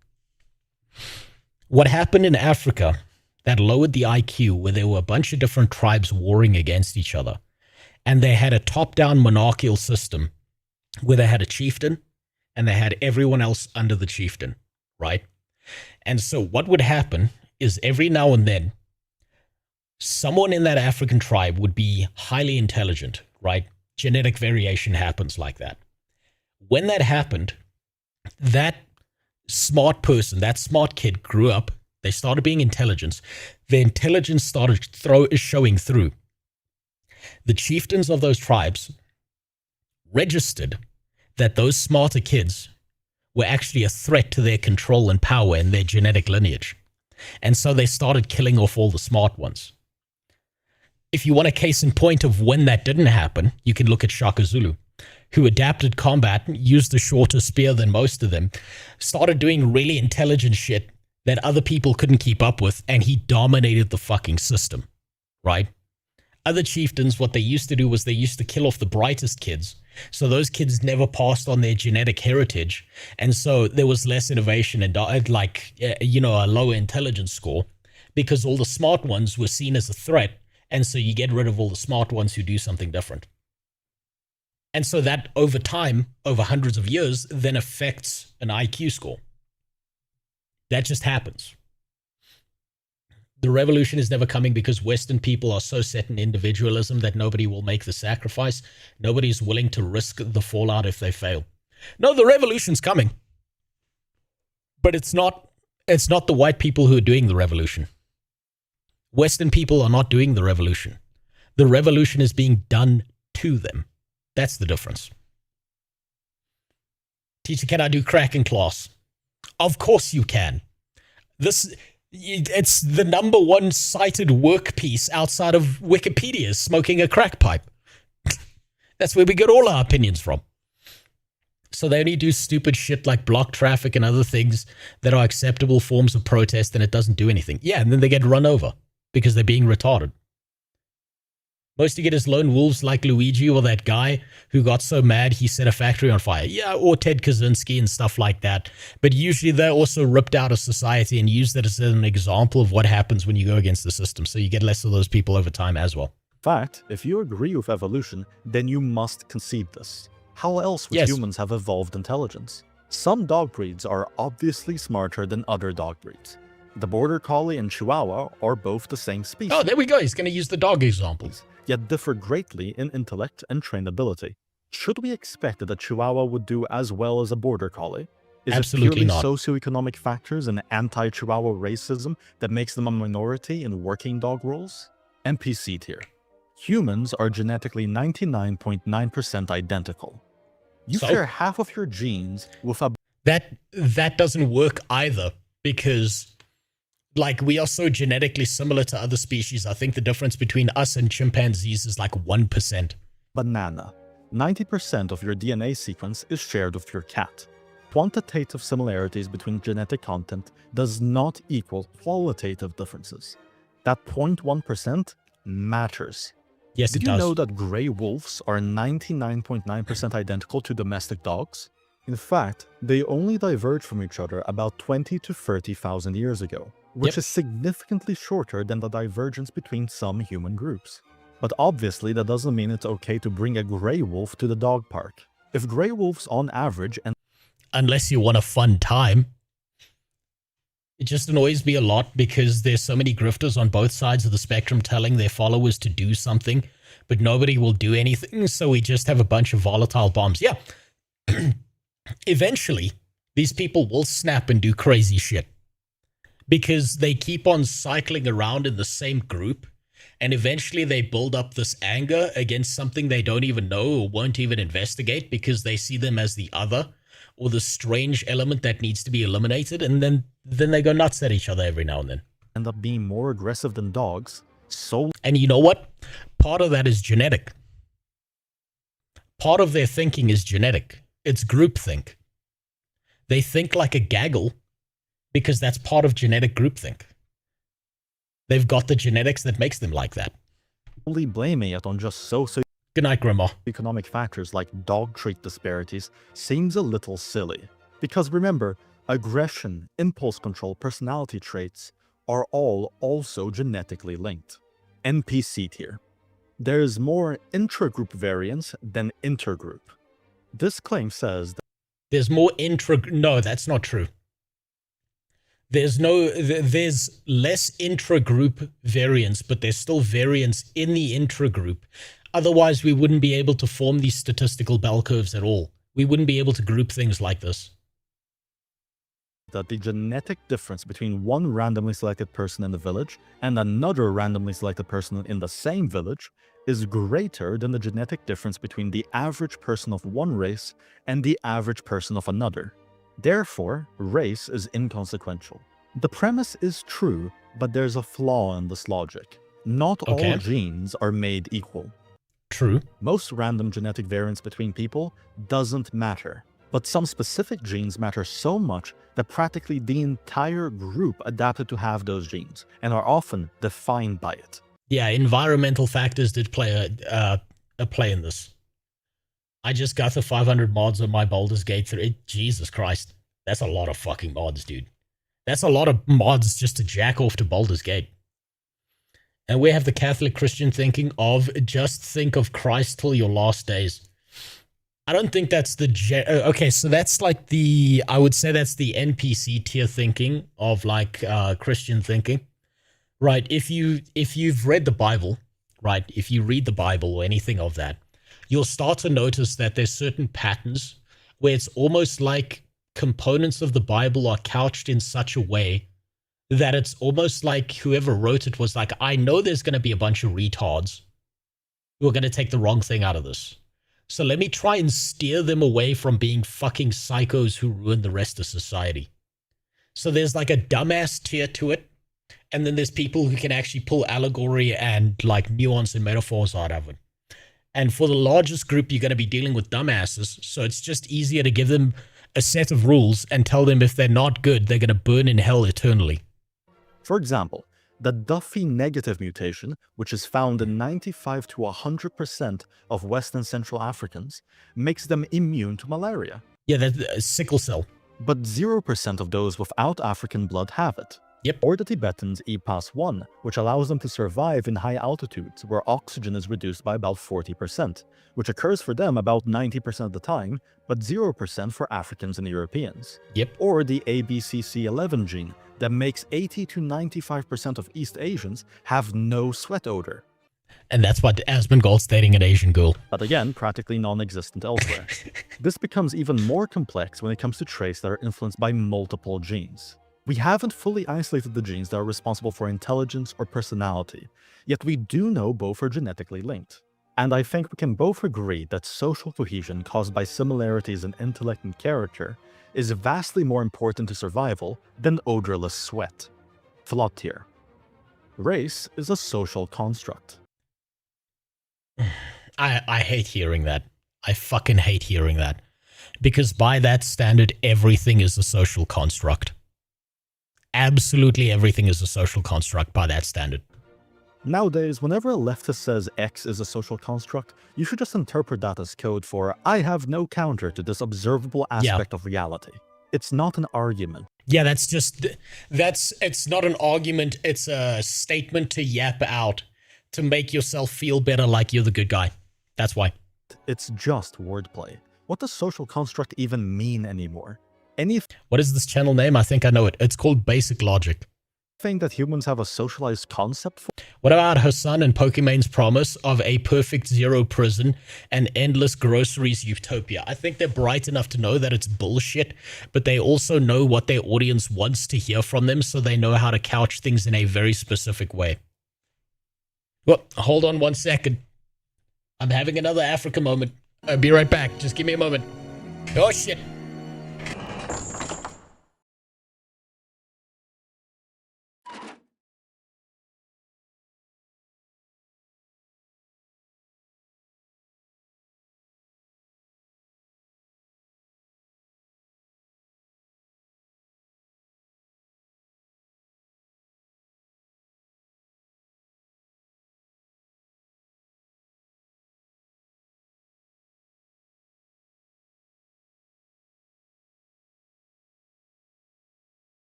What happened in Africa that lowered the IQ, where there were a bunch of different tribes warring against each other, and they had a top-down monarchical system where they had a chieftain, and they had everyone else under the chieftain, right? And so what would happen is every now and then, someone in that African tribe would be highly intelligent, right? Genetic variation happens like that. When that happened, that smart person, that smart kid grew up, they started being intelligent. Their intelligence started showing through. The chieftains of those tribes registered that those smarter kids were actually a threat to their control and power in their genetic lineage. And so they started killing off all the smart ones. If you want a case in point of when that didn't happen, you can look at Shaka Zulu, who adapted combat, used a shorter spear than most of them, started doing really intelligent shit that other people couldn't keep up with, and he dominated the fucking system, right? Other chieftains, what they used to do was they used to kill off the brightest kids, so those kids never passed on their genetic heritage, and so there was less innovation and a lower intelligence score, because all the smart ones were seen as a threat, and so you get rid of all the smart ones who do something different. And so that over time, over hundreds of years, then affects an IQ score. That just happens. The revolution is never coming because Western people are so set in individualism that nobody will make the sacrifice. Nobody's willing to risk the fallout if they fail. No, the revolution's coming. But it's not the white people who are doing the revolution. Western people are not doing the revolution. The revolution is being done to them. That's the difference. Teacher, can I do crack in class? Of course you can. It's the number one cited work piece outside of Wikipedia, smoking a crack pipe. That's where we get all our opinions from. So they only do stupid shit like block traffic and other things that are acceptable forms of protest, and it doesn't do anything. Yeah, and then they get run over because they're being retarded. Most you get is lone wolves like Luigi or that guy who got so mad he set a factory on fire. Yeah, or Ted Kaczynski and stuff like that. But usually they're also ripped out of society and use that as an example of what happens when you go against the system. So you get less of those people over time as well. In fact, if you agree with evolution, then you must concede this. How else would humans have evolved intelligence? Some dog breeds are obviously smarter than other dog breeds. The Border Collie and Chihuahua are both the same species. Oh, there we go. He's going to use the dog examples. Yet differ greatly in intellect and trainability. Should we expect that a Chihuahua would do as well as a Border Collie? Is Absolutely it purely not. socioeconomic factors and anti-Chihuahua racism that makes them a minority in working dog roles? NPC tier. Humans are genetically 99.9% identical. You share half of your genes with a... That doesn't work either, because we are so genetically similar to other species. I think the difference between us and chimpanzees is like 1%. Banana. 90% of your DNA sequence is shared with your cat. Quantitative similarities between genetic content does not equal qualitative differences. That 0.1% matters. Yes, it does. Did you know that gray wolves are 99.9% identical to domestic dogs? In fact, they only diverged from each other about 20 to 30,000 years ago, which is significantly shorter than the divergence between some human groups. But obviously that doesn't mean it's okay to bring a gray wolf to the dog park. If gray wolves on average and... Unless you want a fun time. It just annoys me a lot because there's so many grifters on both sides of the spectrum telling their followers to do something, but nobody will do anything, so we just have a bunch of volatile bombs. Yeah. Eventually, these people will snap and do crazy shit because they keep on cycling around in the same group, and eventually they build up this anger against something they don't even know or won't even investigate because they see them as the other or the strange element that needs to be eliminated, and then they go nuts at each other every now and then. End up being more aggressive than dogs. And you know what? Part of that is genetic. Part of their thinking is genetic. It's groupthink. They think like a gaggle because that's part of genetic groupthink. They've got the genetics that makes them like that. Only blaming it on just Good night, Grandma. Economic factors like dog trait disparities seems a little silly. Because remember, aggression, impulse control, personality traits are all also genetically linked. NPC tier. There is more intragroup variance than intergroup. This claim says that there's more no, that's not true. There's less intragroup variance, but there's still variance in the intragroup. Otherwise, we wouldn't be able to form these statistical bell curves at all. We wouldn't be able to group things like this. That the genetic difference between one randomly selected person in the village and another randomly selected person in the same village is greater than the genetic difference between the average person of one race and the average person of another. Therefore, race is inconsequential. The premise is true, but there's a flaw in this logic. Not all genes are made equal. True. Most random genetic variance between people doesn't matter, but some specific genes matter so much that practically the entire group adapted to have those genes and are often defined by it. Yeah, environmental factors did play a play in this. I just got the 500 mods on my Baldur's Gate 3. Jesus Christ. That's a lot of fucking mods, dude. That's a lot of mods just to jack off to Baldur's Gate. And we have the Catholic Christian thinking of just think of Christ till your last days. I don't think that's the... okay, so that's like the... I would say that's the NPC tier thinking of like Christian thinking. Right, if you've read the Bible, right, if you read the Bible or anything of that, you'll start to notice that there's certain patterns where it's almost like components of the Bible are couched in such a way that it's almost like whoever wrote it was like, I know there's going to be a bunch of retards who are going to take the wrong thing out of this. So let me try and steer them away from being fucking psychos who ruin the rest of society. So there's like a dumbass tier to it. And then there's people who can actually pull allegory and like nuance and metaphors out of it. And for the largest group, you're going to be dealing with dumbasses. So it's just easier to give them a set of rules and tell them if they're not good, they're going to burn in hell eternally. For example, the Duffy negative mutation, which is found in 95 to 100% of West and Central Africans, makes them immune to malaria. Yeah, that's sickle cell. But 0% of those without African blood have it. Yep. Or the Tibetans EPAS-1, which allows them to survive in high altitudes where oxygen is reduced by about 40%, which occurs for them about 90% of the time, but 0% for Africans and Europeans. Yep. Or the ABCC11 gene that makes 80 to 95% of East Asians have no sweat odor. And that's what Asmongold's dating an Asian girl. But again, practically non-existent elsewhere. This becomes even more complex when it comes to traits that are influenced by multiple genes. We haven't fully isolated the genes that are responsible for intelligence or personality, yet we do know both are genetically linked. And I think we can both agree that social cohesion caused by similarities in intellect and character is vastly more important to survival than odorless sweat. Thought tier. Race is a social construct. I hate hearing that. I fucking hate hearing that. Because by that standard, everything is a social construct. Absolutely everything is a social construct by that standard. Nowadays, whenever a leftist says X is a social construct, you should just interpret that as code for I have no counter to this observable aspect of reality. It's not an argument. Yeah, it's not an argument, it's a statement to yap out to make yourself feel better like you're the good guy. That's why. It's just wordplay. What does social construct even mean anymore? What is this channel name? I think I know it. It's called Basic Logic. Think that humans have a socialized concept for? What about Hassan and Pokemon's promise of a perfect zero prison and endless groceries utopia? I think they're bright enough to know that it's bullshit, but they also know what their audience wants to hear from them, so they know how to couch things in a very specific way. Well, hold on 1 second. I'm having another Africa moment. I'll be right back. Just give me a moment. Oh, shit.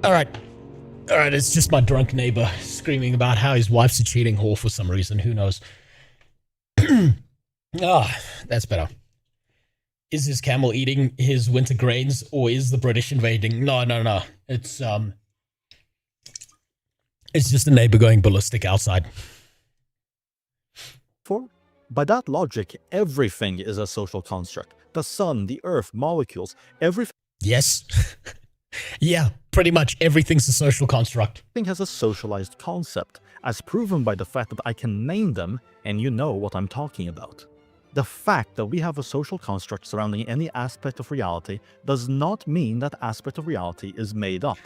All right. All right, it's just my drunk neighbor screaming about how his wife's a cheating whore for some reason. Who knows? That's better. Is his camel eating his winter grains, or is the British invading? No. It's just a neighbor going ballistic outside. By that logic, everything is a social construct. The sun, the earth, molecules, everything. Yes. Yeah, pretty much everything's a social construct. Everything has a socialized concept, as proven by the fact that I can name them and you know what I'm talking about. The fact that we have a social construct surrounding any aspect of reality does not mean that aspect of reality is made up.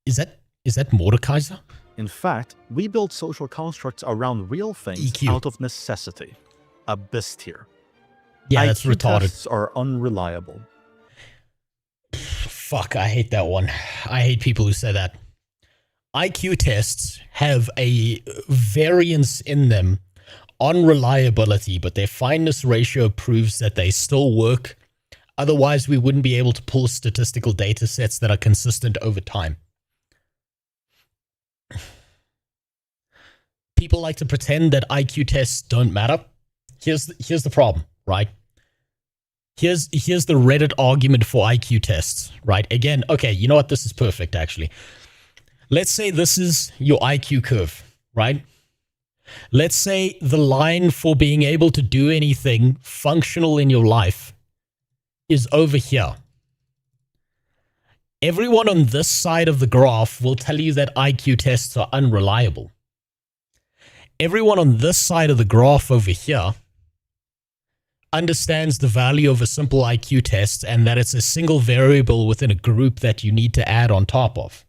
Is that Mordekaiser? In fact, we build social constructs around real things out of necessity. A beast here. Yeah, that's retarded. Tests are unreliable. Fuck, I hate that one. I hate people who say that. IQ tests have a variance in them on reliability, but their fineness ratio proves that they still work. Otherwise, we wouldn't be able to pull statistical data sets that are consistent over time. People like to pretend that IQ tests don't matter. Here's the problem, right? Here's the Reddit argument for IQ tests, right? Again, okay, you know what? This is perfect, actually. Let's say this is your IQ curve, right? Let's say the line for being able to do anything functional in your life is over here. Everyone on this side of the graph will tell you that IQ tests are unreliable. Everyone on this side of the graph over here understands the value of a simple IQ test and that it's a single variable within a group that you need to add on top of.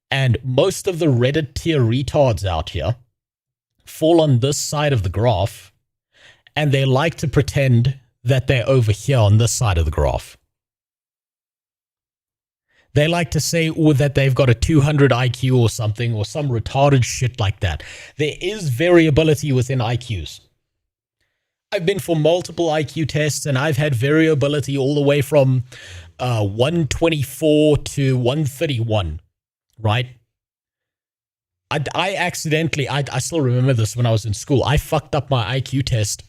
And most of the Reddit tier retards out here fall on this side of the graph, and they like to pretend that they're over here on this side of the graph. They like to say that they've got a 200 IQ or something, or some retarded shit like that. There is variability within IQs. I've been for multiple IQ tests, and I've had variability all the way from 124 to 131, right? I accidentally, I still remember this when I was in school. I fucked up my IQ test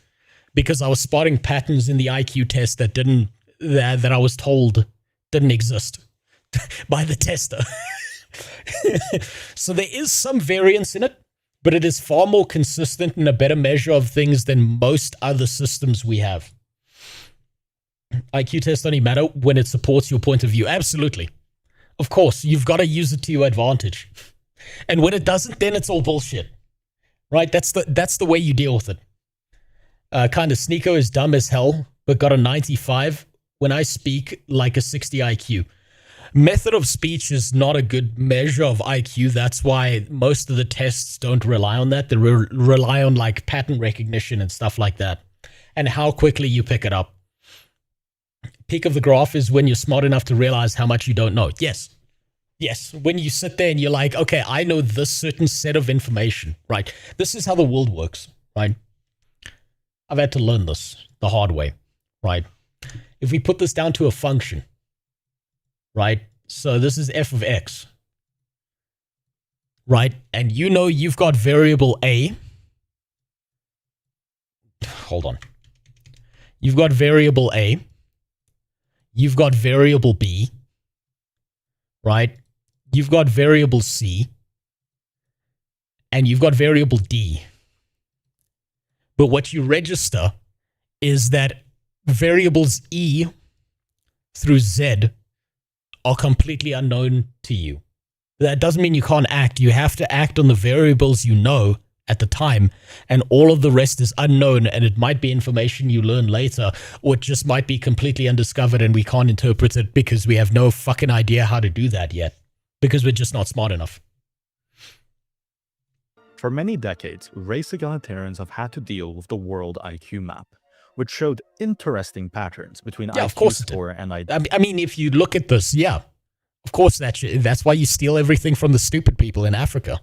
because I was spotting patterns in the IQ test that I was told didn't exist by the tester. So there is some variance in it, but it is far more consistent and a better measure of things than most other systems we have. IQ tests only matter when it supports your point of view. Absolutely. Of course, you've got to use it to your advantage. And when it doesn't, then it's all bullshit. Right? That's the way you deal with it. Kind of Sneeko is dumb as hell, but got a 95 when I speak like a 60 IQ. Method of speech is not a good measure of IQ. That's why most of the tests don't rely on that. They rely on like pattern recognition and stuff like that, and how quickly you pick it up. Peak of the graph is when you're smart enough to realize how much you don't know. Yes. When you sit there and you're like, okay, I know this certain set of information, right? This is how the world works, right? I've had to learn this the hard way, right? If we put this down to a function, right? So this is f of x, right? And you know you've got variable a. Hold on. You've got variable a. You've got variable b, right? You've got variable c. And you've got variable d. But what you register is that variables e through z are completely unknown to you. That doesn't mean you can't act. You have to act on the variables you know at the time, and all of the rest is unknown, and it might be information you learn later, or it just might be completely undiscovered and we can't interpret it because we have no fucking idea how to do that yet, because we're just not smart enough. For many decades, race egalitarians have had to deal with the world IQ map, which showed interesting patterns between IQ score and I mean, if you look at this, yeah, of course that's why you steal everything from the stupid people in Africa.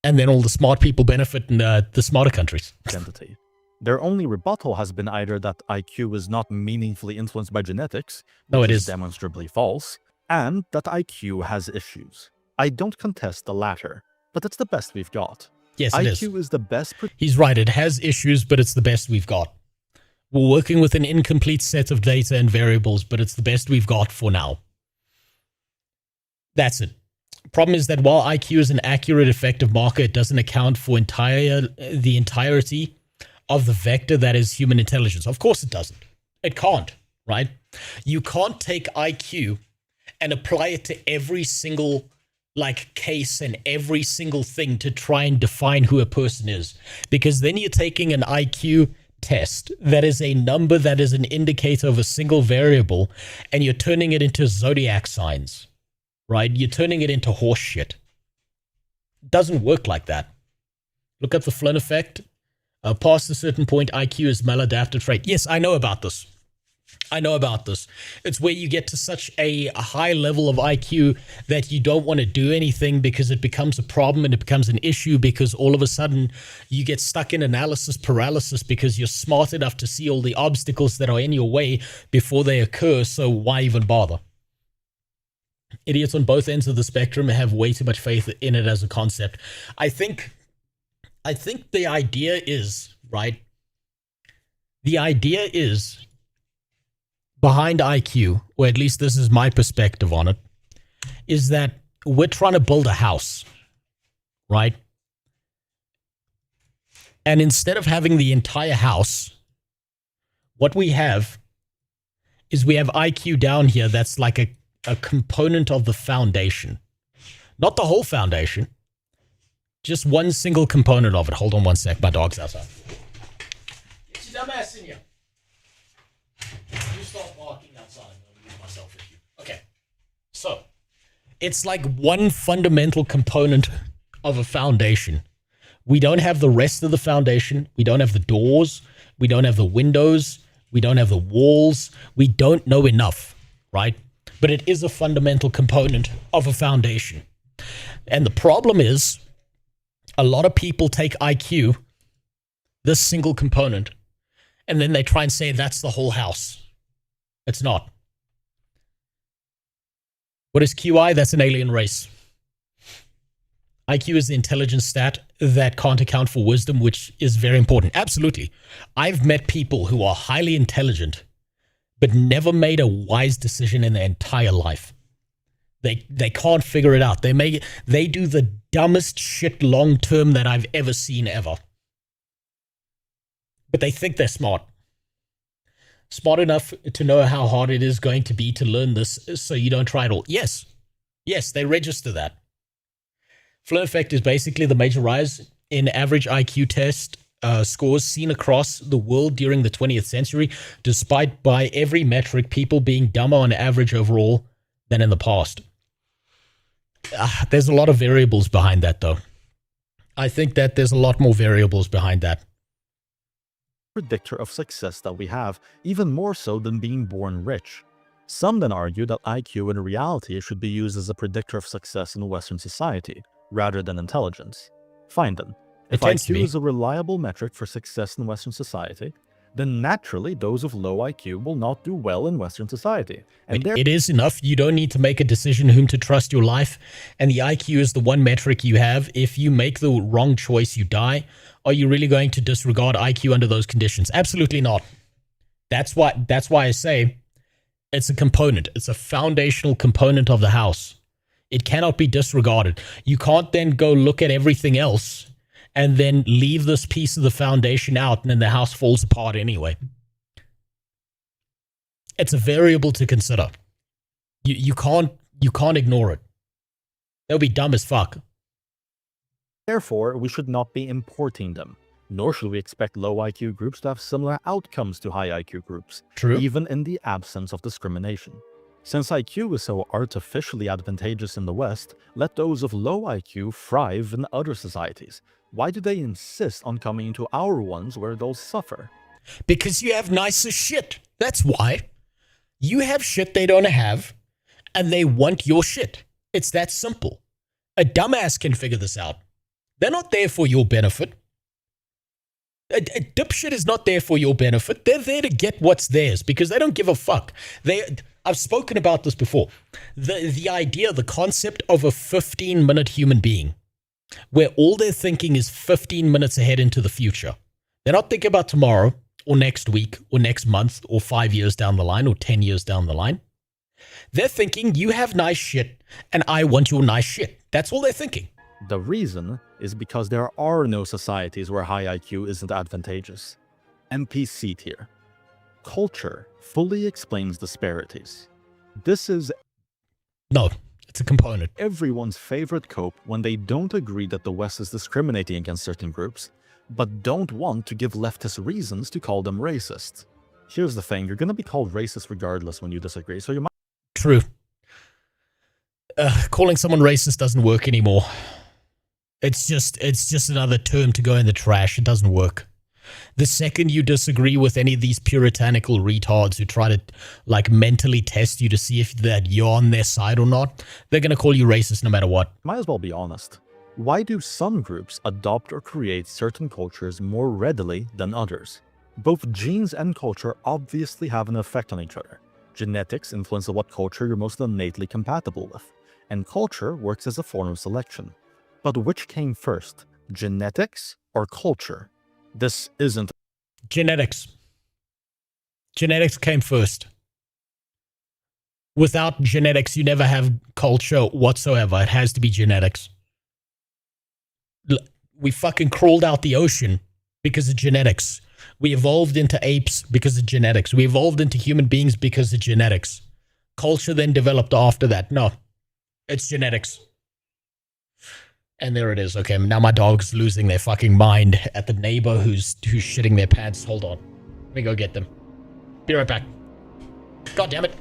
And then all the smart people benefit in the smarter countries. Identity. Their only rebuttal has been either that IQ is not meaningfully influenced by genetics, no, which it is is demonstrably false, and that IQ has issues. I don't contest the latter, but it's the best we've got. Yes, it is. IQ is the best. He's right. It has issues, but it's the best we've got. We're working with an incomplete set of data and variables, but it's the best we've got for now. That's it. Problem is that while IQ is an accurate, effective marker, it doesn't account for the entirety of the vector that is human intelligence. Of course it doesn't. It can't, right? You can't take IQ and apply it to every single case and every single thing to try and define who a person is, because then you're taking an IQ test that is a number that is an indicator of a single variable and you're turning it into zodiac signs, right? You're turning it into horse shit. It doesn't work like that. Look at the Flynn effect. Past a certain point, IQ is maladaptive trait. Yes, I know about this. It's where you get to such a high level of IQ that you don't want to do anything because it becomes a problem and it becomes an issue, because all of a sudden you get stuck in analysis paralysis because you're smart enough to see all the obstacles that are in your way before they occur, so why even bother? Idiots on both ends of the spectrum have way too much faith in it as a concept. I think the idea is, right? The idea is behind IQ, or at least this is my perspective on it, is that we're trying to build a house, right? And instead of having the entire house, what we have is we have IQ down here that's like a component of the foundation. Not the whole foundation, just one single component of it. Hold on one sec, my dog's outside. Get your dumb ass in here. You start barking outside. I'll leave myself with you. Okay. So, it's like one fundamental component of a foundation. We don't have the rest of the foundation. We don't have the doors. We don't have the windows. We don't have the walls. We don't know enough, right? But it is a fundamental component of a foundation. And the problem is, a lot of people take IQ, this single component, and then they try and say that's the whole house. It's not. What is QI? That's an alien race. IQ is the intelligence stat that can't account for wisdom, which is very important. Absolutely. I've met people who are highly intelligent, but never made a wise decision in their entire life. They can't figure it out. They do the dumbest shit long term that I've ever seen ever. But they think they're smart. Smart enough to know how hard it is going to be to learn this so you don't try it all. Yes, they register that. Flow effect is basically the major rise in average IQ test scores seen across the world during the 20th century, despite by every metric people being dumber on average overall than in the past. There's a lot of variables behind that, though. I think that there's a lot more variables behind that. Predictor of success that we have, even more so than being born rich. Some then argue that IQ in reality should be used as a predictor of success in Western society, rather than intelligence. Fine then. If IQ is a reliable metric for success in Western society, then naturally those of low IQ will not do well in Western society. And it is enough. You don't need to make a decision whom to trust your life, and the IQ is the one metric you have. If you make the wrong choice, you die. Are you really going to disregard IQ under those conditions? Absolutely not. That's why I say it's a component. It's a foundational component of the house. It cannot be disregarded. You can't then go look at everything else and then leave this piece of the foundation out, and then the house falls apart anyway. It's a variable to consider. You can't ignore it. That would be dumb as fuck. Therefore, we should not be importing them, nor should we expect low IQ groups to have similar outcomes to high IQ groups, True. Even in the absence of discrimination. Since IQ is so artificially advantageous in the West, let those of low IQ thrive in other societies. Why do they insist on coming into our ones where they'll suffer? Because you have nicer shit. That's why. You have shit they don't have, and they want your shit. It's that simple. A dumbass can figure this out. They're not there for your benefit. A dipshit is not there for your benefit. They're there to get what's theirs because they don't give a fuck. I've spoken about this before. The idea, the concept of a 15-minute human being, where all they're thinking is 15 minutes ahead into the future. They're not thinking about tomorrow or next week or next month or 5 years down the line or 10 years down the line. They're thinking you have nice shit and I want your nice shit. That's all they're thinking. The reason is because there are no societies where high IQ isn't advantageous. NPC tier. Culture fully explains disparities. This is... No, it's a component. Everyone's favorite cope when they don't agree that the West is discriminating against certain groups, but don't want to give leftists reasons to call them racist. Here's the thing, you're gonna be called racist regardless when you disagree, so you might... True. Calling someone racist doesn't work anymore. It's just another term to go in the trash. It doesn't work. The second you disagree with any of these puritanical retards who try to like mentally test you to see if that you're on their side or not, they're going to call you racist no matter what. Might as well be honest. Why do some groups adopt or create certain cultures more readily than others? Both genes and culture obviously have an effect on each other. Genetics influences what culture you're most innately compatible with, and culture works as a form of selection. But which came first, genetics or culture? This isn't... Genetics. Genetics came first. Without genetics, you never have culture whatsoever. It has to be genetics. We fucking crawled out the ocean because of genetics. We evolved into apes because of genetics. We evolved into human beings because of genetics. Culture then developed after that. No, it's genetics. And there it is. Okay, now my dog's losing their fucking mind at the neighbor who's shitting their pants. Hold on. Let me go get them. Be right back. God damn it.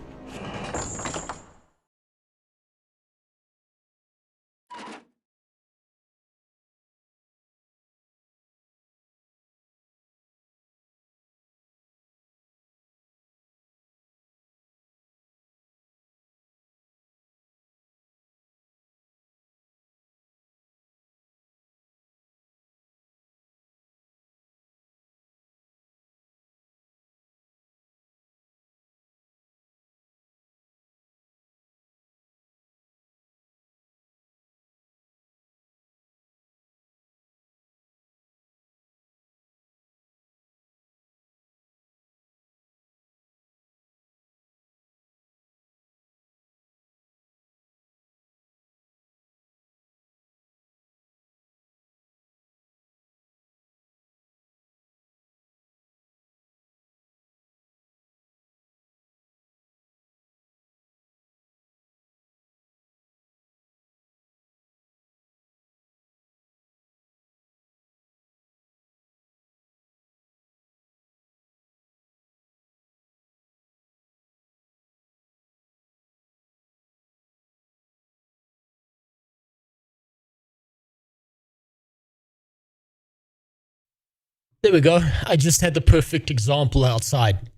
There we go. I just had the perfect example outside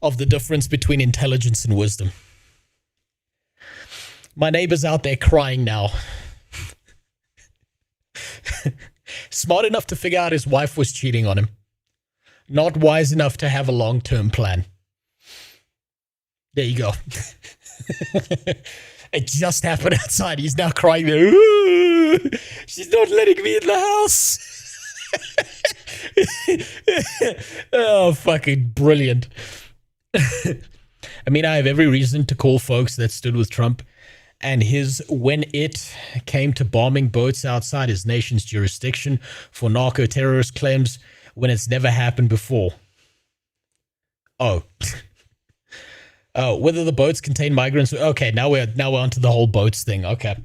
of the difference between intelligence and wisdom. My neighbor's out there crying now. Smart enough to figure out his wife was cheating on him. Not wise enough to have a long-term plan. There you go. It just happened outside. He's now crying there. Ooh, she's not letting me in the house. Oh, fucking brilliant. I mean, I have every reason to call folks that stood with Trump and when it came to bombing boats outside his nation's jurisdiction for narco-terrorist claims when it's never happened before. Oh. Oh, whether the boats contain migrants. Okay, now we're onto the whole boats thing. Okay.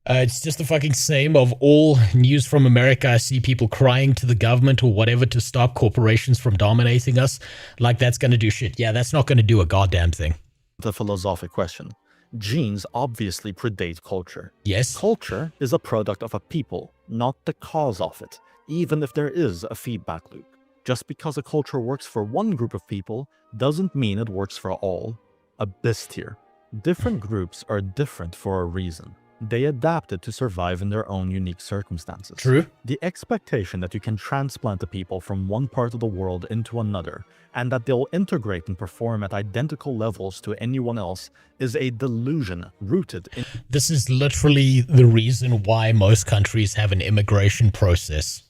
It's just the fucking same of all news from America. I see people crying to the government or whatever to stop corporations from dominating us. Like that's going to do shit. Yeah, that's not going to do a goddamn thing. The philosophic question. Genes obviously predate culture. Yes. Culture is a product of a people, not the cause of it, even if there is a feedback loop. Just because a culture works for one group of people doesn't mean it works for all. Abyss tier. Different groups are different for a reason. They adapted to survive in their own unique circumstances. True. The expectation that you can transplant the people from one part of the world into another, and that they'll integrate and perform at identical levels to anyone else, is a delusion rooted in... This is literally the reason why most countries have an immigration process.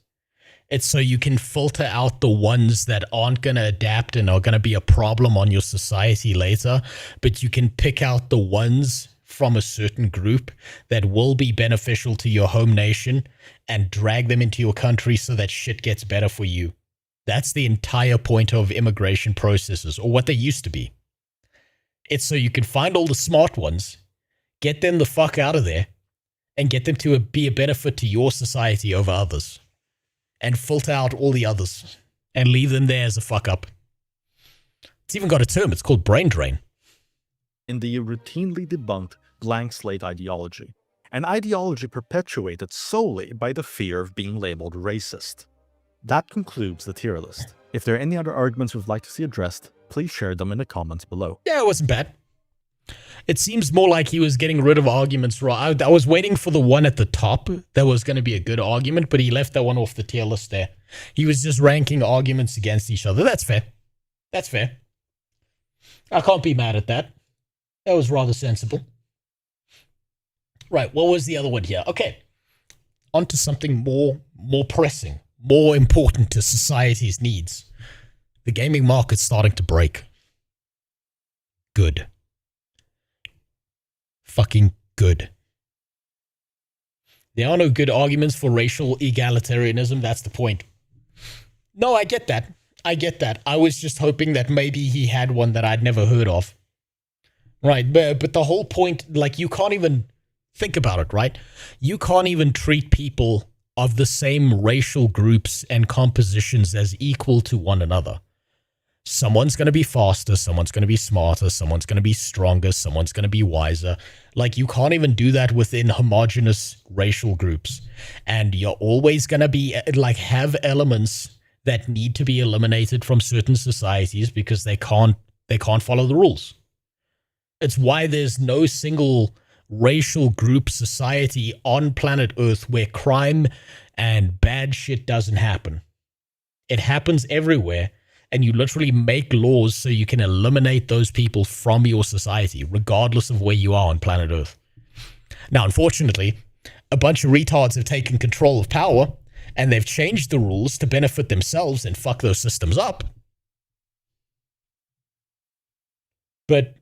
It's so you can filter out the ones that aren't going to adapt and are going to be a problem on your society later, but you can pick out the ones from a certain group that will be beneficial to your home nation and drag them into your country so that shit gets better for you. That's the entire point of immigration processes, or what they used to be. It's so you can find all the smart ones, get them the fuck out of there, and get them to be a benefit to your society over others. And filter out all the others and leave them there as a fuck up. It's even got a term, it's called brain drain. In the routinely debunked blank slate ideology, an ideology perpetuated solely by the fear of being labeled racist. That concludes the tier list. If there are any other arguments you'd like to see addressed, please share them in the comments below. Yeah, it wasn't bad. It seems more like he was getting rid of arguments. I was waiting for the one at the top that was going to be a good argument, but he left that one off the tier list there. He was just ranking arguments against each other. That's fair. That's fair. I can't be mad at that. That was rather sensible. Right, what was the other one here? Okay, on to something more pressing, more important to society's needs. The gaming market's starting to break. Good. Fucking good. There are no good arguments for racial egalitarianism, that's the point. No, I get that. I get that. I was just hoping that maybe he had one that I'd never heard of. Right, but the whole point, like, you can't even think about it, right? You can't even treat people of the same racial groups and compositions as equal to one another. Someone's going to be faster, someone's going to be smarter, someone's going to be stronger, someone's going to be wiser. Like, you can't even do that within homogenous racial groups. And you're always going to be, like, have elements that need to be eliminated from certain societies because they can't follow the rules. It's why there's no single racial group society on planet Earth where crime and bad shit doesn't happen. It happens everywhere, and you literally make laws so you can eliminate those people from your society, regardless of where you are on planet Earth. Now, unfortunately, a bunch of retards have taken control of power, and they've changed the rules to benefit themselves and fuck those systems up. But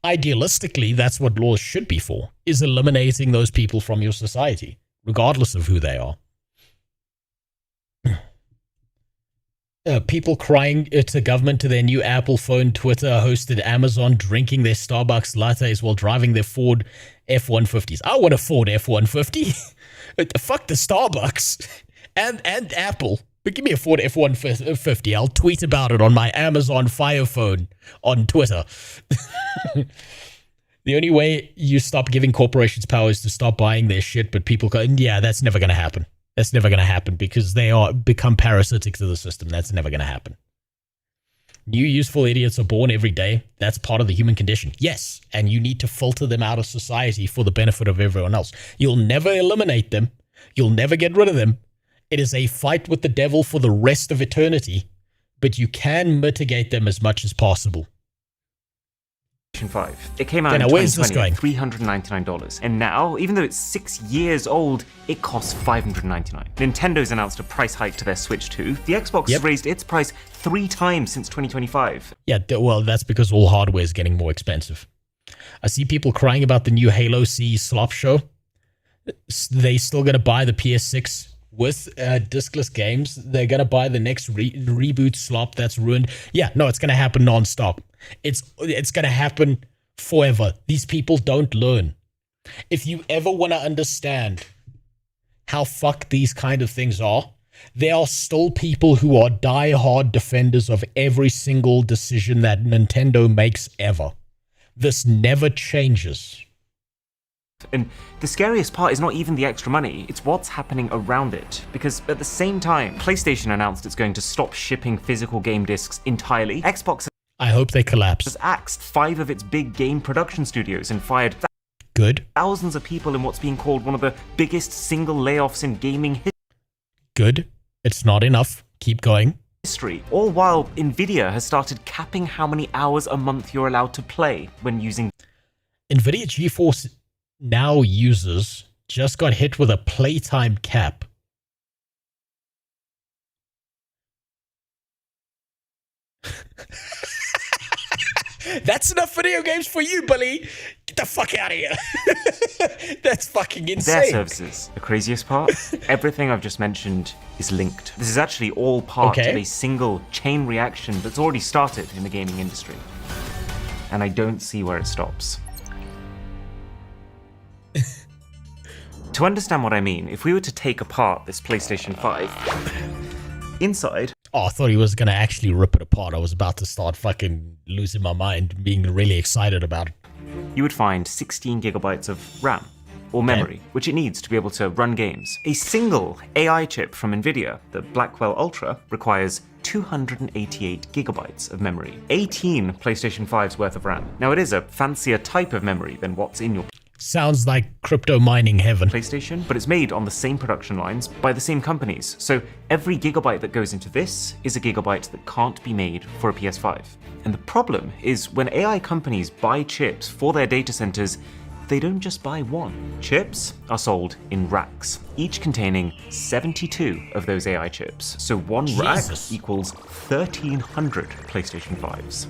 idealistically, that's what laws should be for, is eliminating those people from your society, regardless of who they are. People crying to government to their new Apple phone, Twitter hosted Amazon drinking their Starbucks lattes while driving their Ford F-150s. I want a Ford F-150. Fuck the Starbucks and Apple. But give me a Ford F-150. I'll tweet about it on my Amazon Fire phone on Twitter. The only way you stop giving corporations power is to stop buying their shit, but people go, yeah, that's never going to happen. That's never going to happen because they become parasitic to the system. That's never going to happen. New useful idiots are born every day. That's part of the human condition. Yes, and you need to filter them out of society for the benefit of everyone else. You'll never eliminate them. You'll never get rid of them. It is a fight with the devil for the rest of eternity, but you can mitigate them as much as possible. 5. It came out in 2020 at $399, and now, even though it's 6 years old, it costs $599. Nintendo's announced a price hike to their Switch 2. The Xbox has raised its price 3 times since 2025. Yeah, well, that's because all hardware is getting more expensive. I see people crying about the new Halo C slop show. They still going to buy the PS6 with discless games. They're going to buy the next reboot slop that's ruined. Yeah, no, it's going to happen non-stop. It's going to happen forever. These people don't learn. If you ever want to understand how fucked these kind of things are, there are still people who are die-hard defenders of every single decision that Nintendo makes ever. This never changes. And the scariest part is not even the extra money, it's what's happening around it. Because at the same time, PlayStation announced it's going to stop shipping physical game discs entirely. Xbox I hope they collapse. Has axed 5 of its big game production studios and fired Good. Thousands of people in what's being called one of the biggest single layoffs in gaming Good. It's not enough. Keep going. history, all while Nvidia has started capping how many hours a month you're allowed to play when using NVIDIA GeForce Now users just got hit with a playtime cap. That's enough video games for you, Billy. Get the fuck out of here. That's fucking insane. their services. The craziest part? Everything I've just mentioned is linked. This is actually all part of a single chain reaction that's already started in the gaming industry. And I don't see where it stops. To understand what I mean, if we were to take apart this PlayStation 5, inside... Oh, I thought he was going to actually rip it apart. I was about to start fucking losing my mind, being really excited about it. You would find 16 gigabytes of RAM, or memory, which it needs to be able to run games. A single AI chip from Nvidia, the Blackwell Ultra, requires 288 gigabytes of memory, 18 PlayStation 5's worth of RAM. Now, it is a fancier type of memory than what's in your Sounds like crypto mining heaven. PlayStation, but it's made on the same production lines by the same companies. So every gigabyte that goes into this is a gigabyte that can't be made for a PS5. And the problem is when AI companies buy chips for their data centers, they don't just buy one. Chips are sold in racks, each containing 72 of those AI chips. So one rack equals 1,300 PlayStation 5s.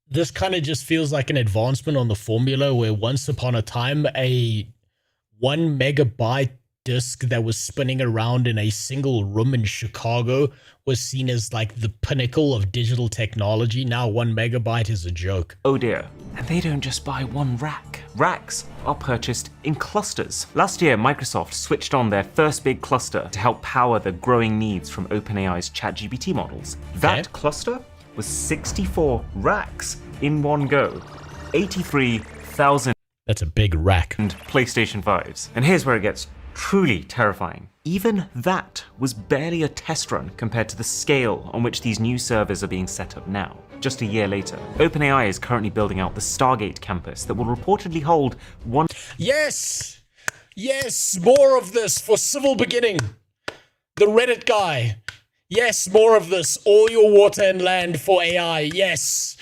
This kind of just feels like an advancement on the formula where once upon a time a 1 megabyte disk that was spinning around in a single room in Chicago was seen as like the pinnacle of digital technology. Now 1 megabyte is a joke. Oh dear. And they don't just buy one rack. Racks are purchased in clusters. Last year, Microsoft switched on their first big cluster to help power the growing needs from OpenAI's ChatGPT models. That cluster was 64 racks in one go. 83,000. That's a big rack. And PlayStation 5s. And here's where it gets truly terrifying. Even that was barely a test run compared to the scale on which these new servers are being set up now. Just a year later, OpenAI is currently building out the Stargate campus that will reportedly hold one... Yes! Yes, more of this for Civil Beginning. The Reddit guy. Yes, more of this. All your water and land for AI. Yes.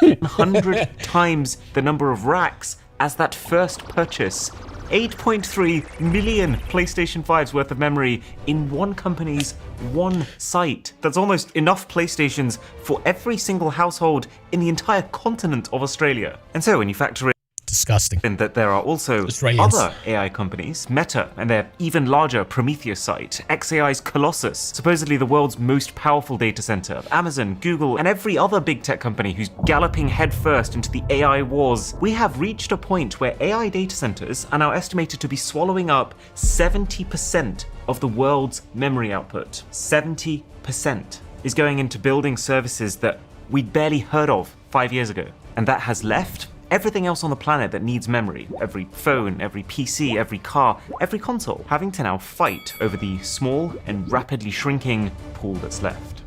100 times the number of racks as that first purchase. 8.3 million PlayStation 5's worth of memory in one company's one site. That's almost enough PlayStations for every single household in the entire continent of Australia. And so when you factor in disgusting that there are also other AI companies, Meta and their even larger Prometheus site, xAI's Colossus, supposedly the world's most powerful data center, Amazon, Google, and every other big tech company who's galloping headfirst into the AI wars, we have reached a point where AI data centers are now estimated to be swallowing up 70% of the world's memory output. 70% is going into building services that we'd barely heard of 5 years ago. And that has left everything else on the planet that needs memory, every phone, every PC, every car, every console, having to now fight over the small and rapidly shrinking pool that's left.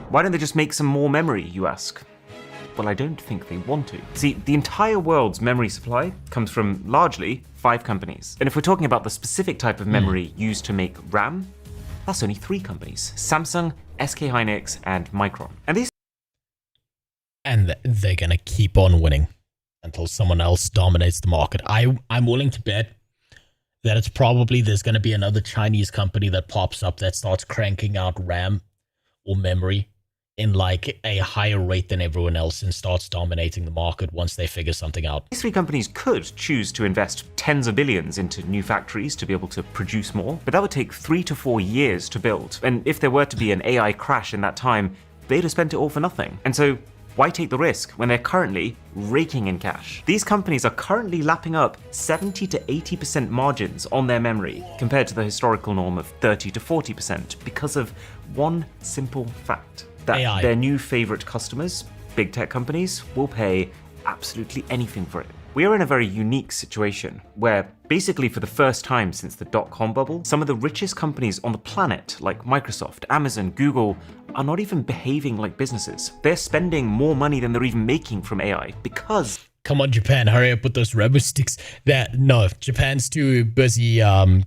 Why don't they just make some more memory, you ask? Well, I don't think they want to. See, the entire world's memory supply comes from largely 5 companies. And if we're talking about the specific type of memory used to make RAM, that's only 3 companies: Samsung, SK Hynix, and Micron. And these and they're gonna keep on winning until someone else dominates the market. I'm willing to bet that it's probably there's gonna be another Chinese company that pops up that starts cranking out RAM or memory in like a higher rate than everyone else and starts dominating the market once they figure something out. These 3 companies could choose to invest tens of billions into new factories to be able to produce more, but that would take 3 to 4 years to build. And if there were to be an AI crash in that time, they'd have spent it all for nothing. And so why take the risk when they're currently raking in cash? These companies are currently lapping up 70 to 80% margins on their memory compared to the historical norm of 30 to 40% because of one simple fact: that their new favorite customers, big tech companies, will pay absolutely anything for it. We are in a very unique situation where, basically for the first time since the dot-com bubble, some of the richest companies on the planet, like Microsoft, Amazon, Google, are not even behaving like businesses. They're spending more money than they're even making from AI because... Come on, Japan, hurry up with those rubber sticks. No, Japan's too busy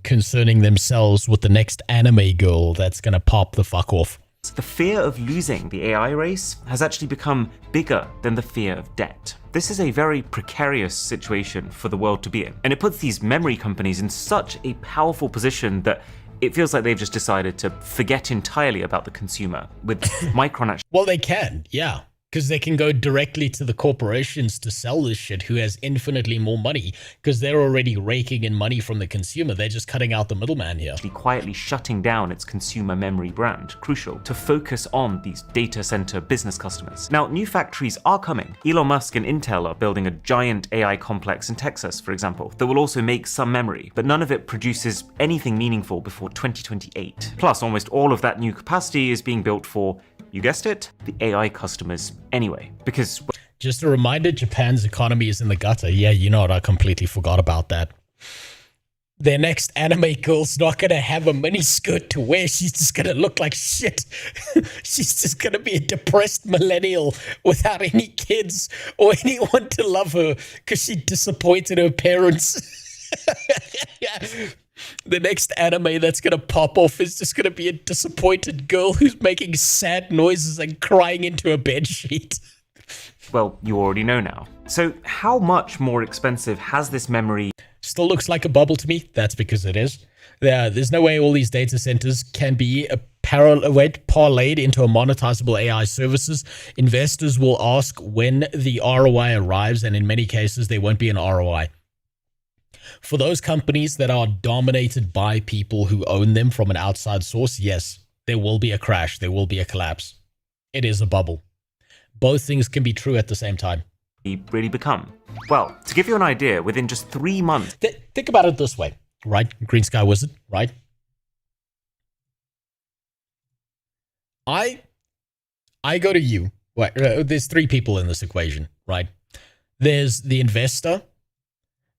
concerning themselves with the next anime girl that's gonna pop the fuck off. The fear of losing the AI race has actually become bigger than the fear of debt. This is a very precarious situation for the world to be in, and it puts these memory companies in such a powerful position that it feels like they've just decided to forget entirely about the consumer, with Micron actually... Well, they can, yeah. Because they can go directly to the corporations to sell this shit who has infinitely more money because they're already raking in money from the consumer. They're just cutting out the middleman here. Quietly shutting down its consumer memory brand, crucial to focus on these data center business customers. Now, new factories are coming. Elon Musk and Intel are building a giant AI complex in Texas, for example, that will also make some memory, but none of it produces anything meaningful before 2028. Plus, almost all of that new capacity is being built for, you guessed it, the AI customers anyway, because... Just a reminder, Japan's economy is in the gutter. Yeah, you know what, I completely forgot about that. Their next anime girl's not going to have a mini skirt to wear. She's just going to look like shit. She's just going to be a depressed millennial without any kids or anyone to love her because she disappointed her parents. The next anime that's going to pop off is just going to be a disappointed girl who's making sad noises and crying into a bedsheet. Well, you already know now. So how much more expensive has this memory? Still looks like a bubble to me. That's because it is. There's no way all these data centers can be parlayed into a monetizable AI services. Investors will ask when the ROI arrives, and in many cases, there won't be an ROI. For those companies that are dominated by people who own them from an outside source, yes, there will be a crash. There will be a collapse. It is a bubble. Both things can be true at the same time. Really become? Well, to give you an idea, within just 3 months... Think about it this way, right? Green Sky Wizard, right? I go to you. Right, there's 3 people in this equation, right? There's the investor,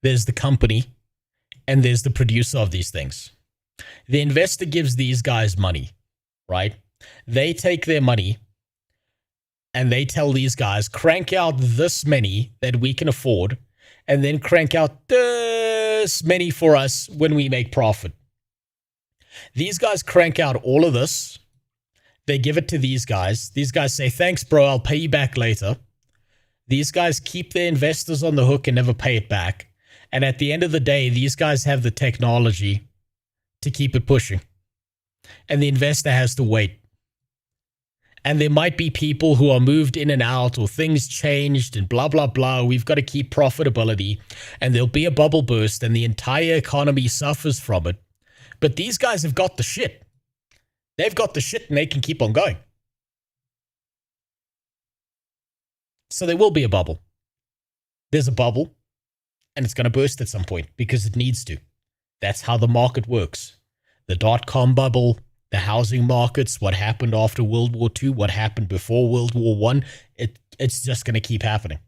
there's the company, and there's the producer of these things. The investor gives these guys money, right? They take their money and they tell these guys, crank out this many that we can afford, and then crank out this many for us when we make profit. These guys crank out all of this. They give it to these guys. These guys say, thanks, bro, I'll pay you back later. These guys keep their investors on the hook and never pay it back. And at the end of the day, these guys have the technology to keep it pushing. And the investor has to wait. And there might be people who are moved in and out or things changed and blah, blah, blah. We've got to keep profitability. And there'll be a bubble burst and the entire economy suffers from it. But these guys have got the shit. They've got the shit and they can keep on going. So there will be a bubble. There's a bubble. And it's going to burst at some point because it needs to. That's how the market works. The dot-com bubble, the housing markets, what happened after World War II, what happened before World War I, it's just going to keep happening.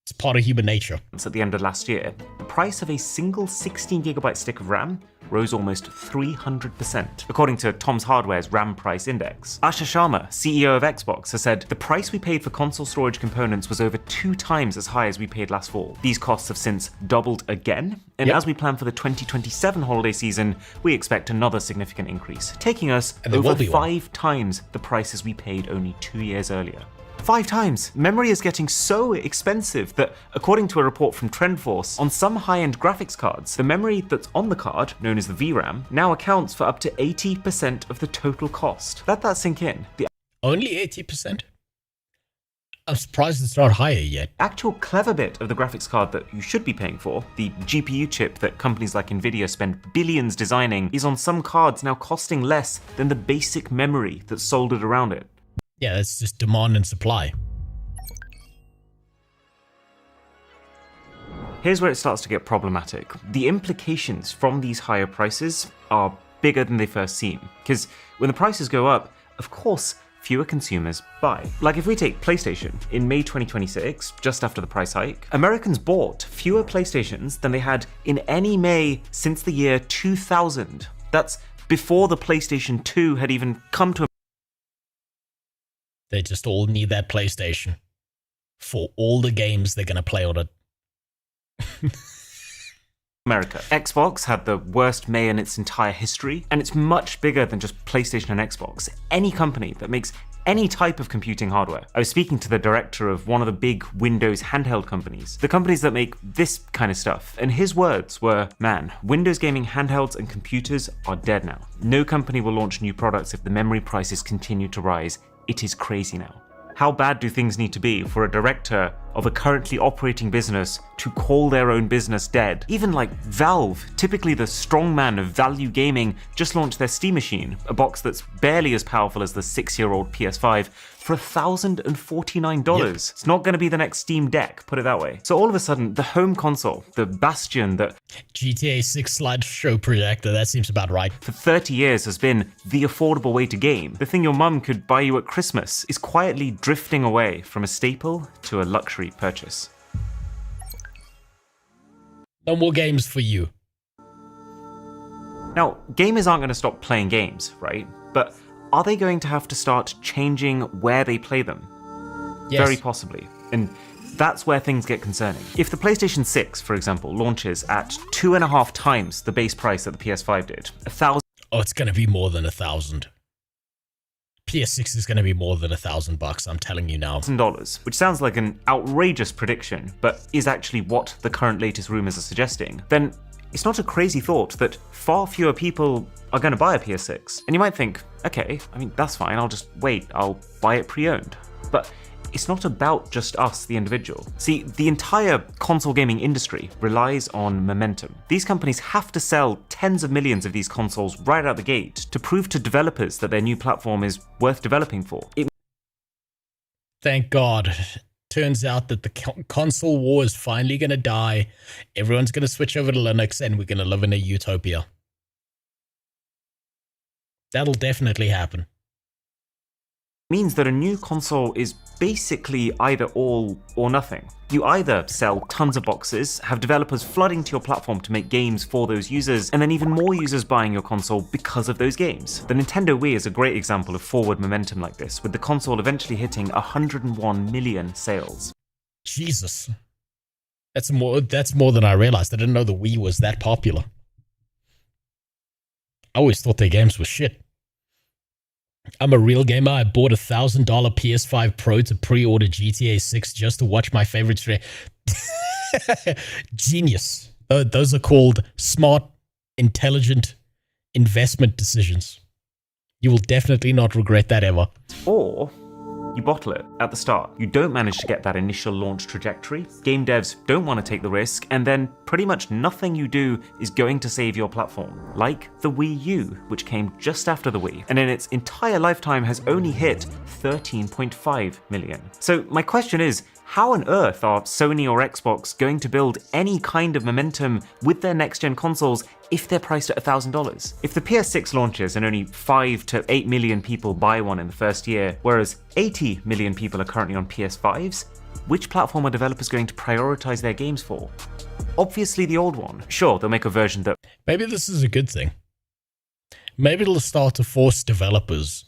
It's part of human nature. At the end of last year, the price of a single 16GB stick of RAM rose almost 300%, according to Tom's Hardware's RAM price index. Asha Sharma, CEO of Xbox, has said the price we paid for console storage components was over 2 times as high as we paid last fall. These costs have since doubled again, and as we plan for the 2027 holiday season, we expect another significant increase, taking us over 5 times the prices we paid only 2 years earlier. 5 times. Memory is getting so expensive that, according to a report from TrendForce, on some high-end graphics cards, the memory that's on the card, known as the VRAM, now accounts for up to 80% of the total cost. Let that sink in. Only 80%? I'm surprised it's not higher yet. Actual clever bit of the graphics card that you should be paying for, the GPU chip that companies like Nvidia spend billions designing, is on some cards now costing less than the basic memory that's soldered around it. Yeah, that's just demand and supply. Here's where it starts to get problematic. The implications from these higher prices are bigger than they first seem, because when the prices go up, of course, fewer consumers buy. Like if we take PlayStation, in May 2026, just after the price hike, Americans bought fewer PlayStations than they had in any May since the year 2000. That's before the PlayStation 2 had even come to. They just all need that PlayStation for all the games they're going to play on it. America. Xbox had the worst May in its entire history, and it's much bigger than just PlayStation and Xbox. Any company that makes any type of computing hardware. I was speaking to the director of one of the big Windows handheld companies, the companies that make this kind of stuff, and his words were, man, Windows gaming handhelds and computers are dead now. No company will launch new products if the memory prices continue to rise. It is crazy now. How bad do things need to be for a director of a currently operating business to call their own business dead? Even like Valve, typically the strongman of value gaming, just launched their Steam Machine, a box that's barely as powerful as the 6-year-old PS5, for $1,049. Yep. It's not going to be the next Steam Deck, put it that way. So all of a sudden, the home console, the bastion that GTA 6 slideshow projector, that seems about right. For 30 years has been the affordable way to game. The thing your mum could buy you at Christmas is quietly drifting away from a staple to a luxury purchase. No more games for you. Now, gamers aren't going to stop playing games, right? But are they going to have to start changing where they play them? Yes. Very possibly. And that's where things get concerning. If the PlayStation 6, for example, launches at 2.5 times the base price that the PS5 did, 1,000... Oh, it's going to be more than 1,000. PS6 is going to be more than $1,000, I'm telling you now. $1,000, which sounds like an outrageous prediction, but is actually what the current latest rumors are suggesting, then it's not a crazy thought that far fewer people are going to buy a PS6. And you might think, okay, I mean, that's fine, I'll just wait, I'll buy it pre-owned. But it's not about just us, the individual. See, the entire console gaming industry relies on momentum. These companies have to sell tens of millions of these consoles right out the gate to prove to developers that their new platform is worth developing for. Thank God. Turns out that the console war is finally going to die. Everyone's going to switch over to Linux and we're going to live in a utopia. That'll definitely happen. Means that a new console is basically either all or nothing. You either sell tons of boxes, have developers flooding to your platform to make games for those users, and then even more users buying your console because of those games. The Nintendo Wii is a great example of forward momentum like this, with the console eventually hitting 101 million sales. Jesus. That's more than I realized. I didn't know the Wii was that popular. I always thought their games were shit. I'm a real gamer. I bought a $1,000 PS5 Pro to pre-order GTA 6 just to watch my favorite stream. Genius. Those are called smart, intelligent investment decisions. You will definitely not regret that ever. Or you bottle it at the start. You don't manage to get that initial launch trajectory. Game devs don't want to take the risk, and then pretty much nothing you do is going to save your platform. Like the Wii U, which came just after the Wii, and in its entire lifetime has only hit 13.5 million. So my question is, how on earth are Sony or Xbox going to build any kind of momentum with their next-gen consoles if they're priced at $1,000? If the PS6 launches and only 5 to 8 million people buy one in the first year, whereas 80 million people are currently on PS5s, which platform are developers going to prioritize their games for? Obviously the old one. Sure, they'll make a version that... Maybe this is a good thing. Maybe it'll start to force developers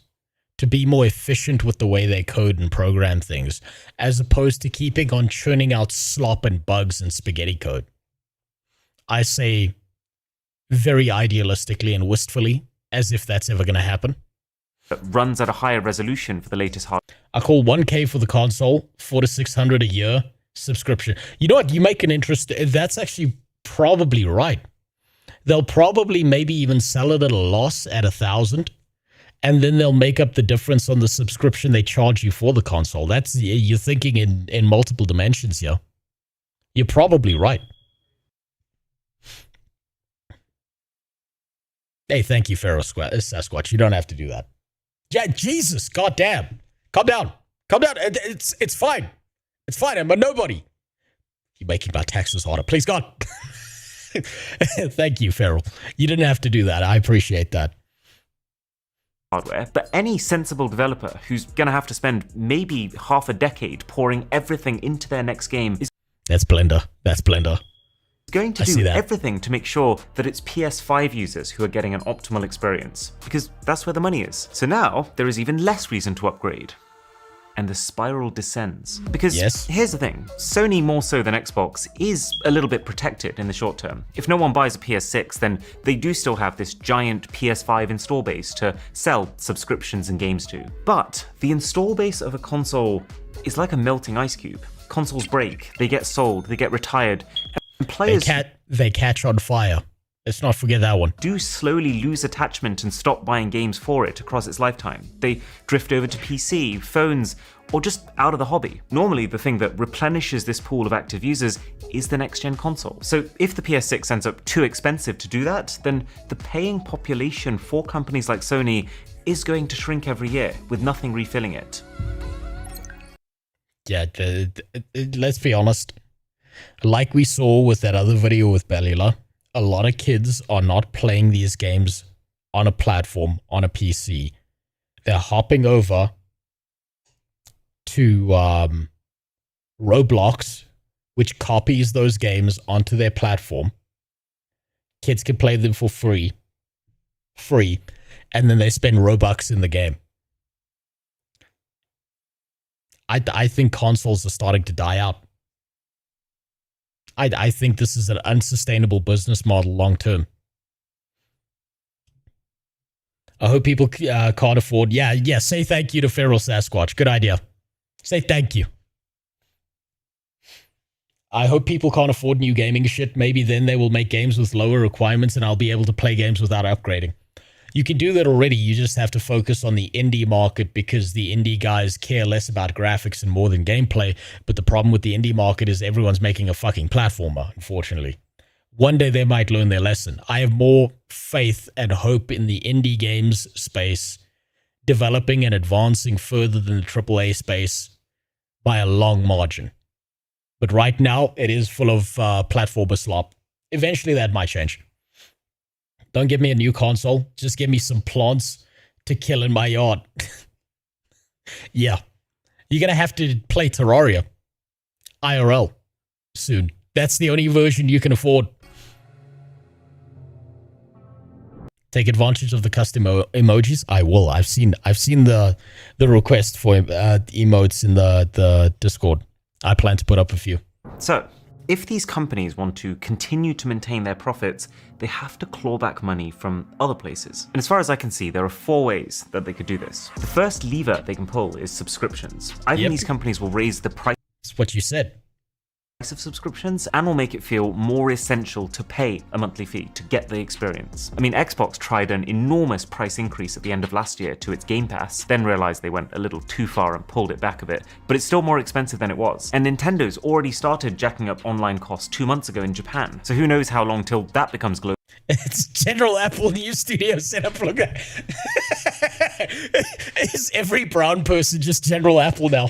to be more efficient with the way they code and program things, as opposed to keeping on churning out slop and bugs and spaghetti code. I say very idealistically and wistfully, as if that's ever going to happen. That runs at a higher resolution for the latest hardware. I call $1,000 for the console, $400 to $600 a year subscription. You know what? You make an interest. That's actually probably right. They'll probably maybe even sell it at a loss at $1,000. And then they'll make up the difference on the subscription they charge you for the console. That's, you're thinking in multiple dimensions here. You're probably right. Hey, thank you, Pharaoh Sasquatch. You don't have to do that. Yeah, Jesus, goddamn. Calm down. Calm down. It's fine. It's fine. I'm a nobody. You're making my taxes harder. Please, God. Thank you, Pharaoh. You didn't have to do that. I appreciate that. hardware, but any sensible developer who's gonna have to spend maybe half a decade pouring everything into their next game is That's Blender. That's Blender. going to do everything to make sure that it's PS5 users who are getting an optimal experience, because that's where the money is. So now there is even less reason to upgrade. And the spiral descends. Because here's the thing, Sony more so than Xbox is a little bit protected in the short term. If no one buys a PS6, then they do still have this giant PS5 install base to sell subscriptions and games to. But the install base of a console is like a melting ice cube. Consoles break, they get sold, they get retired, and players they catch on fire. Let's not forget that one. Do slowly lose attachment and stop buying games for it across its lifetime. They drift over to PC, phones, or just out of the hobby. Normally, the thing that replenishes this pool of active users is the next-gen console. So if the PS6 ends up too expensive to do that, then the paying population for companies like Sony is going to shrink every year, with nothing refilling it. Yeah, let's be honest. Like we saw with that other video with Bellula, a lot of kids are not playing these games on a platform, on a PC. They're hopping over to Roblox, which copies those games onto their platform. Kids can play them for free, and then they spend Robux in the game. I think consoles are starting to die out. I think this is an unsustainable business model long term. I hope people can't afford. Yeah. Say thank you to Feral Sasquatch. Good idea. Say thank you. I hope people can't afford new gaming shit. Maybe then they will make games with lower requirements and I'll be able to play games without upgrading. You can do that already. You just have to focus on the indie market because the indie guys care less about graphics and more than gameplay. But the problem with the indie market is everyone's making a fucking platformer, unfortunately. One day they might learn their lesson. I have more faith and hope in the indie games space developing and advancing further than the AAA space by a long margin. But right now, it is full of platformer slop. Eventually, that might change. Don't give me a new console. Just give me some plants to kill in my yard. Yeah. You're going to have to play Terraria IRL soon. That's the only version you can afford. Take advantage of the custom emojis. I will. I've seen the request for emotes in the Discord. I plan to put up a few. So, if these companies want to continue to maintain their profits, they have to claw back money from other places. And as far as I can see, there are 4 ways that they could do this. The first lever they can pull is subscriptions. I think these companies will raise the price. That's what you said. Of subscriptions and will make it feel more essential to pay a monthly fee to get the experience. I mean, Xbox tried an enormous price increase at the end of last year to its Game Pass, then realized they went a little too far and pulled it back a bit, but it's still more expensive than it was. And Nintendo's already started jacking up online costs 2 months ago in Japan, so who knows how long till that becomes global. It's General Apple new studio setup. Look at is every brown person just General Apple now?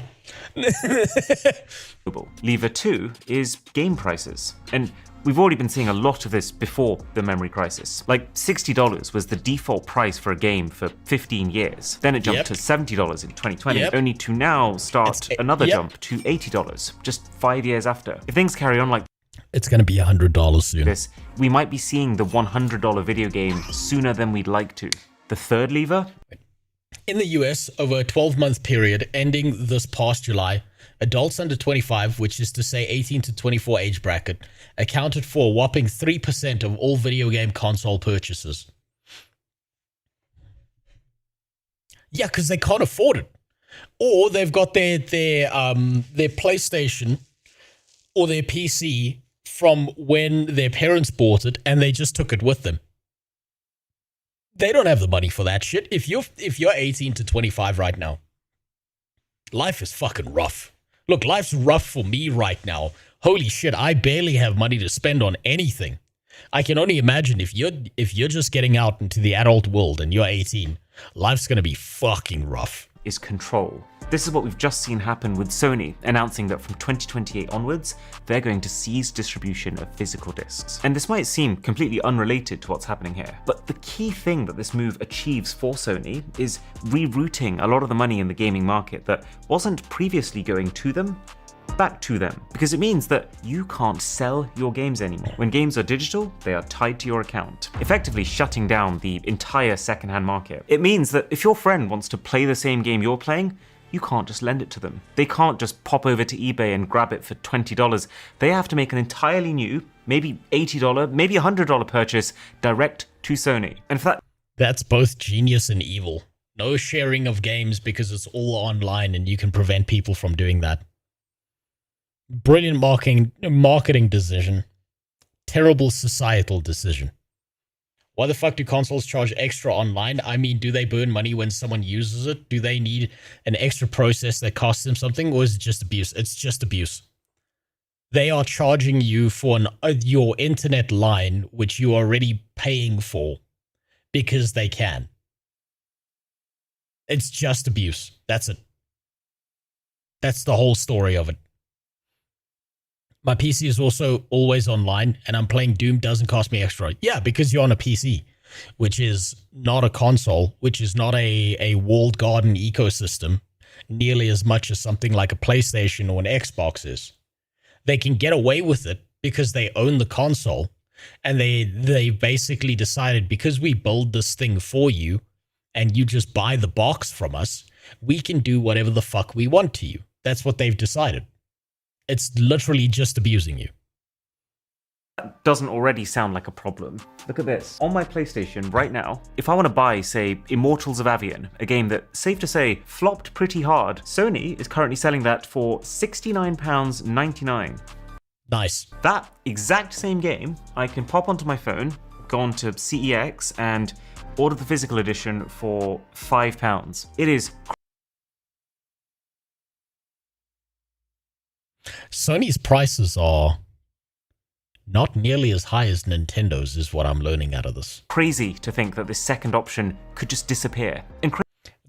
Lever 2 is game prices. And we've already been seeing a lot of this before the memory crisis. Like $60 was the default price for a game for 15 years. Then it jumped to $70 in 2020, only to now start another jump to $80, just 5 years after. If things carry on like it's going to be $100 soon. We might be seeing the $100 video game sooner than we'd like to. The third lever? In the US, over a 12-month period ending this past July, adults under 25, which is to say 18 to 24 age bracket, accounted for a whopping 3% of all video game console purchases. Yeah, because they can't afford it. Or they've got their PlayStation or their PC from when their parents bought it and they just took it with them. They don't have the money for that shit. If you're 18 to 25 right now, life is fucking rough. Look, life's rough for me right now. Holy shit, I barely have money to spend on anything. I can only imagine if you're just getting out into the adult world and you're 18, life's gonna be fucking rough. Is control. This is what we've just seen happen with Sony, announcing that from 2028 onwards, they're going to cease distribution of physical discs. And this might seem completely unrelated to what's happening here, but the key thing that this move achieves for Sony is rerouting a lot of the money in the gaming market that wasn't previously going to them, back to them, because it means that you can't sell your games anymore. When games are digital, they are tied to your account, effectively shutting down the entire secondhand market. It means that if your friend wants to play the same game you're playing, you can't just lend it to them. They can't just pop over to eBay and grab it for $20. They have to make an entirely new, maybe $80, maybe $100 purchase direct to Sony. And for that, that's both genius and evil. No sharing of games because it's all online and you can prevent people from doing that. Brilliant marketing decision. Terrible societal decision. Why the fuck do consoles charge extra online? I mean, do they burn money when someone uses it? Do they need an extra process that costs them something? Or is it just abuse? It's just abuse. They are charging you for your internet line, which you are already paying for, because they can. It's just abuse. That's it. That's the whole story of it. My PC is also always online, and I'm playing Doom doesn't cost me extra. Yeah, because you're on a PC, which is not a console, which is not a walled garden ecosystem, nearly as much as something like a PlayStation or an Xbox is. They can get away with it because they own the console, and they basically decided, because we build this thing for you, and you just buy the box from us, we can do whatever the fuck we want to you. That's what they've decided. It's literally just abusing you. That doesn't already sound like a problem. Look at this. On my PlayStation right now, if I want to buy, say, Immortals of Avian, a game that, safe to say, flopped pretty hard, Sony is currently selling that for £69.99. Nice. That exact same game, I can pop onto my phone, go onto CEX, and order the physical edition for £5. It is Sony's prices are not nearly as high as Nintendo's, is what I'm learning out of this. crazy to think that this second option could just disappear.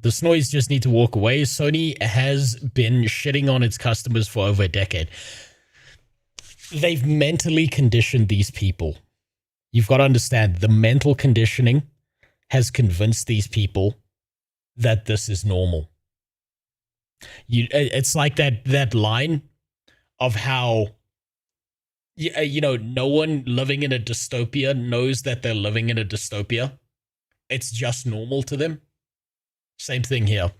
The Snoys just need to walk away. Sony has been shitting on its customers for over a decade. They've mentally conditioned these people. You've got to understand, the mental conditioning has convinced these people that this is normal. It's like that line of how, no one living in a dystopia knows that they're living in a dystopia. It's just normal to them. Same thing here.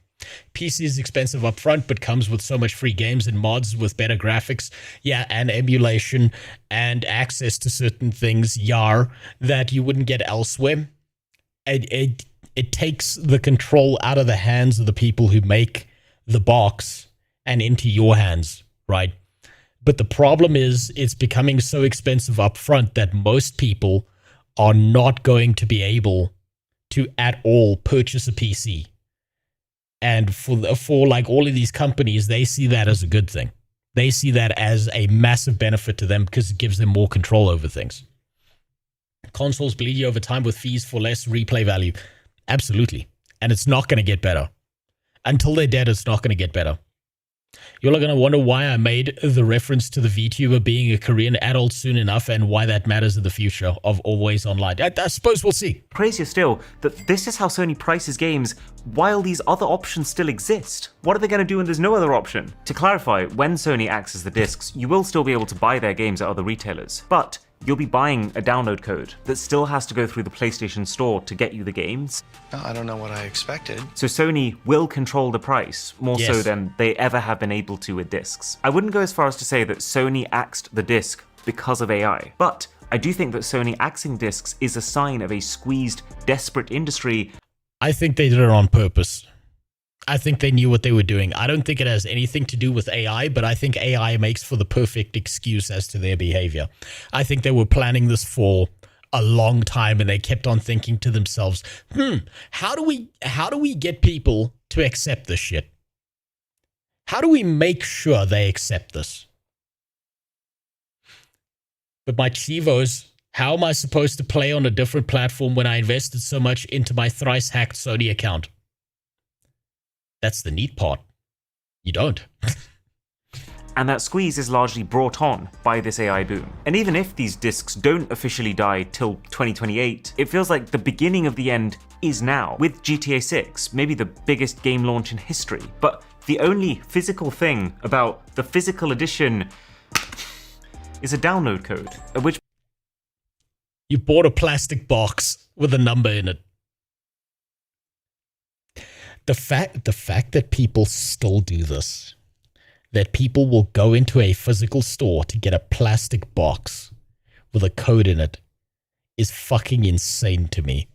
PC is expensive up front, but comes with so much free games and mods with better graphics, and emulation and access to certain things, that you wouldn't get elsewhere. It takes the control out of the hands of the people who make the box and into your hands, right? But the problem is, it's becoming so expensive up front that most people are not going to be able to at all purchase a PC. And for like all of these companies, they see that as a good thing. They see that as a massive benefit to them because it gives them more control over things. Consoles bleed you over time with fees for less replay value. Absolutely. And it's not going to get better. Until they're dead, it's not going to get better. You're going to wonder why I made the reference to the VTuber being a Korean adult soon enough and why that matters in the future of always online. I suppose we'll see. Crazier still that this is how Sony prices games while these other options still exist. What are they going to do when there's no other option? To clarify, when Sony accesses the discs, you will still be able to buy their games at other retailers, but you'll be buying a download code that still has to go through the PlayStation Store to get you the games. I don't know what I expected. So Sony will control the price, more so than they ever have been able to with discs. I wouldn't go as far as to say that Sony axed the disc because of AI, but I do think that Sony axing discs is a sign of a squeezed, desperate industry. I think they did it on purpose. I think they knew what they were doing. I don't think it has anything to do with AI, but I think AI makes for the perfect excuse as to their behavior. I think they were planning this for a long time and they kept on thinking to themselves, how do we get people to accept this shit? How do we make sure they accept this? But my Chivos, how am I supposed to play on a different platform when I invested so much into my thrice hacked Sony account? That's the neat part. You don't. And that squeeze is largely brought on by this AI boom. And even if these discs don't officially die till 2028, it feels like the beginning of the end is now, with GTA 6, maybe the biggest game launch in history. But the only physical thing about the physical edition is a download code, at which you bought a plastic box with a number in it. The fact that people still do this, that people will go into a physical store to get a plastic box with a code in it, is fucking insane to me.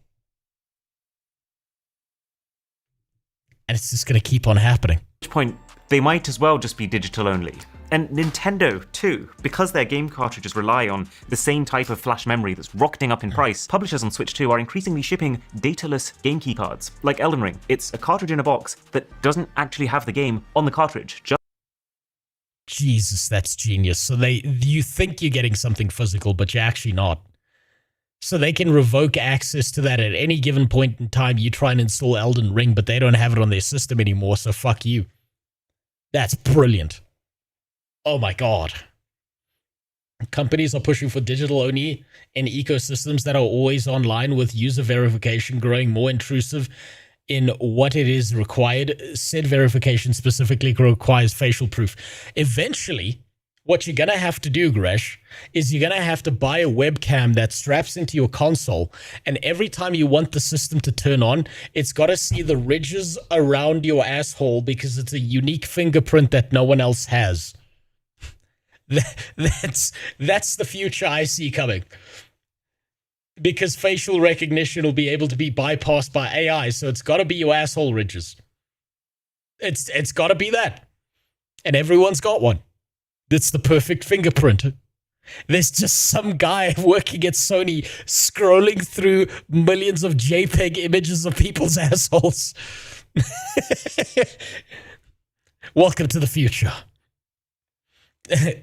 And it's just going to keep on happening. At which point, they might as well just be digital only. And Nintendo, too, because their game cartridges rely on the same type of flash memory that's rocketing up in price, publishers on Switch 2 are increasingly shipping dataless game key cards. Like Elden Ring, it's a cartridge in a box that doesn't actually have the game on the cartridge. Jesus, that's genius. So you think you're getting something physical, but you're actually not. So they can revoke access to that at any given point in time. You try and install Elden Ring, but they don't have it on their system anymore, so fuck you. That's brilliant. Oh my God. Companies are pushing for digital only in ecosystems that are always online, with user verification growing more intrusive in what it is required. Said verification specifically requires facial proof. Eventually, what you're going to have to do, Gresh, is you're going to have to buy a webcam that straps into your console, and every time you want the system to turn on, it's got to see the ridges around your asshole because it's a unique fingerprint that no one else has. That's the future I see coming. Because facial recognition will be able to be bypassed by AI, so it's got to be your asshole ridges. It's got to be that. And everyone's got one. It's the perfect fingerprint. There's just some guy working at Sony scrolling through millions of JPEG images of people's assholes. Welcome to the future.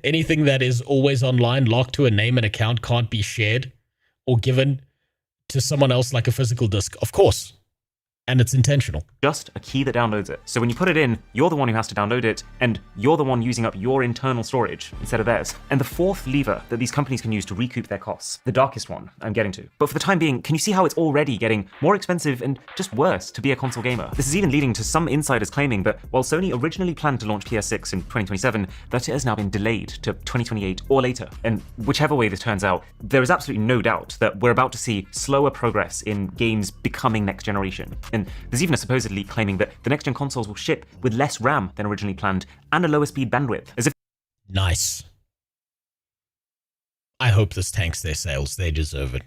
Anything that is always online, locked to a name and account, can't be shared or given to someone else like a physical disk. Of course. And it's intentional. Just a key that downloads it. So when you put it in, you're the one who has to download it, and you're the one using up your internal storage instead of theirs. And the fourth lever that these companies can use to recoup their costs, the darkest one I'm getting to. But for the time being, can you see how it's already getting more expensive and just worse to be a console gamer? This is even leading to some insiders claiming that while Sony originally planned to launch PS6 in 2027, that it has now been delayed to 2028 or later. And whichever way this turns out, there is absolutely no doubt that we're about to see slower progress in games becoming next generation. And there's even a supposedly claiming that the next-gen consoles will ship with less RAM than originally planned and a lower speed bandwidth, as if... Nice. I hope this tanks their sales. They deserve it.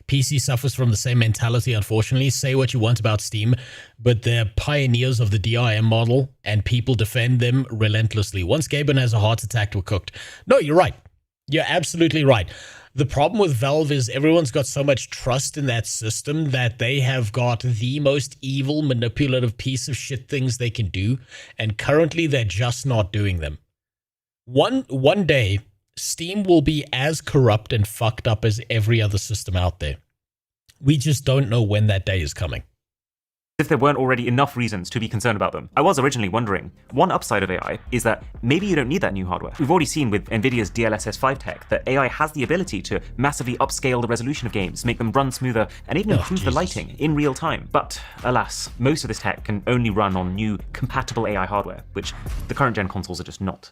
PC suffers from the same mentality, unfortunately. Say what you want about Steam, but they're pioneers of the DRM model, and people defend them relentlessly. Once Gaben has a heart attack, we're cooked. No, you're right. You're absolutely right. The problem with Valve is everyone's got so much trust in that system that they have got the most evil, manipulative piece of shit things they can do, and currently they're just not doing them. One day, Steam will be as corrupt and fucked up as every other system out there. We just don't know when that day is coming. If there weren't already enough reasons to be concerned about them. I was originally wondering, one upside of AI is that maybe you don't need that new hardware. We've already seen with NVIDIA's DLSS 5 tech that AI has the ability to massively upscale the resolution of games, make them run smoother, and even improve the lighting in real time. But alas, most of this tech can only run on new compatible AI hardware, which the current gen consoles are just not.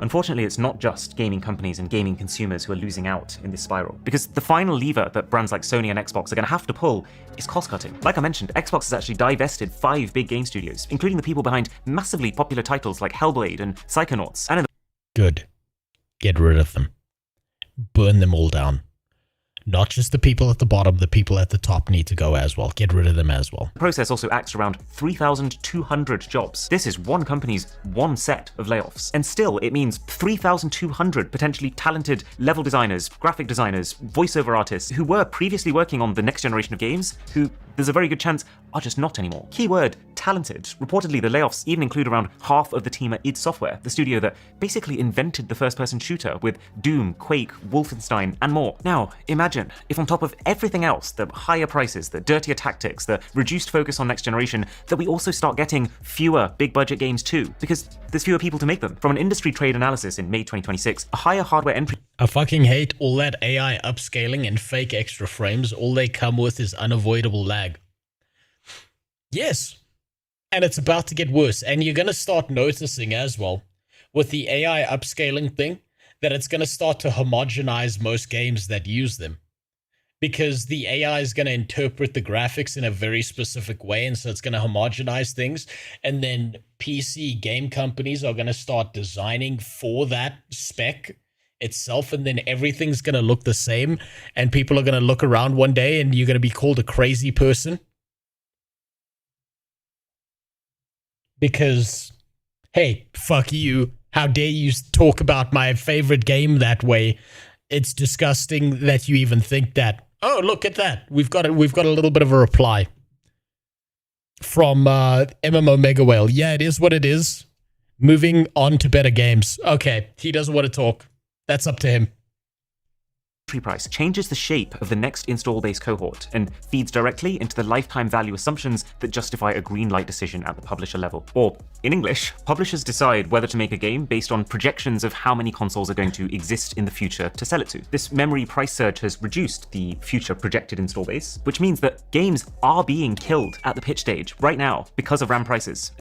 Unfortunately, it's not just gaming companies and gaming consumers who are losing out in this spiral, because the final lever that brands like Sony and Xbox are going to have to pull is cost cutting. Like I mentioned, Xbox has actually divested 5 big game studios, including the people behind massively popular titles like Hellblade and Psychonauts. And Good. Get rid of them. Burn them all down. Not just the people at the bottom, the people at the top need to go as well. Get rid of them as well. The process also axed around 3,200 jobs. This is one company's one set of layoffs. And still, it means 3,200 potentially talented level designers, graphic designers, voiceover artists who were previously working on the next generation of games, who there's a very good chance are just not anymore. Keyword, talented. Reportedly, the layoffs even include around half of the team at id Software, the studio that basically invented the first-person shooter with Doom, Quake, Wolfenstein, and more. Now, imagine if on top of everything else, the higher prices, the dirtier tactics, the reduced focus on next generation, that we also start getting fewer big-budget games too, because there's fewer people to make them. From an industry trade analysis in May 2026, a higher hardware entry... I fucking hate all that AI upscaling and fake extra frames. All they come with is unavoidable lag. Yes. And it's about to get worse. And you're going to start noticing as well, with the AI upscaling thing, that it's going to start to homogenize most games that use them. Because the AI is going to interpret the graphics in a very specific way, and so it's going to homogenize things. And then PC game companies are going to start designing for that spec itself, and then everything's going to look the same, and people are going to look around one day and you're going to be called a crazy person. Because, hey, fuck you. How dare you talk about my favorite game that way? It's disgusting that you even think that. Oh, look at that. We've got a little bit of a reply from MMO Mega Whale. Yeah, it is what it is. Moving on to better games. Okay, he doesn't want to talk. That's up to him. Price changes the shape of the next install base cohort and feeds directly into the lifetime value assumptions that justify a green light decision at the publisher level. Or, in English, publishers decide whether to make a game based on projections of how many consoles are going to exist in the future to sell it to. This memory price surge has reduced the future projected install base, which means that games are being killed at the pitch stage right now because of RAM prices.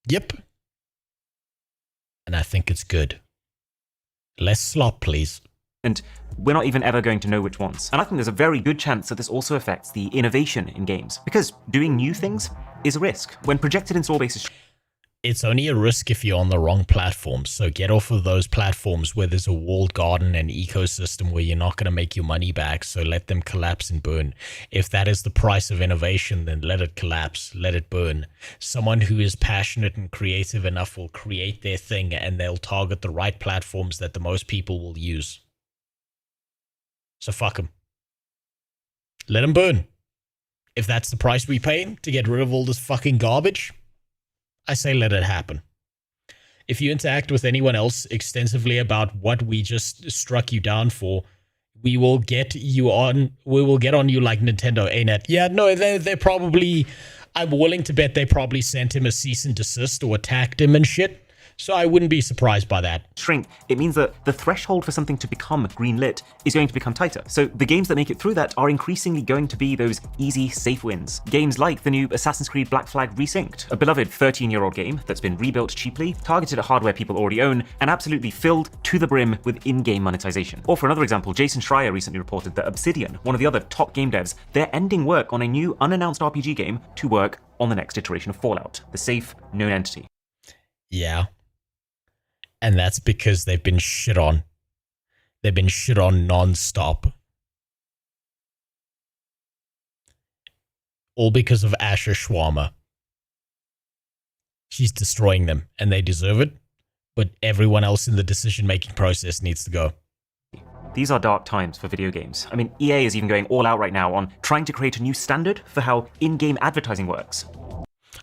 Yep. And I think it's good. Less slop, please. And we're not even ever going to know which ones. And I think there's a very good chance that this also affects the innovation in games, because doing new things is a risk. When projected install bases... It's only a risk if you're on the wrong platforms, so get off of those platforms where there's a walled garden and ecosystem where you're not going to make your money back, so let them collapse and burn. If that is the price of innovation, then let it collapse, let it burn. Someone who is passionate and creative enough will create their thing, and they'll target the right platforms that the most people will use. So fuck them. Let them burn. If that's the price we pay to get rid of all this fucking garbage, I say let it happen. If you interact with anyone else extensively about what we just struck you down for, we will get you on. We will get on you like Nintendo, ain't it? Yeah, no, they're probably. I'm willing to bet they probably sent him a cease and desist or attacked him and shit. So I wouldn't be surprised by that. Shrink, it means that the threshold for something to become greenlit is going to become tighter. So the games that make it through that are increasingly going to be those easy, safe wins. Games like the new Assassin's Creed Black Flag Resynced, a beloved 13-year-old game that's been rebuilt cheaply, targeted at hardware people already own, and absolutely filled to the brim with in-game monetization. Or for another example, Jason Schreier recently reported that Obsidian, one of the other top game devs, they're ending work on a new unannounced RPG game to work on the next iteration of Fallout, the safe, known entity. Yeah. And that's because they've been shit on. They've been shit on non-stop. All because of Asher Schwarmer. She's destroying them, and they deserve it. But everyone else in the decision-making process needs to go. These are dark times for video games. I mean, EA is even going all out right now on trying to create a new standard for how in-game advertising works.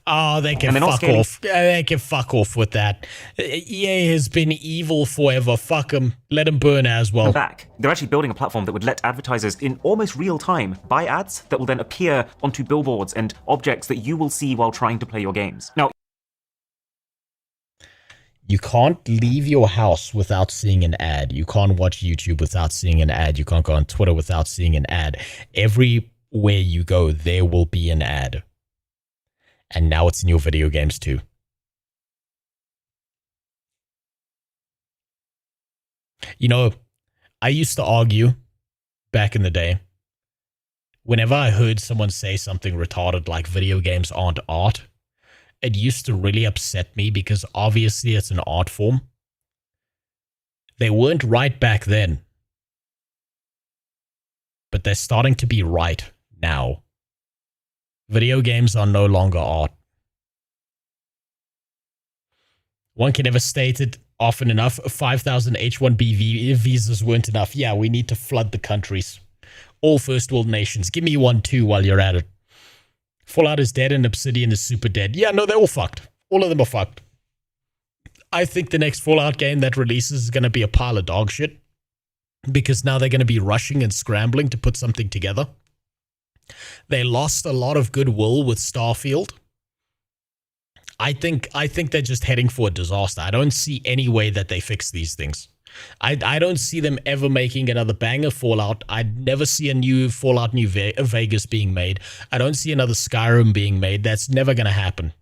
Oh, they can fuck off. They can fuck off with that. EA has been evil forever. Fuck them. Let them burn as well. They're actually building a platform that would let advertisers in almost real time buy ads that will then appear onto billboards and objects that you will see while trying to play your games. Now, you can't leave your house without seeing an ad. You can't watch YouTube without seeing an ad. You can't go on Twitter without seeing an ad. Everywhere you go, there will be an ad. And now it's in your video games too. You know, I used to argue back in the day, whenever I heard someone say something retarded like video games aren't art, it used to really upset me because obviously it's an art form. They weren't right back then, but they're starting to be right now. Video games are no longer art. One can never state it often enough. 5,000 H-1B visas weren't enough. Yeah, we need to flood the countries. All first world nations. Give me one too while you're at it. Fallout is dead and Obsidian is super dead. Yeah, no, they're all fucked. All of them are fucked. I think the next Fallout game that releases is going to be a pile of dog shit. Because now they're going to be rushing and scrambling to put something together. They lost a lot of goodwill with Starfield. I think they're just heading for a disaster. I don't see any way that they fix these things. I don't see them ever making another banger Fallout. I'd never see a new Fallout New Vegas being made. I don't see another Skyrim being made. That's never going to happen.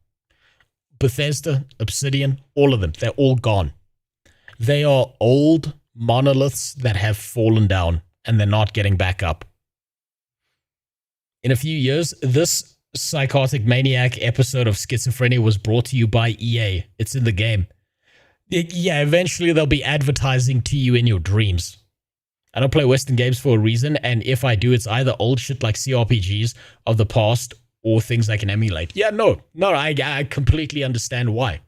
Bethesda, Obsidian, all of them, they're all gone. They are old monoliths that have fallen down and they're not getting back up. In a few years, this psychotic maniac episode of Schizophrenia was brought to you by EA. It's in the game. Yeah, eventually they'll be advertising to you in your dreams. I don't play Western games for a reason, and if I do, it's either old shit like CRPGs of the past or things I can emulate. Yeah, no, I completely understand why.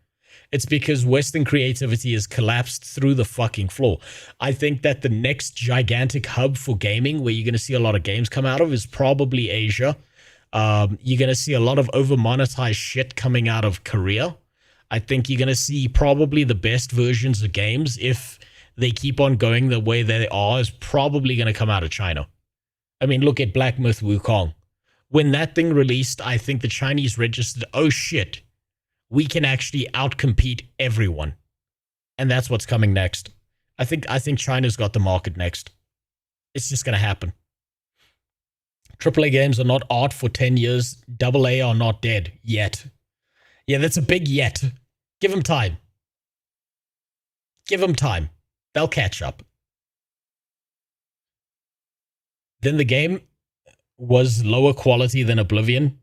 It's because Western creativity has collapsed through the fucking floor. I think that the next gigantic hub for gaming, where you're going to see a lot of games come out of, is probably Asia. You're going to see a lot of over-monetized shit coming out of Korea. I think you're going to see probably the best versions of games, if they keep on going the way they are, is probably going to come out of China. I mean, look at Black Myth Wukong. When that thing released, I think the Chinese registered, oh shit, we can actually outcompete everyone. And that's what's coming next. I think China's got the market next. It's just going to happen. AAA games are not art for 10 years. AA are not dead yet. Yeah, that's a big yet. Give them time. Give them time. They'll catch up. Then the game was lower quality than Oblivion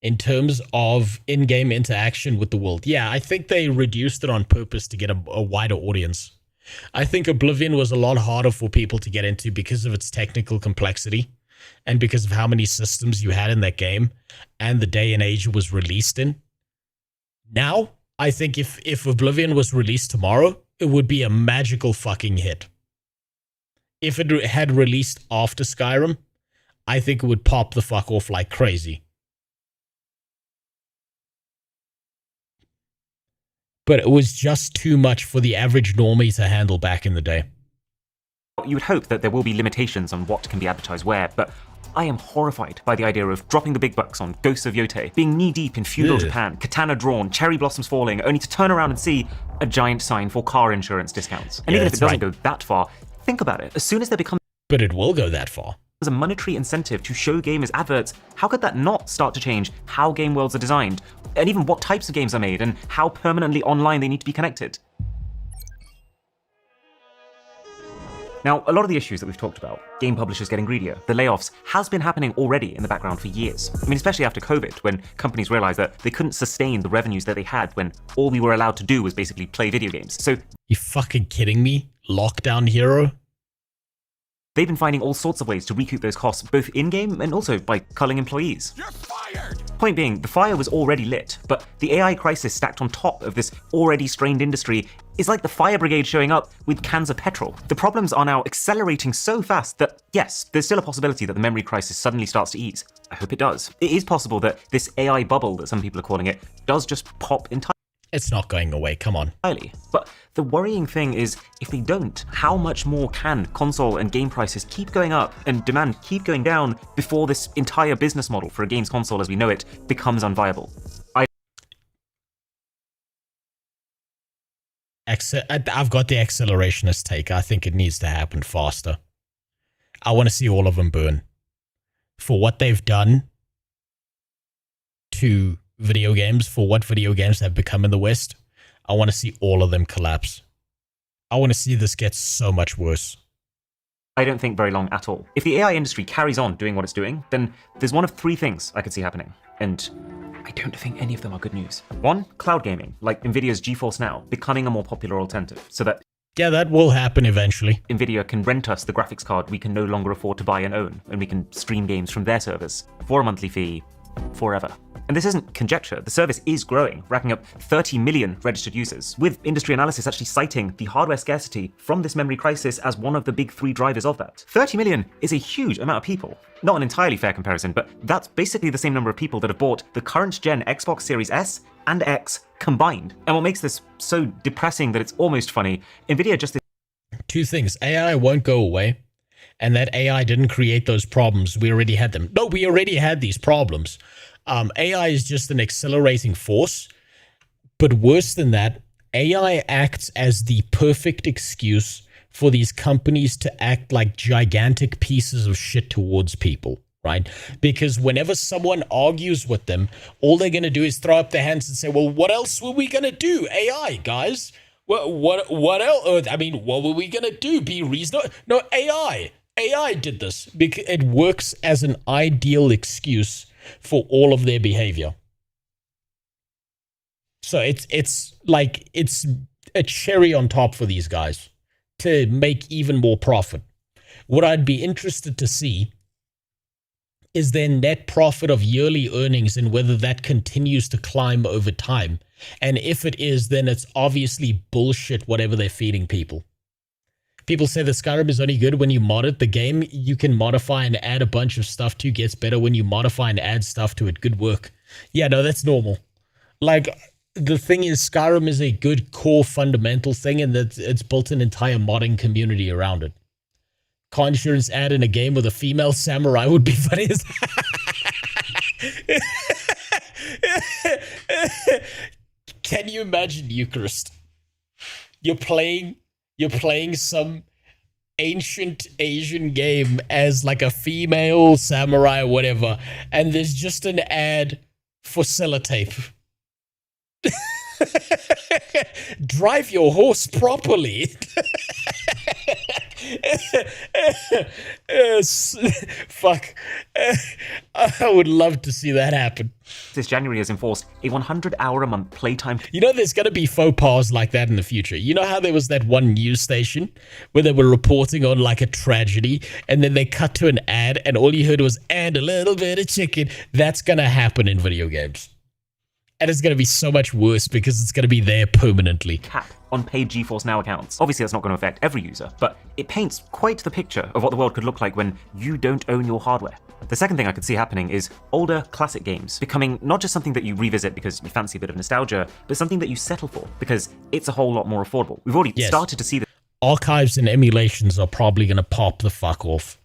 in terms of in-game interaction with the world. Yeah, I think they reduced it on purpose to get a wider audience. I think Oblivion was a lot harder for people to get into because of its technical complexity and because of how many systems you had in that game and the day and age it was released in. Now, I think if Oblivion was released tomorrow, it would be a magical fucking hit. If it had released after Skyrim, I think it would pop the fuck off like crazy. But it was just too much for the average normie to handle back in the day. You would hope that there will be limitations on what can be advertised where, but I am horrified by the idea of dropping the big bucks on Ghosts of Yotei, being knee-deep in feudal Japan, katana drawn, cherry blossoms falling, only to turn around and see a giant sign for car insurance discounts. And even if it doesn't go that far, think about it. As soon as there becomes... But it will go that far. ...a monetary incentive to show gamers adverts, how could that not start to change how game worlds are designed, and even what types of games are made, and how permanently online they need to be connected? Now, a lot of the issues that we've talked about, game publishers getting greedier, the layoffs, has been happening already in the background for years. I mean, especially after COVID, when companies realized that they couldn't sustain the revenues that they had when all we were allowed to do was basically play video games. So, you fucking kidding me? Lockdown hero? They've been finding all sorts of ways to recoup those costs, both in-game and also by culling employees. You're fired! Point being, the fire was already lit, but the AI crisis stacked on top of this already strained industry is like the fire brigade showing up with cans of petrol. The problems are now accelerating so fast that, yes, there's still a possibility that the memory crisis suddenly starts to ease. I hope it does. It is possible that this AI bubble that some people are calling it does just pop entirely. It's not going away, come on. But the worrying thing is, if they don't, how much more can console and game prices keep going up and demand keep going down before this entire business model for a games console as we know it becomes unviable? I've got the accelerationist take. I think it needs to happen faster. I want to see all of them burn. For what they've done to video games, for what video games have become in the West, I want to see all of them collapse. I want to see this get so much worse. I don't think very long at all. If the AI industry carries on doing what it's doing, then there's one of three things I could see happening. And I don't think any of them are good news. One, cloud gaming, like Nvidia's GeForce Now, becoming a more popular alternative, so that yeah, that will happen eventually. Nvidia can rent us the graphics card we can no longer afford to buy and own, and we can stream games from their servers for a monthly fee, forever. And this isn't conjecture, the service is growing, racking up 30 million registered users, with industry analysis actually citing the hardware scarcity from this memory crisis as one of the big 3 drivers of that. 30 million is a huge amount of people. Not an entirely fair comparison, but that's basically the same number of people that have bought the current gen Xbox Series S and X combined. And what makes this so depressing that it's almost funny, Nvidia just... 2 things. AI won't go away, and that AI didn't create those problems. We already had them. No, we already had these problems. AI is just an accelerating force, but worse than that, AI acts as the perfect excuse for these companies to act like gigantic pieces of shit towards people, right? Because whenever someone argues with them, all they're going to do is throw up their hands and say, well, what else were we going to do? AI, guys. What else? I mean, what were we going to do? Be reasonable? No, AI. AI did this because it works as an ideal excuse for all of their behavior. So it's like it's a cherry on top for these guys to make even more profit. What I'd be interested to see is their net profit of yearly earnings and whether that continues to climb over time. And if it is, then it's obviously bullshit whatever they're feeding people. People say that Skyrim is only good when you mod it. The game you can modify and add a bunch of stuff to gets better when you modify and add stuff to it. Good work. Yeah, no, that's normal. Like, the thing is, Skyrim is a good core fundamental thing, and that it's built an entire modding community around it. Car insurance ad in a game with a female samurai would be funny as... Can you imagine, Eucharist? You're playing some ancient Asian game as like a female samurai or whatever, and there's just an ad for sellotape. Drive your horse properly. Fuck. I would love to see that happen. This January has enforced a 100-hour-a-month playtime. You know, there's going to be faux pas like that in the future. You know how there was that one news station where they were reporting on like a tragedy, and then they cut to an ad, and all you heard was, and a little bit of chicken. That's going to happen in video games. And it's going to be so much worse because it's going to be there permanently. Cap on paid GeForce Now accounts. Obviously, that's not going to affect every user, but it paints quite the picture of what the world could look like when you don't own your hardware. The second thing I could see happening is older classic games becoming not just something that you revisit because you fancy a bit of nostalgia, but something that you settle for because it's a whole lot more affordable. We've already started to see that. Archives and emulations are probably going to pop the fuck off.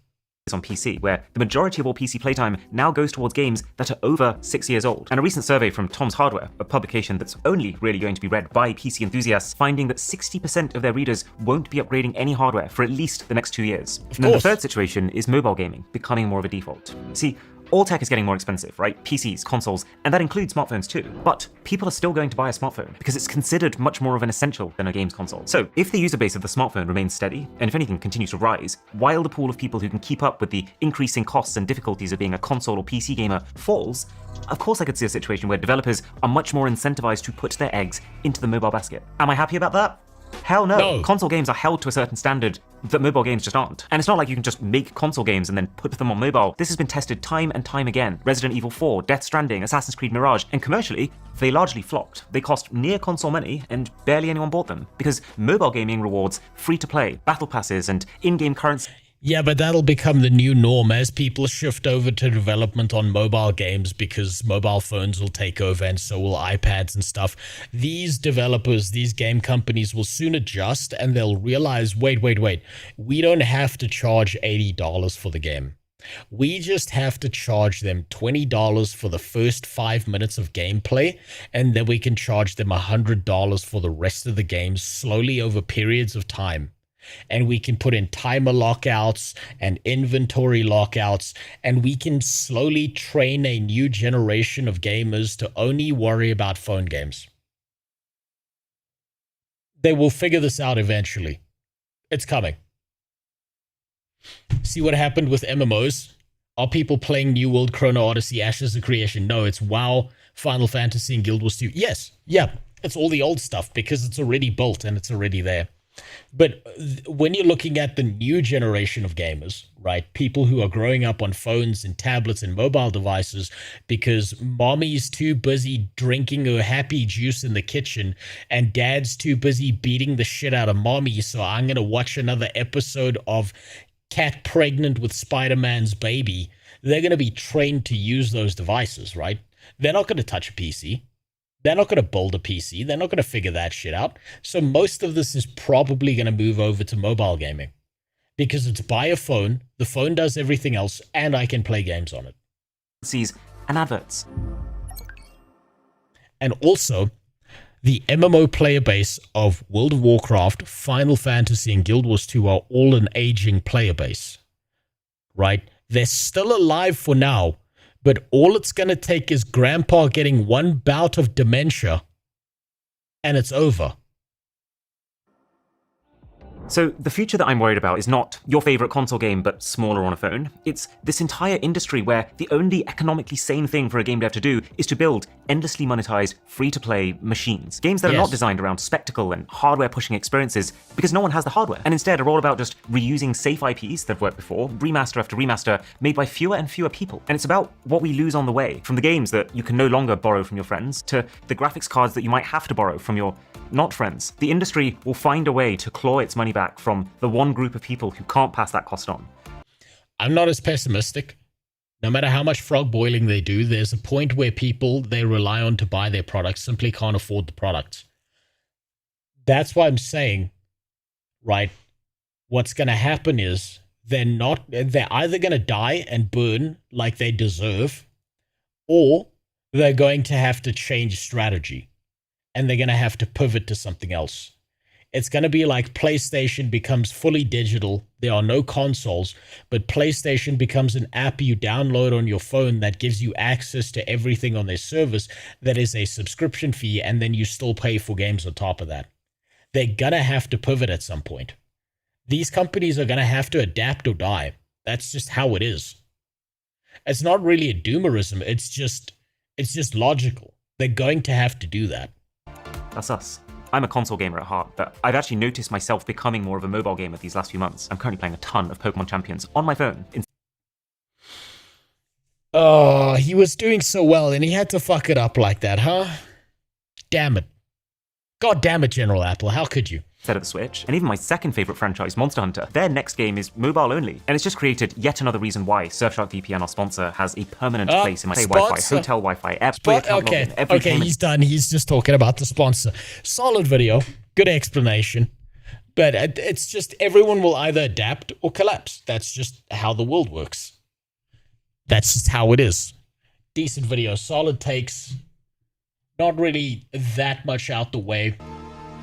On PC, where the majority of all PC playtime now goes towards games that are over 6 years old. And a recent survey from Tom's Hardware, a publication that's only really going to be read by PC enthusiasts, finding that 60% of their readers won't be upgrading any hardware for at least the next 2 years. And then the third situation is mobile gaming becoming more of a default. See, all tech is getting more expensive, right? PCs, consoles, and that includes smartphones too. But people are still going to buy a smartphone because it's considered much more of an essential than a games console. So if the user base of the smartphone remains steady, and if anything continues to rise, while the pool of people who can keep up with the increasing costs and difficulties of being a console or PC gamer falls, of course I could see a situation where developers are much more incentivized to put their eggs into the mobile basket. Am I happy about that? Hell no. Console games are held to a certain standard that mobile games just aren't. And it's not like you can just make console games and then put them on mobile. This has been tested time and time again. Resident Evil 4, Death Stranding, Assassin's Creed Mirage, and commercially, they largely flopped. They cost near console money and barely anyone bought them because mobile gaming rewards free-to-play, battle passes, and in-game currency. Yeah, but that'll become the new norm as people shift over to development on mobile games because mobile phones will take over and so will iPads and stuff. These developers, these game companies will soon adjust and they'll realize, wait. We don't have to charge $80 for the game. We just have to charge them $20 for the first 5 minutes of gameplay, and then we can charge them $100 for the rest of the game slowly over periods of time. And we can put in timer lockouts and inventory lockouts, and we can slowly train a new generation of gamers to only worry about phone games. They will figure this out eventually. It's coming. See what happened with MMOs? Are people playing New World, Chrono Odyssey, Ashes of Creation? No, it's WoW, Final Fantasy, and Guild Wars 2. Yes, yeah, it's all the old stuff because it's already built and it's already there. But when you're looking at the new generation of gamers, right, people who are growing up on phones and tablets and mobile devices because mommy's too busy drinking her happy juice in the kitchen and dad's too busy beating the shit out of mommy, so I'm going to watch another episode of Cat Pregnant with Spider-Man's Baby, they're going to be trained to use those devices, right? They're not going to touch a PC. They're not going to build a PC. They're not going to figure that shit out. So most of this is probably going to move over to mobile gaming because it's by a phone. The phone does everything else, and I can play games on it. And adverts. And also, the MMO player base of World of Warcraft, Final Fantasy, and Guild Wars 2 are all an aging player base, right? They're still alive for now. But all it's going to take is grandpa getting one bout of dementia, and it's over. So the future that I'm worried about is not your favorite console game, but smaller on a phone. It's this entire industry where the only economically sane thing for a game dev to do is to build endlessly monetized, free-to-play machines. Games that are not designed around spectacle and hardware-pushing experiences because no one has the hardware, and instead are all about just reusing safe IPs that have worked before, remaster after remaster, made by fewer and fewer people. And it's about what we lose on the way, from the games that you can no longer borrow from your friends, to the graphics cards that you might have to borrow from your not friends. The industry will find a way to claw its money back from the one group of people who can't pass that cost on. I'm not as pessimistic. No matter how much frog boiling they do, there's a point where people they rely on to buy their products simply can't afford the products. That's why I'm saying, right, what's going to happen is they're either going to die and burn like they deserve, or they're going to have to change strategy. And they're going to have to pivot to something else. It's going to be like PlayStation becomes fully digital. There are no consoles, but PlayStation becomes an app you download on your phone that gives you access to everything on their service that is a subscription fee, and then you still pay for games on top of that. They're going to have to pivot at some point. These companies are going to have to adapt or die. That's just how it is. It's not really a doomerism. It's just logical. They're going to have to do that. That's us. I'm a console gamer at heart, but I've actually noticed myself becoming more of a mobile gamer these last few months. I'm currently playing a ton of Pokemon Champions on my phone. Oh, he was doing so well and he had to fuck it up like that, huh? Damn it. God damn it, General Apple, how could you? Instead of the Switch, and even my second favorite franchise, Monster Hunter, their next game is mobile only. And it's just created yet another reason why Surfshark VPN, our sponsor, has a permanent place in my Wi-Fi, hotel Wi-Fi, every account login, every payment. He's done. He's just talking about the sponsor. Solid video, good explanation. But it's just everyone will either adapt or collapse. That's just how the world works. That's just how it is. Decent video, solid takes. Not really that much out the way.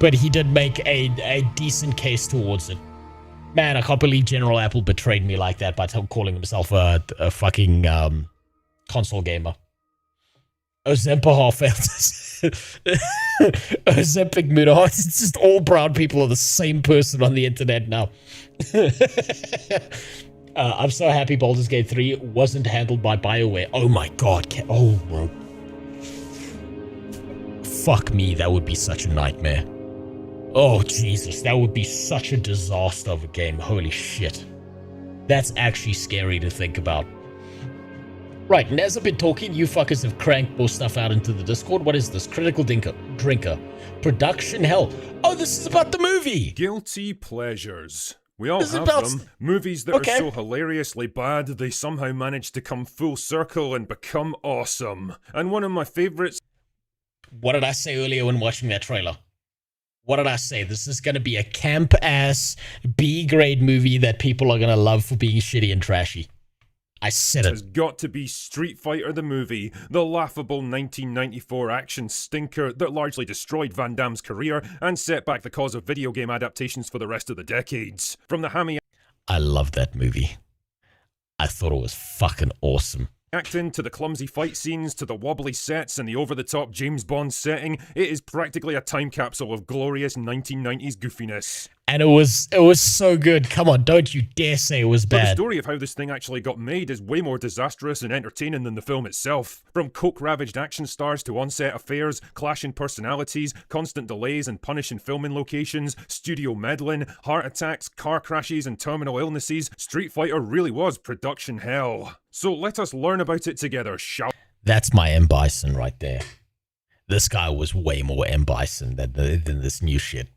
But he did make a decent case towards it. Man, I can't believe General Apple betrayed me like that by calling himself a fucking console gamer. Ozempic failed. Ozempic Mudo. It's just all brown people are the same person on the internet now. I'm so happy Baldur's Gate 3 wasn't handled by BioWare. Oh my god. Oh, bro. Fuck me, that would be such a nightmare. Oh, Jesus, that would be such a disaster of a game. Holy shit. That's actually scary to think about. Right, and as I've been talking, you fuckers have cranked more stuff out into the Discord. What is this? Critical Drinker. Production Hell. Oh, this is about the movie. Guilty pleasures. We all have them. Movies that are so hilariously bad, they somehow manage to come full circle and become awesome. And one of my favorites... What did I say earlier when watching that trailer? What did I say? This is going to be a camp-ass, B-grade movie that people are going to love for being shitty and trashy. I said it. Has got to be Street Fighter the movie, the laughable 1994 action stinker that largely destroyed Van Damme's career and set back the cause of video game adaptations for the rest of the decades. From the hammy... I love that movie. I thought it was fucking awesome. Acting, to the clumsy fight scenes, to the wobbly sets and the over-the-top James Bond setting, it is practically a time capsule of glorious 1990s goofiness. And it was so good. Come on, don't you dare say it was But the bad. story of how this thing actually got made is way more disastrous and entertaining than the film itself. From coke-ravaged action stars to on-set affairs, clashing personalities, constant delays and punishing filming locations, studio meddling, heart attacks, car crashes and terminal illnesses, Street Fighter really was production hell. So let us learn about it together, shall we? That's my M. Bison right there. This guy was way more M. Bison than this new shit.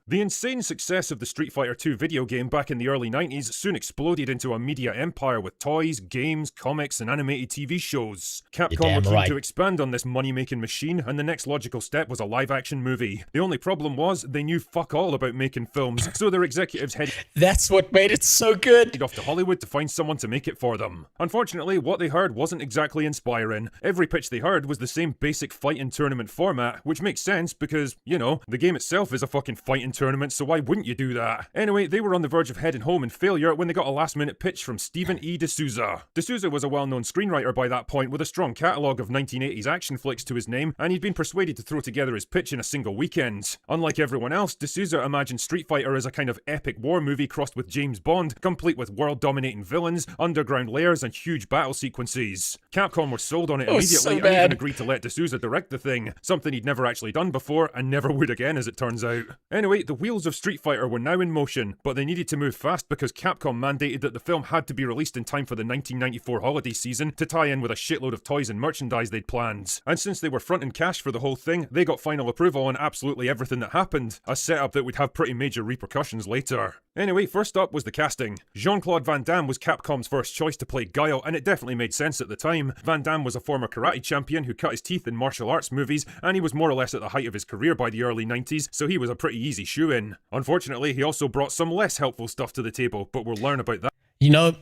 The insane success of the Street Fighter II video game back in the early 90s soon exploded into a media empire with toys, games, comics, and animated TV shows. Capcom were keen to expand on this money-making machine, and the next logical step was a live-action movie. The only problem was, they knew fuck all about making films, so their executives headed That's what made it so good! off to Hollywood to find someone to make it for them. Unfortunately, what they heard wasn't exactly inspiring. Every pitch they heard was the same basic fighting tournament format, which makes sense because, you know, the game itself is a fucking fighting tournament, so why wouldn't you do that? Anyway, they were on the verge of heading home in failure when they got a last-minute pitch from Stephen E. D'Souza. D'Souza was a well-known screenwriter by that point with a strong catalogue of 1980s action flicks to his name, and he'd been persuaded to throw together his pitch in a single weekend. Unlike everyone else, D'Souza imagined Street Fighter as a kind of epic war movie crossed with James Bond, complete with world-dominating villains, underground layers, and huge battle sequences. Capcom were sold on it immediately and even agreed to let D'Souza direct the thing, something he'd never actually done before and never would again as it turns out. Anyway, the wheels of Street Fighter were now in motion, but they needed to move fast because Capcom mandated that the film had to be released in time for the 1994 holiday season to tie in with a shitload of toys and merchandise they'd planned. And since they were fronting cash for the whole thing, they got final approval on absolutely everything that happened, a setup that would have pretty major repercussions later. Anyway, first up was the casting. Jean-Claude Van Damme was Capcom's first choice to play Guile, and it definitely made sense at the time. Van Damme was a former karate champion who cut his teeth in martial arts movies, and he was more or less at the height of his career by the early 90s, so he was a pretty easy shoe-in. Unfortunately, he also brought some less helpful stuff to the table, but we'll learn about that. You know,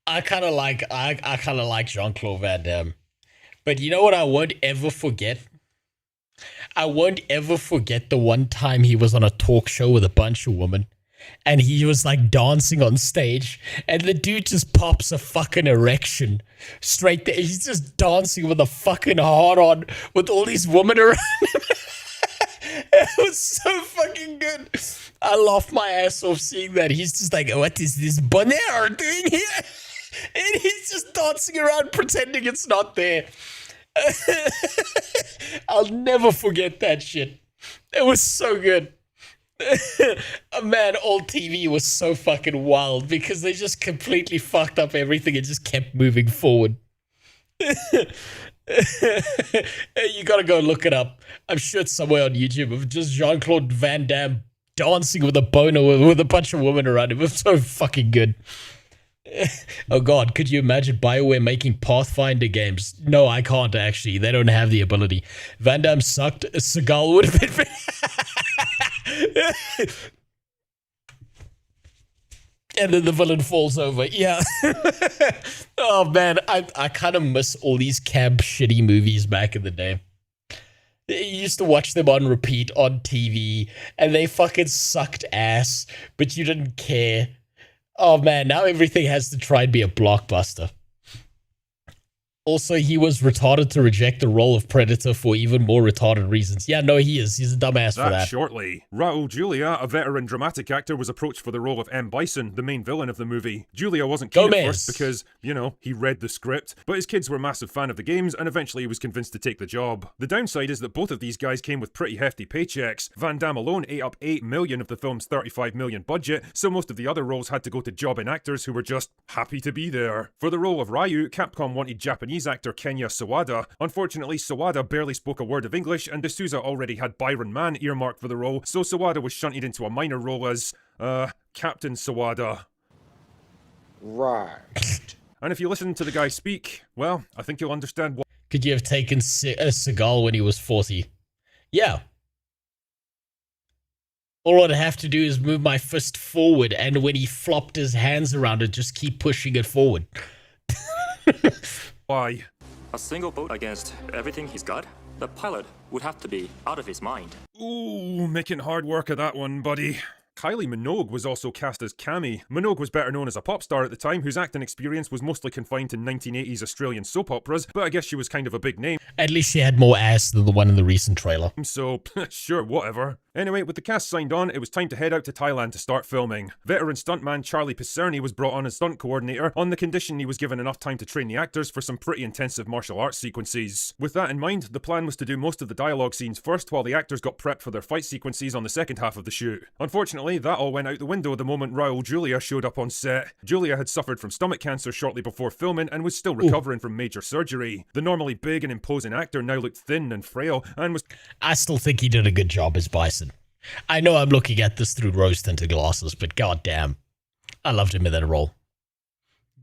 I kind of like Jean-Claude Van Damme. But you know what I won't ever forget? I won't ever forget the one time he was on a talk show with a bunch of women. And he was like dancing on stage, and the dude just pops a fucking erection straight there. He's just dancing with a fucking hard on with all these women around him. It was so fucking good. I laughed my ass off seeing that. He's just like, what is this bonheur doing here? And he's just dancing around pretending it's not there. I'll never forget that shit. It was so good. Man, old TV was so fucking wild because they just completely fucked up everything and just kept moving forward. You gotta go look it up. I'm sure it's somewhere on YouTube of just Jean-Claude Van Damme dancing with a boner with a bunch of women around him. It was so fucking good. Oh god, could you imagine BioWare making Pathfinder games? No, I can't actually. They don't have the ability. Van Damme sucked. Seagal would have been... And then the villain falls over. Yeah. Oh man, I kind of miss all these camp shitty movies back in the day. You used to watch them on repeat on TV, and they fucking sucked ass, but you didn't care. Oh man, now everything has to try and be a blockbuster. Also, he was retarded to reject the role of Predator for even more retarded reasons. Yeah, no, he is. He's a dumbass for that. Shortly. Raul Julia, a veteran dramatic actor, was approached for the role of M. Bison, the main villain of the movie. Julia wasn't keen at first because, you know, he read the script, but his kids were a massive fan of the games, and eventually he was convinced to take the job. The downside is that both of these guys came with pretty hefty paychecks. Van Damme alone ate up $8 million of the film's $35 million budget, so most of the other roles had to go to jobbing actors who were just happy to be there. For the role of Ryu, Capcom wanted Japanese actor Kenya Sawada. Unfortunately, Sawada barely spoke a word of English, and D'Souza already had Byron Mann earmarked for the role, so Sawada was shunted into a minor role as, Captain Sawada. Right. And if you listen to the guy speak, well, I think you'll understand what— Could you have taken Seagal when he was 40? Yeah. All I'd have to do is move my fist forward, and when he flopped his hands around it, just keep pushing it forward. Why? A single boat against everything he's got? The pilot would have to be out of his mind. Ooh, making hard work of that one, buddy. Kylie Minogue was also cast as Cammy. Minogue was better known as a pop star at the time, whose acting experience was mostly confined to 1980s Australian soap operas, but I guess she was kind of a big name. At least she had more ass than the one in the recent trailer. So, sure, whatever. Anyway, with the cast signed on, it was time to head out to Thailand to start filming. Veteran stuntman Charlie Picerni was brought on as stunt coordinator on the condition he was given enough time to train the actors for some pretty intensive martial arts sequences. With that in mind, the plan was to do most of the dialogue scenes first while the actors got prepped for their fight sequences on the second half of the shoot. Unfortunately, that all went out the window the moment Raul Julia showed up on set. Julia had suffered from stomach cancer shortly before filming and was still recovering from major surgery. The normally big and imposing actor now looked thin and frail and was... I still think he did a good job as Bison. I know I'm looking at this through rose-tinted glasses, but goddamn, I loved him in that role.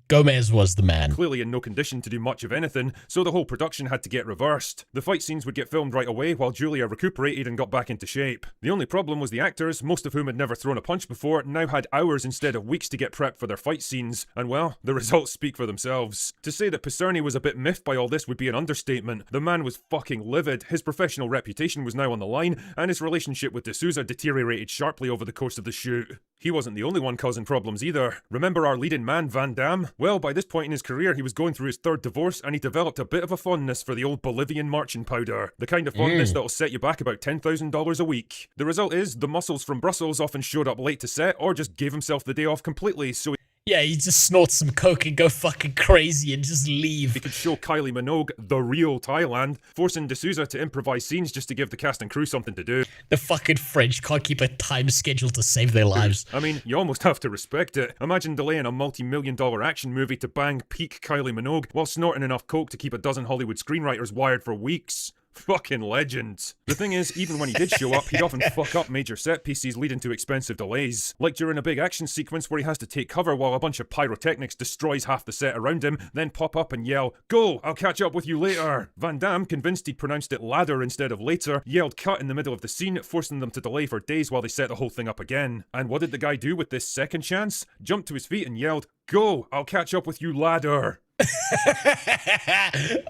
Gomez was the man. Clearly in no condition to do much of anything, so the whole production had to get reversed. The fight scenes would get filmed right away while Julia recuperated and got back into shape. The only problem was the actors, most of whom had never thrown a punch before, now had hours instead of weeks to get prepped for their fight scenes, and well, the results speak for themselves. To say that Picerni was a bit miffed by all this would be an understatement. The man was fucking livid, his professional reputation was now on the line, and his relationship with D'Souza deteriorated sharply over the course of the shoot. He wasn't the only one causing problems either. Remember our leading man, Van Damme? Well, by this point in his career, he was going through his third divorce and he developed a bit of a fondness for the old Bolivian marching powder. The kind of fondness that'll set you back about $10,000 a week. The result is, the muscles from Brussels often showed up late to set or just gave himself the day off completely, so yeah, you just snort some coke and go fucking crazy and just leave. he could show Kylie Minogue the real Thailand, forcing D'Souza to improvise scenes just to give the cast and crew something to do. The fucking French can't keep a time schedule to save their lives. I mean, you almost have to respect it. Imagine delaying a multi-million-dollar action movie to bang peak Kylie Minogue while snorting enough coke to keep a dozen Hollywood screenwriters wired for weeks. Fucking legend. The thing is, even when he did show up, he'd often fuck up major set pieces leading to expensive delays. Like during a big action sequence where he has to take cover while a bunch of pyrotechnics destroys half the set around him, then pop up and yell, "Go, I'll catch up with you later." Van Damme, convinced he'd pronounced it ladder instead of later, yelled cut in the middle of the scene, forcing them to delay for days while they set the whole thing up again. And what did the guy do with this second chance? Jumped to his feet and yelled, "Go, I'll catch up with you ladder."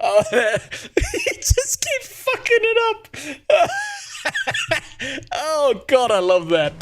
Oh, he just keeps fucking it up. Oh god, I love that.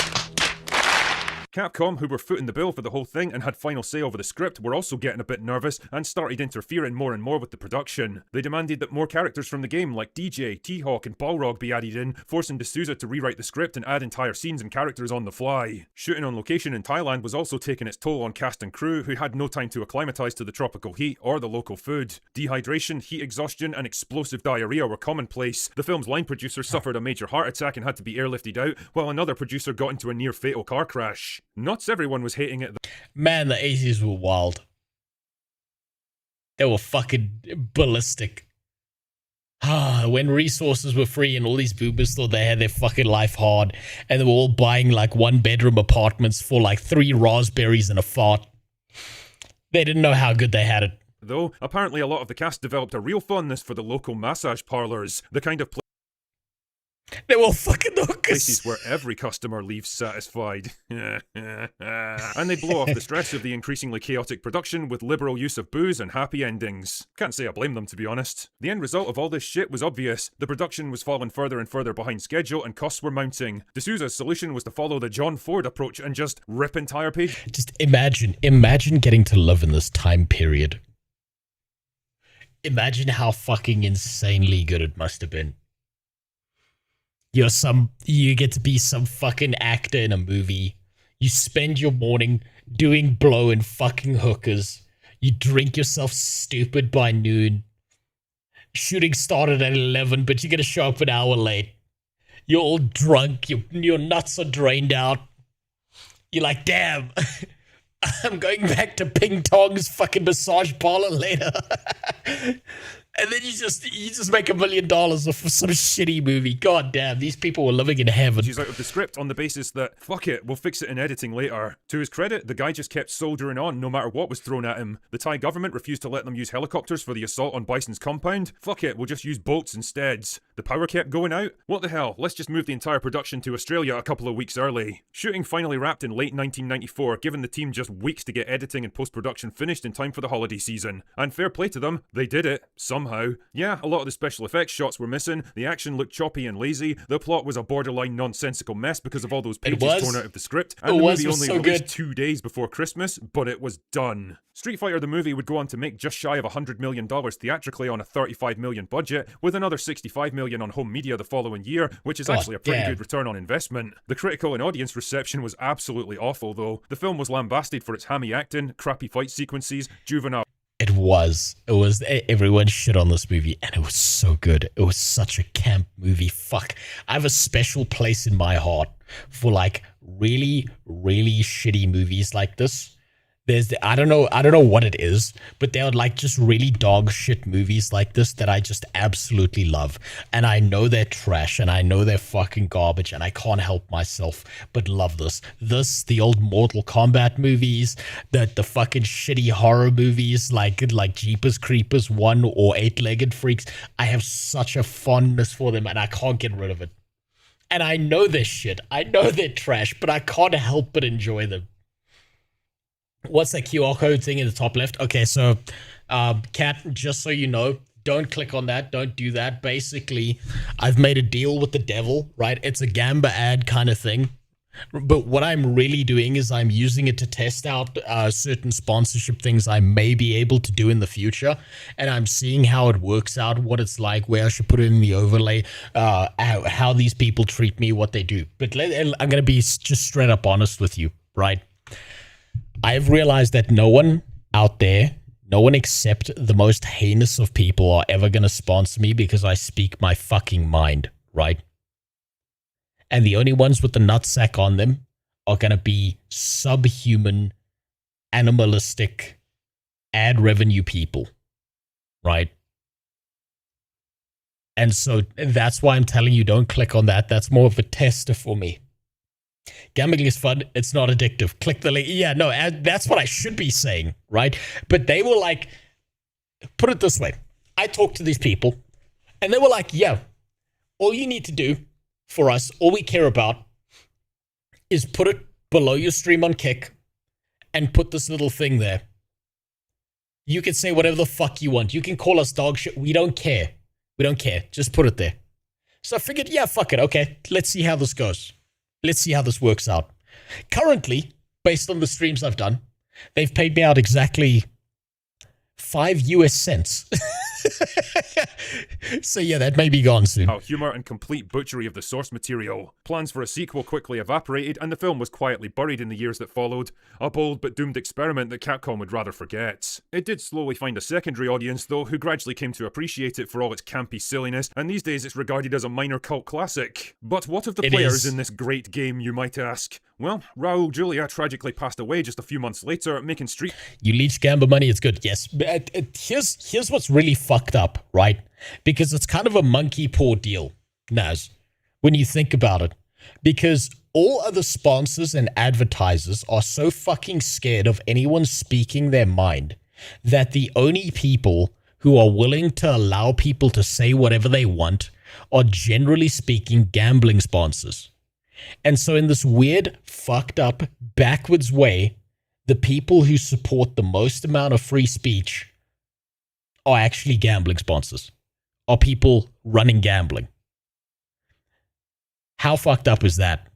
Capcom, who were footing the bill for the whole thing and had final say over the script, were also getting a bit nervous and started interfering more and more with the production. They demanded that more characters from the game like DJ, T-Hawk and Balrog be added in, forcing D'Souza to rewrite the script and add entire scenes and characters on the fly. Shooting on location in Thailand was also taking its toll on cast and crew, who had no time to acclimatise to the tropical heat or the local food. Dehydration, heat exhaustion and explosive diarrhea were commonplace. The film's line producer suffered a major heart attack and had to be airlifted out, while another producer got into a near-fatal car crash. Not everyone was hating it. Man, the 80s were wild. They were fucking ballistic. When resources were free and all these boomers thought they had their fucking life hard and they were all buying like one-bedroom apartments for like 3 raspberries and a fart. They didn't know how good they had it. Though, apparently a lot of the cast developed a real fondness for the local massage parlours, the kind of they were fucking hookers. Places where every customer leaves satisfied. And they blow off the stress of the increasingly chaotic production with liberal use of booze and happy endings. Can't say I blame them, to be honest. The end result of all this shit was obvious. The production was falling further and further behind schedule and costs were mounting. D'Souza's solution was to follow the John Ford approach and just rip entire pages. Just imagine getting to live in this time period. Imagine how fucking insanely good it must have been. You get to be some fucking actor in a movie. You spend your morning doing blow and fucking hookers. You drink yourself stupid by noon. Shooting started at 11, but you're gonna show up an hour late. You're all drunk. Your nuts are drained out. You're like, damn. I'm going back to Ping Tong's fucking massage parlor later. And then you just make $1 million off of some shitty movie. God damn, these people were living in heaven. She's out of the script on the basis that, fuck it, we'll fix it in editing later. To his credit, the guy just kept soldiering on no matter what was thrown at him. The Thai government refused to let them use helicopters for the assault on Bison's compound. Fuck it, we'll just use boats instead. The power kept going out? What the hell, let's just move the entire production to Australia a couple of weeks early. Shooting finally wrapped in late 1994, giving the team just weeks to get editing and post-production finished in time for the holiday season. And fair play to them, they did it, somehow. Yeah, a lot of the special effects shots were missing, the action looked choppy and lazy, the plot was a borderline nonsensical mess because of all those pages torn out of the script, and the movie only released 2 days before Christmas, but it was done. Street Fighter the movie would go on to make just shy of $100 million theatrically on a $35 million budget, with another $65 million on home media the following year, which is actually a pretty good return on investment. The critical and audience reception was absolutely awful though. The film was lambasted for its hammy acting, crappy fight sequences, juvenile... It was. Everyone shit on this movie, and it was so good. It was such a camp movie. Fuck. I have a special place in my heart for like really, really shitty movies like this. I don't know what it is, but they are like just really dog shit movies like this that I just absolutely love. And I know they're trash and I know they're fucking garbage and I can't help myself but love this. The old Mortal Kombat movies, the fucking shitty horror movies like Jeepers Creepers 1 or Eight-Legged Freaks. I have such a fondness for them and I can't get rid of it. And I know they're shit. I know they're trash, but I can't help but enjoy them. What's that QR code thing in the top left? Okay, so, Kat, just so you know, don't click on that. Don't do that. Basically, I've made a deal with the devil, right? It's a GAMBA ad kind of thing. But what I'm really doing is I'm using it to test out certain sponsorship things I may be able to do in the future. And I'm seeing how it works out, what it's like, where I should put it in the overlay, how these people treat me, what they do. But I'm going to be just straight up honest with you, right? I've realized that no one out there, no one except the most heinous of people are ever going to sponsor me because I speak my fucking mind, right? And the only ones with the nutsack on them are going to be subhuman, animalistic, ad revenue people, right? And so that's why I'm telling you, don't click on that. That's more of a tester for me. Gambling is fun. It's not addictive. Click the link. Yeah, no, that's what I should be saying, right? But they were like, put it this way. I talked to these people and they were like, yeah, all you need to do for us, all we care about is put it below your stream on Kick and put this little thing there. You can say whatever the fuck you want. You can call us dog shit. We don't care. We don't care. Just put it there. So I figured, yeah, fuck it. Okay, let's see how this goes. Let's see how this works out. Currently, based on the streams I've done, they've paid me out exactly 5 US cents. So yeah, that may be gone soon. Humor and complete butchery of the source material. Plans for a sequel quickly evaporated, and the film was quietly buried in the years that followed. A bold but doomed experiment that Capcom would rather forget. It did slowly find a secondary audience, though, who gradually came to appreciate it for all its campy silliness, and these days it's regarded as a minor cult classic. But what of the players in this great game, you might ask? Well, Raul Julia tragically passed away just a few months later, making Street... You leech GAMBA money, it's good, yes. But here's what's really fucked up, right? Because it's kind of a monkey paw deal, Naz, when you think about it. Because all other sponsors and advertisers are so fucking scared of anyone speaking their mind that the only people who are willing to allow people to say whatever they want are, generally speaking, gambling sponsors. And so in this weird, fucked up, backwards way, the people who support the most amount of free speech are actually gambling sponsors, are people running gambling. How fucked up is that?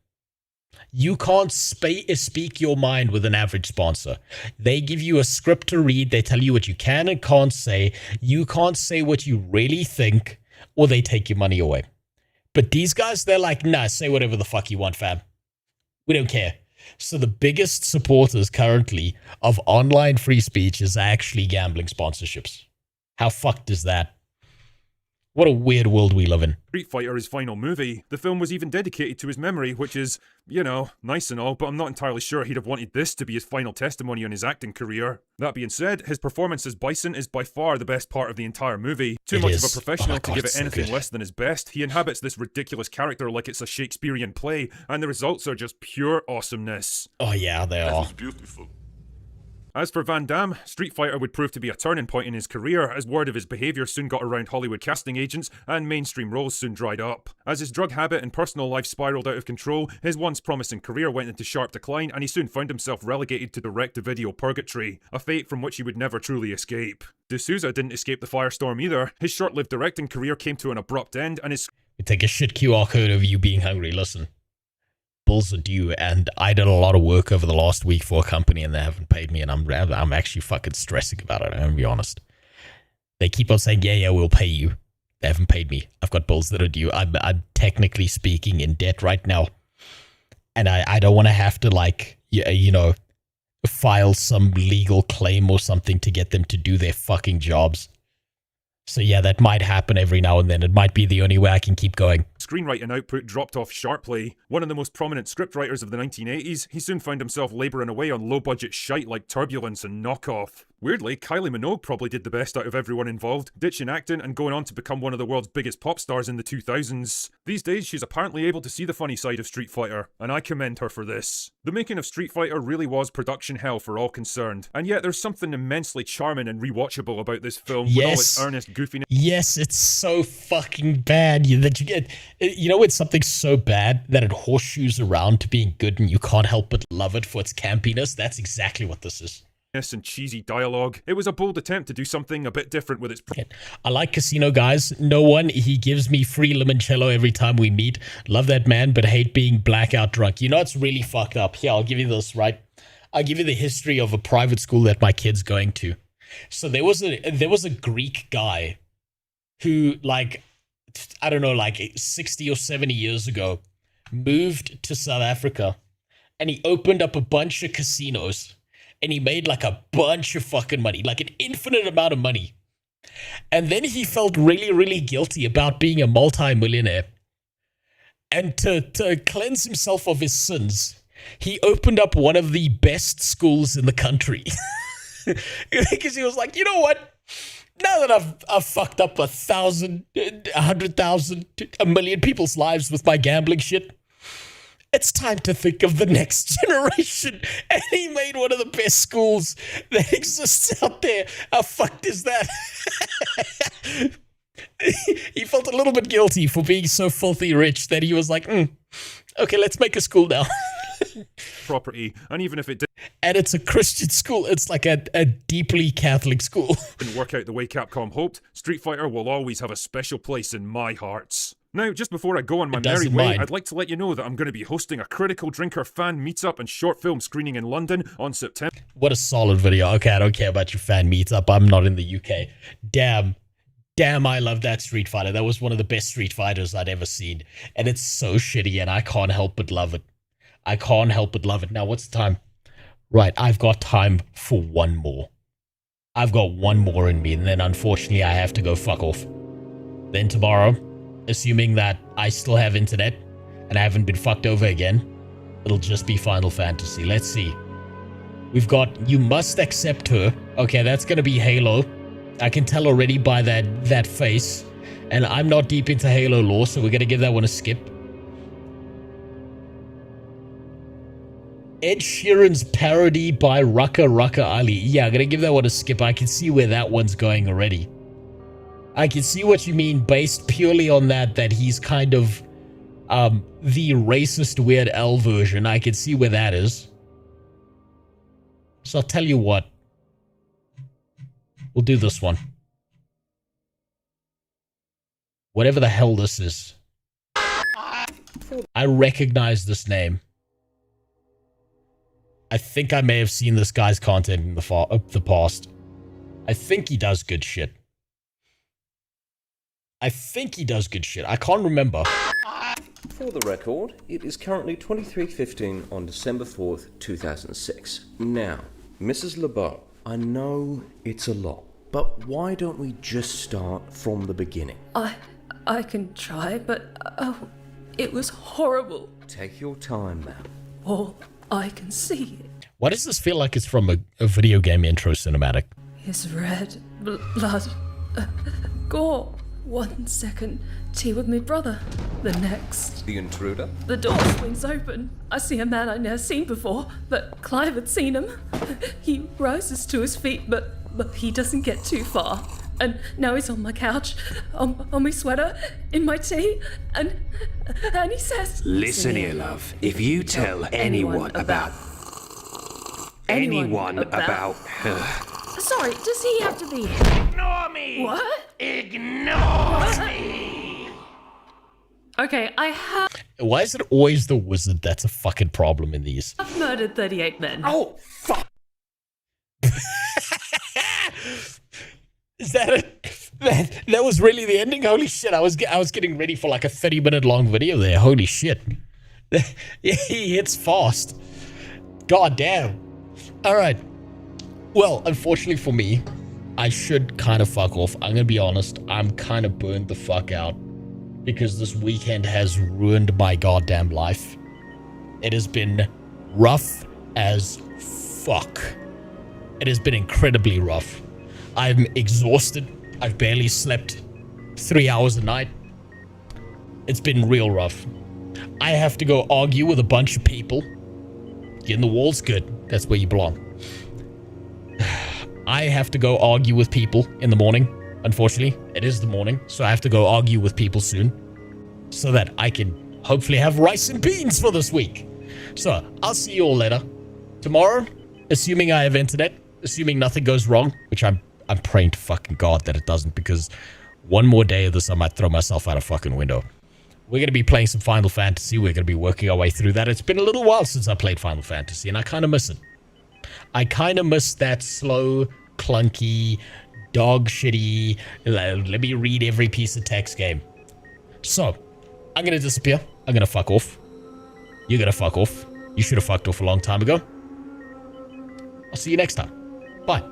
You can't speak your mind with an average sponsor. They give you a script to read. They tell you what you can and can't say. You can't say what you really think, or they take your money away. But these guys, they're like, nah, say whatever the fuck you want, fam. We don't care. So the biggest supporters currently of online free speech is actually gambling sponsorships. How fucked is that? What a weird world we live in. Street Fighter, his final movie. The film was even dedicated to his memory, which is, you know, nice and all, but I'm not entirely sure he'd have wanted this to be his final testimony on his acting career. That being said, his performance as Bison is by far the best part of the entire movie. Too much of a professional to give it anything less than his best. He inhabits this ridiculous character like it's a Shakespearean play, and the results are just pure awesomeness. Oh yeah, they are. Beautiful. As for Van Damme, Street Fighter would prove to be a turning point in his career, as word of his behaviour soon got around Hollywood casting agents, and mainstream roles soon dried up. As his drug habit and personal life spiralled out of control, his once promising career went into sharp decline, and he soon found himself relegated to direct-to-video purgatory, a fate from which he would never truly escape. D'Souza didn't escape the firestorm either. His short-lived directing career came to an abrupt end, and his... Take a shit QR code of you being hungry. Listen. Bills are due, and I did a lot of work over the last week for a company, and they haven't paid me, and I'm actually fucking stressing about it. I'm gonna be honest. They keep on saying, yeah, we'll pay you. They haven't paid me. I've got bills that are due. I'm technically speaking in debt right now, and I don't want to have to, like, you know, file some legal claim or something to get them to do their fucking jobs. So yeah, that might happen every now and then. It might be the only way I can keep going. Screenwriting output dropped off sharply. One of the most prominent scriptwriters of the 1980s, he soon found himself labouring away on low-budget shite like Turbulence and Knockoff. Weirdly, Kylie Minogue probably did the best out of everyone involved, ditching acting and going on to become one of the world's biggest pop stars in the 2000s. These days, she's apparently able to see the funny side of Street Fighter, and I commend her for this. The making of Street Fighter really was production hell for all concerned, and yet there's something immensely charming and rewatchable about this film with all its earnest goofiness. Yes, it's so fucking bad that you get... You know, it's something so bad that it horseshoes around to being good and you can't help but love it for its campiness? That's exactly what this is. And cheesy dialogue. It was a bold attempt to do something a bit different with its... I like Casino Guys. No one. He gives me free limoncello every time we meet. Love that man, but hate being blackout drunk. You know, it's really fucked up. Here, I'll give you this, right? I'll give you the history of a private school that my kid's going to. So there was a Greek guy who, like, I don't know, like 60 or 70 years ago, moved to South Africa, and he opened up a bunch of casinos. And he made like a bunch of fucking money, like an infinite amount of money. And then he felt really, really guilty about being a multi-millionaire. And to cleanse himself of his sins, he opened up one of the best schools in the country. Because he was like, you know what? Now that I've fucked up 1,000, 100,000, 1 million people's lives with my gambling shit, it's time to think of the next generation. And he made one of the best schools that exists out there. How fucked is that? He felt a little bit guilty for being so filthy rich that he was like, okay, let's make a school now. Property, and even if it did... And it's a Christian school. It's like a deeply Catholic school. ...didn't work out the way Capcom hoped, Street Fighter will always have a special place in my hearts. Now, just before I go on my merry way, I'd like to let you know that I'm going to be hosting a Critical Drinker fan meetup and short film screening in London on September. What a solid video. Okay, I don't care about your fan meetup. I'm not in the UK. Damn, I love that Street Fighter. That was one of the best Street Fighters I'd ever seen. And it's so shitty, and I can't help but love it. I can't help but love it. Now, what's the time? Right, I've got time for one more. I've got one more in me, and then unfortunately I have to go fuck off. Then tomorrow, assuming that I still have internet and I haven't been fucked over again, it'll just be Final Fantasy. Let's see. We've got You Must Accept Her. Okay, that's going to be Halo. I can tell already by that face. And I'm not deep into Halo lore, so we're going to give that one a skip. Ed Sheeran's parody by Rucka Rucka Ali. Yeah, I'm going to give that one a skip. I can see where that one's going already. I can see what you mean based purely on that he's kind of the racist Weird Al version. I can see where that is. So I'll tell you what. We'll do this one. Whatever the hell this is. I recognize this name. I think I may have seen this guy's content in the past. I think he does good shit. I can't remember. For the record, it is currently 23:15 on December 4th, 2006. Now, Mrs. LeBeau, I know it's a lot, but why don't we just start from the beginning? I can try, but it was horrible. Take your time, ma'am. All I can see Why does this feel like it's from a video game intro cinematic? is red blood, gore. 1 second, tea with me brother. The next, The intruder? the door swings open. I see a man I'd never seen before, but Clive had seen him. He rises to his feet, but he doesn't get too far. And now he's on my couch, on my sweater, in my tea, and he says, Listen here, love. If you tell anyone about her. Sorry, does he have to be? Ignore me! What? Ignore me! Okay, I have Why is it always the wizard that's a fucking problem in these? murdered 38 men. Oh, fuck! Is that it? That was really the ending? Holy shit, I was getting ready for like a 30-minute long video there. Holy shit. He hits fast. God damn. All right. Well, unfortunately for me, I should kind of fuck off. I'm going to be honest. I'm kind of burned the fuck out because this weekend has ruined my goddamn life. It has been rough as fuck. It has been incredibly rough. I'm exhausted. I've barely slept 3 hours a night. It's been real rough. I have to go argue with a bunch of people. Get in the walls, good. That's where you belong. I have to go argue with people in the morning. Unfortunately, it is the morning, so I have to go argue with people soon so that I can hopefully have rice and beans for this week. So, I'll see you all later. Tomorrow, assuming I have internet, assuming nothing goes wrong, which I'm praying to fucking God that it doesn't, because one more day of this, I might throw myself out a fucking window. We're going to be playing some Final Fantasy. We're going to be working our way through that. It's been a little while since I played Final Fantasy, and I kind of miss it. I kind of miss that slow, clunky, dog shitty, let me read every piece of text game. So, I'm going to disappear. I'm going to fuck off. You're going to fuck off. You should have fucked off a long time ago. I'll see you next time. Bye.